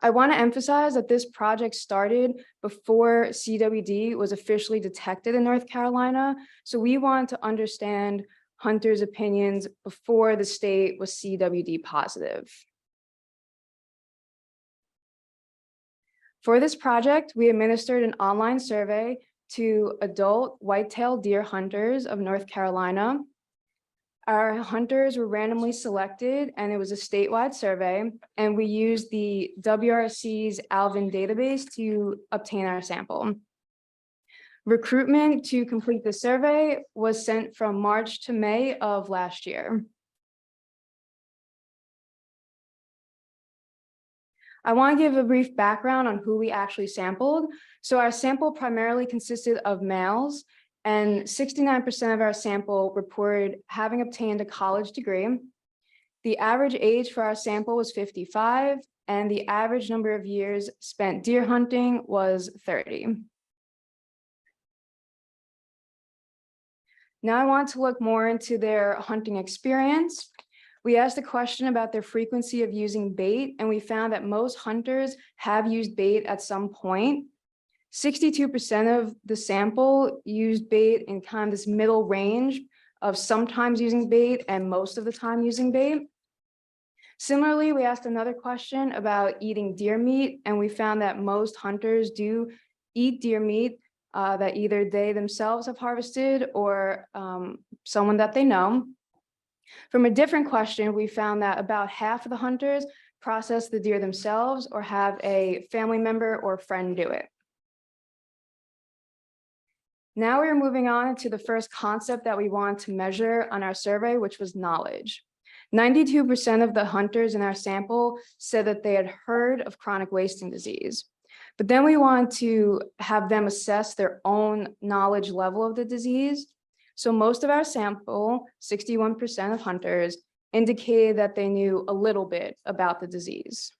I want to emphasize that this project started before CWD was officially detected in North Carolina. So we want to understand hunters' opinions before the state was CWD positive. For this project, we administered an online survey to adult white-tailed deer hunters of North Carolina. Our hunters were randomly selected and it was a statewide survey, and we used the WRC's Alvin database to obtain our sample. Recruitment to complete the survey was sent from March to May of last year. I want to give a brief background on who we actually sampled. So our sample primarily consisted of males, and 69% of our sample reported having obtained a college degree. The average age for our sample was 55, and the average number of years spent deer hunting was 30. Now I want to look more into their hunting experience. We asked a question about their frequency of using bait, and we found that most hunters have used bait at some point. 62% of the sample used bait in kind of this middle range of sometimes using bait and most of the time using bait. Similarly, we asked another question about eating deer meat, and we found that most hunters do eat deer meat that either they themselves have harvested or someone that they know. From a different question, we found that about half of the hunters process the deer themselves or have a family member or friend do it. Now we're moving on to the first concept that we want to measure on our survey, which was knowledge. 92% of the hunters in our sample said that they had heard of chronic wasting disease. But then we want to have them assess their own knowledge level of the disease. So most of our sample, 61% of hunters, indicated that they knew a little bit about the disease.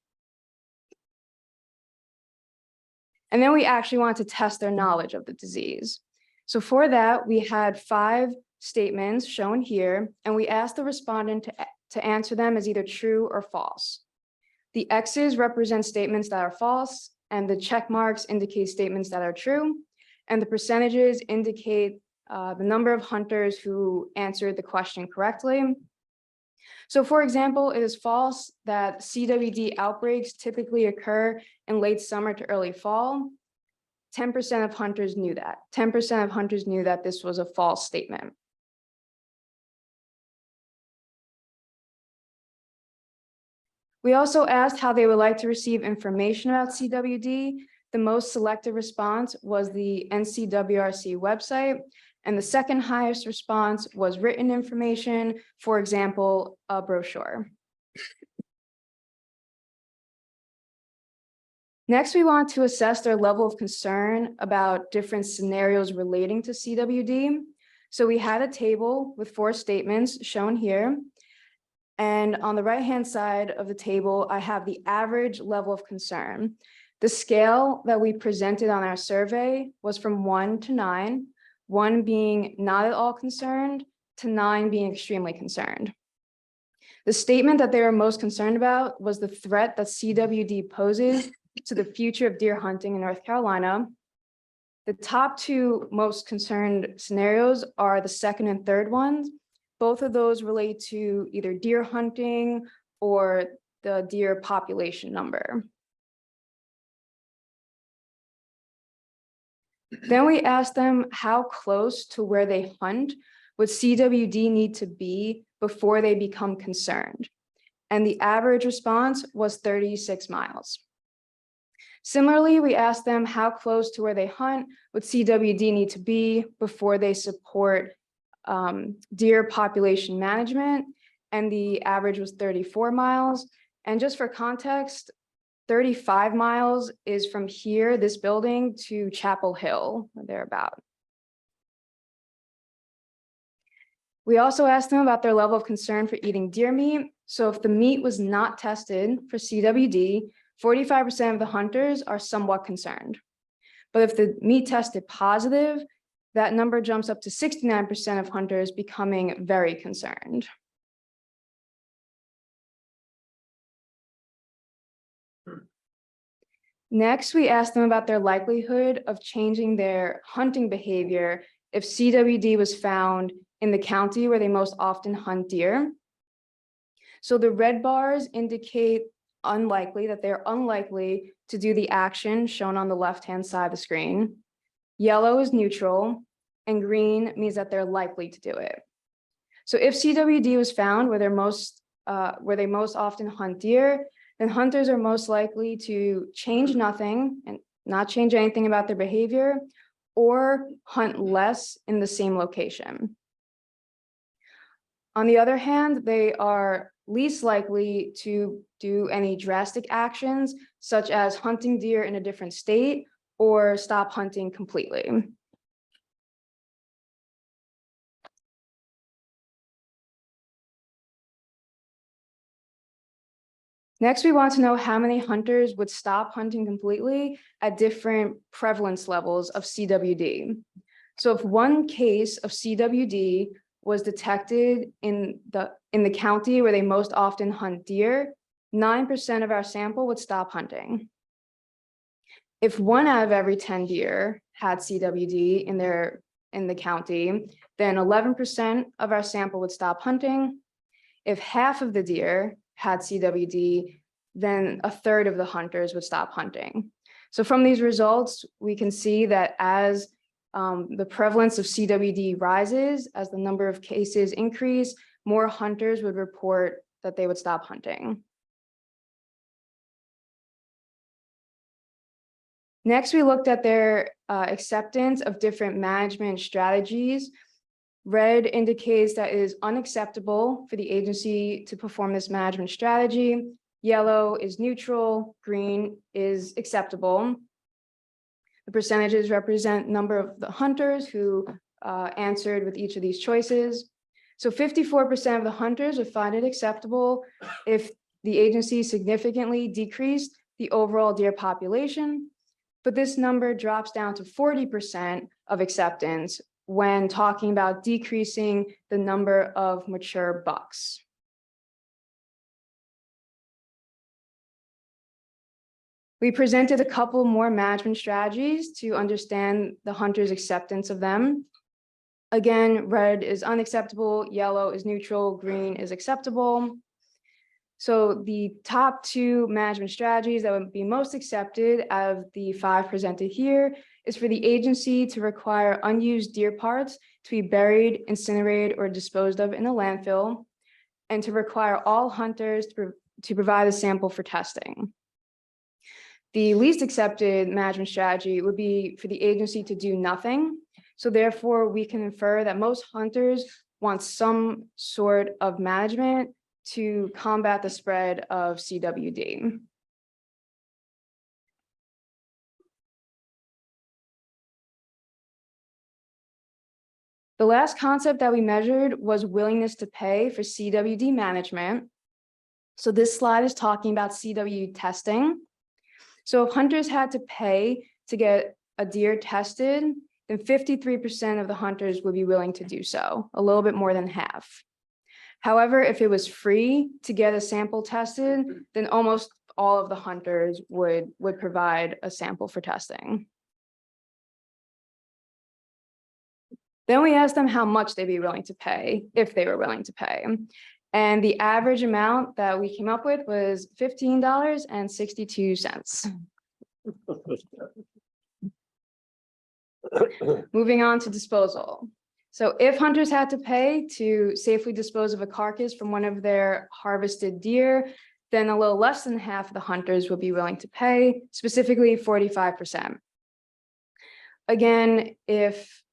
And then we actually want to test their knowledge of the disease. So for that, we had 5 statements shown here, and we asked the respondent to answer them as either true or false. The X's represent statements that are false, and the check marks indicate statements that are true, and the percentages indicate the number of hunters who answered the question correctly. So for example, it is false that CWD outbreaks typically occur in late summer to early fall. 10% of hunters knew that. 10% of hunters knew that this was a false statement. We also asked how they would like to receive information about CWD. The most selected response was the NCWRC website, and the second highest response was written information, for example, a brochure. Next, we want to assess their level of concern about different scenarios relating to CWD. So we had a table with 4 statements shown here. And on the right-hand side of the table, I have the average level of concern. The scale that we presented on our survey was from 1 to 9, 1 being not at all concerned to 9 being extremely concerned. The statement that they were most concerned about was the threat that CWD poses to the future of deer hunting in North Carolina. The top 2 most concerned scenarios are the second and third ones. Both of those relate to either deer hunting or the deer population number. Then we asked them how close to where they hunt would CWD need to be before they become concerned. And the average response was 36 miles. Similarly, we asked them how close to where they hunt would CWD need to be before they support deer population management, and the average was 34 miles. And just for context, 35 miles is from here, this building, to Chapel Hill, or thereabout. We also asked them about their level of concern for eating deer meat. So if the meat was not tested for CWD, 45% of the hunters are somewhat concerned. But if the meat tested positive, that number jumps up to 69% of hunters becoming very concerned. Next, we asked them about their likelihood of changing their hunting behavior if CWD was found in the county where they most often hunt deer. So the red bars indicate unlikely, that they're unlikely to do the action shown on the left-hand side of the screen. Yellow is neutral, and green means that they're likely to do it. So if CWD was found where they most often hunt deer, then hunters are most likely to change nothing and not change anything about their behavior, or hunt less in the same location. On the other hand, they are least likely to do any drastic actions, such as hunting deer in a different state or stop hunting completely. Next, we want to know how many hunters would stop hunting completely at different prevalence levels of CWD. So if one case of CWD was detected in the county where they most often hunt deer, 9% of our sample would stop hunting. If 1 out of every 10 deer had CWD in the county, then 11% of our sample would stop hunting. If half of the deer had CWD, then 1/3 of the hunters would stop hunting. So from these results, we can see that as the prevalence of CWD rises, as the number of cases increase, more hunters would report that they would stop hunting. Next, we looked at their acceptance of different management strategies. Red indicates that it is unacceptable for the agency to perform this management strategy. Yellow is neutral, green is acceptable. The percentages represent number of the hunters who answered with each of these choices. So 54% of the hunters would find it acceptable if the agency significantly decreased the overall deer population, but this number drops down to 40% of acceptance when talking about decreasing the number of mature bucks. We presented a couple more management strategies to understand the hunter's acceptance of them. Again, red is unacceptable, yellow is neutral, green is acceptable. So the top 2 management strategies that would be most accepted out of the 5 presented here is for the agency to require unused deer parts to be buried, incinerated, or disposed of in a landfill, and to require all hunters to provide a sample for testing. The least accepted management strategy would be for the agency to do nothing. So therefore, we can infer that most hunters want some sort of management to combat the spread of CWD. The last concept that we measured was willingness to pay for CWD management. So this slide is talking about CWD testing. So if hunters had to pay to get a deer tested, then 53% of the hunters would be willing to do so, a little bit more than half. However, if it was free to get a sample tested, then almost all of the hunters would provide a sample for testing. Then we asked them how much they'd be willing to pay, if they were willing to pay. And the average amount that we came up with was $15.62. Moving on to disposal. So if hunters had to pay to safely dispose of a carcass from one of their harvested deer, then a little less than half of the hunters would be willing to pay, specifically 45%. Again, if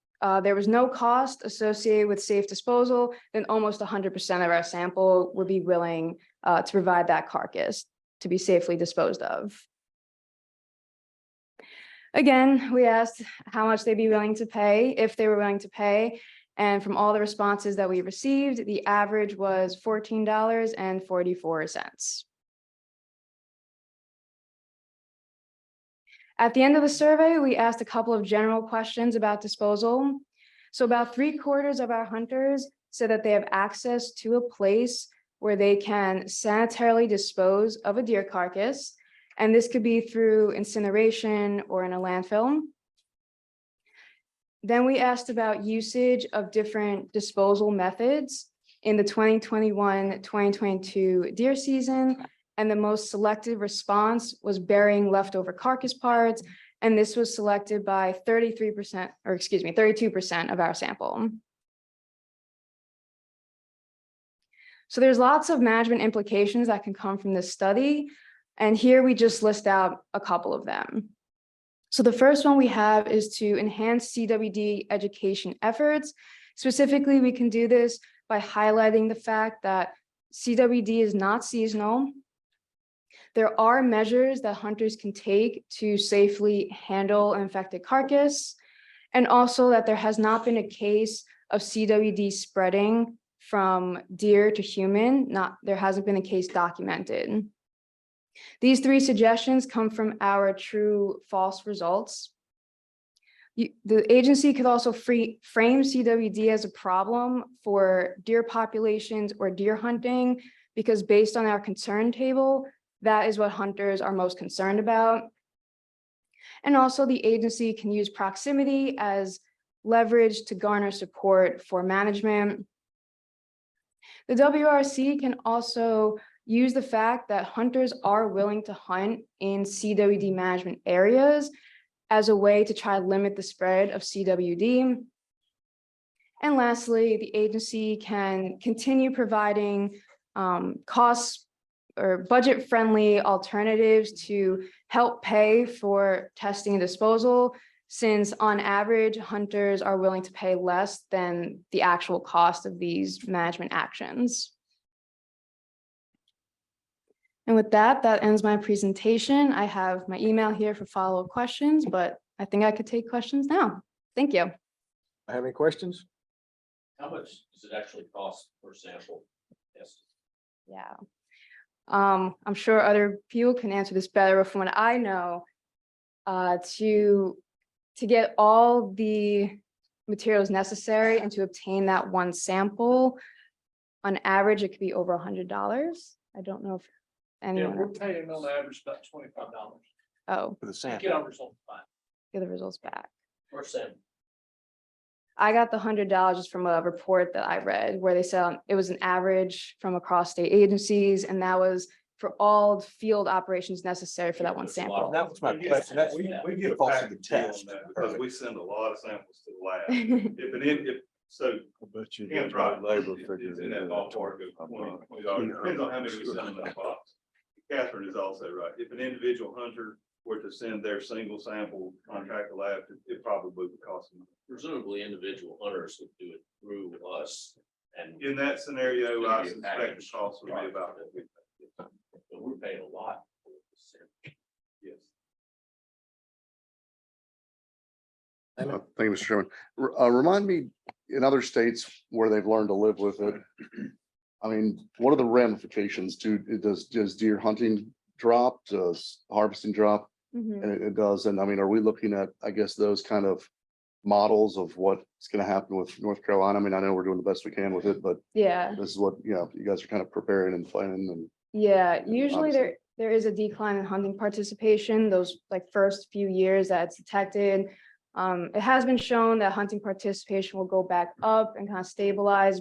there was no cost associated with safe disposal, then almost 100% of our sample would be willing to provide that carcass to be safely disposed of. Again, we asked how much they'd be willing to pay, if they were willing to pay. And from all the responses that we received, the average was $14.44. At the end of the survey, we asked a couple of general questions about disposal. So about 3/4 of our hunters said that they have access to a place where they can sanitarily dispose of a deer carcass. And this could be through incineration or in a landfill. Then we asked about usage of different disposal methods in the 2021-2022 deer season. And the most selected response was burying leftover carcass parts. And this was selected by 32% of our sample. So there's lots of management implications that can come from this study. And here we just list out a couple of them. So the first one we have is to enhance CWD education efforts. Specifically, we can do this by highlighting the fact that CWD is not seasonal. There are measures that hunters can take to safely handle an infected carcass, and also that there has not been a case of CWD spreading from deer to human. There hasn't been a case documented. These 3 suggestions come from our true/false results. The agency could also frame CWD as a problem for deer populations or deer hunting, because based on our concern table, that is what hunters are most concerned about. And also the agency can use proximity as leverage to garner support for management. The WRC can also use the fact that hunters are willing to hunt in CWD management areas as a way to try to limit the spread of CWD. And lastly, the agency can continue providing cost or budget-friendly alternatives to help pay for testing and disposal, since on average, hunters are willing to pay less than the actual cost of these management actions. And with that, that ends my presentation. I have my email here for follow-up questions, but I think I could take questions now. Thank you. Have any questions? How much does it actually cost per sample? Yes. Yeah. I'm sure other people can answer this better, but from what I know, to get all the materials necessary and to obtain that one sample, on average, it could be over $100. I don't know if Yeah, anyone. we're paying on average about $25 Oh, For the to sample. get our results back. get the results back. Per sample. I got the $100 just from a report that I read where they said it was an average from across state agencies, and that was for all field operations necessary for that one sample. That was my question. That's, We get a package test. because we send a lot of samples to the lab. So I bet you. Camp there's Drive no labor is figures in that into ballpark of $20. Depends on how many we send in that box. Catherine is also right. If an individual hunter were to send their single sample, contract the lab, it probably would cost them. Presumably individual hunters would do it through us. And In that scenario, I suspect the cost would be about. but we're paying a lot. For this. Yes. Thank you, Mr. Chairman. Remind me, in other states where they've learned to live with it, I mean, what are the ramifications? Does deer hunting drop? Does harvesting drop? Mhm. And it does. And I mean, are we looking at, I guess, those kind of models of what's going to happen with North Carolina? I mean, I know we're doing the best we can with it, but Yeah. this is what, you guys are kind of preparing and planning and. Yeah, usually obviously. there is a decline in hunting participation, those like first few years that it's detected. It has been shown that hunting participation will go back up and kind of stabilize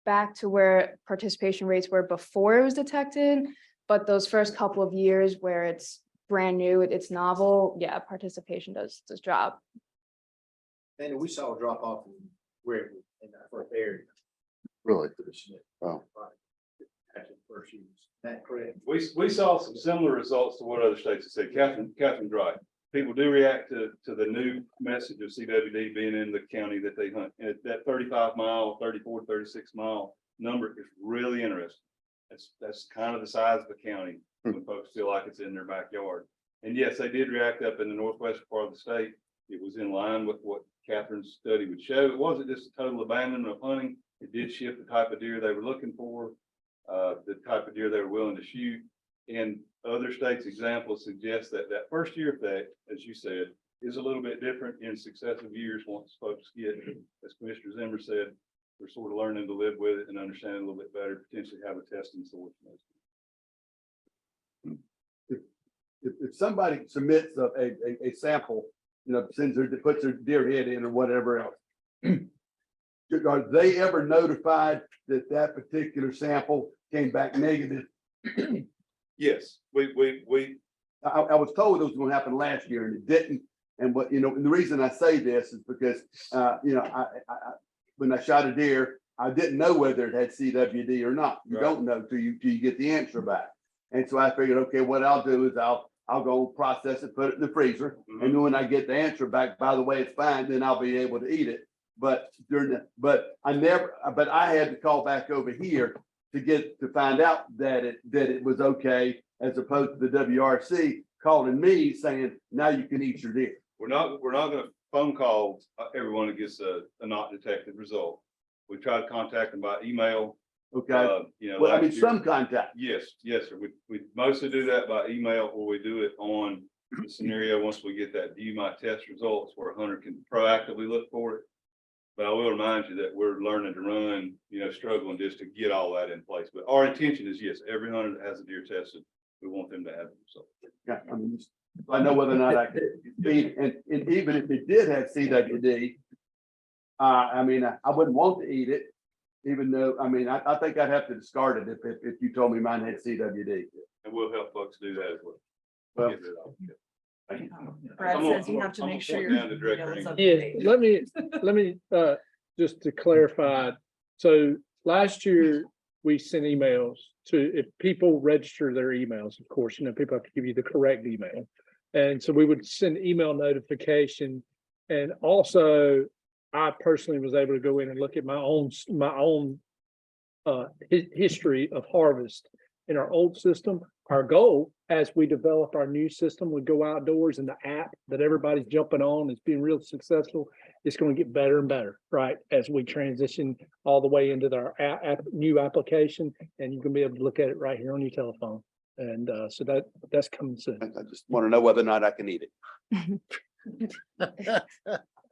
back to where participation rates were before it was detected. But those first couple of years where it's brand new, it's novel, yeah, participation does drop. And we saw a drop off in that first area. Really? Wow. After the first use. That correct? We saw some similar results to what other states have said. Catherine's right. People do react to the new message of CWD being in the county that they hunt. And that 35 mile, 34, 36 mile number is really interesting. That's kind of the size of the county when folks feel like it's in their backyard. And yes, they did react up in the northwestern part of the state. It was in line with what Catherine's study would show. It wasn't just a total abandonment of hunting. It did shift the type of deer they were looking for, the type of deer they were willing to shoot. And other states' examples suggest that that first year effect, as you said, is a little bit different in successive years once folks get, as Commissioner Zimmer said, they're sort of learning to live with it and understand it a little bit better, potentially have a testing source. If somebody submits a sample, puts their deer head in or whatever else, are they ever notified that particular sample came back negative? Yes, I was told it was gonna happen last year and it didn't. And and the reason I say this is because, when I shot a deer, I didn't know whether it had CWD or not. You don't know till you get the answer back. And so I figured, okay, what I'll do is I'll go process it, put it in the freezer. And then when I get the answer back, by the way, it's fine, then I'll be able to eat it. But I had to call back over here to find out that it was okay, as opposed to the WRC calling me saying, now you can eat your deer. we're not gonna phone call everyone that gets a not detected result. We try to contact them by email. Okay. Well, I mean, some contact. Yes, sir. We mostly do that by email, or we do it on the scenario once we get that view my test results where a hunter can proactively look for it. But I will remind you that we're learning to run, struggling just to get all that in place. But our intention is, yes, every hunter that has a deer tested, we want them to have it. So. Yeah, I mean, I know whether or not I could eat, and even if it did have CWD, I mean, I wouldn't want to eat it, even though, I mean, I think I'd have to discard it if you told me mine had CWD. And we'll help folks do that as well. Well, Get rid of it. Brad says you have to make sure you're. Yeah, let me, just to clarify. So last year, we sent emails if people register their emails, of course, people have to give you the correct email. And so we would send email notification. And also, I personally was able to go in and look at my own history of harvest in our old system. Our goal, as we develop our new system, we go outdoors, and the app that everybody's jumping on is being real successful. It's going to get better and better, right? As we transition all the way into our new application, and you can be able to look at it right here on your telephone. And so that's coming soon. I just want to know whether or not I can eat it.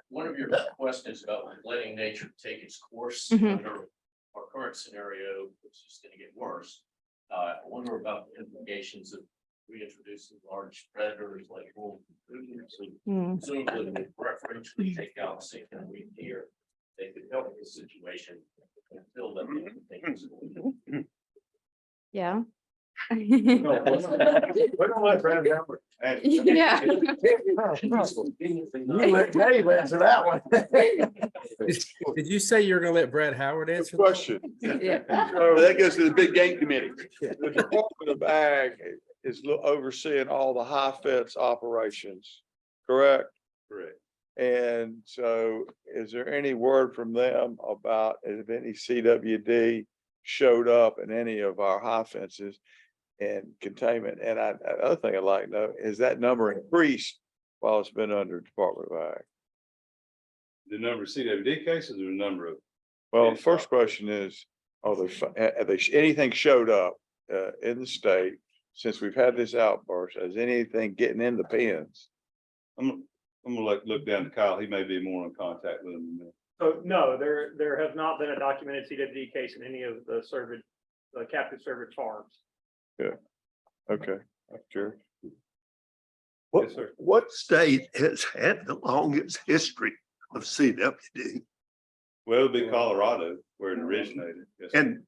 One of your questions about letting nature take its course under our current scenario, which is going to get worse. I wonder about the implications of reintroducing large predators like wolves. Presumably, we preferentially take out sinking and weed deer. the situation until that things. Yeah. We're gonna let Brad Albert answer. Yeah. You let Dave answer that one. Did you say you're gonna let Brad Howard answer? Question. Yeah. So that goes to the big game committee. The Department of Ag is overseeing all the high fence operations, correct? Correct. And so is there any word from them about if any CWD showed up in any of our high fences and containment? And another thing I'd like to know, is that number increased while it's been under Department of Ag? The number of CWD cases or the number of? Well, the first question is, have anything showed up in the state since we've had this outburst? Has anything getting in the pens? I'm gonna look down to Kyle. He may be more in contact with them than me. So no, there has not been a documented CWD case in any of the captive service farms. Yeah. Okay, sure. What state has had the longest history of CWD? Well, it'd be Colorado where it originated. Yes, sir. And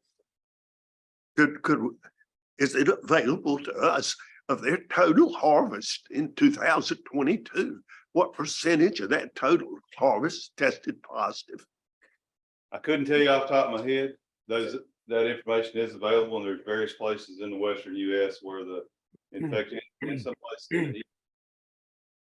is it available to us of their total harvest in 2022? What percentage of that total harvest tested positive? I couldn't tell you off the top of my head. That information is available, and there's various places in the western US where the infection in some places.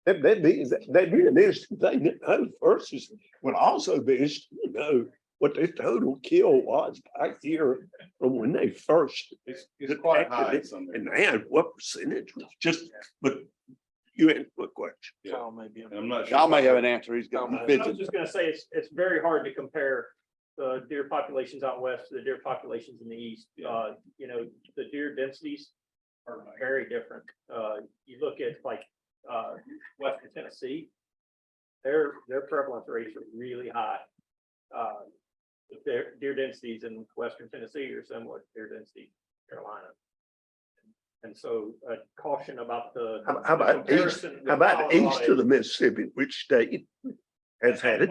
That'd be an interesting thing to know versus would also be interesting to know what their total kill was back here from when they first. It's quite high in detected some it. And areas. man, what percentage was just, but you answered my question. Yeah. And I'm not sure. Kyle may have an answer. He's got. I was just gonna say, it's very hard to compare the deer populations out west to the deer populations in the east. You know, the deer densities are very different. You look at like western Tennessee, their prevalence rates are really high. Their deer densities in western Tennessee are similar to deer density in Carolina. And so caution about the. How about east, comparison how about with east of the Mississippi, which state has had it?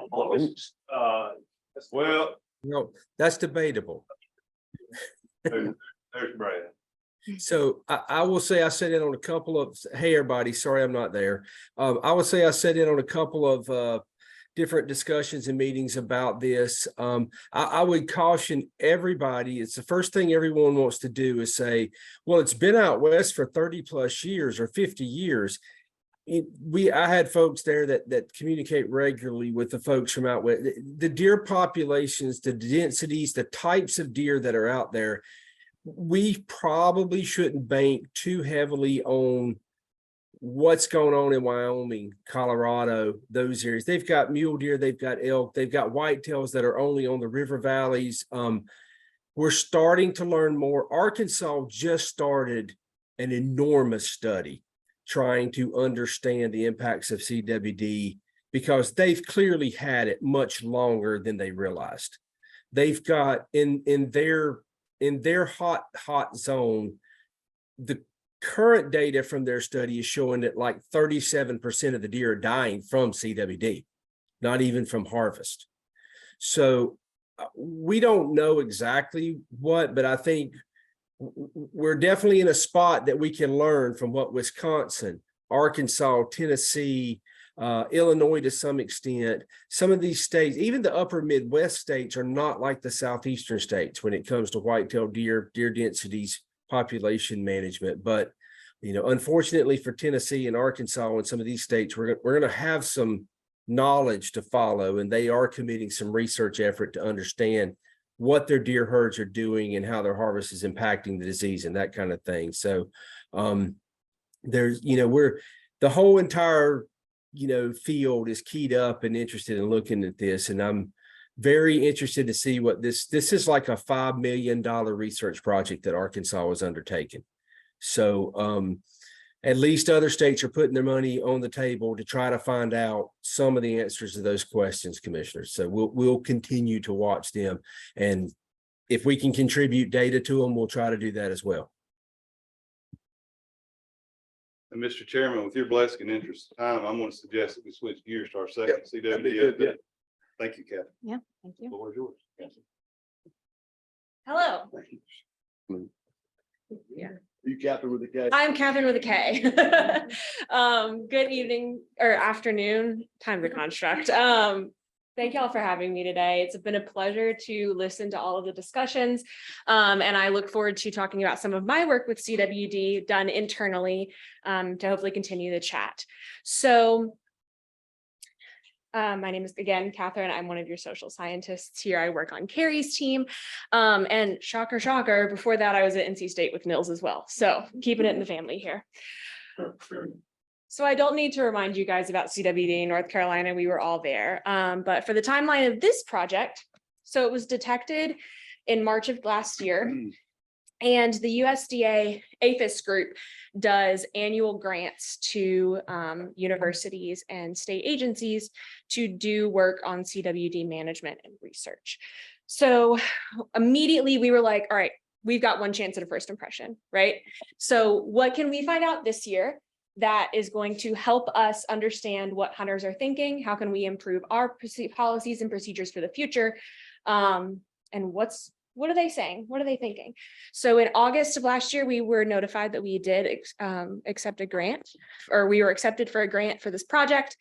Well, No, that's debatable. there's Brad. So I will say I sat in on a couple of, hey, everybody, sorry, I'm not there. I would say I sat in on a couple of different discussions and meetings about this. I would caution everybody. It's the first thing everyone wants to do is say, well, it's been out west for 30 plus years or 50 years. I had folks there that communicate regularly with the folks from out west. The deer populations, the densities, the types of deer that are out there, we probably shouldn't bank too heavily on what's going on in Wyoming, Colorado, those areas. They've got mule deer, they've got elk, they've got whitetails that are only on the river valleys. We're starting to learn more. Arkansas just started an enormous study trying to understand the impacts of CWD because they've clearly had it much longer than they realized. They've got in their hot zone, the current data from their study is showing that like 37% of the deer are dying from CWD, not even from harvest. So we don't know exactly what, but I think we're definitely in a spot that we can learn from what Wisconsin, Arkansas, Tennessee, Illinois to some extent. Some of these states, even the upper Midwest states, are not like the southeastern states when it comes to whitetail deer densities, population management. But unfortunately for Tennessee and Arkansas and some of these states, we're going to have some knowledge to follow, and they are committing some research effort to understand what their deer herds are doing and how their harvest is impacting the disease and that kind of thing. So there's, the whole entire field is keyed up and interested in looking at this. And I'm very interested to see what this is like a $5 million research project that Arkansas was undertaking. So at least other states are putting their money on the table to try to find out some of the answers to those questions, commissioners. So we'll continue to watch them. And if we can contribute data to them, we'll try to do that as well. And Mr. Chairman, with your blessing and interest of time, I'm going to suggest that we switch gears to our second CWD. Thank you, Catherine. Yeah, thank you. Floor is yours, Catherine. Hello, Thank you. Yeah. You Catherine with a K. I'm Catherine with a K. Good evening or afternoon, time to construct. Thank y'all for having me today. It's been a pleasure to listen to all of the discussions. And I look forward to talking about some of my work with CWD done internally to hopefully continue the chat. So my name is, again, Catherine. I'm one of your social scientists here. I work on Carrie's team. And shocker, shocker, before that, I was at NC State with Nils as well. So keeping it in the family here. So I don't need to remind you guys about CWD in North Carolina. We were all there. But for the timeline of this project, so it was detected in March of last year. And the USDA APHIS group does annual grants to universities and state agencies to do work on CWD management and research. So immediately we were like, all right, we've got one chance at a first impression, right? So what can we find out this year that is going to help us understand what hunters are thinking? How can we improve our policies and procedures for the future? And what are they saying? What are they thinking? So in August of last year, we were notified that we did accept a grant, or we were accepted for a grant for this project.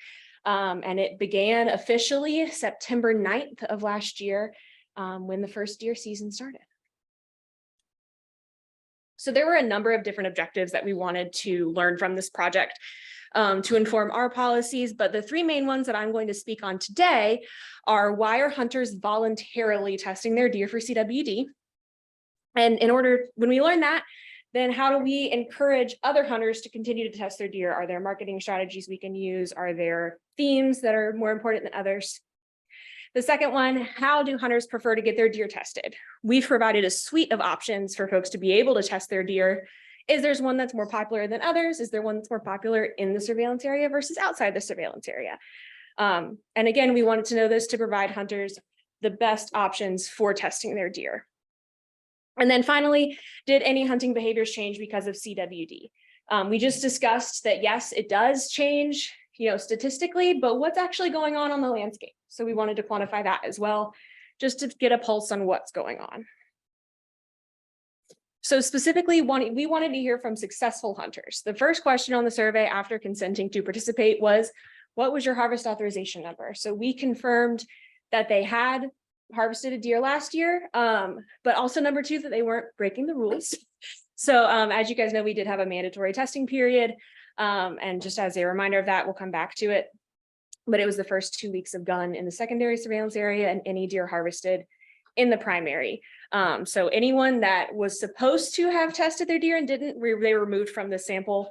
And it began officially September 9th of last year when the first deer season started. So there were a number of different objectives that we wanted to learn from this project to inform our policies, but the three main ones that I'm going to speak on today are why are hunters voluntarily testing their deer for CWD? And when we learn that, then how do we encourage other hunters to continue to test their deer? Are there marketing strategies we can use? Are there themes that are more important than others? The second one, how do hunters prefer to get their deer tested? We've provided a suite of options for folks to be able to test their deer. Is there one that's more popular than others? Is there one that's more popular in the surveillance area versus outside the surveillance area? And again, we wanted to know this to provide hunters the best options for testing their deer. And then finally, did any hunting behaviors change because of CWD? We just discussed that, yes, it does change, statistically, but what's actually going on the landscape? So we wanted to quantify that as well, just to get a pulse on what's going on. So specifically, we wanted to hear from successful hunters. The first question on the survey after consenting to participate was, what was your harvest authorization number? So we confirmed that they had harvested a deer last year, but also number two, that they weren't breaking the rules. So as you guys know, we did have a mandatory testing period. And just as a reminder of that, we'll come back to it. But it was the first 2 weeks of gun in the secondary surveillance area and any deer harvested in the primary. So anyone that was supposed to have tested their deer and didn't, they were removed from the sample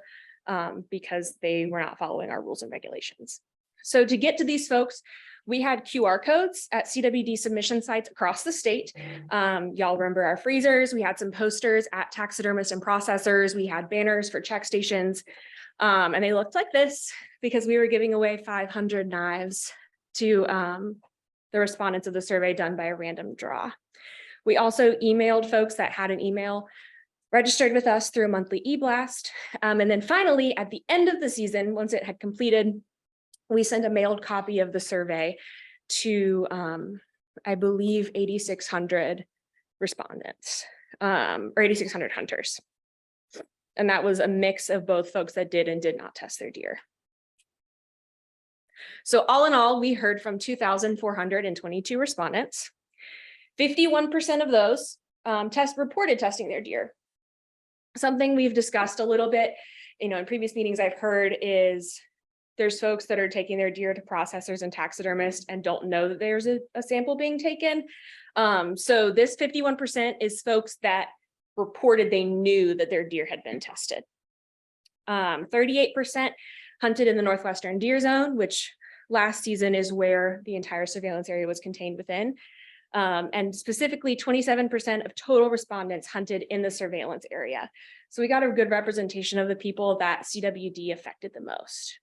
because they were not following our rules and regulations. So to get to these folks, we had QR codes at CWD submission sites across the state. Y'all remember our freezers. We had some posters at taxidermists and processors. We had banners for check stations. And they looked like this because we were giving away 500 knives to the respondents of the survey done by a random draw. We also emailed folks that had an email registered with us through a monthly e-blast. And then finally, at the end of the season, once it had completed, we sent a mailed copy of the survey to, I believe, 8,600 respondents, or 8,600 hunters. And that was a mix of both folks that did and did not test their deer. So all in all, we heard from 2,422 respondents. 51% of those reported testing their deer. Something we've discussed a little bit, in previous meetings I've heard is there's folks that are taking their deer to processors and taxidermists and don't know that there's a sample being taken. So this 51% is folks that reported they knew that their deer had been tested. 38% hunted in the Northwestern Deer Zone, which last season is where the entire surveillance area was contained within. And specifically 27% of total respondents hunted in the surveillance area. So we got a good representation of the people that CWD affected the most.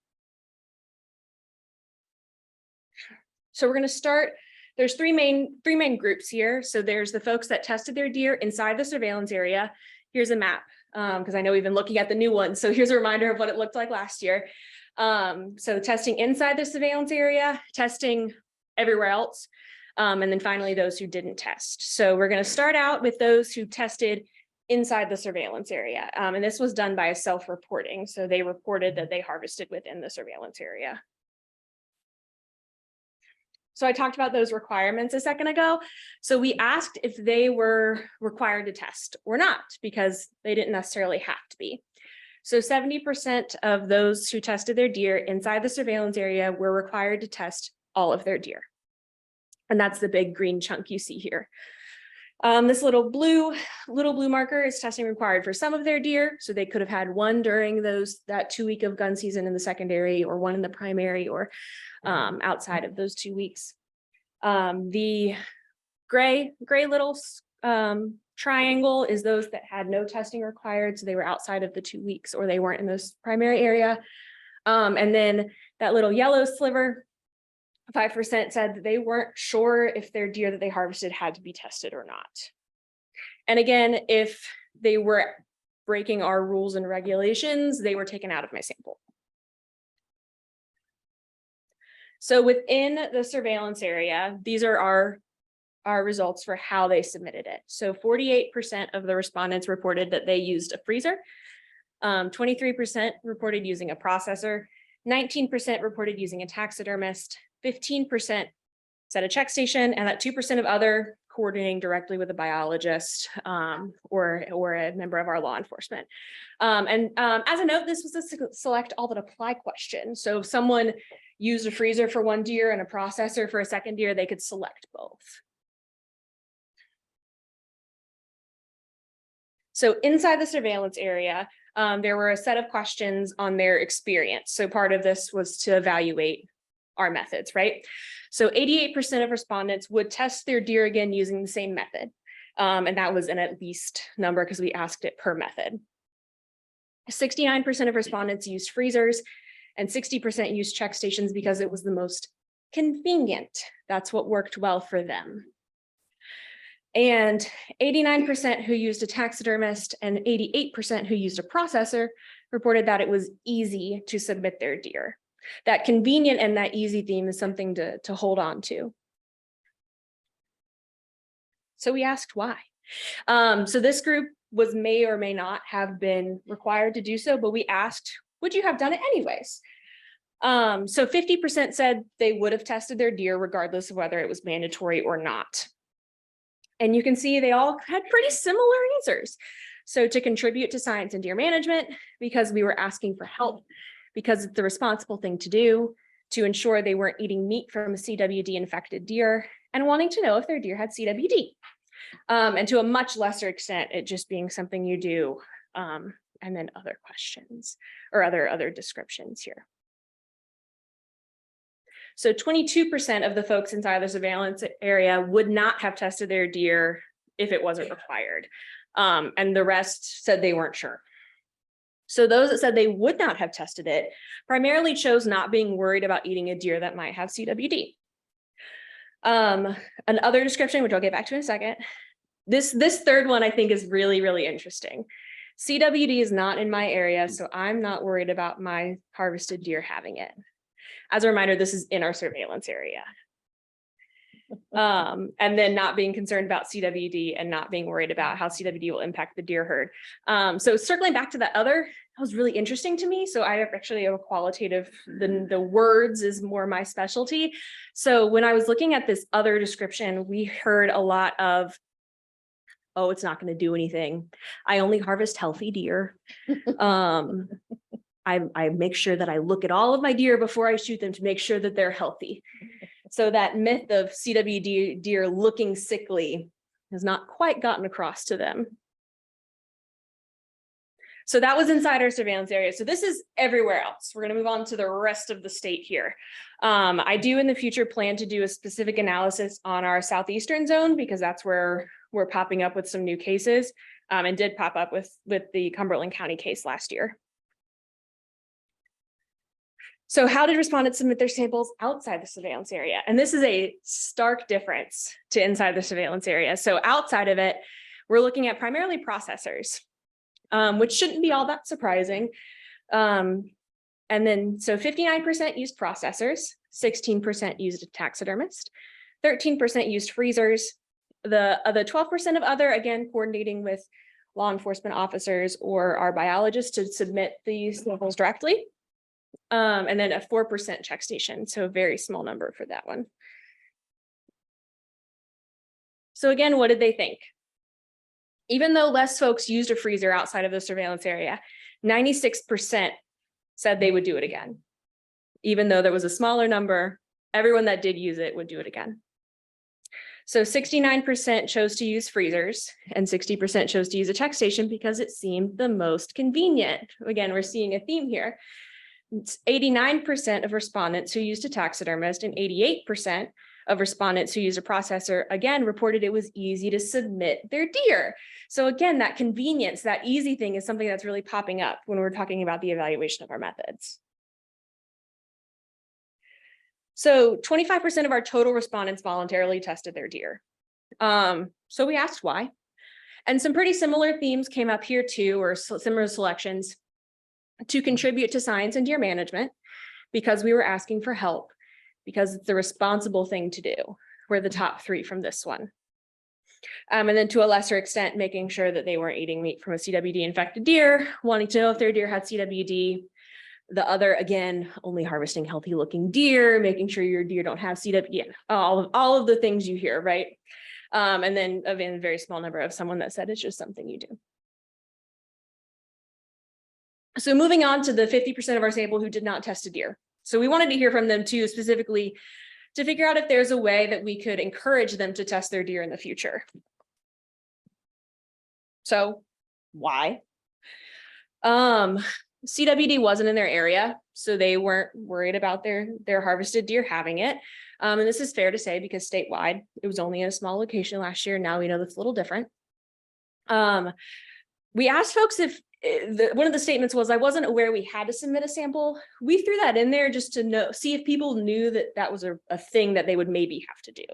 So we're going to start, there's three main groups here. So there's the folks that tested their deer inside the surveillance area. Here's a map, because I know we've been looking at the new one. So here's a reminder of what it looked like last year. So testing inside the surveillance area, testing everywhere else. And then finally, those who didn't test. So we're going to start out with those who tested inside the surveillance area. And this was done by a self-reporting. So they reported that they harvested within the surveillance area. So I talked about those requirements a second ago. So we asked if they were required to test or not, because they didn't necessarily have to be. So 70% of those who tested their deer inside the surveillance area were required to test all of their deer. And that's the big green chunk you see here. This little blue marker is testing required for some of their deer. So they could have had one during that 2 week of gun season in the secondary, or one in the primary, or outside of those 2 weeks. The gray little triangle is those that had no testing required. So they were outside of the 2 weeks, or they weren't in this primary area. And then that little yellow sliver, 5% said that they weren't sure if their deer that they harvested had to be tested or not. And again, if they were breaking our rules and regulations, they were taken out of my sample. So within the surveillance area, these are our results for how they submitted it. So 48% of the respondents reported that they used a freezer. 23% reported using a processor. 19% reported using a taxidermist. 15% said a check station, and that 2% of other coordinating directly with a biologist or a member of our law enforcement. As a note, this was a select all that apply question. So if someone used a freezer for one deer and a processor for a second deer, they could select both. So inside the surveillance area, there were a set of questions on their experience. So part of this was to evaluate our methods, right? So 88% of respondents would test their deer again using the same method. And that was an at least number because we asked it per method. 69% of respondents used freezers, and 60% used check stations because it was the most convenient. That's what worked well for them. And 89% who used a taxidermist and 88% who used a processor reported that it was easy to submit their deer. That convenient and that easy theme is something to hold on to. So we asked why. So this group may or may not have been required to do so, but we asked, would you have done it anyways? So 50% said they would have tested their deer regardless of whether it was mandatory or not. And you can see they all had pretty similar answers. So to contribute to science and deer management, because we were asking for help, because it's the responsible thing to do, to ensure they weren't eating meat from a CWD infected deer, and wanting to know if their deer had CWD. And to a much lesser extent, it just being something you do, and then other questions or other descriptions here. So 22% of the folks inside the surveillance area would not have tested their deer if it wasn't required. And the rest said they weren't sure. So those that said they would not have tested it primarily chose not being worried about eating a deer that might have CWD. Another description, which I'll get back to in a second. This third one I think is really, really interesting. CWD is not in my area, so I'm not worried about my harvested deer having it. As a reminder, this is in our surveillance area. And then not being concerned about CWD and not being worried about how CWD will impact the deer herd. So circling back to that was really interesting to me. So I actually have a qualitative, the words is more my specialty. So when I was looking at this other description, we heard a lot of, oh, it's not going to do anything. I only harvest healthy deer. I make sure that I look at all of my deer before I shoot them to make sure that they're healthy. So that myth of CWD deer looking sickly has not quite gotten across to them. So that was inside our surveillance area. So this is everywhere else. We're going to move on to the rest of the state here. I do in the future plan to do a specific analysis on our southeastern zone because that's where we're popping up with some new cases, and did pop up with the Cumberland County case last year. So how did respondents submit their samples outside the surveillance area? And this is a stark difference to inside the surveillance area. So outside of it, we're looking at primarily processors, which shouldn't be all that surprising. And then, so 59% used processors, 16% used a taxidermist, 13% used freezers. The 12% of other, again, coordinating with law enforcement officers or our biologists to submit these samples directly. And then a 4% check station, so a very small number for that one. So again, what did they think? Even though less folks used a freezer outside of the surveillance area, 96% said they would do it again. Even though there was a smaller number, everyone that did use it would do it again. So 69% chose to use freezers and 60% chose to use a check station because it seemed the most convenient. Again, we're seeing a theme here. 89% of respondents who used a taxidermist and 88% of respondents who used a processor, again, reported it was easy to submit their deer. So again, that convenience, that easy thing is something that's really popping up when we're talking about the evaluation of our methods. So 25% of our total respondents voluntarily tested their deer. So we asked why. And some pretty similar themes came up here too, or similar selections to contribute to science and deer management, because we were asking for help, because it's the responsible thing to do. We're the top 3 from this one. And then to a lesser extent, making sure that they weren't eating meat from a CWD infected deer, wanting to know if their deer had CWD. The other, again, only harvesting healthy looking deer, making sure your deer don't have CWD, all of the things you hear, right? And then again, a very small number of someone that said it's just something you do. So moving on to the 50% of our sample who did not test a deer. So we wanted to hear from them too, specifically to figure out if there's a way that we could encourage them to test their deer in the future. So why? CWD wasn't in their area, so they weren't worried about their harvested deer having it. And this is fair to say because statewide, it was only in a small location last year. Now we know that's a little different. We asked folks if one of the statements was, I wasn't aware we had to submit a sample. We threw that in there just to see if people knew that that was a thing that they would maybe have to do.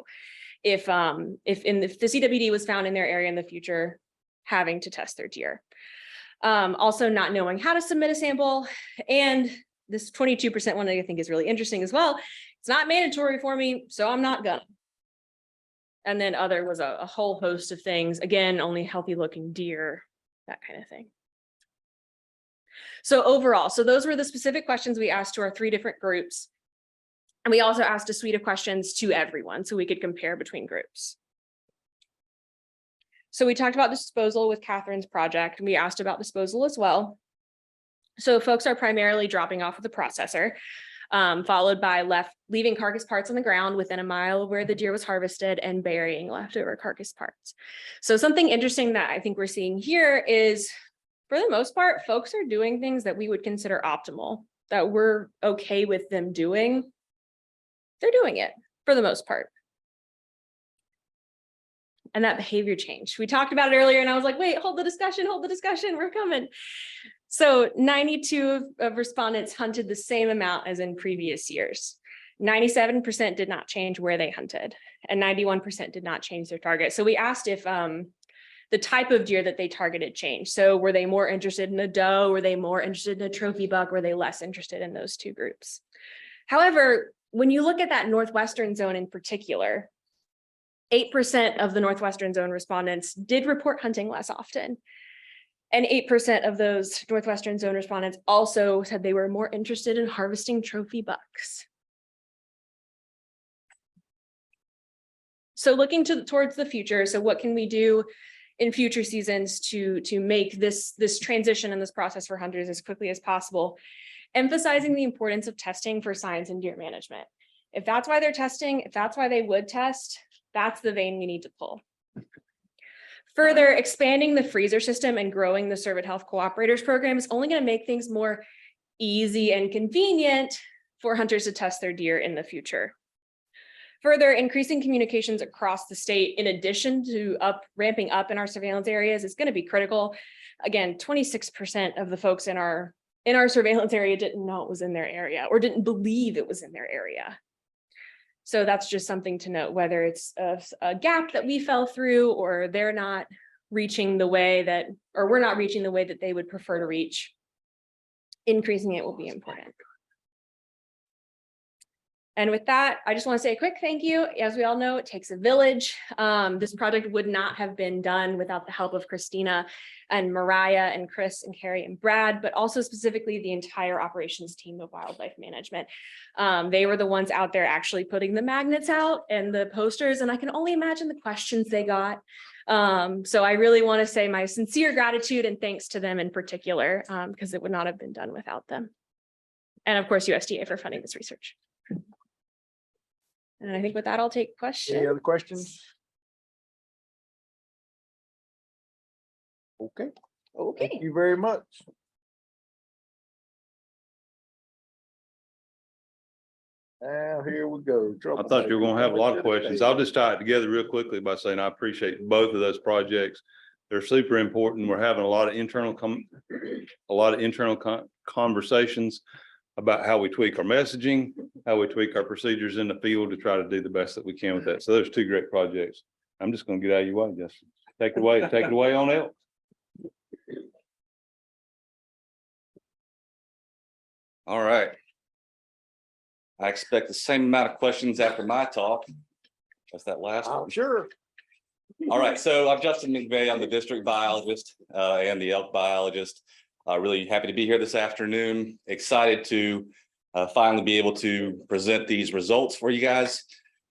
If the CWD was found in their area in the future, having to test their deer. Also not knowing how to submit a sample. And this 22% one I think is really interesting as well. It's not mandatory for me, so I'm not gonna. And then other was a whole host of things. Again, only healthy looking deer, that kind of thing. So overall, so those were the specific questions we asked to our 3 different groups. And we also asked a suite of questions to everyone so we could compare between groups. So we talked about disposal with Catherine's project, and we asked about disposal as well. So folks are primarily dropping off with the processor, followed by leaving carcass parts on the ground within a mile of where the deer was harvested and burying leftover carcass parts. So something interesting that I think we're seeing here is, for the most part, folks are doing things that we would consider optimal, that we're okay with them doing. They're doing it for the most part. And that behavior change. We talked about it earlier and I was like, wait, hold the discussion, we're coming. So 92 of respondents hunted the same amount as in previous years. 97% did not change where they hunted and 91% did not change their target. So we asked if the type of deer that they targeted changed. So were they more interested in a doe? Were they more interested in a trophy buck? Were they less interested in those 2 groups? However, when you look at that Northwestern zone in particular, 8% of the Northwestern zone respondents did report hunting less often. And 8% of those Northwestern zone respondents also said they were more interested in harvesting trophy bucks. So looking towards the future, so what can we do in future seasons to make this transition in this process for hunters as quickly as possible, emphasizing the importance of testing for science and deer management. If that's why they're testing, if that's why they would test, that's the vein we need to pull. Further, expanding the freezer system and growing the Servant Health Cooperators program is only going to make things more easy and convenient for hunters to test their deer in the future. Further, increasing communications across the state, in addition to ramping up in our surveillance areas, is going to be critical. Again, 26% of the folks in our surveillance area didn't know it was in their area or didn't believe it was in their area. So that's just something to note, whether it's a gap that we fell through or they're not reaching the way that, or we're not reaching the way that they would prefer to reach. Increasing it will be important. And with that, I just want to say a quick thank you. As we all know, it takes a village. This project would not have been done without the help of Christina and Mariah and Chris and Carrie and Brad, but also specifically the entire operations team of wildlife management. They were the ones out there actually putting the magnets out and the posters, and I can only imagine the questions they got. So I really want to say my sincere gratitude and thanks to them in particular, because it would not have been done without them. And of course, USDA for funding this research. And I think with that, I'll take questions. Any other questions? Okay. Okay. Thank you very much. Now, here we go. I thought you were gonna have a lot of questions. I'll just tie it together real quickly by saying I appreciate both of those projects. They're super important. We're having a lot of internal conversations about how we tweak our messaging, how we tweak our procedures in the field to try to do the best that we can with that. So there's two great projects. I'm just gonna get out of your way, Justin. Take it away on elk. All right. I expect the same amount of questions after my talk. That's that last one. Sure. All right, so I'm Justin McVeigh. I'm the district biologist and the elk biologist. Really happy to be here this afternoon. Excited to finally be able to present these results for you guys.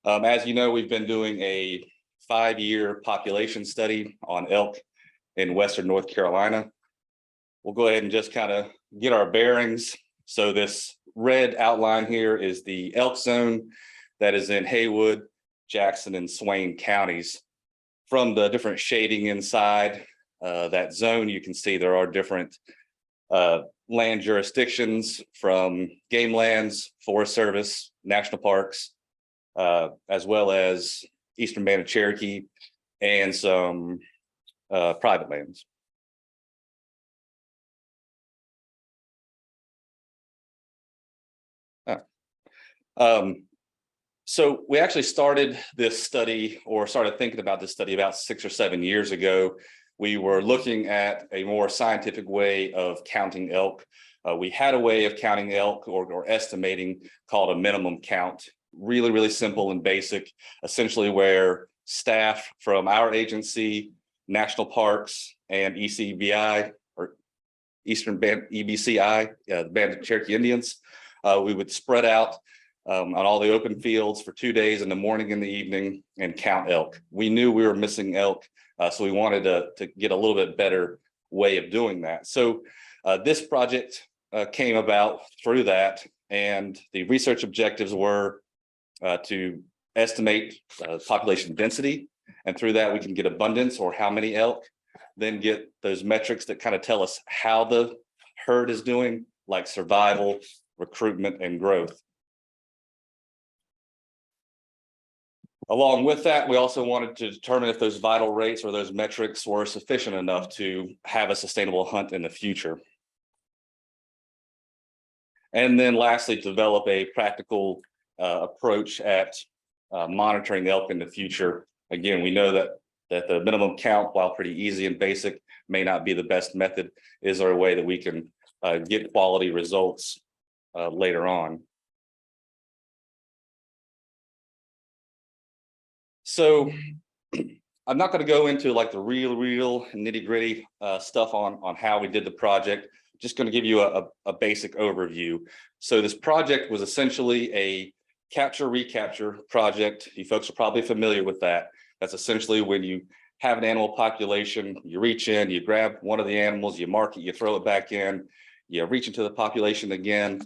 As you know, we've been doing a 5-year population study on elk in Western North Carolina. We'll go ahead and just kind of get our bearings. So this red outline here is the elk zone that is in Haywood, Jackson, and Swain counties. From the different shading inside that zone, you can see there are different land jurisdictions from game lands, Forest Service, national parks, as well as Eastern Band of Cherokee and some private lands. So we actually started this study or started thinking about this study about 6 or 7 years ago. We were looking at a more scientific way of counting elk. We had a way of counting elk or estimating called a minimum count. Really, really simple and basic, essentially where staff from our agency, national parks, and ECBI or Eastern Band, EBCI, the Band of Cherokee Indians, we would spread out on all the open fields for 2 days in the morning and the evening and count elk. We knew we were missing elk, so we wanted to get a little bit better way of doing that. So this project came about through that, and the research objectives were to estimate population density, and through that we can get abundance or how many elk, then get those metrics that kind of tell us how the herd is doing, like survival, recruitment, and growth. Along with that, we also wanted to determine if those vital rates or those metrics were sufficient enough to have a sustainable hunt in the future. And then lastly, develop a practical approach at monitoring elk in the future. Again, we know that the minimum count, while pretty easy and basic, may not be the best method. Is there a way that we can get quality results later on? So I'm not going to go into like the real nitty gritty stuff on how we did the project. Just going to give you a basic overview. So this project was essentially a capture recapture project. You folks are probably familiar with that. That's essentially when you have an animal population, you reach in, you grab one of the animals, you mark it, you throw it back in, you reach into the population again.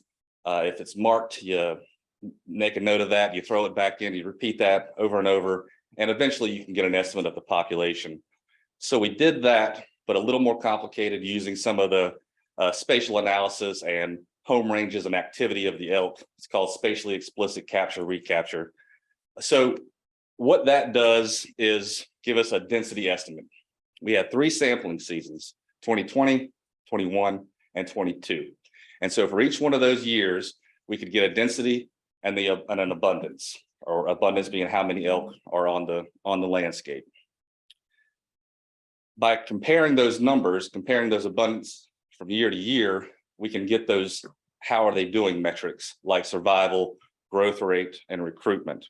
If it's marked, you make a note of that, you throw it back in, you repeat that over and over, and eventually you can get an estimate of the population. So we did that, but a little more complicated using some of the spatial analysis and home ranges and activity of the elk. It's called spatially explicit capture recapture. So what that does is give us a density estimate. We had 3 sampling seasons, 2020, 21, and 22. And so for each one of those years, we could get a density and an abundance, or abundance being how many elk are on the landscape. By comparing those numbers, comparing those abundance from year to year, we can get those how are they doing metrics like survival growth rate, and recruitment.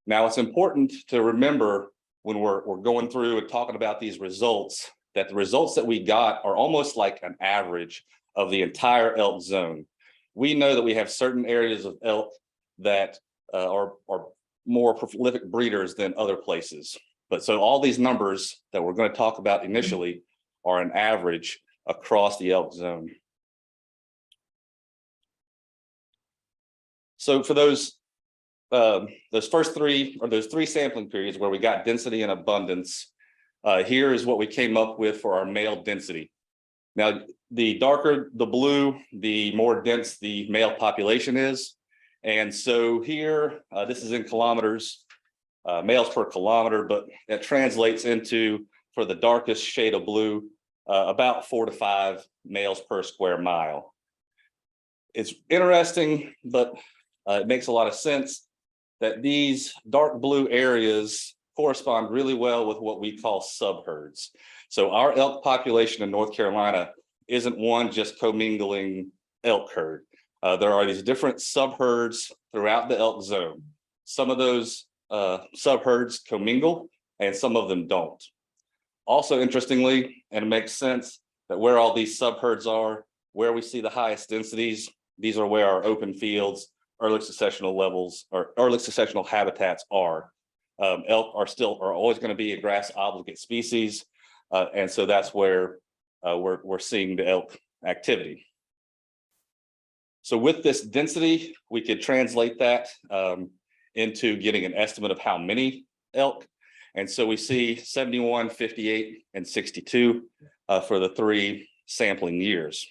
Now, it's important to remember when we're going through and talking about these results, that the results that we got are almost like an average of the entire elk zone. We know that we have certain areas of elk that are more prolific breeders than other places. But so all these numbers that we're going to talk about initially are an average across the elk zone. So for those first three, or those three sampling periods where we got density and abundance, here is what we came up with for our male density. Now, the darker the blue, the more dense the male population is. And so here, this is in kilometers, males per kilometer, but that translates into, for the darkest shade of blue, about 4 to 5 males per square mile. It's interesting, but it makes a lot of sense that these dark blue areas correspond really well with what we call subherds. So our elk population in North Carolina isn't one just commingling elk herd. There are these different subherds throughout the elk zone. Some of those subherds commingle and some of them don't. Also, interestingly, and it makes sense that where all these subherds are, where we see the highest densities, these are where our open fields, early successional levels, or early successional habitats are. Elk are always going to be a grass obligate species, and so that's where we're seeing the elk activity. So with this density, we could translate that into getting an estimate of how many elk. And so we see 71, 58, and 62 for the 3 sampling years.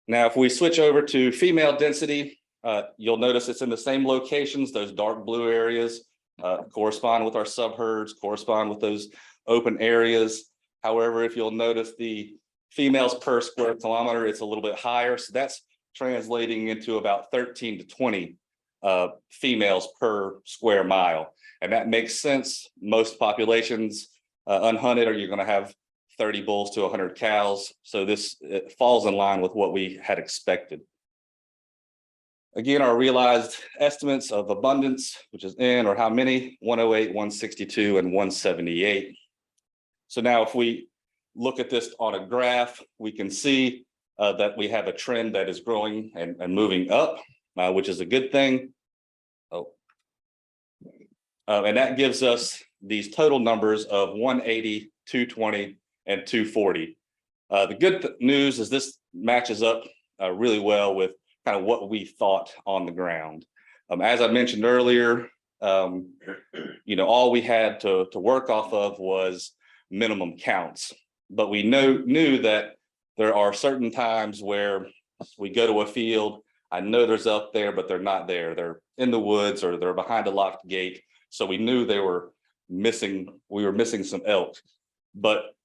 Now, if we switch over to female density, you'll notice it's in the same locations. Those dark blue areas correspond with our subherds, correspond with those open areas. However, if you'll notice the females per square kilometer, it's a little bit higher. So that's translating into about 13 to 20 females per square mile. And that makes sense. Most populations unhunted, or you're going to have 30 bulls to 100 cows. So this falls in line with what we had expected. Again, our realized estimates of abundance, which is N, or how many, 108, 162, and 178. So now if we look at this on a graph, we can see that we have a trend that is growing and moving up, which is a good thing. And that gives us these total numbers of 180, 220, and 240. The good news is this matches up really well with kind of what we thought on the ground. As I mentioned earlier, all we had to work off of was minimum counts. But we knew that there are certain times where we go to a field, I know there's elk there, but they're not there. They're in the woods or they're behind a locked gate. So we knew we were missing some elk. But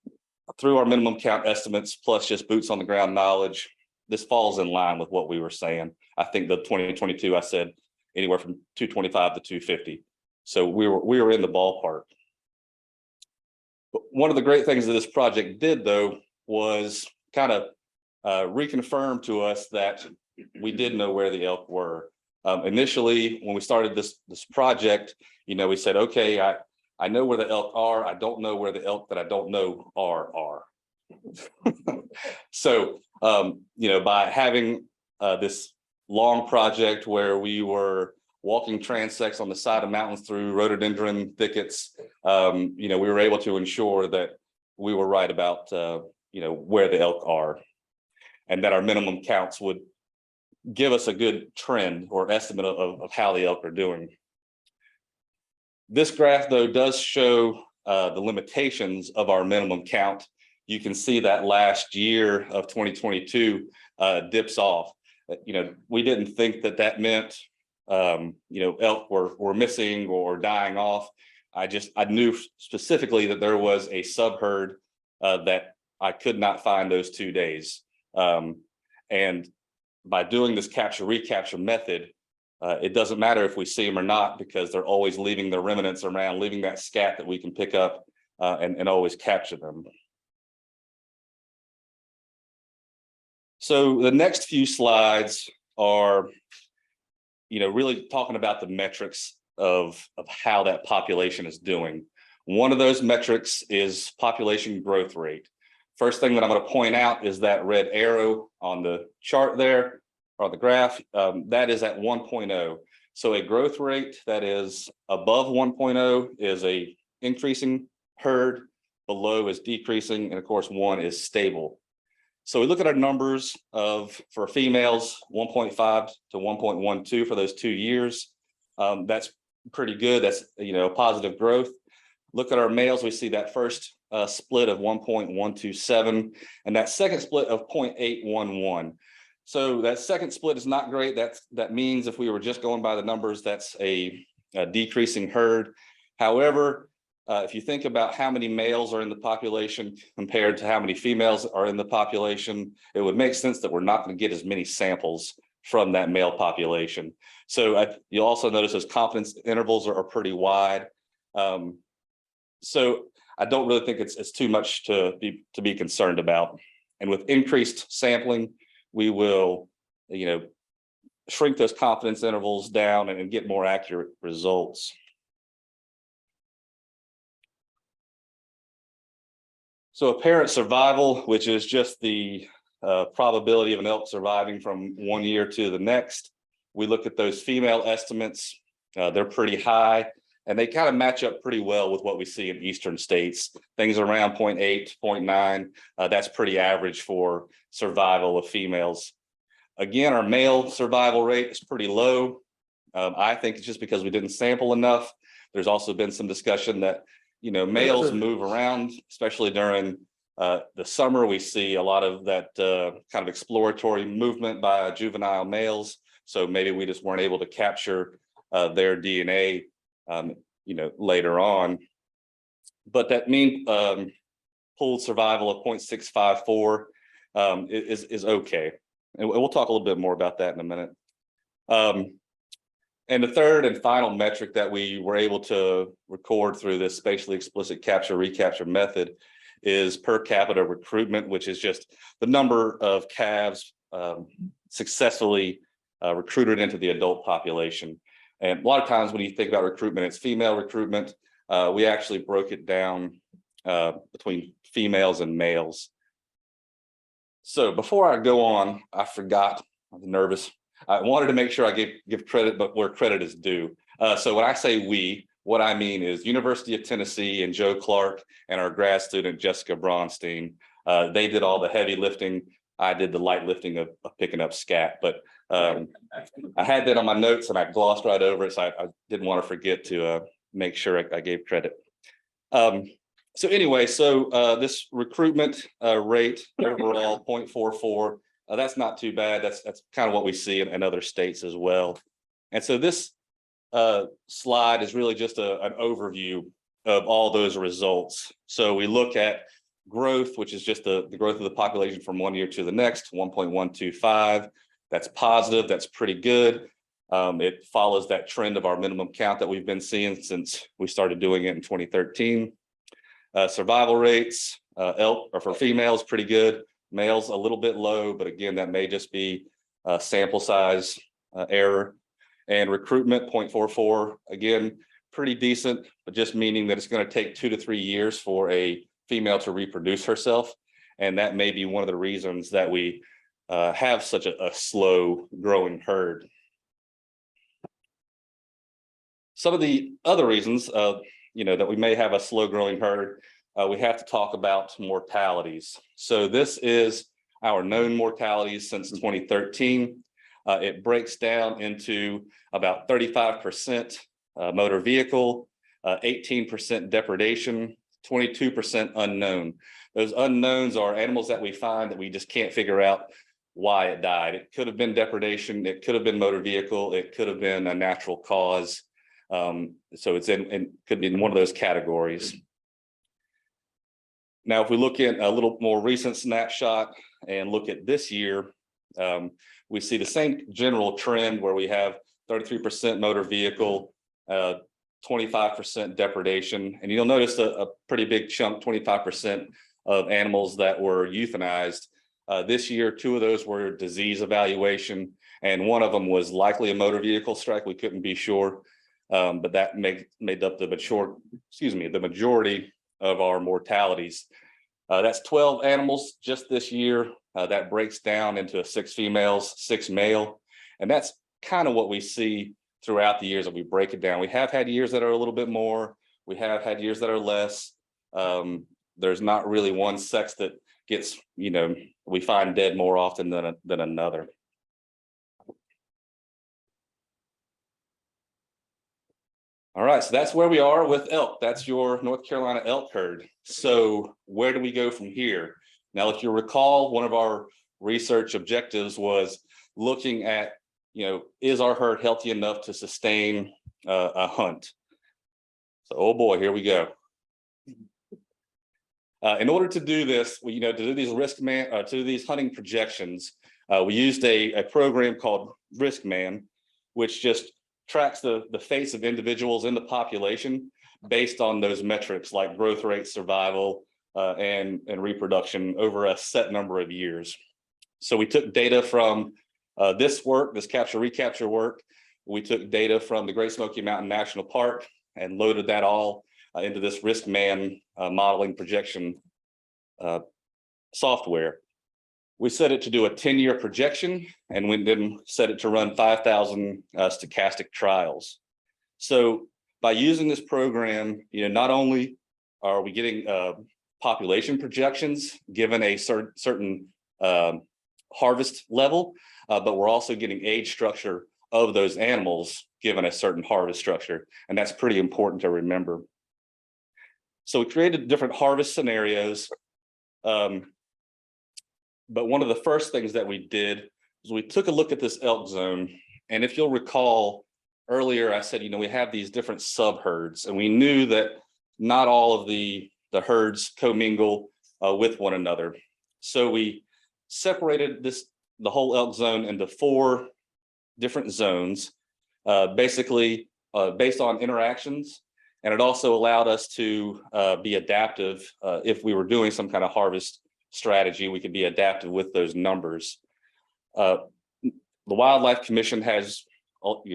through our minimum count estimates, plus just boots on the ground knowledge, this falls in line with what we were saying. I think the 2022, I said anywhere from 225 to 250. So we were in the ballpark. But one of the great things that this project did, though, was kind of reconfirm to us that we did know where the elk were. Initially, when we started this project, we said, okay, I know where the elk are. I don't know where the elk that I don't know are. So, by having this long project where we were walking transects on the side of mountains through rhododendron thickets, we were able to ensure that we were right about, where the elk are, and that our minimum counts would give us a good trend or estimate of how the elk are doing. This graph, though, does show the limitations of our minimum count. You can see that last year of 2022 dips off. We didn't think that meant, elk were missing or dying off. I knew specifically that there was a subherd that I could not find those 2 days. And by doing this capture-recapture method, it doesn't matter if we see them or not, because they're always leaving their remnants around, leaving that scat that we can pick up and always capture them. So the next few slides are, really talking about the metrics of how that population is doing. One of those metrics is population growth rate. First thing that I'm going to point out is that red arrow on the chart there, or the graph, that is at 1.0. So a growth rate that is above 1.0 is a increasing herd, below is decreasing, and of course 1 is stable. So we look at our numbers for females, 1.5 to 1.12 for those 2 years. That's pretty good. That's positive growth. Look at our males, we see that first split of 1.127 and that second split of 0.811. So that second split is not great. That means if we were just going by the numbers, that's a decreasing herd. However, if you think about how many males are in the population compared to how many females are in the population, it would make sense that we're not going to get as many samples from that male population. So you'll also notice those confidence intervals are pretty wide. So I don't really think it's too much to be concerned about. And with increased sampling, we will, shrink those confidence intervals down and get more accurate results. So apparent survival, which is just the probability of an elk surviving from 1 year to the next. We look at those female estimates. They're pretty high, and they kind of match up pretty well with what we see in eastern states. Things around 0.8, 0.9, that's pretty average for survival of females. Again, our male survival rate is pretty low. I think it's just because we didn't sample enough. There's also been some discussion that males move around, especially during the summer. We see a lot of that kind of exploratory movement by juvenile males. So maybe we just weren't able to capture their DNA, later on. But that mean pooled survival of 0.654 is okay. And we'll talk a little bit more about that in a minute. And the third and final metric that we were able to record through this spatially explicit capture recapture method is per capita recruitment, which is just the number of calves successfully recruited into the adult population. And a lot of times when you think about recruitment, it's female recruitment. We actually broke it down between females and males. So before I go on, I forgot, I'm nervous. I wanted to make sure I give credit, but where credit is due. So when I say we, what I mean is University of Tennessee and Joe Clark and our grad student, Jessica Bronstein. They did all the heavy lifting. I did the light lifting of picking up scat, but I had that on my notes and I glossed right over it. So I didn't want to forget to make sure I gave credit. So anyway, this recruitment rate overall 0.44. That's not too bad. That's kind of what we see in other states as well. And so this slide is really just an overview of all those results. So we look at growth, which is just the growth of the population from 1 year to the next, 1.125. That's positive. That's pretty good. It follows that trend of our minimum count that we've been seeing since we started doing it in 2013. Survival rates, elk or for females, pretty good. Males a little bit low, but again, that may just be sample size error. And recruitment 0.44, again, pretty decent, but just meaning that it's going to take 2 to 3 years for a female to reproduce herself. And that may be one of the reasons that we have such a slow growing herd. Some of the other reasons, that we may have a slow growing herd, we have to talk about mortalities. So this is our known mortalities since 2013. It breaks down into about 35% motor vehicle, 18% depredation, 22% unknown. Those unknowns are animals that we find that we just can't figure out why it died. It could have been depredation, it could have been motor vehicle, it could have been a natural cause. So it's could be in one of those categories. Now, if we look at a little more recent snapshot and look at this year, we see the same general trend where we have 33% motor vehicle, 25% depredation. And you'll notice a pretty big chunk, 25% of animals that were euthanized This year, 2 of those were disease evaluation, and one of them was likely a motor vehicle strike. We couldn't be sure. But that made up the majority of our mortalities. That's 12 animals just this year. That breaks down into 6 females, 6 male. And that's kind of what we see throughout the years that we break it down. We have had years that are a little bit more. We have had years that are less. There's not really one sex that gets, we find dead more often than another. All right, so that's where we are with elk. That's your North Carolina elk herd. So where do we go from here? Now, if you recall, one of our research objectives was looking at, is our herd healthy enough to sustain a hunt? So, oh boy, here we go. In order to do this, to do these hunting projections, we used a program called RiskMan, which just tracks the face of individuals in the population based on those metrics like growth rate, survival, and reproduction over a set number of years. So we took data from this capture recapture work. We took data from the Great Smoky Mountain National Park and loaded that all into this RiskMan modeling projection software. We set it to do a 10-year projection, and we then set it to run 5,000 stochastic trials. So by using this program, not only are we getting population projections given a certain harvest level, but we're also getting age structure of those animals given a certain harvest structure. And that's pretty important to remember. So we created different harvest scenarios. But one of the first things that we did was we took a look at this elk zone. And if you'll recall earlier, I said, we have these different sub-herds, and we knew that not all of the herds commingle with one another. So we separated the whole elk zone into 4 different zones, basically based on interactions. And it also allowed us to be adaptive. If we were doing some kind of harvest strategy, we could be adaptive with those numbers. The Wildlife Commission has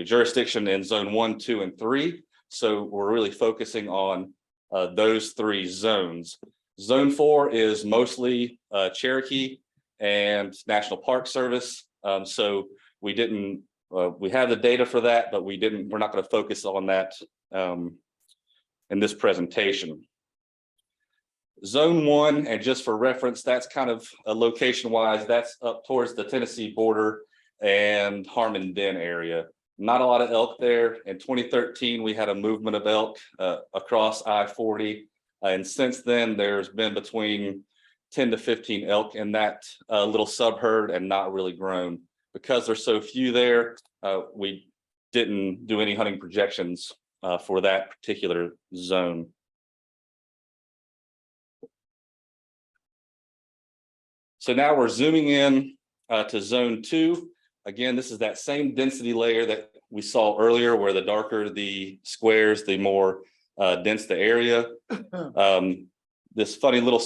jurisdiction in zone 1, 2, and 3. So we're really focusing on those 3 zones. Zone 4 is mostly Cherokee and National Park Service. So we didn't, we have the data for that, but we're not going to focus on that in this presentation. Zone 1, and just for reference, that's kind of location-wise, that's up towards the Tennessee border and Harmon Den area. Not a lot of elk there. In 2013, we had a movement of elk across I-40. And since then, there's been between 10 to 15 elk in that little sub-herd and not really grown. Because there's so few there, we didn't do any hunting projections for that particular zone. So now we're zooming in to zone 2. Again, this is that same density layer that we saw earlier, where the darker the squares, the more dense the area. This funny little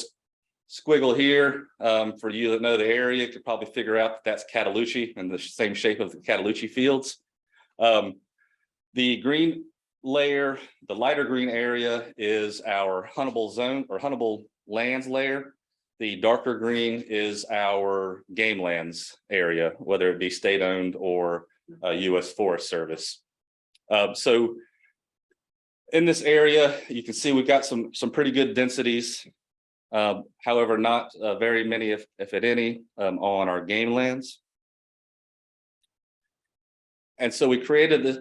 squiggle here, for you that know the area, could probably figure out that that's Cataloochee and the same shape of the Cataloochee fields. The green layer, the lighter green area, is our huntable zone or huntable lands layer. The darker green is our game lands area, whether it be state-owned or U.S. Forest Service. So in this area, you can see we've got some pretty good densities. However, not very many, if at any, on our game lands. And so we created this,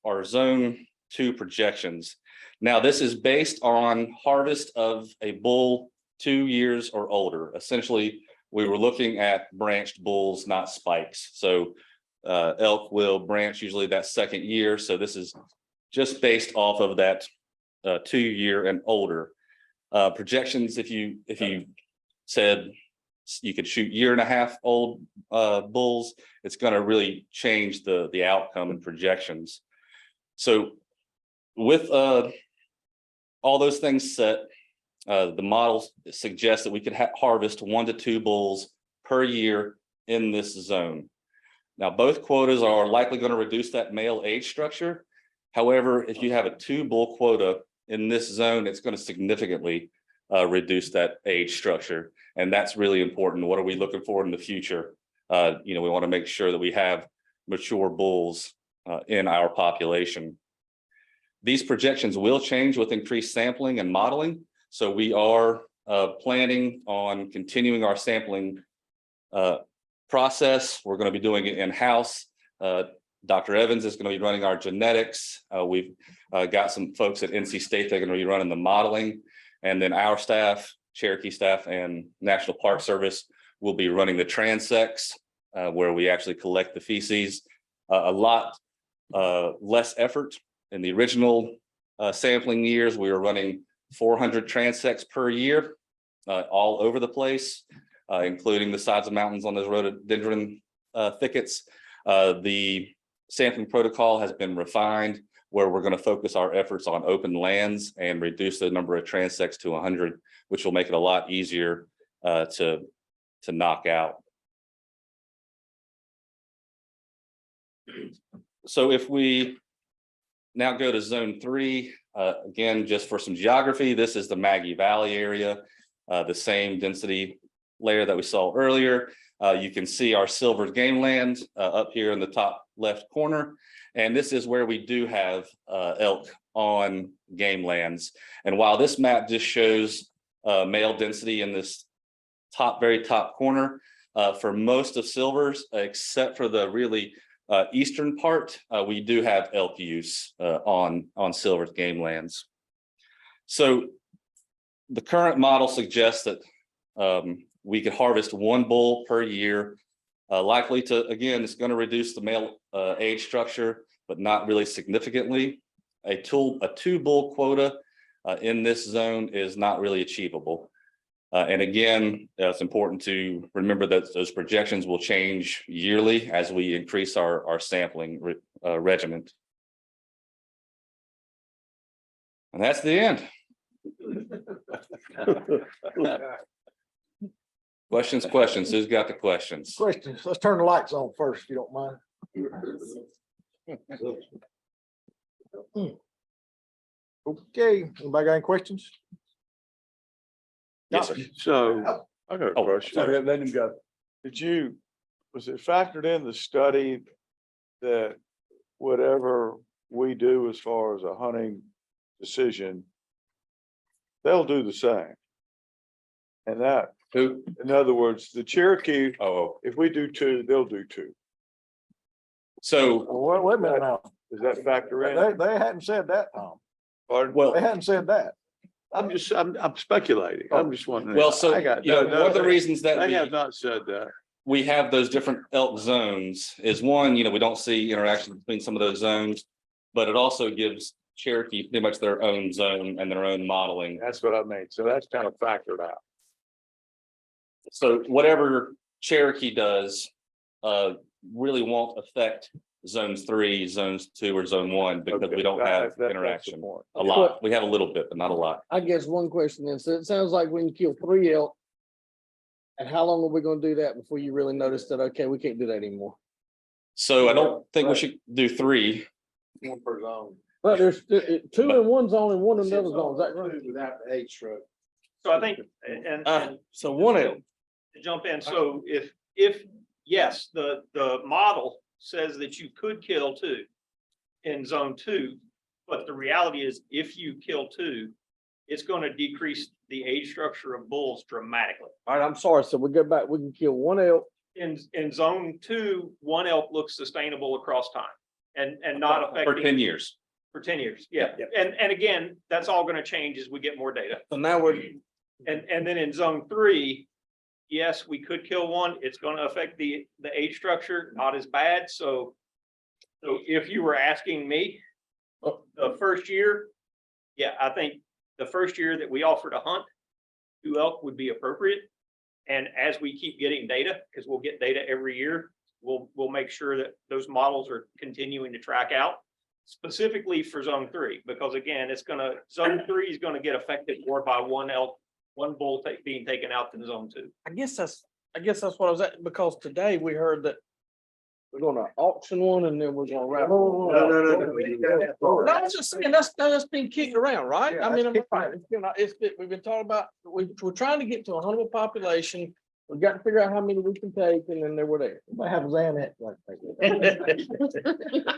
our zone 2 projections. Now, this is based on harvest of a bull 2 years or older. Essentially, we were looking at branched bulls, not spikes. So elk will branch usually that second year. So this is just based off of that 2 year and older. Projections, if you said you could shoot 1.5 year old bulls, it's going to really change the outcome and projections. So with all those things set, the models suggest that we could harvest 1 to 2 bulls per year in this zone. Now, both quotas are likely going to reduce that male age structure. However, if you have a 2 bull quota in this zone, it's going to significantly reduce that age structure. And that's really important. What are we looking for in the future? We want to make sure that we have mature bulls in our population. These projections will change with increased sampling and modeling. So we are planning on continuing our sampling process. We're going to be doing it in-house. Dr. Evans is going to be running our genetics. We've got some folks at NC State that are going to be running the modeling. And then our staff, Cherokee staff and National Park Service will be running the transects where we actually collect the feces. A lot less effort. In the original sampling years, we were running 400 transects per year all over the place, including the sides of mountains on those rhododendron thickets. The sampling protocol has been refined where we're going to focus our efforts on open lands and reduce the number of transects to 100, which will make it a lot easier to knock out. So if we now go to zone 3, again, just for some geography, this is the Maggie Valley area, the same density layer that we saw earlier. You can see our silver game land up here in the top left corner. And this is where we do have elk on game lands. And while this map just shows male density in this very top corner, for most of silvers, except for the really eastern part, we do have elk use on silver's game lands. So the current model suggests that we could harvest 1 bull per year, likely to, again, it's going to reduce the male age structure, but not really significantly. A 2 bull quota in this zone is not really achievable. And again, it's important to remember that those projections will change yearly as we increase our sampling regimen. And that's the end. Questions? Who's got the questions? Questions. Let's turn the lights on first, if you don't mind. Okay, anybody got any questions? Yes, sir. So I got a question. Let him go. Was it factored in the study that whatever we do as far as a hunting decision, they'll do the same? And that, in other words, the Cherokee, if we do 2, they'll do 2. So Wait a minute now. Does that factor in? They hadn't said that, Tom. Pardon? Well, They hadn't said that. I'm speculating. I'm just wondering. well, so I got, one of the reasons that they have not said that. we have those different elk zones is one, we don't see interaction between some of those zones, but it also gives Cherokee pretty much their own zone and their own modeling. That's what I mean. So that's kind of factored out. So whatever Cherokee does really won't affect zones 3, zones 2, or zone 1 because Okay, we don't have interaction a lot. We have a little bit, but not a lot. I guess one question then, so it sounds like when you kill 3 elk, and how long are we gonna do that before you really notice that, okay, we can't do that anymore? So I don't think we should do 3. 1 per zone. But there's 2 in one zone and 1 in another zone, is that right? Without the age structure. So I think, and So 1 elk. to jump in, so if, yes, the model says that you could kill 2 in zone 2, but the reality is if you kill 2, it's going to decrease the age structure of bulls dramatically. All right, I'm sorry, so we go back, we can kill 1 elk. In zone 2, 1 elk looks sustainable across time and not affecting. For 10 years. For 10 years, yeah. And again, that's all going to change as we get more data. So now we're, And then in zone 3, yes, we could kill 1. It's going to affect the age structure, not as bad. So if you were asking me, the first year, yeah, I think the first year that we offer to hunt 2 elk would be appropriate. And as we keep getting data, because we'll get data every year, we'll make sure that those models are continuing to track out specifically for zone 3, because again, zone 3 is going to get affected more by 1 elk, 1 bull being taken out than zone 2. I guess that's I guess that's what I was at, because today we heard that we're gonna auction one and then we're gonna wrap. No. No, I was just saying, that's been kicked around, right? I mean, we've been talking about, we're trying to get to a Huntsville population. We've got to figure out how many we can take, and then they were there. Might have Xanax like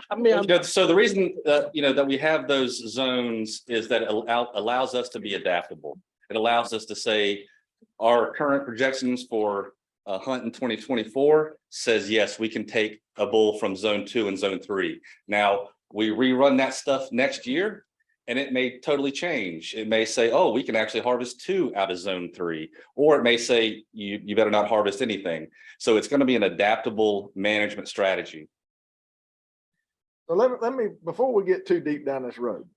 I mean, You know, so the reason that, you know, that we have those zones is that it allows us to be adaptable. It allows us to say our current projections for a hunt in 2024 says, yes, we can take a bull from zone 2 and zone 3. Now, we rerun that stuff next year and it may totally change. It may say, oh, we can actually harvest 2 out of zone 3, or it may say you better not harvest anything. So it's going to be an adaptable management strategy. So let me, before we get too deep down this road,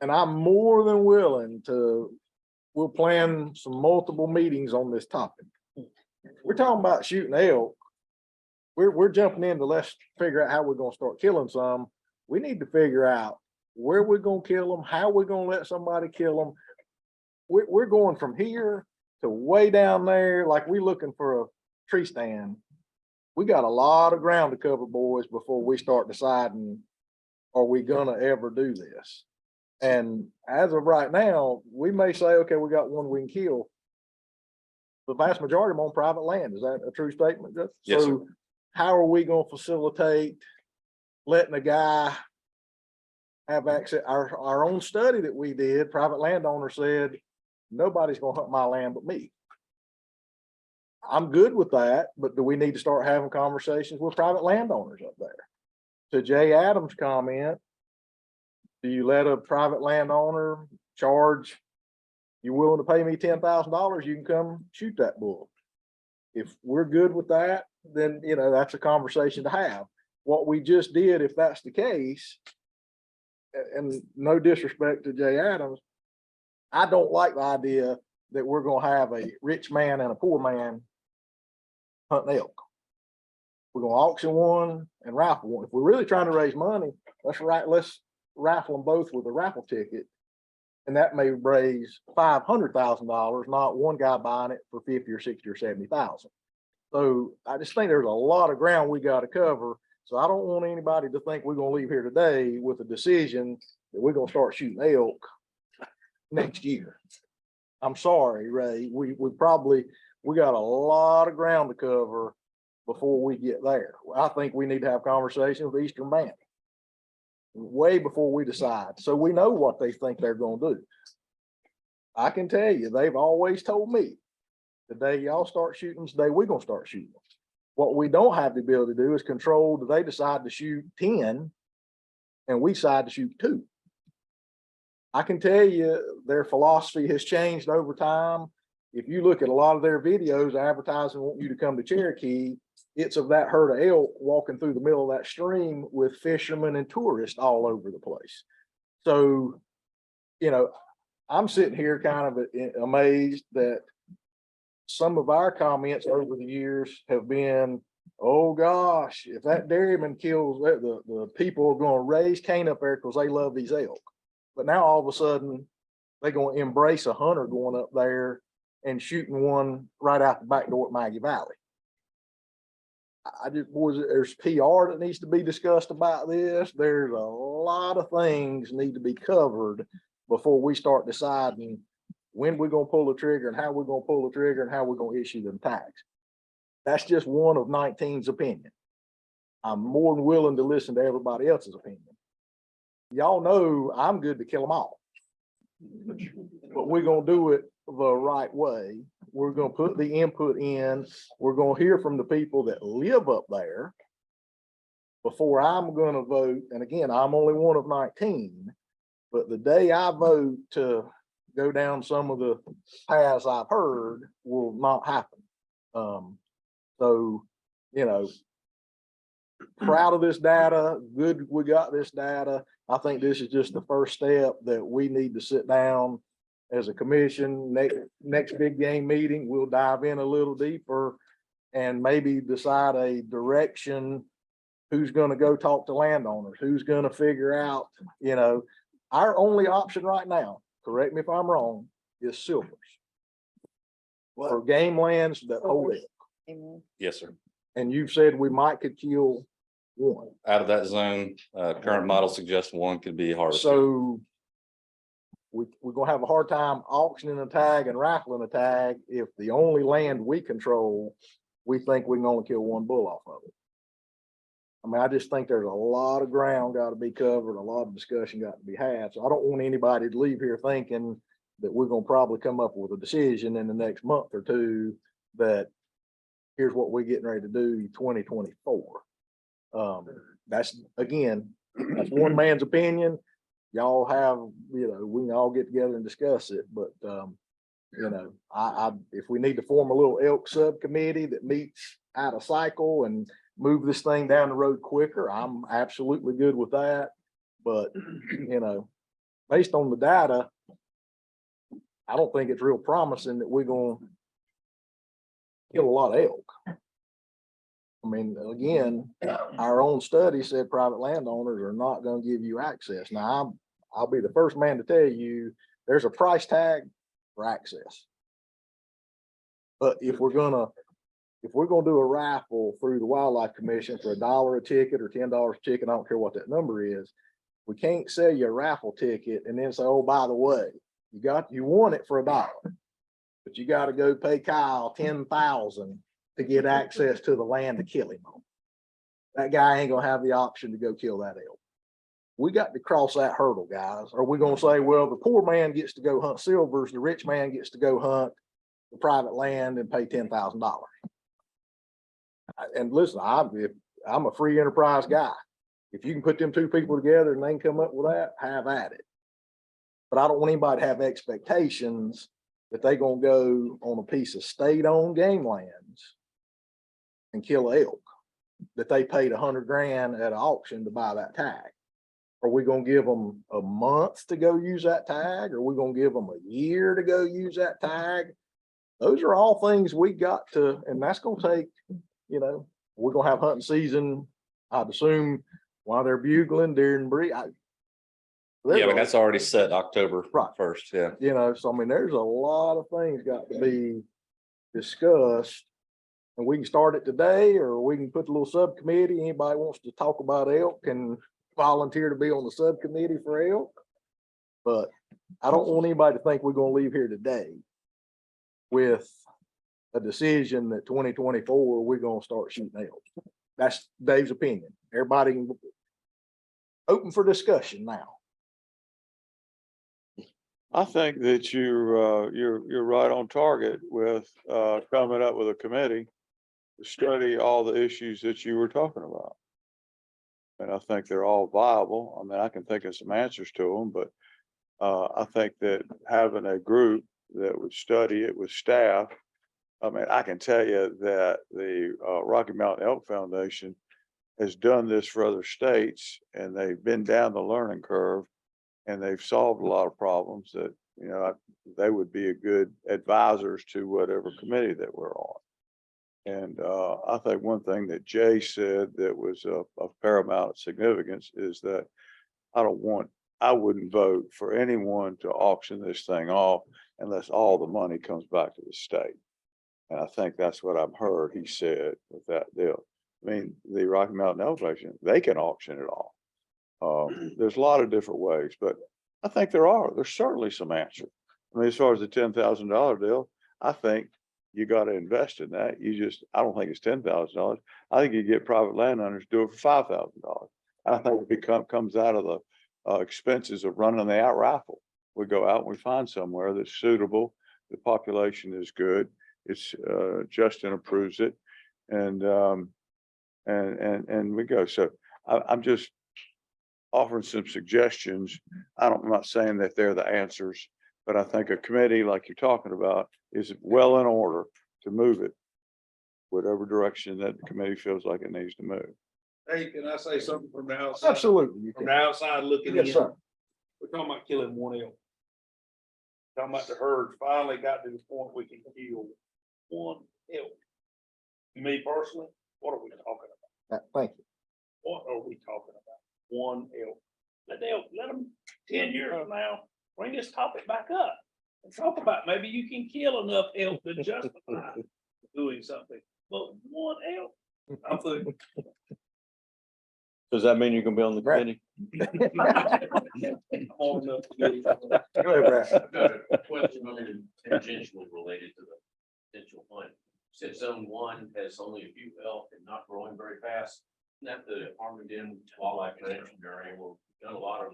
and I'm more than willing to, we'll plan some multiple meetings on this topic. We're talking about shooting elk. We're jumping into, let's figure out how we're gonna start killing some. We need to figure out where we're gonna kill them, how we're gonna let somebody kill them. We're going from here to way down there, like we're looking for a tree stand. We got a lot of ground to cover, boys, before we start deciding, are we gonna ever do this? And as of right now, we may say, okay, we got one we can kill. The vast majority of them on private land. Is that a true statement? Yes, sir. So how are we gonna facilitate letting a guy have access? Our own study that we did, private landowner said, nobody's gonna hunt my land but me. I'm good with that, but do we need to start having conversations with private landowners up there? To Jay Adams' comment, do you let a private landowner charge, you're willing to pay me $10,000, you can come shoot that bull? If we're good with that, then, you know, that's a conversation to have. What we just did, if that's the case, and no disrespect to Jay Adams, I don't like the idea that we're gonna have a rich man and a poor man hunting elk. We're gonna auction one and raffle one. If we're really trying to raise money, let's raffle them both with a raffle ticket. And that may raise $500,000, not one guy buying it for 50 or 60 or 70,000. So I just think there's a lot of ground we got to cover. So I don't want anybody to think we're gonna leave here today with a decision that we're gonna start shooting elk next year. I'm sorry, Ray, we got a lot of ground to cover before we get there. I think we need to have conversations with Eastern Band way before we decide, so we know what they think they're gonna do. I can tell you, they've always told me, the day y'all start shooting, the day we're gonna start shooting. What we don't have the ability to do is control, do they decide to shoot 10 and we decide to shoot 2? I can tell you their philosophy has changed over time. If you look at a lot of their videos advertising want you to come to Cherokee, it's of that herd of elk walking through the middle of that stream with fishermen and tourists all over the place. So, you know, I'm sitting here kind of amazed that some of our comments over the years have been, oh gosh, if that dairyman kills, the people are going to raise Cain up there because they love these elk. But now all of a sudden they're going to embrace a hunter going up there and shooting one right out the back door at Maggie Valley. There's PR that needs to be discussed about this. There's a lot of things need to be covered before we start deciding when we're going to pull the trigger and how we're going to pull the trigger and how we're going to issue them tags. That's just one of 19's opinion. I'm more than willing to listen to everybody else's opinion. Y'all know I'm good to kill them all, but we're going to do it the right way. We're going to put the input in. We're going to hear from the people that live up there before I'm going to vote. And again, I'm only one of 19, but the day I vote to go down some of the paths I've heard will not happen. So, you know, proud of this data. Good, we got this data. I think this is just the first step that we need to sit down as a commission. Next big game meeting, we'll dive in a little deeper and maybe decide a direction. Who's going to go talk to landowners? Who's going to figure out, you know, our only option right now, correct me if I'm wrong, is silvers. For game lands that hold it. Yes, sir. And you've said we might could kill one. Out of that zone, current model suggests one could be harvested. So we're gonna have a hard time auctioning a tag and rifling a tag if the only land we control, we think we can only kill one bull off of it. I mean, I just think there's a lot of ground got to be covered, a lot of discussion got to be had. So I don't want anybody to leave here thinking that we're gonna probably come up with a decision in the next month or two that here's what we're getting ready to do 2024. That's, again, that's one man's opinion. Y'all have, we can all get together and discuss it, but, if we need to form a little elk subcommittee that meets out of cycle and move this thing down the road quicker, I'm absolutely good with that. But, based on the data, I don't think it's real promising that we're gonna kill a lot of elk. I mean, again, our own study said private landowners are not gonna give you access. Now, I'll be the first man to tell you, there's a price tag for access. But if we're gonna do a raffle through the Wildlife Commission for $1 a ticket or $10 a ticket, I don't care what that number is, we can't sell you a raffle ticket and then say, oh, by the way, you want it for $1, but you got to go pay Kyle $10,000 to get access to the land to kill him on. That guy ain't gonna have the option to go kill that elk. We got to cross that hurdle, guys. Are we gonna say, well, the poor man gets to go hunt silvers, the rich man gets to go hunt the private land and pay $10,000? And listen, I'm a free enterprise guy. If you can put them two people together and they can come up with that, have at it. But I don't want anybody to have expectations that they gonna go on a piece of state-owned game lands and kill an elk that they paid $100 grand at an auction to buy that tag. Are we gonna give them a month to go use that tag? Or are we gonna give them a year to go use that tag? Those are all things we got to, and that's gonna take, we're gonna have hunting season, I'd assume, while they're bugling during Yeah, but that's already set October 1st, yeah. So I mean, there's a lot of things got to be discussed. And we can start it today, or we can put a little subcommittee. Anybody wants to talk about elk can volunteer to be on the subcommittee for elk. But I don't want anybody to think we're gonna leave here today with a decision that 2024, we're gonna start shooting elk. That's Dave's opinion. Everybody can open for discussion now. I think that you're right on target with coming up with a committee to study all the issues that you were talking about. And I think they're all viable. I mean, I can think of some answers to them, but I think that having a group that would study it with staff, I mean, I can tell you that the Rocky Mountain Elk Foundation has done this for other states, and they've been down the learning curve, and they've solved a lot of problems that, they would be a good advisors to whatever committee that we're on. And I think one thing that Jay said that was of paramount significance is that I wouldn't vote for anyone to auction this thing off unless all the money comes back to the state. And I think that's what I've heard he said with that deal. I mean, the Rocky Mountain Elk Foundation, they can auction it off. There's a lot of different ways, but I think there's certainly some answer. I mean, as far as the $10,000 deal, I think you got to invest in that. I don't think it's $10,000. I think you get private landowners to do it for $5,000. I think it comes out of the expenses of running the out raffle. We go out and we find somewhere that's suitable. The population is good. It's Justin approves it, and we go. So I'm just offering some suggestions. I'm not saying that they're the answers, but I think a committee like you're talking about is well in order to move it whatever direction that the committee feels like it needs to move. Hey, can I say something from the outside? Absolutely. From the outside looking in. Yes, sir. We're talking about killing one elk. Talking about the herd finally got to the point we can kill one elk. Me personally, what are we talking about? Thank you. What are we talking about? One elk. Let them 10 years from now, bring this topic back up and talk about maybe you can kill enough elk to justify doing something. But one elk. I'm thinking. Does that mean you're gonna be on the committee? Old enough to get it. Go ahead, Brad. I've got a question tangentially related to the potential fund. Since zone one has only a few elk and not growing very fast, that the Armageddon Wildlife Management Area will done a lot of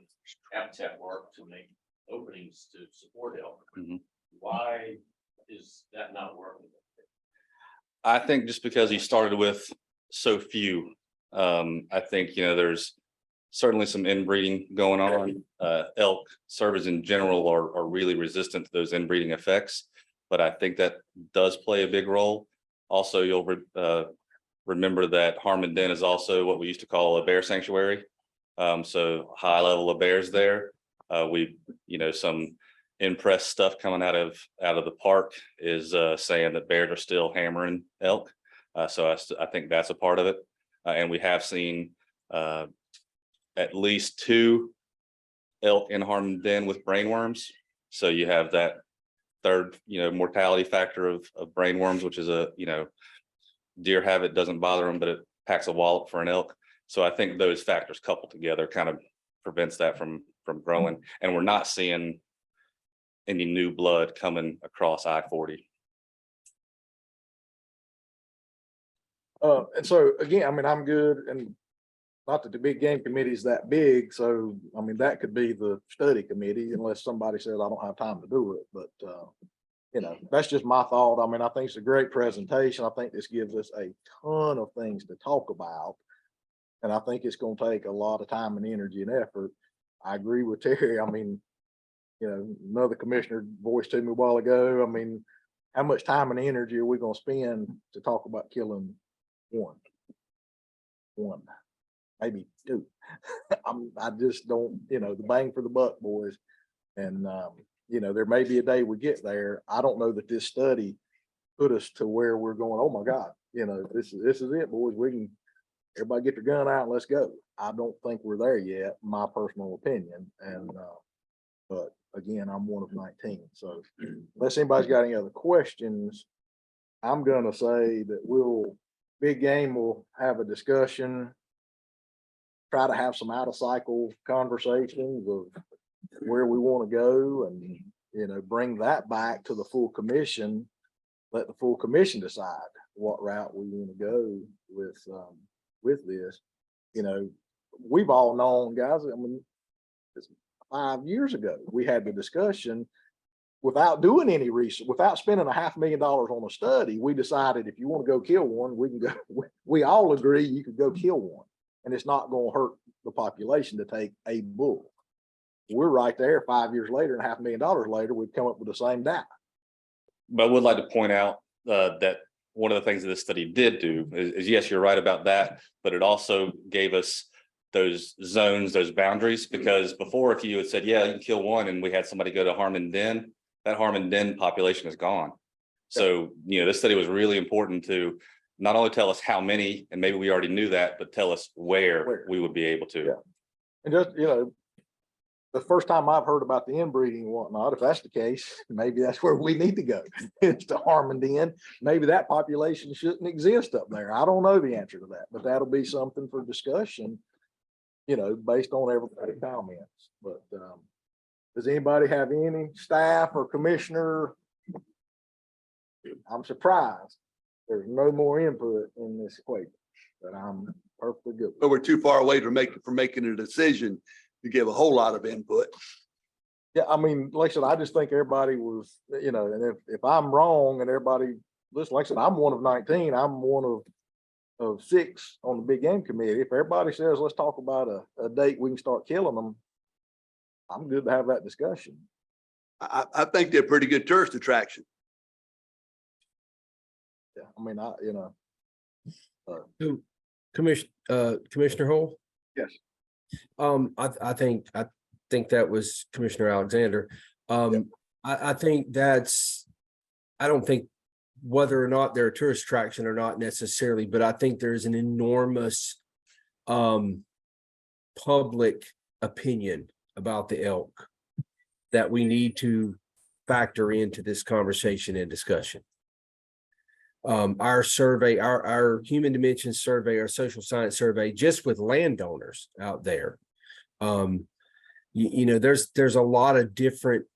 habitat work to make openings to support elk. Why is that not working? I think just because he started with so few, I think, there's certainly some inbreeding going on. Elk cervids in general are really resistant to those inbreeding effects, but I think that does play a big role. Also, you'll remember that Harmon Den is also what we used to call a bear sanctuary. So high level of bears there. Some impressed stuff coming out of the park is saying that bears are still hammering elk. So I think that's a part of it. And we have seen at least 2 elk in Harmon Den with brainworms. So you have that third, mortality factor of brainworms, which is deer have it, doesn't bother them, but it packs a wallop for an elk. So I think those factors coupled together kind of prevents that from growing. And we're not seeing any new blood coming across I-40. And so again, I mean, I'm good, and not that the big game committee is that big, so I mean, that could be the study committee unless somebody says I don't have time to do it, but that's just my thought. I mean, I think it's a great presentation. I think this gives us a ton of things to talk about. And I think it's going to take a lot of time and energy and effort. I agree with Terry. I mean, another commissioner voiced to me a while ago. I mean, how much time and energy are we going to spend to talk about killing one, maybe 2? I just don't, the bang for the buck, boys. And, there may be a day we get there. I don't know that this study put us to where we're going, oh my God, this is it, boys. We can, everybody get their gun out and let's go. I don't think we're there yet, my personal opinion. And, but again, I'm one of 19. So unless anybody's got any other questions, I'm going to say that big game will have a discussion, try to have some out of cycle conversations of where we want to go, and, bring that back to the full commission, let the full commission decide what route we want to go with this. We've all known, guys, I mean, it's 5 years ago, we had the discussion without doing any research, without spending $500,000 on a study. We decided if you want to go kill one, we can go, we all agree you could go kill one, and it's not going to hurt the population to take a bull. We're right there 5 years later, and $500,000 later, we've come up with the same data. But I would like to point out that one of the things that this study did do is yes, you're right about that, but it also gave us those zones, those boundaries, because before, if you had said, yeah, you can kill one, and we had somebody go to Harmon Den, that Harmon Den population is gone. So, this study was really important to not only tell us how many, and maybe we already knew that, but tell us where we would be able to. Yeah. And just, the first time I've heard about the inbreeding and whatnot, if that's the case, maybe that's where we need to go. It's to Harmon Den. Maybe that population shouldn't exist up there. I don't know the answer to that, but that'll be something for discussion, based on everybody's comments. But does anybody have any staff or commissioner? I'm surprised there's no more input in this equation, but I'm perfectly good. But we're too far away from making a decision to give a whole lot of input. Yeah, I mean, like I said, I just think everybody was, and if I'm wrong and everybody, listen, like I said, I'm one of 19, I'm one of 6 on the big game committee. If everybody says, let's talk about a date we can start killing them, I'm good to have that discussion. I think they're a pretty good tourist attraction. Yeah, I mean, Commissioner Hall? Yes. I think that was Commissioner Alexander. I think I don't think whether or not they're a tourist attraction or not necessarily, but I think there's an enormous public opinion about the elk that we need to factor into this conversation and discussion. our survey, our human dimensions survey, our social science survey, just with landowners out there. You know, there's a lot of different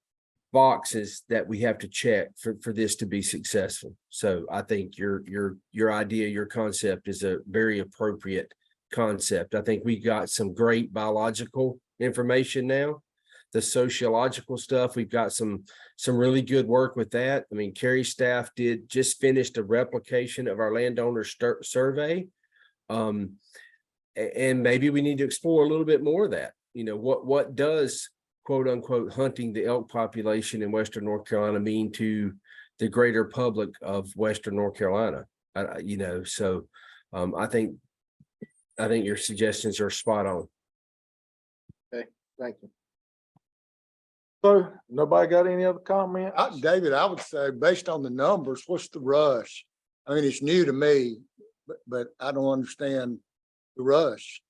boxes that we have to check for this to be successful. So I think your idea, your concept is a very appropriate concept. I think we got some great biological information now. The sociological stuff, we've got some really good work with that. I mean, Carrie's staff just finished a replication of our landowner survey. And maybe we need to explore a little bit more of that. You know, what does quote unquote hunting the elk population in Western North Carolina mean to the greater public of Western North Carolina? You know, so I think your suggestions are spot on. Okay, thank you. So nobody got any other comments? David, I would say, based on the numbers, what's the rush? I mean, it's new to me, but I don't understand the rush.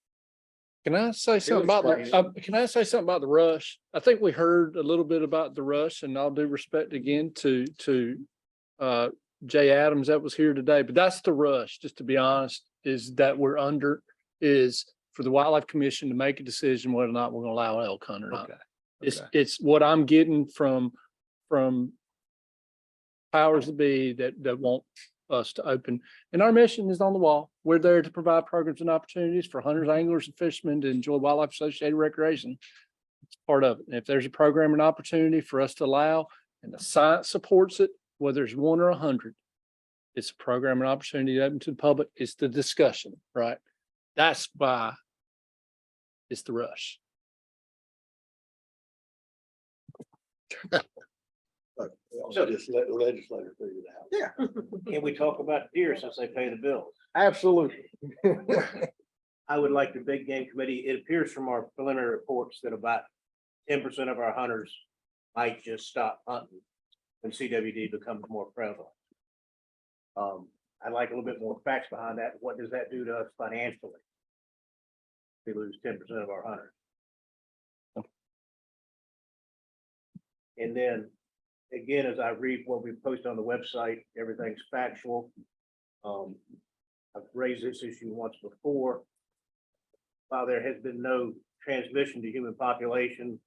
Can I say something about the rush? I think we heard a little bit about the rush, and all due respect again to Jay Adams that was here today, but that's the rush, just to be honest, is that we're under is for the Wildlife Commission to make a decision whether or not we're gonna allow elk hunt or not. It's what I'm getting from powers that be that want us to open. And our mission is on the wall. We're there to provide programs and opportunities for hunters, anglers, and fishermen to enjoy wildlife associated recreation. It's part of it. And if there's a program and opportunity for us to allow, and the science supports it, whether it's 1 or 100, it's a program and opportunity open to the public. It's the discussion, right? That's why it's the rush. So just let the legislator figure it out. Yeah. Can we talk about deer since they pay the bills? Absolutely. I would like the big game committee. It appears from our preliminary reports that about 10% of our hunters might just stop hunting when CWD becomes more prevalent. I'd like a little bit more facts behind that. What does that do to us financially? We lose 10% of our hunters. And then, again, as I read what we post on the website, everything's factual. I've raised this issue once before. While there has been no transmission to human population,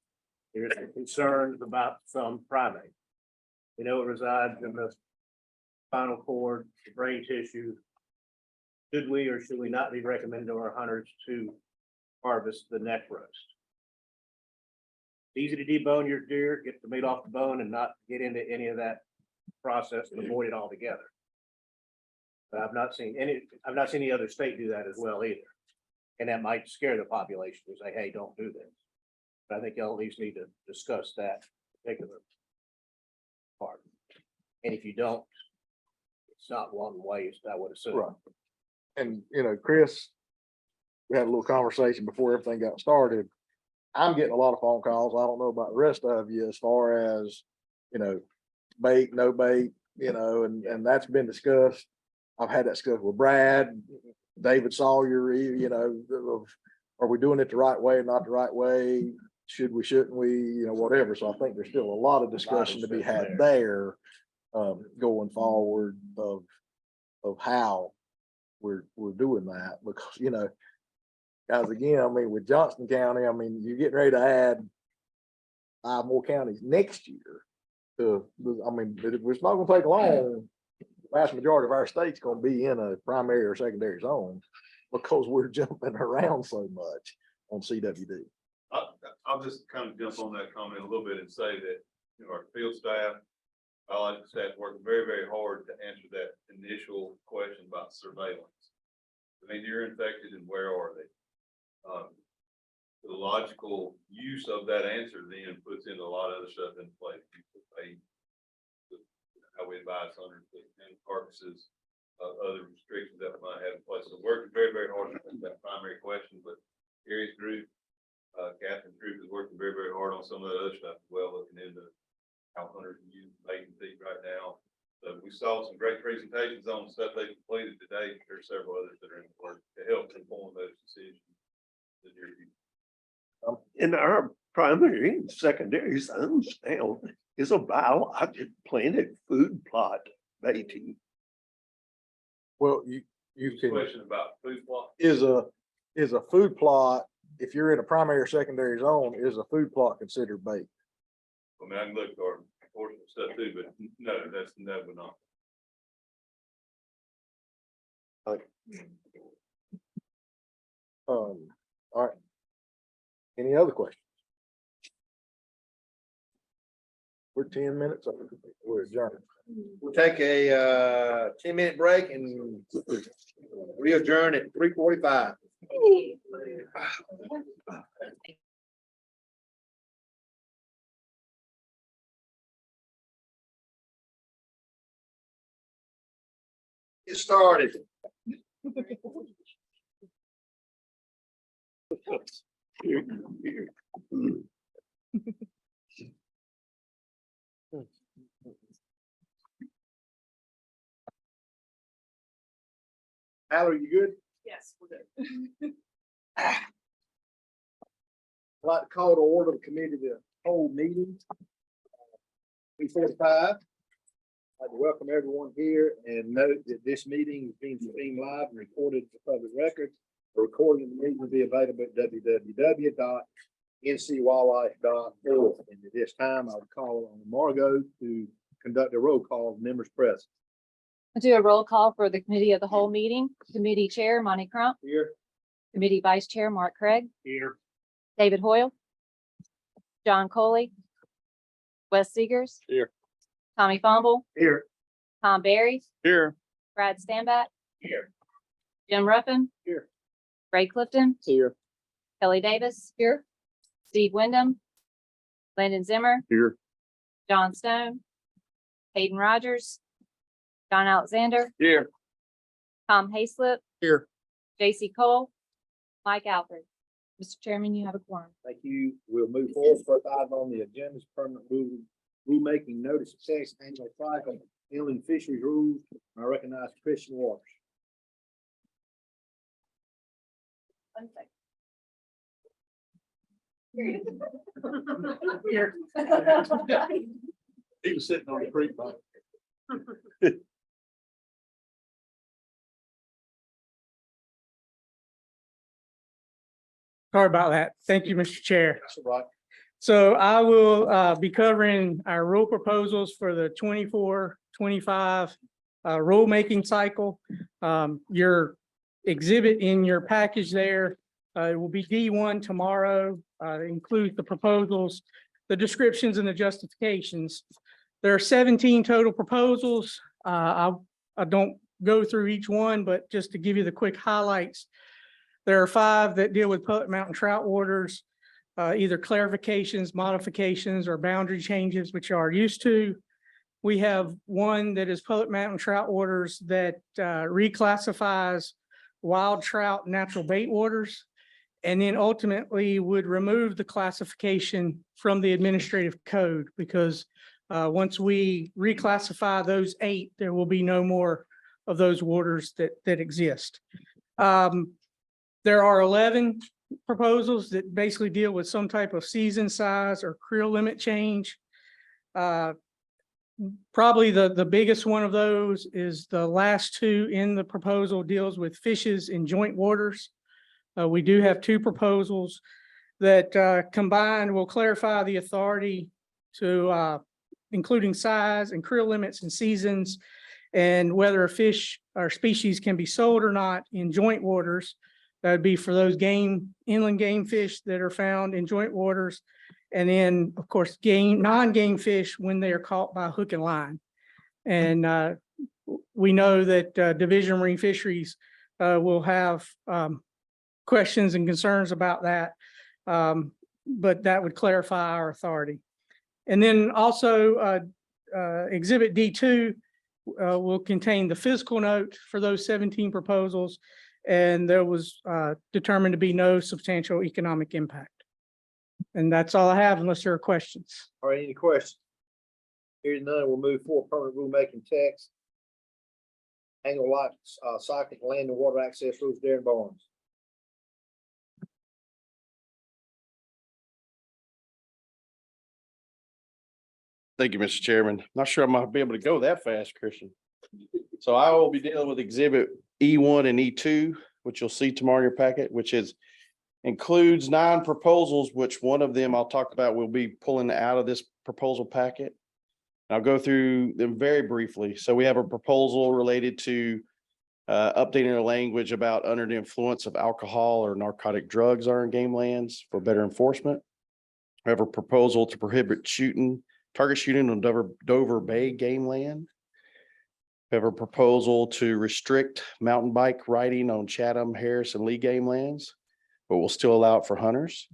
there's concerns about some primates. We know it resides in the spinal cord, the brain tissue. Should we or should we not be recommending to our hunters to harvest the neck roast? Easy to debone your deer, get the meat off the bone and not get into any of that process and avoid it altogether. But I've not seen any other state do that as well either. And that might scare the population to say, hey, don't do this. But I think y'all at least need to discuss that particular part. And if you don't, it's not one waste, I would assume. Right. And, you know, Chris, we had a little conversation before everything got started. I'm getting a lot of phone calls. I don't know about the rest of you as far as, you know, bait, no bait, you know, and that's been discussed. I've had that discussed with Brad, David Sawyer, you know, are we doing it the right way or not the right way? Should we, shouldn't we, you know, whatever. So I think there's still a lot of discussion to be had there going forward of how we're doing that, because, you know, guys, again, I mean, with Johnston County, I mean, you're getting ready to add 5 more counties next year. I mean, it's not gonna take long. The vast majority of our state's gonna be in a primary or secondary zone because we're jumping around so much on CWD. I'll just kind of jump on that comment a little bit and say that, you know, our field staff, biological staff working very, very hard to answer that initial question about surveillance. I mean, you're infected and where are they? The logical use of that answer then puts in a lot of other stuff in place. How we advise hunters and carcasses, other restrictions that we might have in place. So working very, very hard on that primary question, but Gary's group, Catherine's group is working very, very hard on some of the other stuff as well, looking into how hunters use bait and feed right now. So we saw some great presentations on stuff they completed today. There's several others that are in the work to help inform those decisions. In our primary and secondary zones now is a biologic planted food plot baiting. Well, you can, Question about food plot. is a food plot, if you're in a primary or secondary zone, is a food plot considered bait? I mean, I can look for portion of stuff too, but no, that's never not. All right. Any other questions? We're 10 minutes over. We're adjourned. We'll take a 10-minute break and re-adjourn at 3:45. Get started. Al, are you good? Yes, we're good. I'd like to call to order the committee to hold meeting. 3:45. I'd like to welcome everyone here and note that this meeting is being streamed live and recorded for public record. A recording of the meeting will be available at www.ncwildlife.org. And at this time, I would call on Margot to conduct a roll call of members present. I'll do a roll call for the committee of the whole meeting. Committee Chair, Monty Crump. Here. Committee Vice Chair, Mark Craig. Here. David Hoyle. John Coley. Wes Segers. Here. Tommy Fumble. Here. Tom Barry. Here. Brad Stanback. Here. Jim Ruffin. Here. Ray Clifton. Here. Kelly Davis. Here. Steve Wyndham. Landon Zimmer. Here. John Stone. Hayden Rogers. John Alexander. Here. Tom Hayslip. Here. J.C. Cole. Mike Alford. Mr. Chairman, you have a quorum. Thank you. We'll move forward. First item on the agenda is permanent rulemaking notice of text annual cycle inland fisheries rules. I recognize Christian Waters. Here. He was sitting on the creek bank. Sorry about that. Thank you, Mr. Chair. That's all right. So I will be covering our rule proposals for the 24-25 rulemaking cycle. Your exhibit in your package there, it will be D1 tomorrow. It includes the proposals, the descriptions and the justifications. There are 17 total proposals. I don't go through each one, but just to give you the quick highlights, there are 5 that deal with public mountain trout waters, either clarifications, modifications, or boundary changes, which you are used to. We have 1 that is public mountain trout waters that reclassifies wild trout natural bait waters, and then ultimately would remove the classification from the administrative code, because once we reclassify those 8, there will be no more of those waters that exist. There are 11 proposals that basically deal with some type of season size or creel limit change. Probably the biggest one of those is the last 2 in the proposal deals with fishes in joint waters. We do have 2 proposals that combined will clarify the authority to including size and creel limits and seasons, and whether a fish or species can be sold or not in joint waters. That would be for those inland game fish that are found in joint waters. And then, of course, non-game fish when they are caught by hook and line. And we know that Division of Marine Fisheries will have questions and concerns about that. But that would clarify our authority. And then also Exhibit D2 will contain the fiscal note for those 17 proposals. And there was determined to be no substantial economic impact. And that's all I have unless there are questions. All right, any questions? Hearing none, we'll move forward. Permanent rulemaking text. Annual life cycle land and water access rules. Darren Barnes. Thank you, Mr. Chairman. Not sure I'm gonna be able to go that fast, Christian. So I will be dealing with exhibit E1 and E2, which you'll see tomorrow in your packet, which includes 9 proposals, which one of them I'll talk about will be pulling out of this proposal packet. I'll go through them very briefly. So we have a proposal related to updating our language about under the influence of alcohol or narcotic drugs are in game lands for better enforcement. We have a proposal to prohibit target shooting on Dover Bay game land. We have a proposal to restrict mountain bike riding on Chatham, Harris, and Lee game lands, but will still allow it for hunters.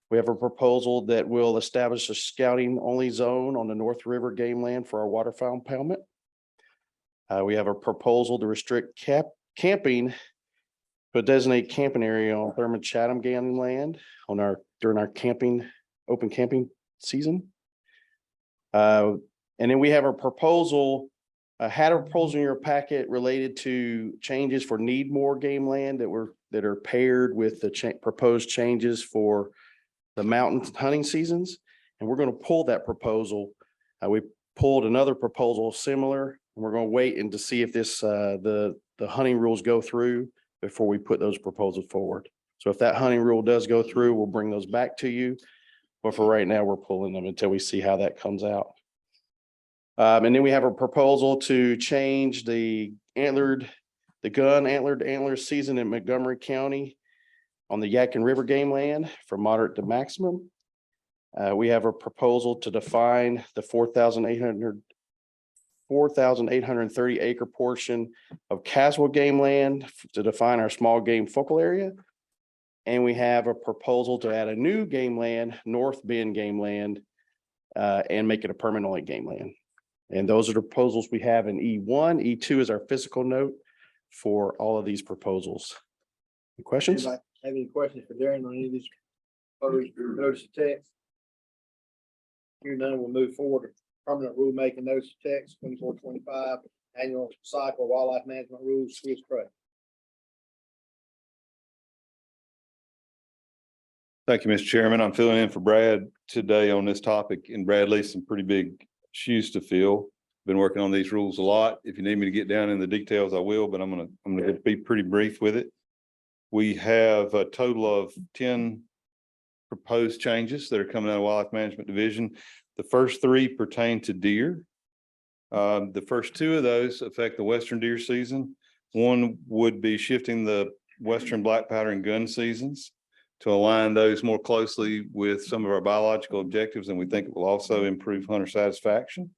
We have a proposal that will establish a scouting only zone on the North River game land for our waterfowl impoundment. We have a proposal to restrict camping, but designate camping area on Thurman Chatham game land during our open camping season. And then we have a proposal, had a proposal in your packet related to changes for Needmore game land that are paired with the proposed changes for the mountain hunting seasons. And we're going to pull that proposal. We pulled another proposal similar, and we're going to wait and to see if the hunting rules go through before we put those proposals forward. So if that hunting rule does go through, we'll bring those back to you. But for right now, we're pulling them until we see how that comes out. And then we have a proposal to change the antlered antler season in Montgomery County on the Yadkin River game land from moderate to maximum. We have a proposal to define the 4,830 acre portion of Caswell game land to define our small game focal area. And we have a proposal to add a new game land, North Bend game land, and make it a permanent game land. And those are the proposals we have in E1. E2 is our physical note for all of these proposals. Any questions? Anybody have any questions for Darren on any of these notice of text? Here none, we'll move forward. Permanent rulemaking notice of text 24-25 annual cycle wildlife management rules. Chris Craig. Thank you, Mr. Chairman. I'm filling in for Brad today on this topic, and Brad lays some pretty big shoes to fill. Been working on these rules a lot. If you need me to get down in the details, I will, but I'm gonna be pretty brief with it. We have a total of 10 proposed changes that are coming out of Wildlife Management Division. The first 3 pertain to deer. The first 2 of those affect the western deer season. One would be shifting the western black powder and gun seasons to align those more closely with some of our biological objectives, and we think it will also improve hunter satisfaction.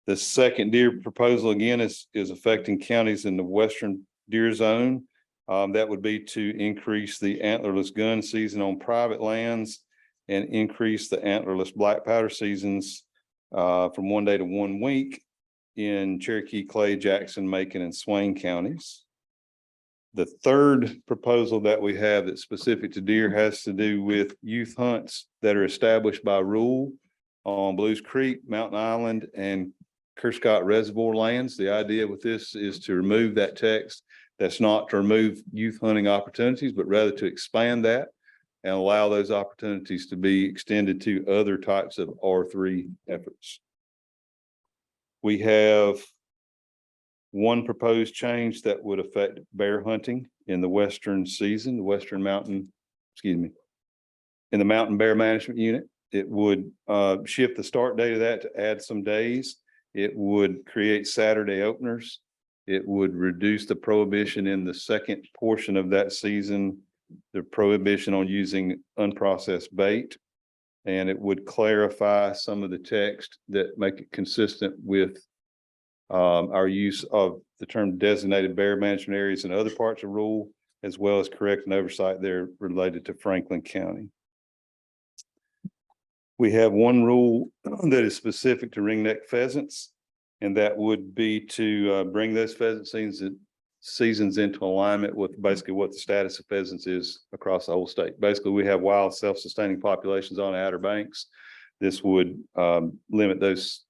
The second deer proposal again is affecting counties in the western deer zone. That would be to increase the antlerless gun season on private lands and increase the antlerless black powder seasons from 1 day to 1 week in Cherokee, Clay, Jackson, Macon, and Swain counties. The third proposal that we have that's specific to deer has to do with youth hunts that are established by rule on Blues Creek, Mountain Island, and Kerscott Reservoir lands. The idea with this is to remove that text. That's not to remove youth hunting opportunities, but rather to expand that and allow those opportunities to be extended to other types of R3 efforts. We have one proposed change that would affect bear hunting in the western season, in the Mountain Bear Management Unit. It would shift the start date of that to add some days. It would create Saturday openers. It would reduce the prohibition in the second portion of that season, the prohibition on using unprocessed bait. And it would clarify some of the text that make it consistent with our use of the term designated bear management areas in other parts of rule, as well as correct and oversight there related to Franklin County. We have one rule that is specific to ringneck pheasants, and that would be to bring those pheasant seasons into alignment with basically what the status of pheasants is across the whole state. Basically, we have wild self-sustaining populations on the Outer Banks. This would limit those,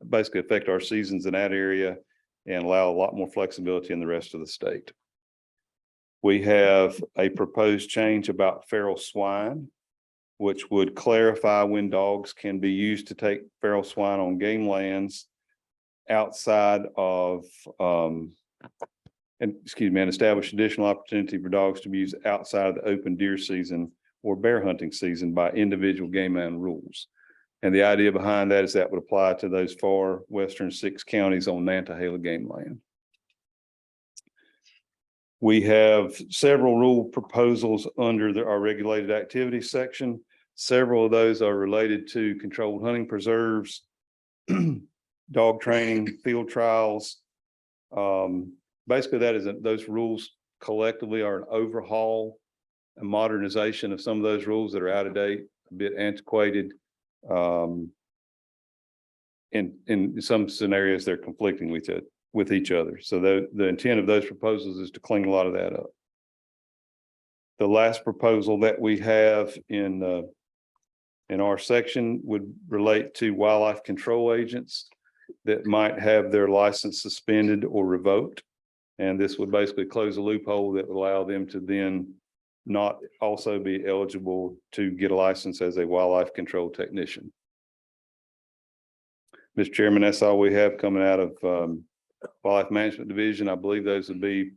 basically affect our seasons in that area and allow a lot more flexibility in the rest of the state. We have a proposed change about feral swine, which would clarify when dogs can be used to take feral swine on game lands outside of, and establish additional opportunity for dogs to be used outside of the open deer season or bear hunting season by individual game land rules. And the idea behind that is that would apply to those far western 6 counties on Nantahala game land. We have several rule proposals under our regulated activities section. Several of those are related to controlled hunting preserves, dog training, field trials. Basically, those rules collectively are an overhaul and modernization of some of those rules that are out of date, a bit antiquated. In some scenarios, they're conflicting with each other. So the intent of those proposals is to clean a lot of that up. The last proposal that we have in our section would relate to wildlife control agents that might have their license suspended or revoked. And this would basically close a loophole that would allow them to then not also be eligible to get a license as a wildlife control technician. Mr. Chairman, that's all we have coming out of Wildlife Management Division. I believe those would be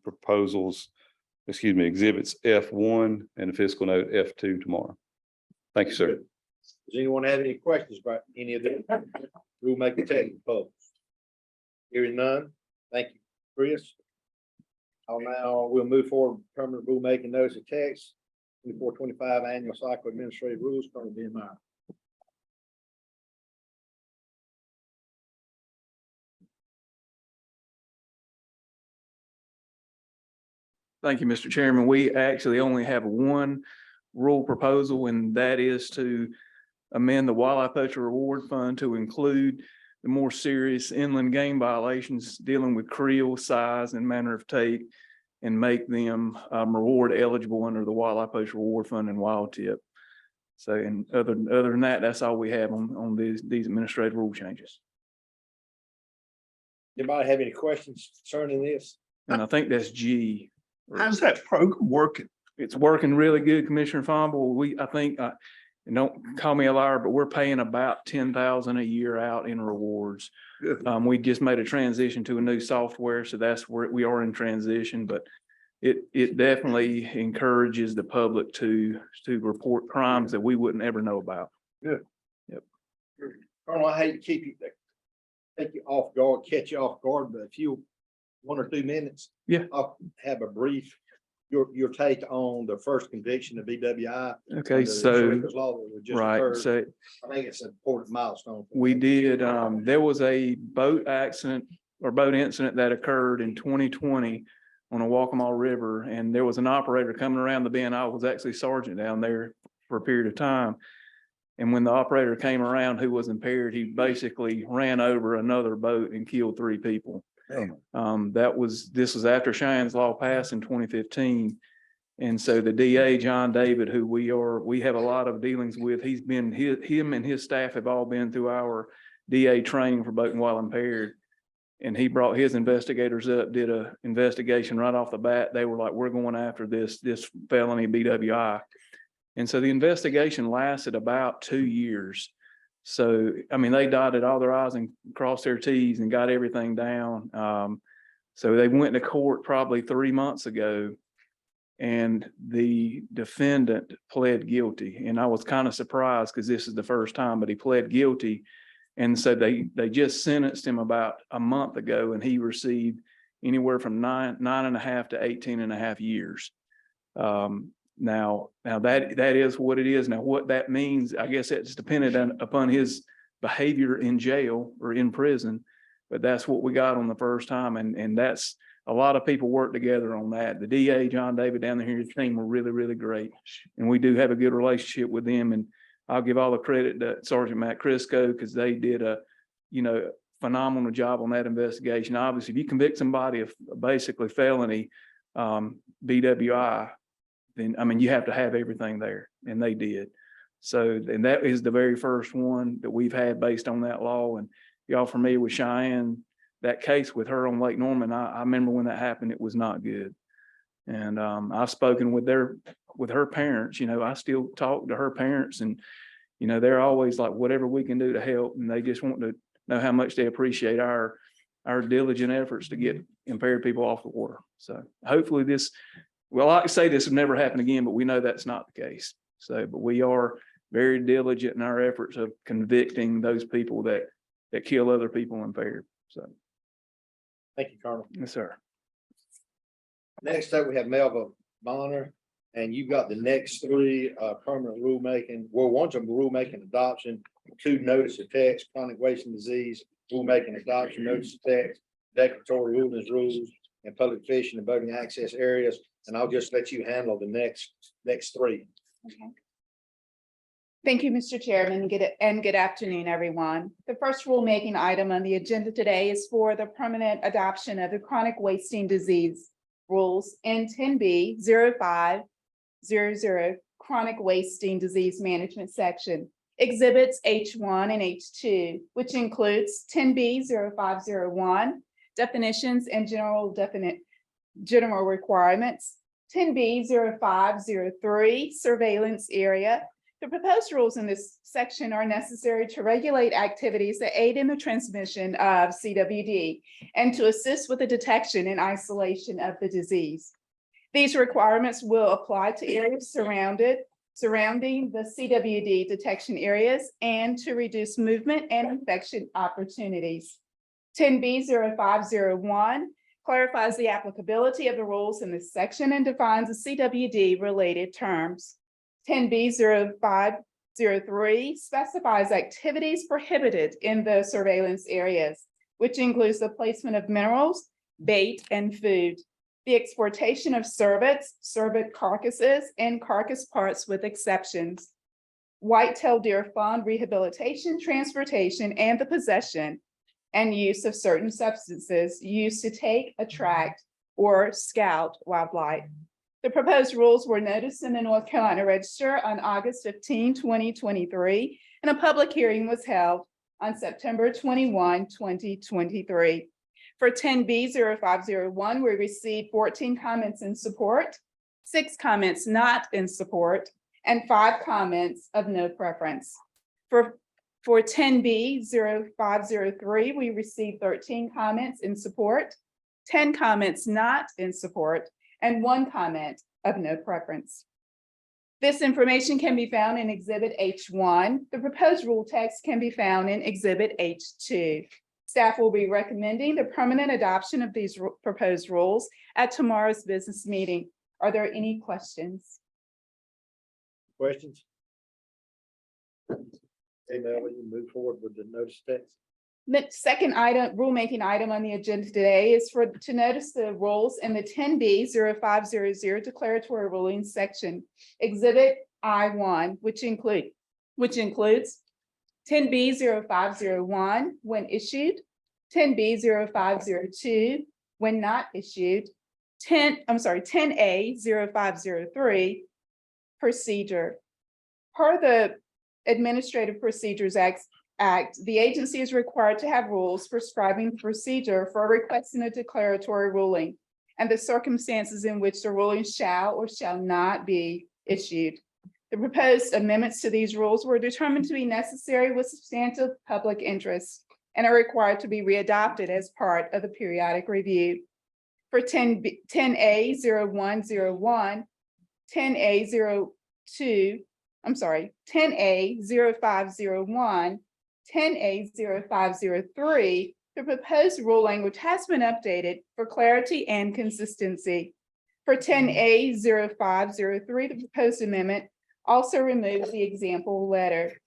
exhibits F1 and the fiscal note F2 tomorrow. Thank you, sir. Does anyone have any questions about any of the rulemaking text proposals? Hearing none, thank you, Chris. We'll move forward with permanent rulemaking notice of text, 24-25 annual cycle administrative rules, Colonel Ben Meyer. Thank you, Mr. Chairman. We actually only have one rule proposal, and that is to amend the Wildlife Poacher Reward Fund to include the more serious inland game violations dealing with creel, size, and manner of take, and make them reward eligible under the Wildlife Poacher Reward Fund and wild tip. So, and other than that, that's all we have on these administrative rule changes. Anybody have any questions concerning this? And I think that's G. How's that program working? It's working really good, Commissioner Fomble. I think, and don't call me a liar, but we're paying about $10,000 a year out in rewards. We just made a transition to a new software, so that's where we are in transition, but it definitely encourages the public to report crimes that we wouldn't ever know about. Good. Yep. Colonel, I hate to take you off guard, catch you off guard, but if you 1 or 2 minutes. Yeah. I'll have a brief, your take on the first conviction of BWI. Okay, so, right, occurred. so I think it's an important milestone. we did, there was a boat accident or boat incident that occurred in 2020 on a Waccamaw River, and there was an operator coming around the bend. I was actually sergeant down there for a period of time. And when the operator came around who was impaired, he basically ran over another boat and killed 3 people. This was after Cheyenne's Law passed in 2015. And so the DA, John David, who we have a lot of dealings with, him and his staff have all been through our DA training for boating while impaired. And he brought his investigators up, did a investigation right off the bat. They were like, we're going after this felony BWI. And so the investigation lasted about 2 years. So, I mean, they dotted all their I's and crossed their T's and got everything down. So they went to court probably 3 months ago, and the defendant pled guilty. And I was kind of surprised because this is the first time, but he pled guilty. And so they just sentenced him about a month ago, and he received anywhere from 9.5 to 18.5 years. Now that is what it is. Now, what that means, I guess it's dependent upon his behavior in jail or in prison, but that's what we got on the first time. And that's a lot of people work together on that. The DA, John David down there, his team were really, really great. And we do have a good relationship with them. And I'll give all the credit to Sergeant Matt Crisco, because they did a, phenomenal job on that investigation. Obviously, if you convict somebody of basically felony BWI, then, I mean, you have to have everything there, and they did. So, and that is the very first one that we've had based on that law. And y'all familiar with Cheyenne, that case with her on Lake Norman, I remember when that happened, it was not good. And I've spoken with her parents, I still talk to her parents, and, they're always like, whatever we can do to help. And they just want to know how much they appreciate our our diligent efforts to get impaired people off the water. So hopefully this, well, I like to say this will never happen again, but we know that's not the case. So, but we are very diligent in our efforts of convicting those people that kill other people impaired. So, Thank you, Colonel. yes, sir. Next up, we have Melva Bonner, and you've got the next three permanent rulemaking. Well, one's a rulemaking adoption, 2 notice of text, chronic wasting disease, rulemaking adoption, notice of text, declaratory rulings rules, and public fishing and boating access areas. And I'll just let you handle the next 3. Okay. Thank you, Mr. Chairman. Good afternoon, everyone. The first rulemaking item on the agenda today is for the permanent adoption of the chronic wasting disease rules in 10B 0500 chronic wasting disease management section. Exhibits H1 and H2, which includes 10B 0501 definitions and general requirements, 10B 0503 surveillance area. The proposed rules in this section are necessary to regulate activities that aid in the transmission of CWD and to assist with the detection and isolation of the disease. These requirements will apply to areas surrounding the CWD detection areas and to reduce movement and infection opportunities. 10B 0501 clarifies the applicability of the rules in this section and defines the CWD related terms. 10B 0503 specifies activities prohibited in the surveillance areas, which includes the placement of minerals, bait, and food, the exportation of cervets, cervet carcasses, and carcass parts with exceptions, whitetail deer fawn rehabilitation, transportation, and the possession and use of certain substances used to take, attract, or scout wildlife. The proposed rules were noticed in the North Carolina Register on August 15, 2023, and a public hearing was held on September 21, 2023. For 10B 0501, we received 14 comments in support, 6 comments not in support, and 5 comments of no preference. For 10B 0503, we received 13 comments in support, 10 comments not in support, and 1 comment of no preference. This information can be found in Exhibit H1. The proposed rule text can be found in Exhibit H2. Staff will be recommending the permanent adoption of these proposed rules at tomorrow's business meeting. Are there any questions? Questions? Okay, Melva, you move forward with the notice of text. The second item, rulemaking item on the agenda today is to notice the rules in the 10B 0500 declaratory ruling section, Exhibit I1, which includes 10B 0501 when issued, 10B 0502 when not issued, 10A 0503 procedure. Per the Administrative Procedures Act, the agency is required to have rules prescribing the procedure for requesting a declaratory ruling and the circumstances in which the ruling shall or shall not be issued. The proposed amendments to these rules were determined to be necessary with substantial public interest and are required to be readopted as part of the periodic review. For 10A 0101, 10A 0501, 10A 0503, the proposed rule language has been updated for clarity and consistency. For 10A 0503, the proposed amendment also removes the example letter.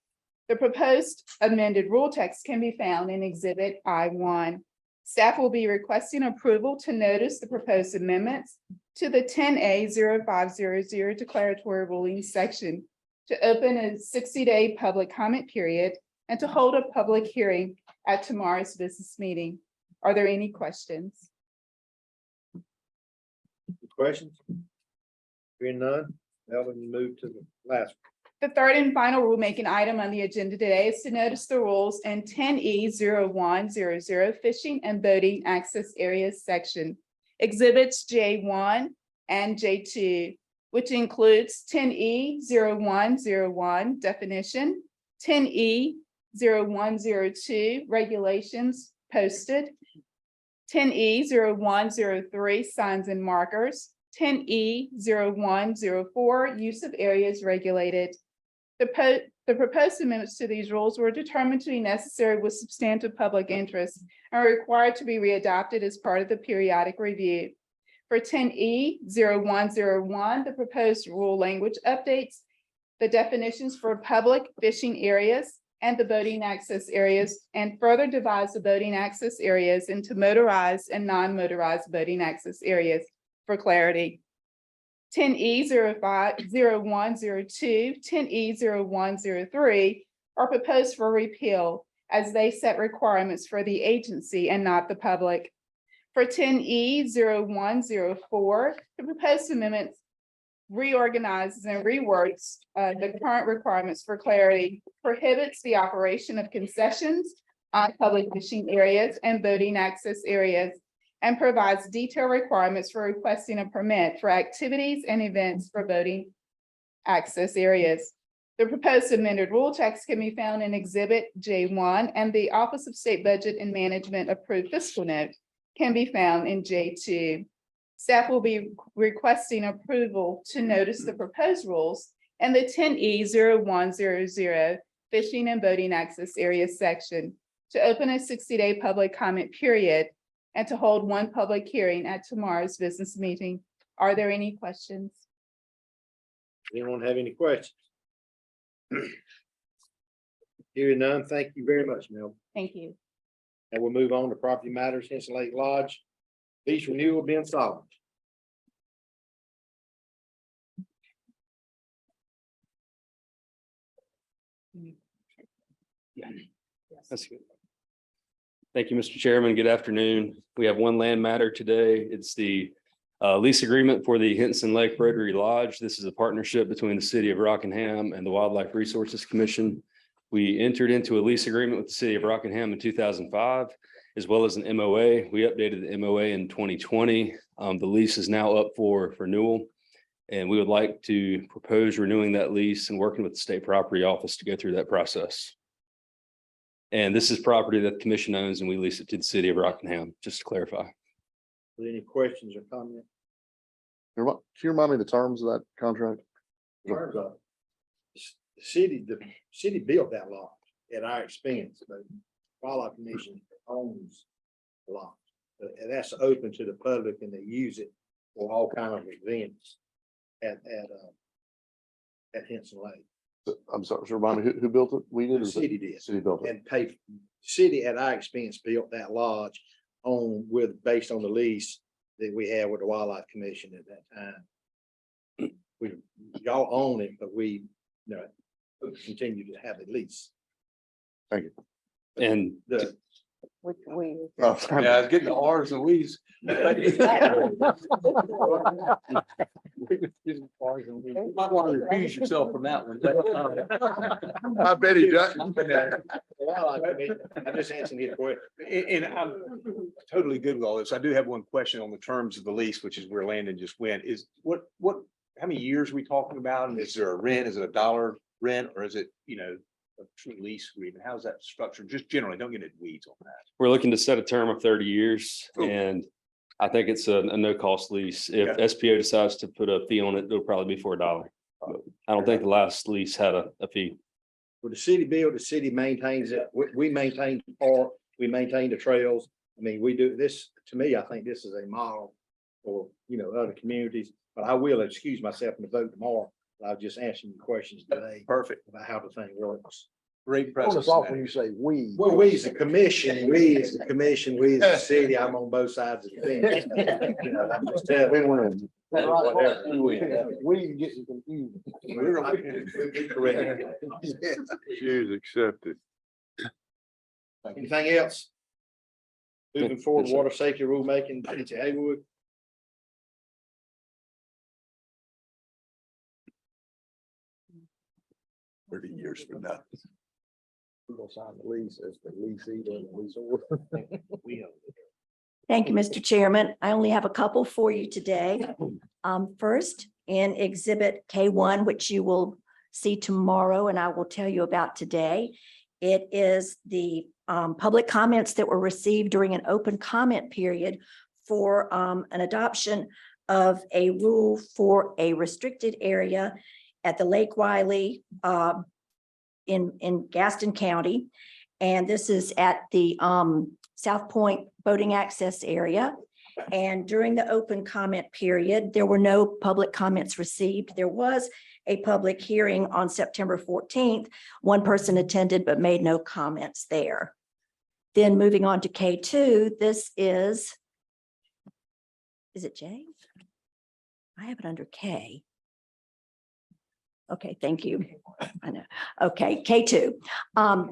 The proposed amended rule text can be found in Exhibit I1. Staff will be requesting approval to notice the proposed amendments to the 10A 0500 declaratory ruling section, to open a 60-day public comment period, and to hold a public hearing at tomorrow's business meeting. Are there any questions? Questions? Hearing none, Melva, you move to the last. The third and final rulemaking item on the agenda today is to notice the rules in 10E 0100 fishing and boating access areas section, Exhibits J1 and J2, which includes 10E 0101 definition, 10E 0102 regulations posted, 10E0103 signs and markers, 10E0104 use of areas regulated. The proposed amendments to these rules were determined to be necessary with substantive public interest and are required to be readopted as part of the periodic review. For 10E0101, the proposed rule language updates the definitions for public fishing areas and the boating access areas, and further divides the boating access areas into motorized and non-motorized boating access areas for clarity. 10E0102, 10E0103 are proposed for repeal as they set requirements for the agency and not the public. For 10E0104, the proposed amendments reorganizes and reworks the current requirements for clarity, prohibits the operation of concessions on public fishing areas and boating access areas, and provides detailed requirements for requesting a permit for activities and events for boating access areas. The proposed amended rule text can be found in Exhibit J1, and the Office of State Budget and Management approved fiscal note can be found in J2. Staff will be requesting approval to notice the proposed rules and the 10E0100 fishing and boating access area section, to open a 60-day public comment period and to hold one public hearing at tomorrow's business meeting. Are there any questions? Anyone have any questions? Hearing none, thank you very much, Mel. Thank you. And we'll move on to property matters, Henson Lake Lodge. Lease renewal being solved. That's good. Thank you, Mr. Chairman. Good afternoon. We have one land matter today. It's the lease agreement for the Henson Lake Rotary Lodge. This is a partnership between the city of Rockingham and the Wildlife Resources Commission. We entered into a lease agreement with the city of Rockingham in 2005, as well as an MOA. We updated the MOA in 2020. The lease is now up for renewal, and we would like to propose renewing that lease and working with the state property office to go through that process. And this is property that the commission owns, and we lease it to the city of Rockingham, just to clarify. Any questions or comments? Can you remind me the terms of that contract? Terms of the city built that lot at our expense, but Wildlife Commission owns the lot. And that's open to the public, and they use it for all kind of events at Henson Lake. I'm sorry, so remind me, who built it? We did. The city did. City built it. And paid, city at our expense built that lodge based on the lease that we had with the Wildlife Commission at that time. Y'all own it, but we, continue to have the lease. Thank you. And The Yeah, I was getting the R's and we's. You might want to refuse yourself from that one. I bet he doesn't. I'm just answering his question. And I'm totally good with all this. I do have one question on the terms of the lease, which is where Landon just went, is how many years are we talking about? And is there a rent? Is it $1 rent, or is it, a true lease agreement? How's that structured? Just generally, don't get into weeds on that. we're looking to set a term of 30 years, Cool. and I think it's a no-cost lease. If Okay. SPO decides to put a fee on it, it'll probably be for $1. But I don't think the last lease had a fee. With the city build, the city maintains it. We maintain the park, we maintain the trails. I mean, we do this, to me, I think this is a model for, other communities, but I will excuse myself from the vote tomorrow. I was just answering your questions today Perfect. about how the thing works. Great Hold presence. us off when you say we. Well, we as a commission, we as the city, I'm on both sides of the fence. I'm just telling you. Win-win. Whatever. We getting confused. Correct. Choose accepted. Anything else? Moving forward, water safety rulemaking, Betsy Haywood. 30 years from now. We're gonna sign the lease as the leasee and the leaseor. Thank you, Mr. Chairman. I only have a couple for you today. First, in Exhibit K1, which you will see tomorrow, and I will tell you about today, It is the public comments that were received during an open comment period for an adoption of a rule for a restricted area at the Lake Wiley in Gaston County. And this is at the South Point boating access area. And during the open comment period, there were no public comments received. There was a public hearing on September 14th. One person attended but made no comments there. Then moving on to K2, this is it J? I have it under K. Okay, thank you. I know. Okay, K2.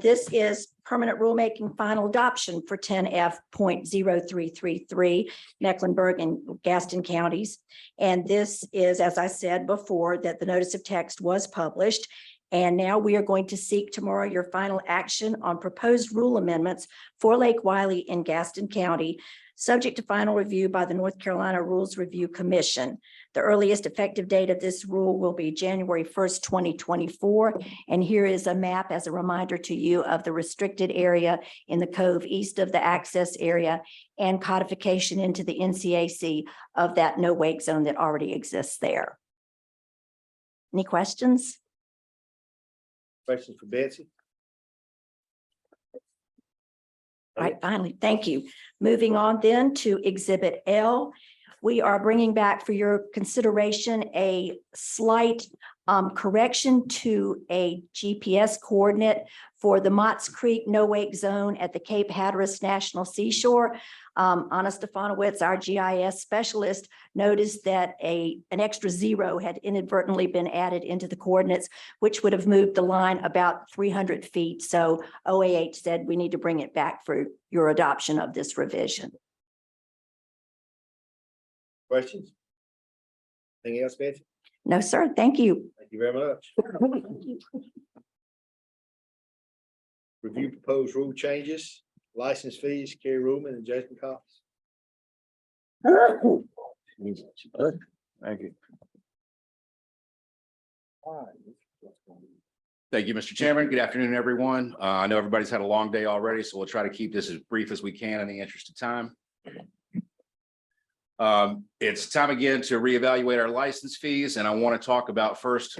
This is permanent rulemaking final adoption for 10F.0333 Mecklenburg and Gaston counties. And this is, as I said before, that the notice of text was published. And now we are going to seek tomorrow your final action on proposed rule amendments for Lake Wiley in Gaston County, subject to final review by the North Carolina Rules Review Commission. The earliest effective date of this rule will be January 1st, 2024. And here is a map as a reminder to you of the restricted area in the cove east of the access area and codification into the NCAC of that no wake zone that already exists there. Any questions? Questions for Betsy? All right, finally, thank you. Moving on then to Exhibit L. We are bringing back for your consideration a slight correction to a GPS coordinate for the Motts Creek no wake zone at the Cape Hatteras National Seashore. Anna Stefanowicz, our GIS specialist, noticed that an extra zero had inadvertently been added into the coordinates, which would have moved the line about 300 feet. So OAH said we need to bring it back for your adoption of this revision. Questions? Anything else, Betsy? No, sir. Thank you. Thank you very much. Review proposed rule changes, license fees, Kerry Ruhlman and Jason Cox. Thank you. Thank you, Mr. Chairman. Good afternoon, everyone. I know everybody's had a long day already, so we'll try to keep this as brief as we can in the interest of time. It's time again to reevaluate our license fees, and I want to talk about first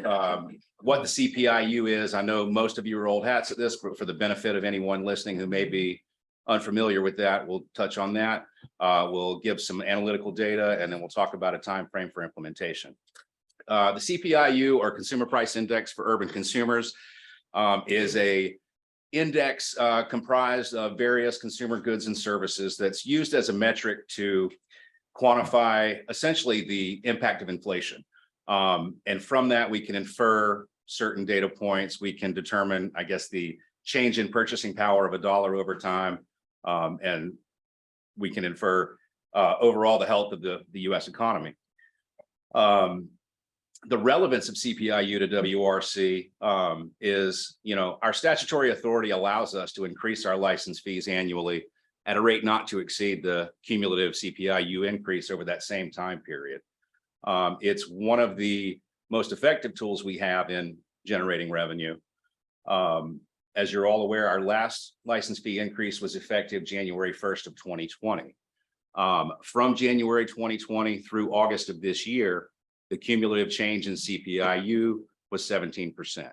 what the CPIU is. I know most of you are old hats at this, but for the benefit of anyone listening who may be unfamiliar with that, we'll touch on that. We'll give some analytical data, and then we'll talk about a time frame for implementation. The CPIU, or Consumer Price Index for Urban Consumers, is a index comprised of various consumer goods and services that's used as a metric to quantify essentially the impact of inflation. And from that, we can infer certain data points. We can determine, I guess, the change in purchasing power of a dollar over time. And we can infer overall the health of the US economy. The relevance of CPIU to WRC is, our statutory authority allows us to increase our license fees annually at a rate not to exceed the cumulative CPIU increase over that same time period. It's one of the most effective tools we have in generating revenue. As you're all aware, our last license fee increase was effective January 1st of 2020. From January 2020 through August of this year, the cumulative change in CPIU was 17%.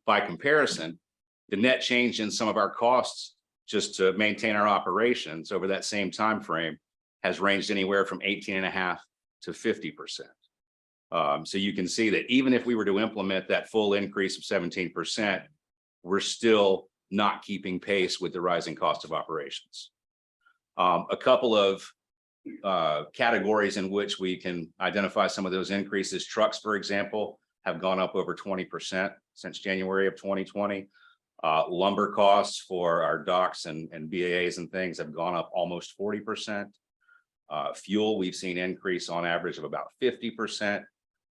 By comparison, the net change in some of our costs just to maintain our operations over that same time frame has ranged anywhere from 18.5% to 50%. So you can see that even if we were to implement that full increase of 17%, we're still not keeping pace with the rising cost of operations. A couple of categories in which we can identify some of those increases. Trucks, for example, have gone up over 20% since January of 2020. Lumber costs for our docks and BAAs and things have gone up almost 40%. Fuel, we've seen increase on average of about 50%.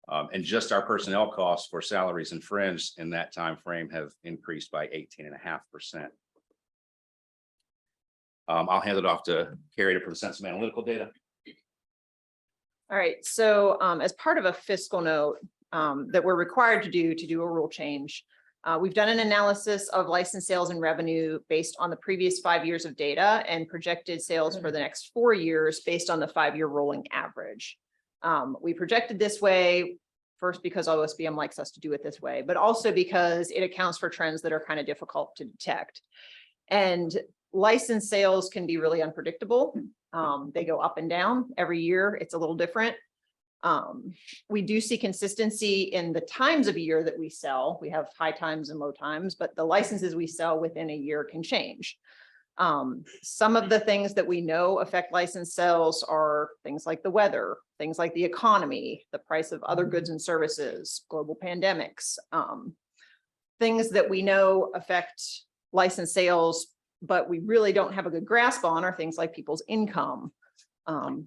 And just our personnel costs for salaries and fringe in that time frame have increased by 18.5%. I'll hand it off to Carrie to present some analytical data. All right, so as part of a fiscal note that we're required to do a rule change, We've done an analysis of license sales and revenue based on the previous 5 years of data and projected sales for the next 4 years based on the 5-year rolling average. We projected this way, first because OSBM likes us to do it this way, but also because it accounts for trends that are kind of difficult to detect. And license sales can be really unpredictable. They go up and down every year. It's a little different. We do see consistency in the times of year that we sell. We have high times and low times, but the licenses we sell within a year can change. Some of the things that we know affect license sales are things like the weather, things like the economy, the price of other goods and services, global pandemics, things that we know affect license sales, but we really don't have a good grasp on are things like people's income,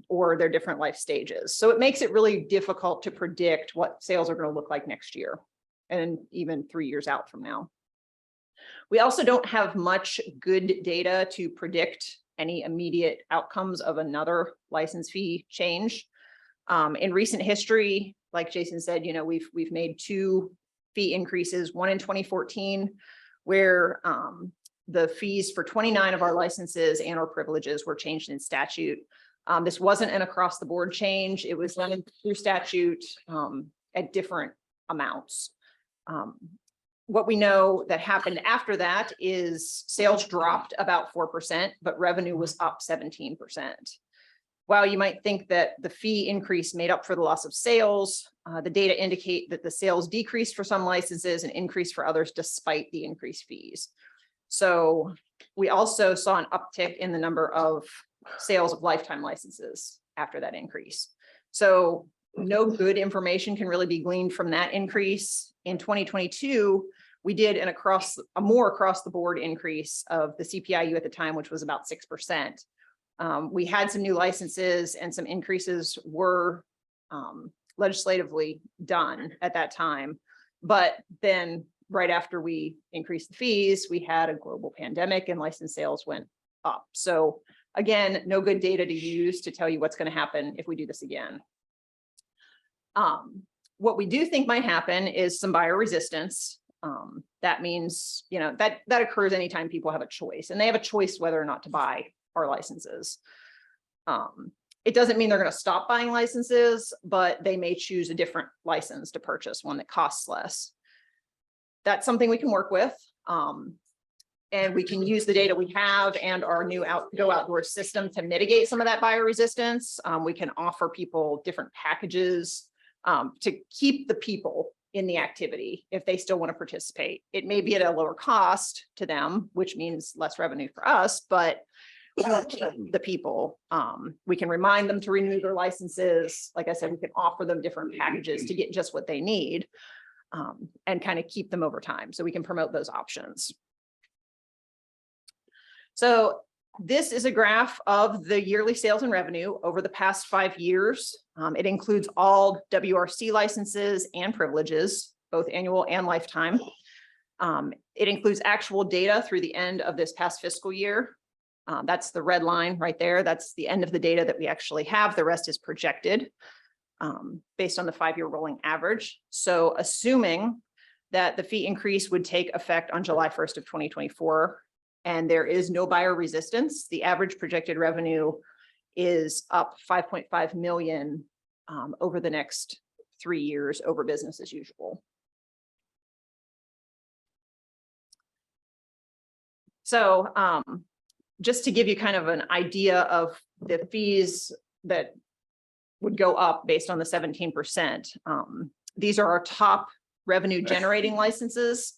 or their different life stages. So it makes it really difficult to predict what sales are going to look like next year and even 3 years out from now. We also don't have much good data to predict any immediate outcomes of another license fee change. In recent history, like Jason said, we've made 2 fee increases, one in 2014, where the fees for 29 of our licenses and our privileges were changed in statute. This wasn't an across the board change. It was done through statute at different amounts. What we know that happened after that is sales dropped about 4%, but revenue was up 17%. While you might think that the fee increase made up for the loss of sales, the data indicate that the sales decreased for some licenses and increased for others despite the increased fees. So we also saw an uptick in the number of sales of lifetime licenses after that increase. So no good information can really be gleaned from that increase. In 2022, we did a more across the board increase of the CPIU at the time, which was about 6%. We had some new licenses and some increases were legislatively done at that time. But then right after we increased the fees, we had a global pandemic and license sales went up. So again, no good data to use to tell you what's going to happen if we do this again. What we do think might happen is some buyer resistance. That means, that occurs anytime people have a choice, and they have a choice whether or not to buy our licenses. It doesn't mean they're going to stop buying licenses, but they may choose a different license to purchase, one that costs less. That's something we can work with. And we can use the data we have and our new Go Outdoor system to mitigate some of that buyer resistance. We can offer people different packages to keep the people in the activity if they still want to participate. It may be at a lower cost to them, which means less revenue for us, but we want to keep the people. We can remind them to renew their licenses. Like I said, we can offer them different packages to get just what they need, and kind of keep them over time. So we can promote those options. So this is a graph of the yearly sales and revenue over the past 5 years. It includes all WRC licenses and privileges, both annual and lifetime. It includes actual data through the end of this past fiscal year. That's the red line right there. That's the end of the data that we actually have. The rest is projected based on the 5-year rolling average. So assuming that the fee increase would take effect on July 1st of 2024, and there is no buyer resistance, the average projected revenue is up 5.5 million over the next 3 years over business as usual. So just to give you kind of an idea of the fees that would go up based on the 17%. These are our top revenue generating licenses.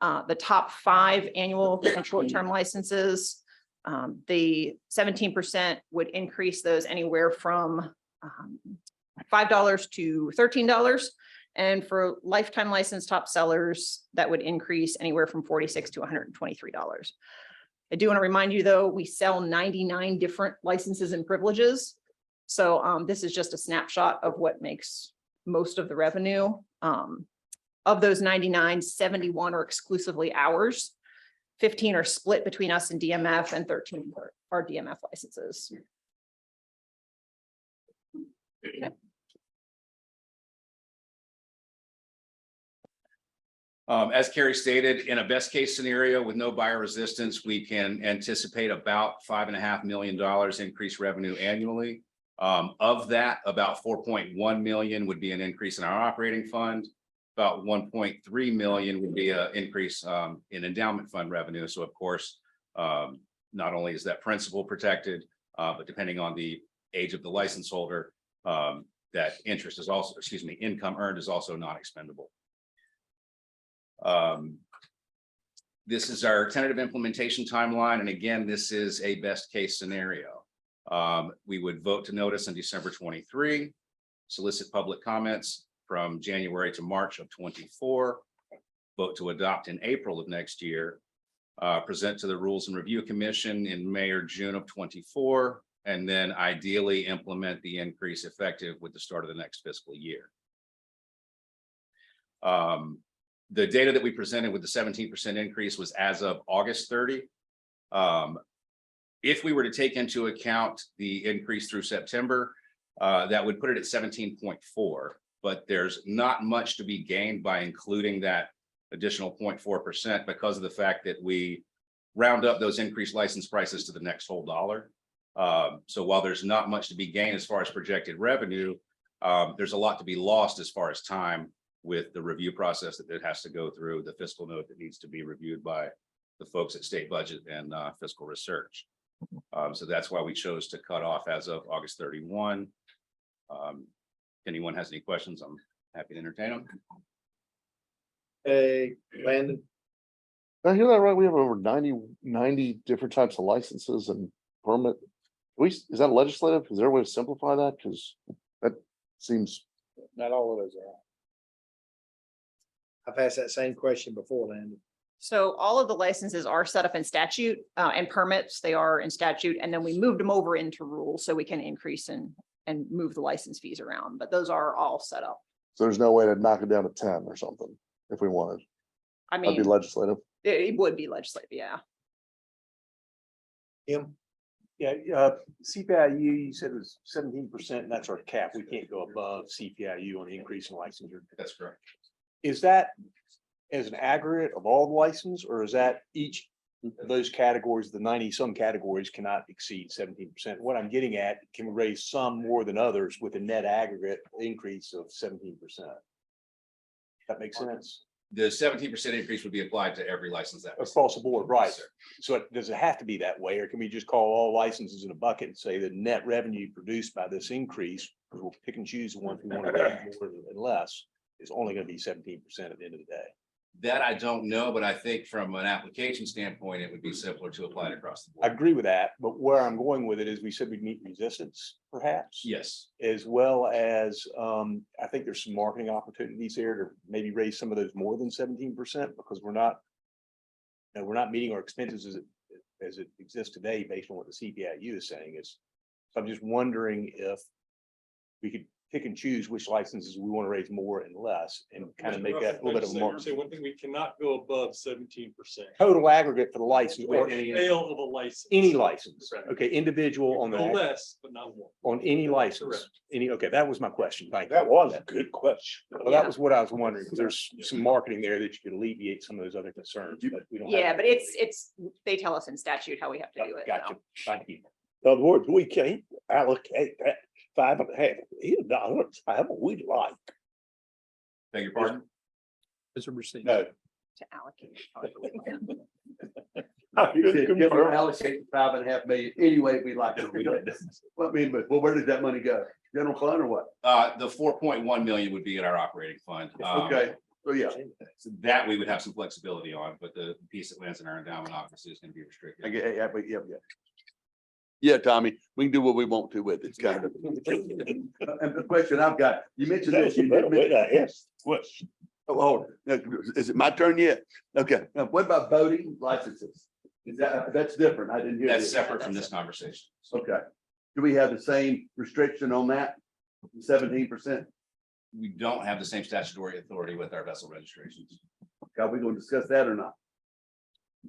The top 5 annual and short-term licenses, the 17% would increase those anywhere from $5 to $13. And for lifetime license top sellers, that would increase anywhere from $46 to $123. I do want to remind you, though, we sell 99 different licenses and privileges. So this is just a snapshot of what makes most of the revenue. Of those 99, 71 are exclusively ours. 15 are split between us and DMF, and 13 are DMF licenses. Okay. As Carrie stated, in a best case scenario with no buyer resistance, we can anticipate about $5.5 million increased revenue annually. Of that, about 4.1 million would be an increase in our operating fund. About 1.3 million would be an increase in endowment fund revenue. So of course, not only is that principal protected, but depending on the age of the license holder, that interest is also, income earned is also non-expendable. This is our tentative implementation timeline. And again, this is a best case scenario. We would vote to notice on December 23, solicit public comments from January to March of 24, vote to adopt in April of next year, present to the Rules and Review Commission in May or June of 24, and then ideally implement the increase effective with the start of the next fiscal year. The data that we presented with the 17% increase was as of August 30. If we were to take into account the increase through September, that would put it at 17.4, but there's not much to be gained by including that additional 0.4% because of the fact that we round up those increased license prices to the next whole dollar. So while there's not much to be gained as far as projected revenue, there's a lot to be lost as far as time with the review process that it has to go through, the fiscal note that needs to be reviewed by the folks at State Budget and Fiscal Research. So that's why we chose to cut off as of August 31. If anyone has any questions, I'm happy to entertain them. Hey, Landon. Did I hear that right? We have over 90 different types of licenses and permit. Is that legislative? Is there a way to simplify that? Because that seems. Not all of those are. I've asked that same question before, Landon. So all of the licenses are set up in statute and permits, they are in statute, and then we moved them over into rules so we can increase and move the license fees around, but those are all set up. So there's no way to knock it down to 10 or something if we wanted. I That'd be mean, legislative. it would be legislative, yeah. Him? Yeah, CPIU, you said it was 17%, and that's our cap. We can't go above CPIU on the increase in licensure. That's correct. Is that as an aggregate of all the license, or is that each of those categories, the 90 some categories cannot exceed 17%? What I'm getting at, can we raise some more than others with a net aggregate increase of 17%? That makes sense. The 17% increase would be applied to every license that was Across the board, right? Yes, sir. So does it have to be that way, or can we just call all licenses in a bucket and say the net revenue produced by this increase, because we'll pick and choose the ones we want to raise more and less, is only going to be 17% at the end of the day? That I don't know, but I think from an application standpoint, it would be simpler to apply it across the I board. agree with that, but where I'm going with it is we said we'd meet resistance, perhaps. Yes, As well as, I think there's some marketing opportunities there to maybe raise some of those more than 17%, because we're not meeting our expenses as it exists today based on what the CPIU is saying is. So I'm just wondering if we could pick and choose which licenses we want to raise more and less, and kind of make that a little bit of a market. One thing, we cannot go above 17%. Total aggregate for the license. Or sale of a license. Any license, Correct. okay, individual on No the, less, but not more. on any license, Correct. any, okay, that was my question, thank you. That was a good question. Well, that was what I was wondering, because there's some marketing there that you could alleviate some of those other concerns, but we don't. have Yeah, that. but it's, they tell us in statute how we have to do it. Gotcha, so. thank you. In other words, we can't allocate that $5.5 million however we like. beg your pardon. As a receipt. No. To allocate. Allocate $5.5 million any way we like to. Well, I mean, but where does that money go? General fund or what? The 4.1 million would be in our operating fund. Okay, so yeah. So that we would have some flexibility on, but the piece that lands in our endowment office is going to be restricted. Yeah. Yeah, Tommy, we can do what we want to with it. It's kind of. And the question I've got, you mentioned this. Oh, hold on. Is it my turn yet? Okay, now what about voting licenses? Is that's different? I didn't hear. That's this. separate from this conversation. Okay. Do we have the same restriction on that? 17%? We don't have the same statutory authority with our vessel registrations. Are we going to discuss that or not?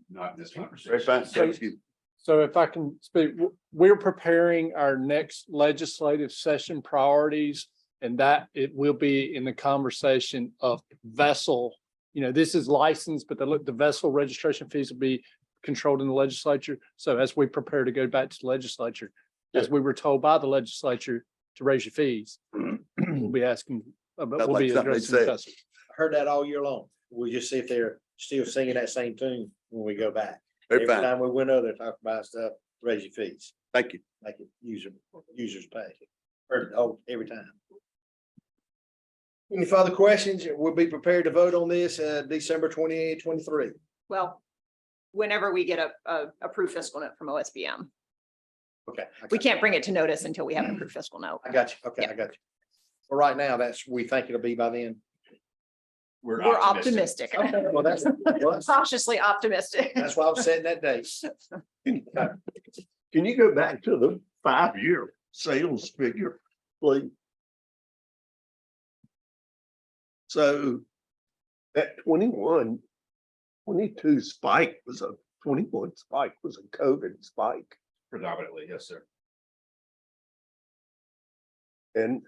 Not in this Very conversation. fine. Thank you. So if I can speak, we're preparing our next legislative session priorities, and that it will be in the conversation of vessel you know, this is licensed, but the vessel registration fees will be controlled in the legislature. So as we prepare to go back to the legislature, as we were told by the legislature to raise your fees, we'll be asking, but we'll be addressing the vessel. Heard that all year long. We'll just see if they're still singing that same tune when we go back. They're Every fine. time we went over there, talk about stuff, raise your fees, Thank you. make it users pay. Heard it all, every time. Any further questions? We'll be prepared to vote on this, December 28, 23. Well, whenever we get a approved fiscal note from OSBM, Okay. we can't bring it to notice until we have an approved fiscal note. I got you. Okay, I got you. For right now, we think it'll be by then. We're optimistic. Okay, well, that's, Cautiously optimistic. that's why I was setting that date. Can you go back to the 5-year sales figure, please? So that 22 spike was a 21 spike was a COVID spike. Predominantly, yes, sir. And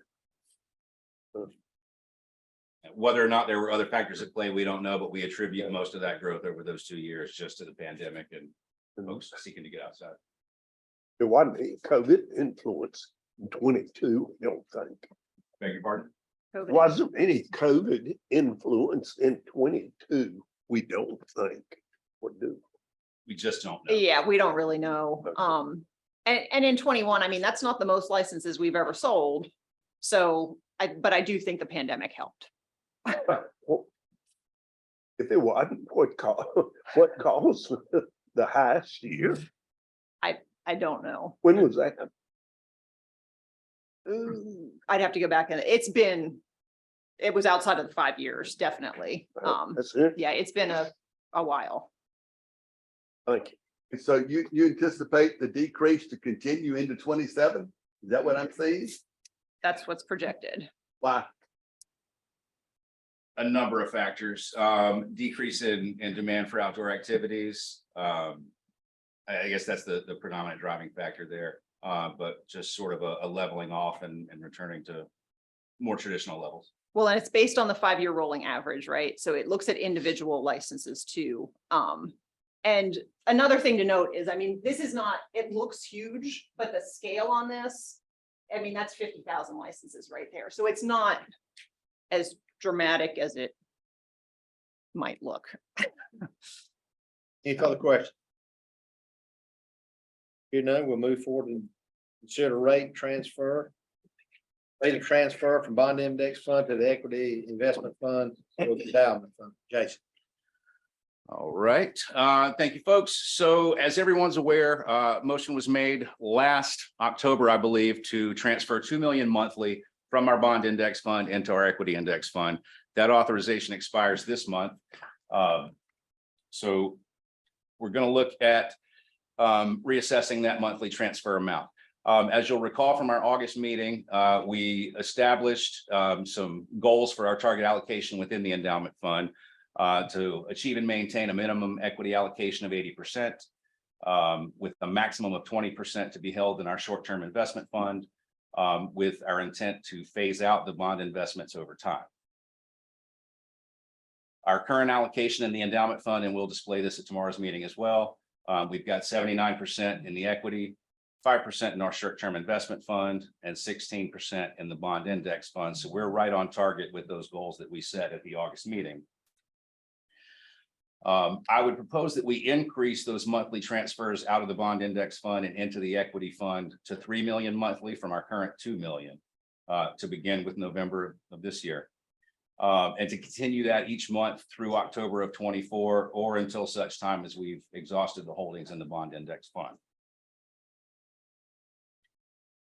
Whether or not there were other factors at play, we don't know, but we attribute most of that growth over those 2 years just to the pandemic and folks seeking to get outside. there wasn't any COVID influence in 22, I don't think. Beg your pardon? COVID. Wasn't any COVID influence in 22, we don't think. What do? We just don't know. Yeah, we don't really know. Okay. And in 21, I mean, that's not the most licenses we've ever sold. So but I do think the pandemic helped. Well, if it wasn't, what caused the highest year? I don't know. When was that? I'd have to go back and it was outside of the 5 years, definitely. That's it. Yeah, it's been a while. Thank you. So you anticipate the decrease to continue into 27? Is that what I'm saying? That's what's projected. Why? A number of factors, decrease in demand for outdoor activities. I guess that's the predominant driving factor there. But just sort of a leveling off and returning to more traditional levels. Well, and it's based on the 5-year rolling average, right? So it looks at individual licenses too. And another thing to note is, I mean, this is not, it looks huge, but the scale on this, I mean, that's 50,000 licenses right there. So it's not as dramatic as it might look. Any further questions? Here none, we'll move forward and consider rate of transfer from bond index fund to the equity investment fund or the endowment fund. Jason. All right, thank you, folks. So as everyone's aware, motion was made last October, I believe, to transfer 2 million monthly from our bond index fund into our equity index fund. That authorization expires this month. So we're going to look at reassessing that monthly transfer amount. As you'll recall from our August meeting, we established some goals for our target allocation within the endowment fund. To achieve and maintain a minimum equity allocation of 80%, with a maximum of 20% to be held in our short-term investment fund, with our intent to phase out the bond investments over time. Our current allocation in the endowment fund, and we'll display this at tomorrow's meeting as well, we've got 79% in the equity, 5% in our short-term investment fund, and 16% in the bond index fund. So we're right on target with those goals that we set at the August meeting. I would propose that we increase those monthly transfers out of the bond index fund and into the equity fund to 3 million monthly from our current 2 million to begin with November of this year. And to continue that each month through October of 24 or until such time as we've exhausted the holdings in the bond index fund.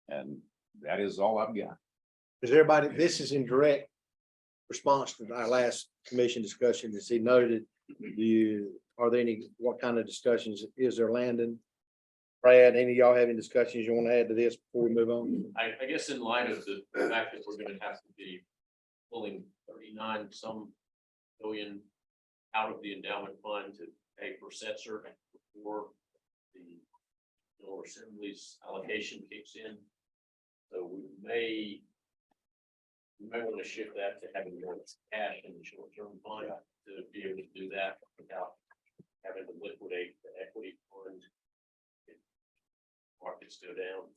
And that is all I've got. Is everybody, this is in direct response to our last commission discussion, as he noted. Are there any, what kind of discussions is there, Landon? Brad, any of y'all having discussions you want to add to this before we move on? I guess in light of the fact that we're gonna have to be pulling 39 some billion out of the endowment fund to pay for Setzer before the General Assembly's allocation kicks in. So we may want to shift that to having more cash in the short-term fund. to be able to do that without having to liquidate the equity fund. if Markets go down.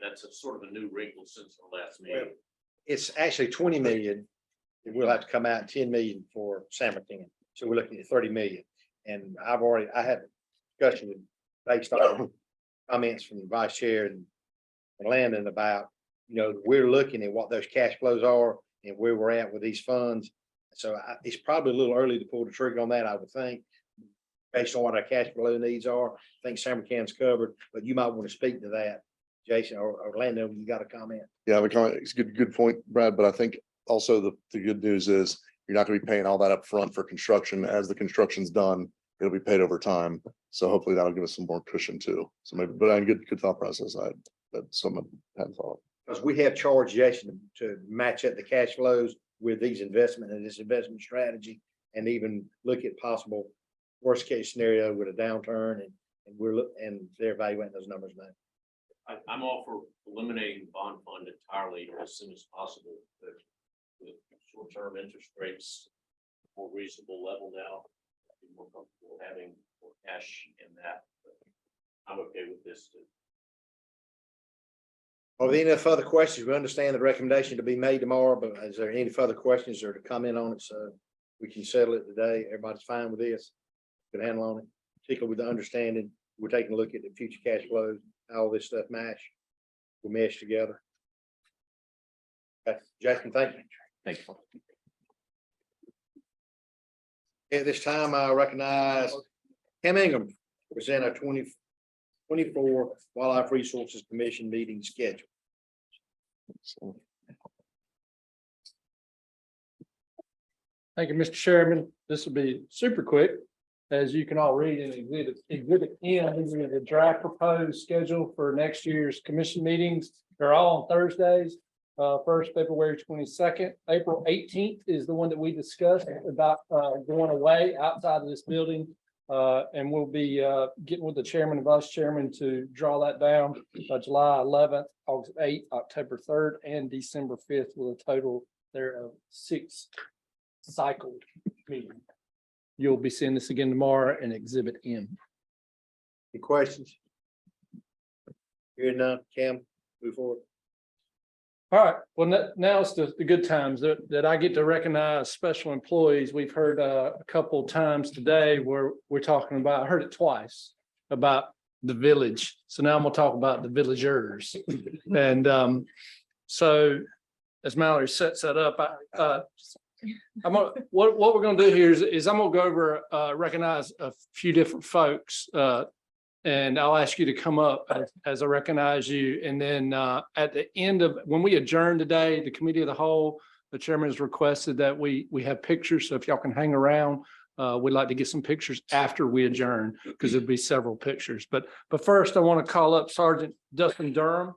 That's a sort of a new wrinkle since the last meeting. It's actually 20 million. And we'll have to come out 10 million for San Martin. So we're looking at 30 million. And I had a discussion based on comments from the vice chair and Landon about, we're looking at what those cash flows are and where we're at with these funds. So it's probably a little early to pull the trigger on that, I would think, based on what our cash flow needs are. I think San Martin's covered, but you might want to speak to that, Jason or Landon. You got a comment? Yeah, I have a comment. It's a good point, Brad, but I think also the good news is you're not gonna be paying all that up front for construction. As the construction's done, it'll be paid over time. So hopefully that'll give us some more cushion too. So maybe, but I good thought process. That someone hadn't thought. Because we have charged Jason to match up the cash flows with these investment and this investment strategy, and even look at possible worst case scenario with a downturn, and they're evaluating those numbers now. I'm all for eliminating the bond fund entirely as soon as possible. But with short-term interest rates, more reasonable level now, I'd be more comfortable having more cash in that. But I'm okay with this too. Are there any further questions? We understand the recommendation to be made tomorrow, but is there any further questions or to comment on it? So we can settle it today. Everybody's fine with this. Good handle on it, particularly with the understanding. We're taking a look at the future cash flows, how all this stuff will mesh together. Okay, Jackson, thank you. Thank you. At this time, I recognize Kim Ingham to present our 2024 Wildlife Resources Commission meeting schedule. Thank you, Mr. Chairman. This will be super quick. As you can all read in exhibit N, this is the draft proposed schedule for next year's commission meetings. They're all on Thursdays. First, February 22nd, April 18th is the one that we discussed about going away outside of this building. And we'll be getting with the chairman and vice chairman to draw that down. July 11th, August 8th, October 3rd, and December 5th, with a total there of 6 cycled meetings. You'll be seeing this again tomorrow in exhibit M. Any questions? Hearing none, Cam, move forward. All right, well, now it's the good times that I get to recognize special employees. We've heard a couple times today where we're talking about, I heard it twice, about the village. So now I'm gonna talk about the villagers. And so as Mallory sets that up, what we're gonna do here is I'm gonna go over, recognize a few different folks. And I'll ask you to come up as I recognize you. And then at the end of, when we adjourn today, the committee of the whole, the chairman has requested that we have pictures. So if y'all can hang around, we'd like to get some pictures after we adjourn, because there'll be several pictures. But first I want to call up Sergeant Dustin Durham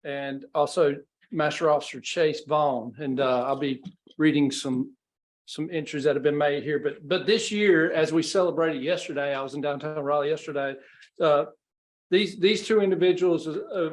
and also Master Officer Chase Vaughn. And I'll be reading some entries that have been made here, but this year, as we celebrated yesterday, I was in downtown Raleigh yesterday. These two individuals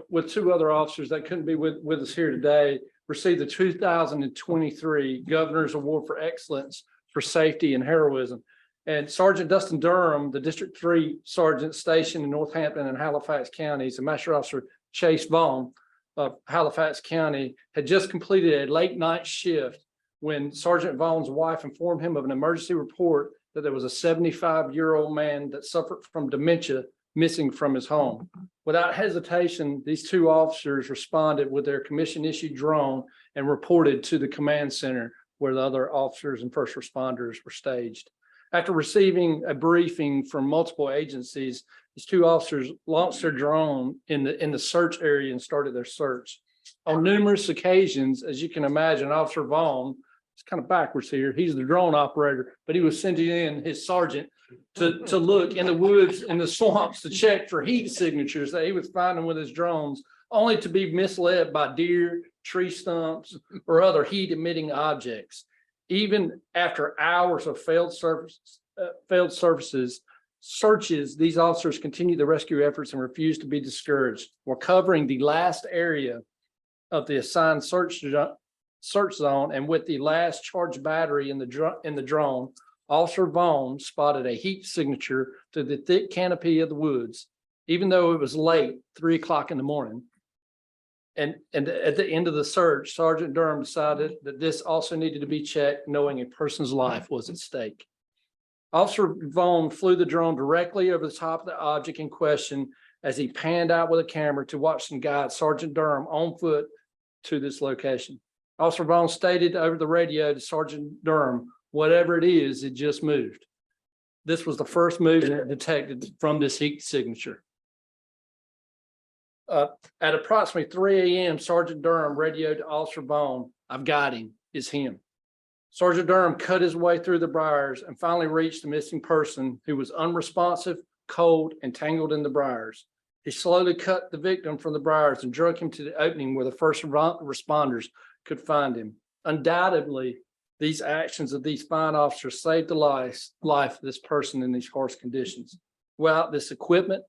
with 2 other officers that couldn't be with us here today received the 2023 Governor's Award for Excellence for Safety and Heroism. And Sergeant Dustin Durham, the District 3 Sergeant stationed in Northampton and Halifax counties, and Master Officer Chase Vaughn of Halifax County had just completed a late night shift when Sergeant Vaughn's wife informed him of an emergency report that there was a 75-year-old man that suffered from dementia missing from his home. Without hesitation, these 2 officers responded with their commission-issued drone and reported to the command center where the other officers and first responders were staged. After receiving a briefing from multiple agencies, these 2 officers launched their drone in the search area and started their search. On numerous occasions, as you can imagine, Officer Vaughn, it's kind of backwards here. He's the drone operator, but he was sending in his sergeant to look in the woods and the swamps to check for heat signatures that he was finding with his drones, only to be misled by deer, tree stumps, or other heat emitting objects. Even after hours of failed services searches, these officers continued the rescue efforts and refused to be discouraged. We're covering the last area of the assigned search search zone, and with the last charged battery in the drone, Officer Vaughn spotted a heat signature to the thick canopy of the woods, even though it was late, 3 o'clock in the morning. And at the end of the search, Sergeant Durham decided that this also needed to be checked, knowing a person's life was at stake. Officer Vaughn flew the drone directly over the top of the object in question as he panned out with a camera to watch and guide Sergeant Durham on foot to this location. Officer Vaughn stated over the radio to Sergeant Durham, whatever it is, it just moved. This was the first movement detected from this heat signature. At approximately 3 a.m., Sergeant Durham radioed to Officer Vaughn, "I've got him, it's him." Sergeant Durham cut his way through the briars and finally reached the missing person, who was unresponsive, cold, and tangled in the briars. He slowly cut the victim from the briars and drug him to the opening where the first responders could find him. Undoubtedly, these actions of these fine officers saved the life of this person in these harsh conditions. Without this equipment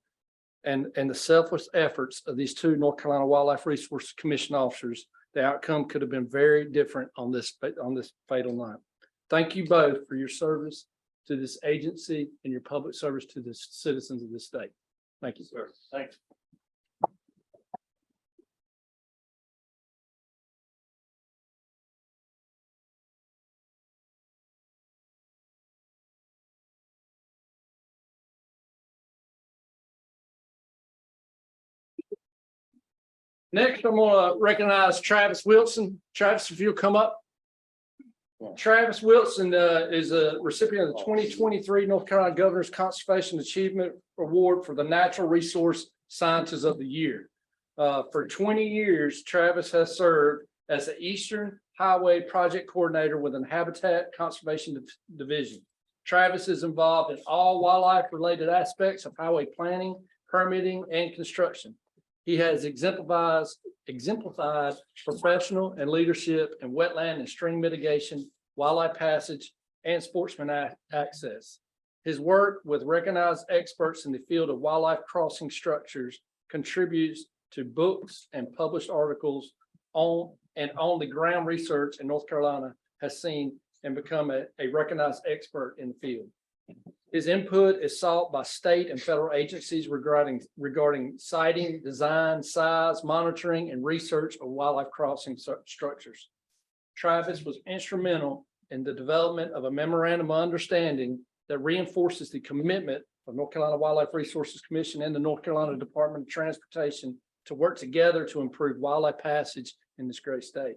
and the selfless efforts of these two North Carolina Wildlife Resources Commission officers, the outcome could have been very different on this fatal night. Thank you both for your service to this agency and your public service to the citizens of this state. Thank you, sir. Thanks. Next, I'm going to recognize Travis Wilson. Travis, if you'll come up. Travis Wilson is a recipient of the 2023 North Carolina Governor's Conservation Achievement Award for the Natural Resource Scientist of the Year. For 20 years, Travis has served as the Eastern Highway Project Coordinator with the Habitat Conservation Division. Travis is involved in all wildlife-related aspects of highway planning, permitting, and construction. He has exemplified professional and leadership in wetland and stream mitigation, wildlife passage, and sportsman access. His work with recognized experts in the field of wildlife crossing structures contributes to books and published articles on the ground research in North Carolina has seen and become a recognized expert in the field. His input is sought by state and federal agencies regarding siting, design, size, monitoring, and research of wildlife crossing structures. Travis was instrumental in the development of a memorandum of understanding that reinforces the commitment of North Carolina Wildlife Resources Commission and the North Carolina Department of Transportation to work together to improve wildlife passage in this great state.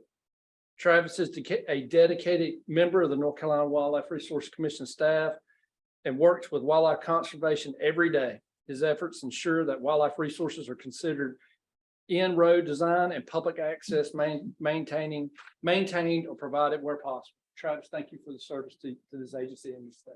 Travis is a dedicated member of the North Carolina Wildlife Resources Commission staff and works with wildlife conservation every day. His efforts ensure that wildlife resources are considered in road design and public access maintained or provided where possible. Travis, thank you for the service to this agency and the state.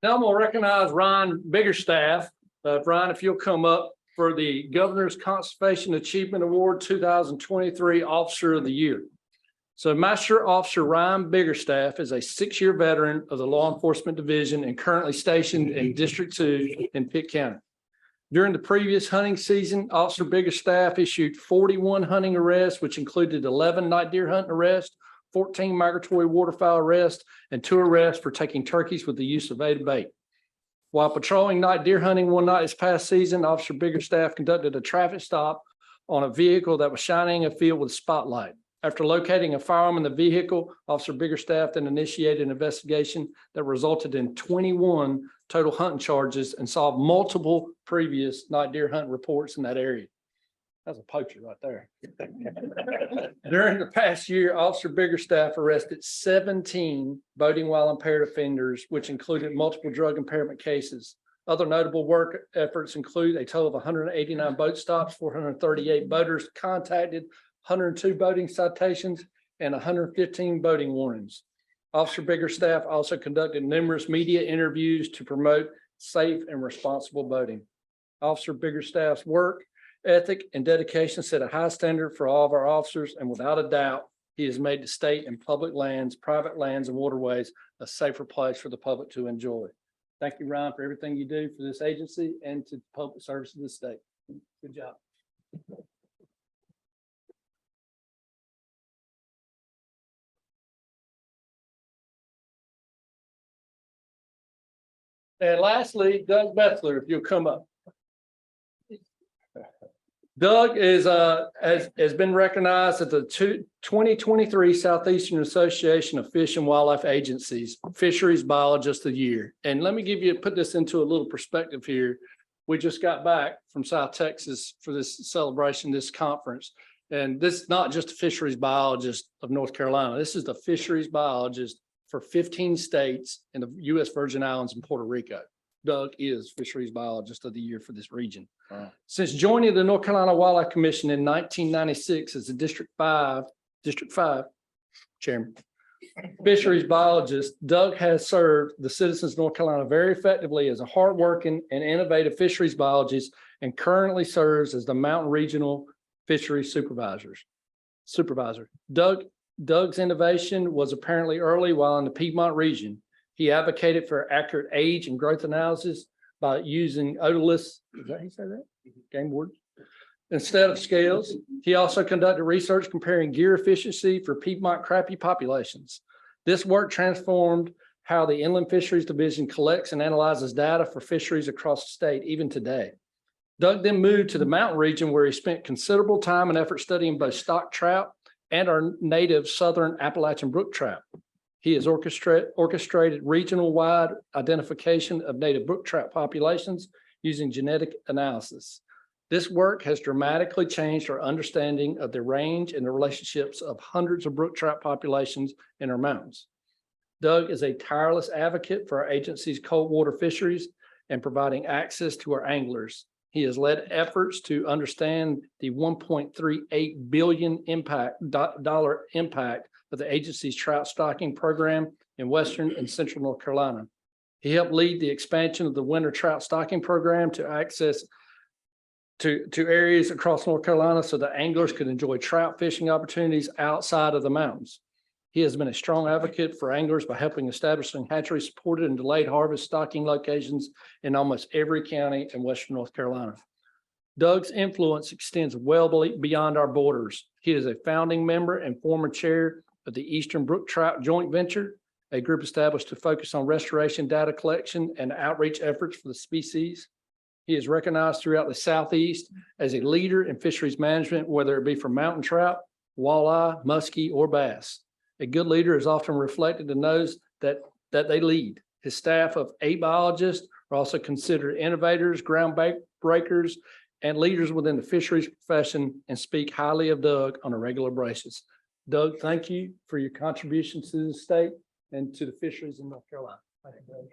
Now I'm going to recognize Ryan Biggerstaff. Ryan, if you'll come up for the Governor's Conservation Achievement Award 2023 Officer of the Year. So Master Officer Ryan Biggerstaff is a 6-year veteran of the Law Enforcement Division and currently stationed in District 2 in Pitt County. During the previous hunting season, Officer Biggerstaff issued 41 hunting arrests, which included 11 night deer hunting arrests, 14 migratory waterfowl arrests, and 2 arrests for taking turkeys with the use of bait. While patrolling night deer hunting one night this past season, Officer Biggerstaff conducted a traffic stop on a vehicle that was shining a field with a spotlight. After locating a firearm in the vehicle, Officer Biggerstaff then initiated an investigation that resulted in 21 total hunting charges and solved multiple previous night deer hunt reports in that area. That's a poacher right there. During the past year, Officer Biggerstaff arrested 17 boating while impaired offenders, which included multiple drug impairment cases. Other notable work efforts include a total of 189 boat stops, 438 boaters contacted, 102 boating citations, and 115 boating warnings. Officer Biggerstaff also conducted numerous media interviews to promote safe and responsible boating. Officer Biggerstaff's work ethic and dedication set a high standard for all of our officers, and without a doubt, He has made the state and public lands, private lands and waterways a safer place for the public to enjoy. Thank you, Ryan, for everything you do for this agency and to the public service of the state. Good job. And lastly, Doug Bethler, if you'll come up. Doug is, has been recognized at the 2023 Southeastern Association of Fish and Wildlife Agencies Fisheries Biologist of the Year. And let me put this into a little perspective here. We just got back from South Texas for this celebration, this conference. And this is not just a fisheries biologist of North Carolina. This is the fisheries biologist for 15 states in the U.S. Virgin Islands and Puerto Rico. Doug is Fisheries Biologist of the Year for this region. Wow. Since joining the North Carolina Wildlife Commission in 1996 as the District 5 Chairman, Fisheries Biologist, Doug has served the citizens of North Carolina very effectively as a hardworking and innovative fisheries biologist and currently serves as the Mountain Regional Fisheries Supervisor. Doug's innovation was apparently early while in the Piedmont region. He advocated for accurate age and growth analysis by using odorless, is that how you say that? Game board. Instead of scales. He also conducted research comparing gear efficiency for Piedmont crappie populations. This work transformed how the Inland Fisheries Division collects and analyzes data for fisheries across the state, even today. Doug then moved to the mountain region where he spent considerable time and effort studying both stock trout and our native southern Appalachian brook trout. He has orchestrated regional-wide identification of native brook trout populations using genetic analysis. This work has dramatically changed our understanding of the range and the relationships of hundreds of brook trout populations in our mountains. Doug is a tireless advocate for our agency's cold water fisheries and providing access to our anglers. He has led efforts to understand the $1.38 billion dollar impact of the agency's trout stocking program in Western and Central North Carolina. He helped lead the expansion of the winter trout stocking program to access to areas across North Carolina so that anglers could enjoy trout fishing opportunities outside of the mountains. He has been a strong advocate for anglers by helping establishing hatchery supported and delayed harvest stocking locations in almost every county in Western North Carolina. Doug's influence extends well beyond our borders. He is a founding member and former chair of the Eastern Brook Trout Joint Venture, a group established to focus on restoration, data collection, and outreach efforts for the species. He is recognized throughout the Southeast as a leader in fisheries management, whether it be for mountain trout, walleye, muskie, or bass. A good leader is often reflected in those that they lead. His staff of 8 biologists are also considered innovators, groundbreakers, and leaders within the fisheries profession and speak highly of Doug on a regular basis. Doug, thank you for your contributions to the state and to the fisheries in North Carolina. Thank you, Doug.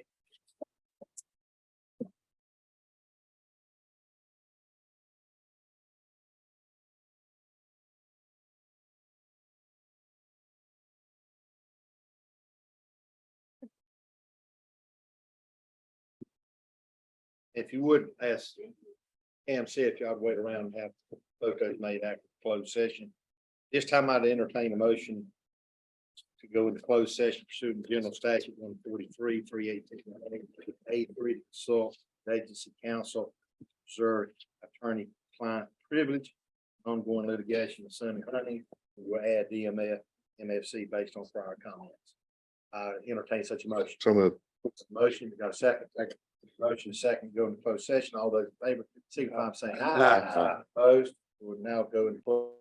If you would ask Cam said if y'all would wait around and have photos made after the closed session. This time I'd entertain a motion to go into closed session pursuant to General Statute 143, 318, A3 to consult with agency counsel, observe attorney-client privilege, ongoing litigation of Sunny Honey. We'll add DMF, MFC based on prior comments. Entertain such a motion. So moved. Motion, we got a second. Motion second, go into closed session. All those in favor, signify by saying aye. Aye. Opposed, we'll now go into closed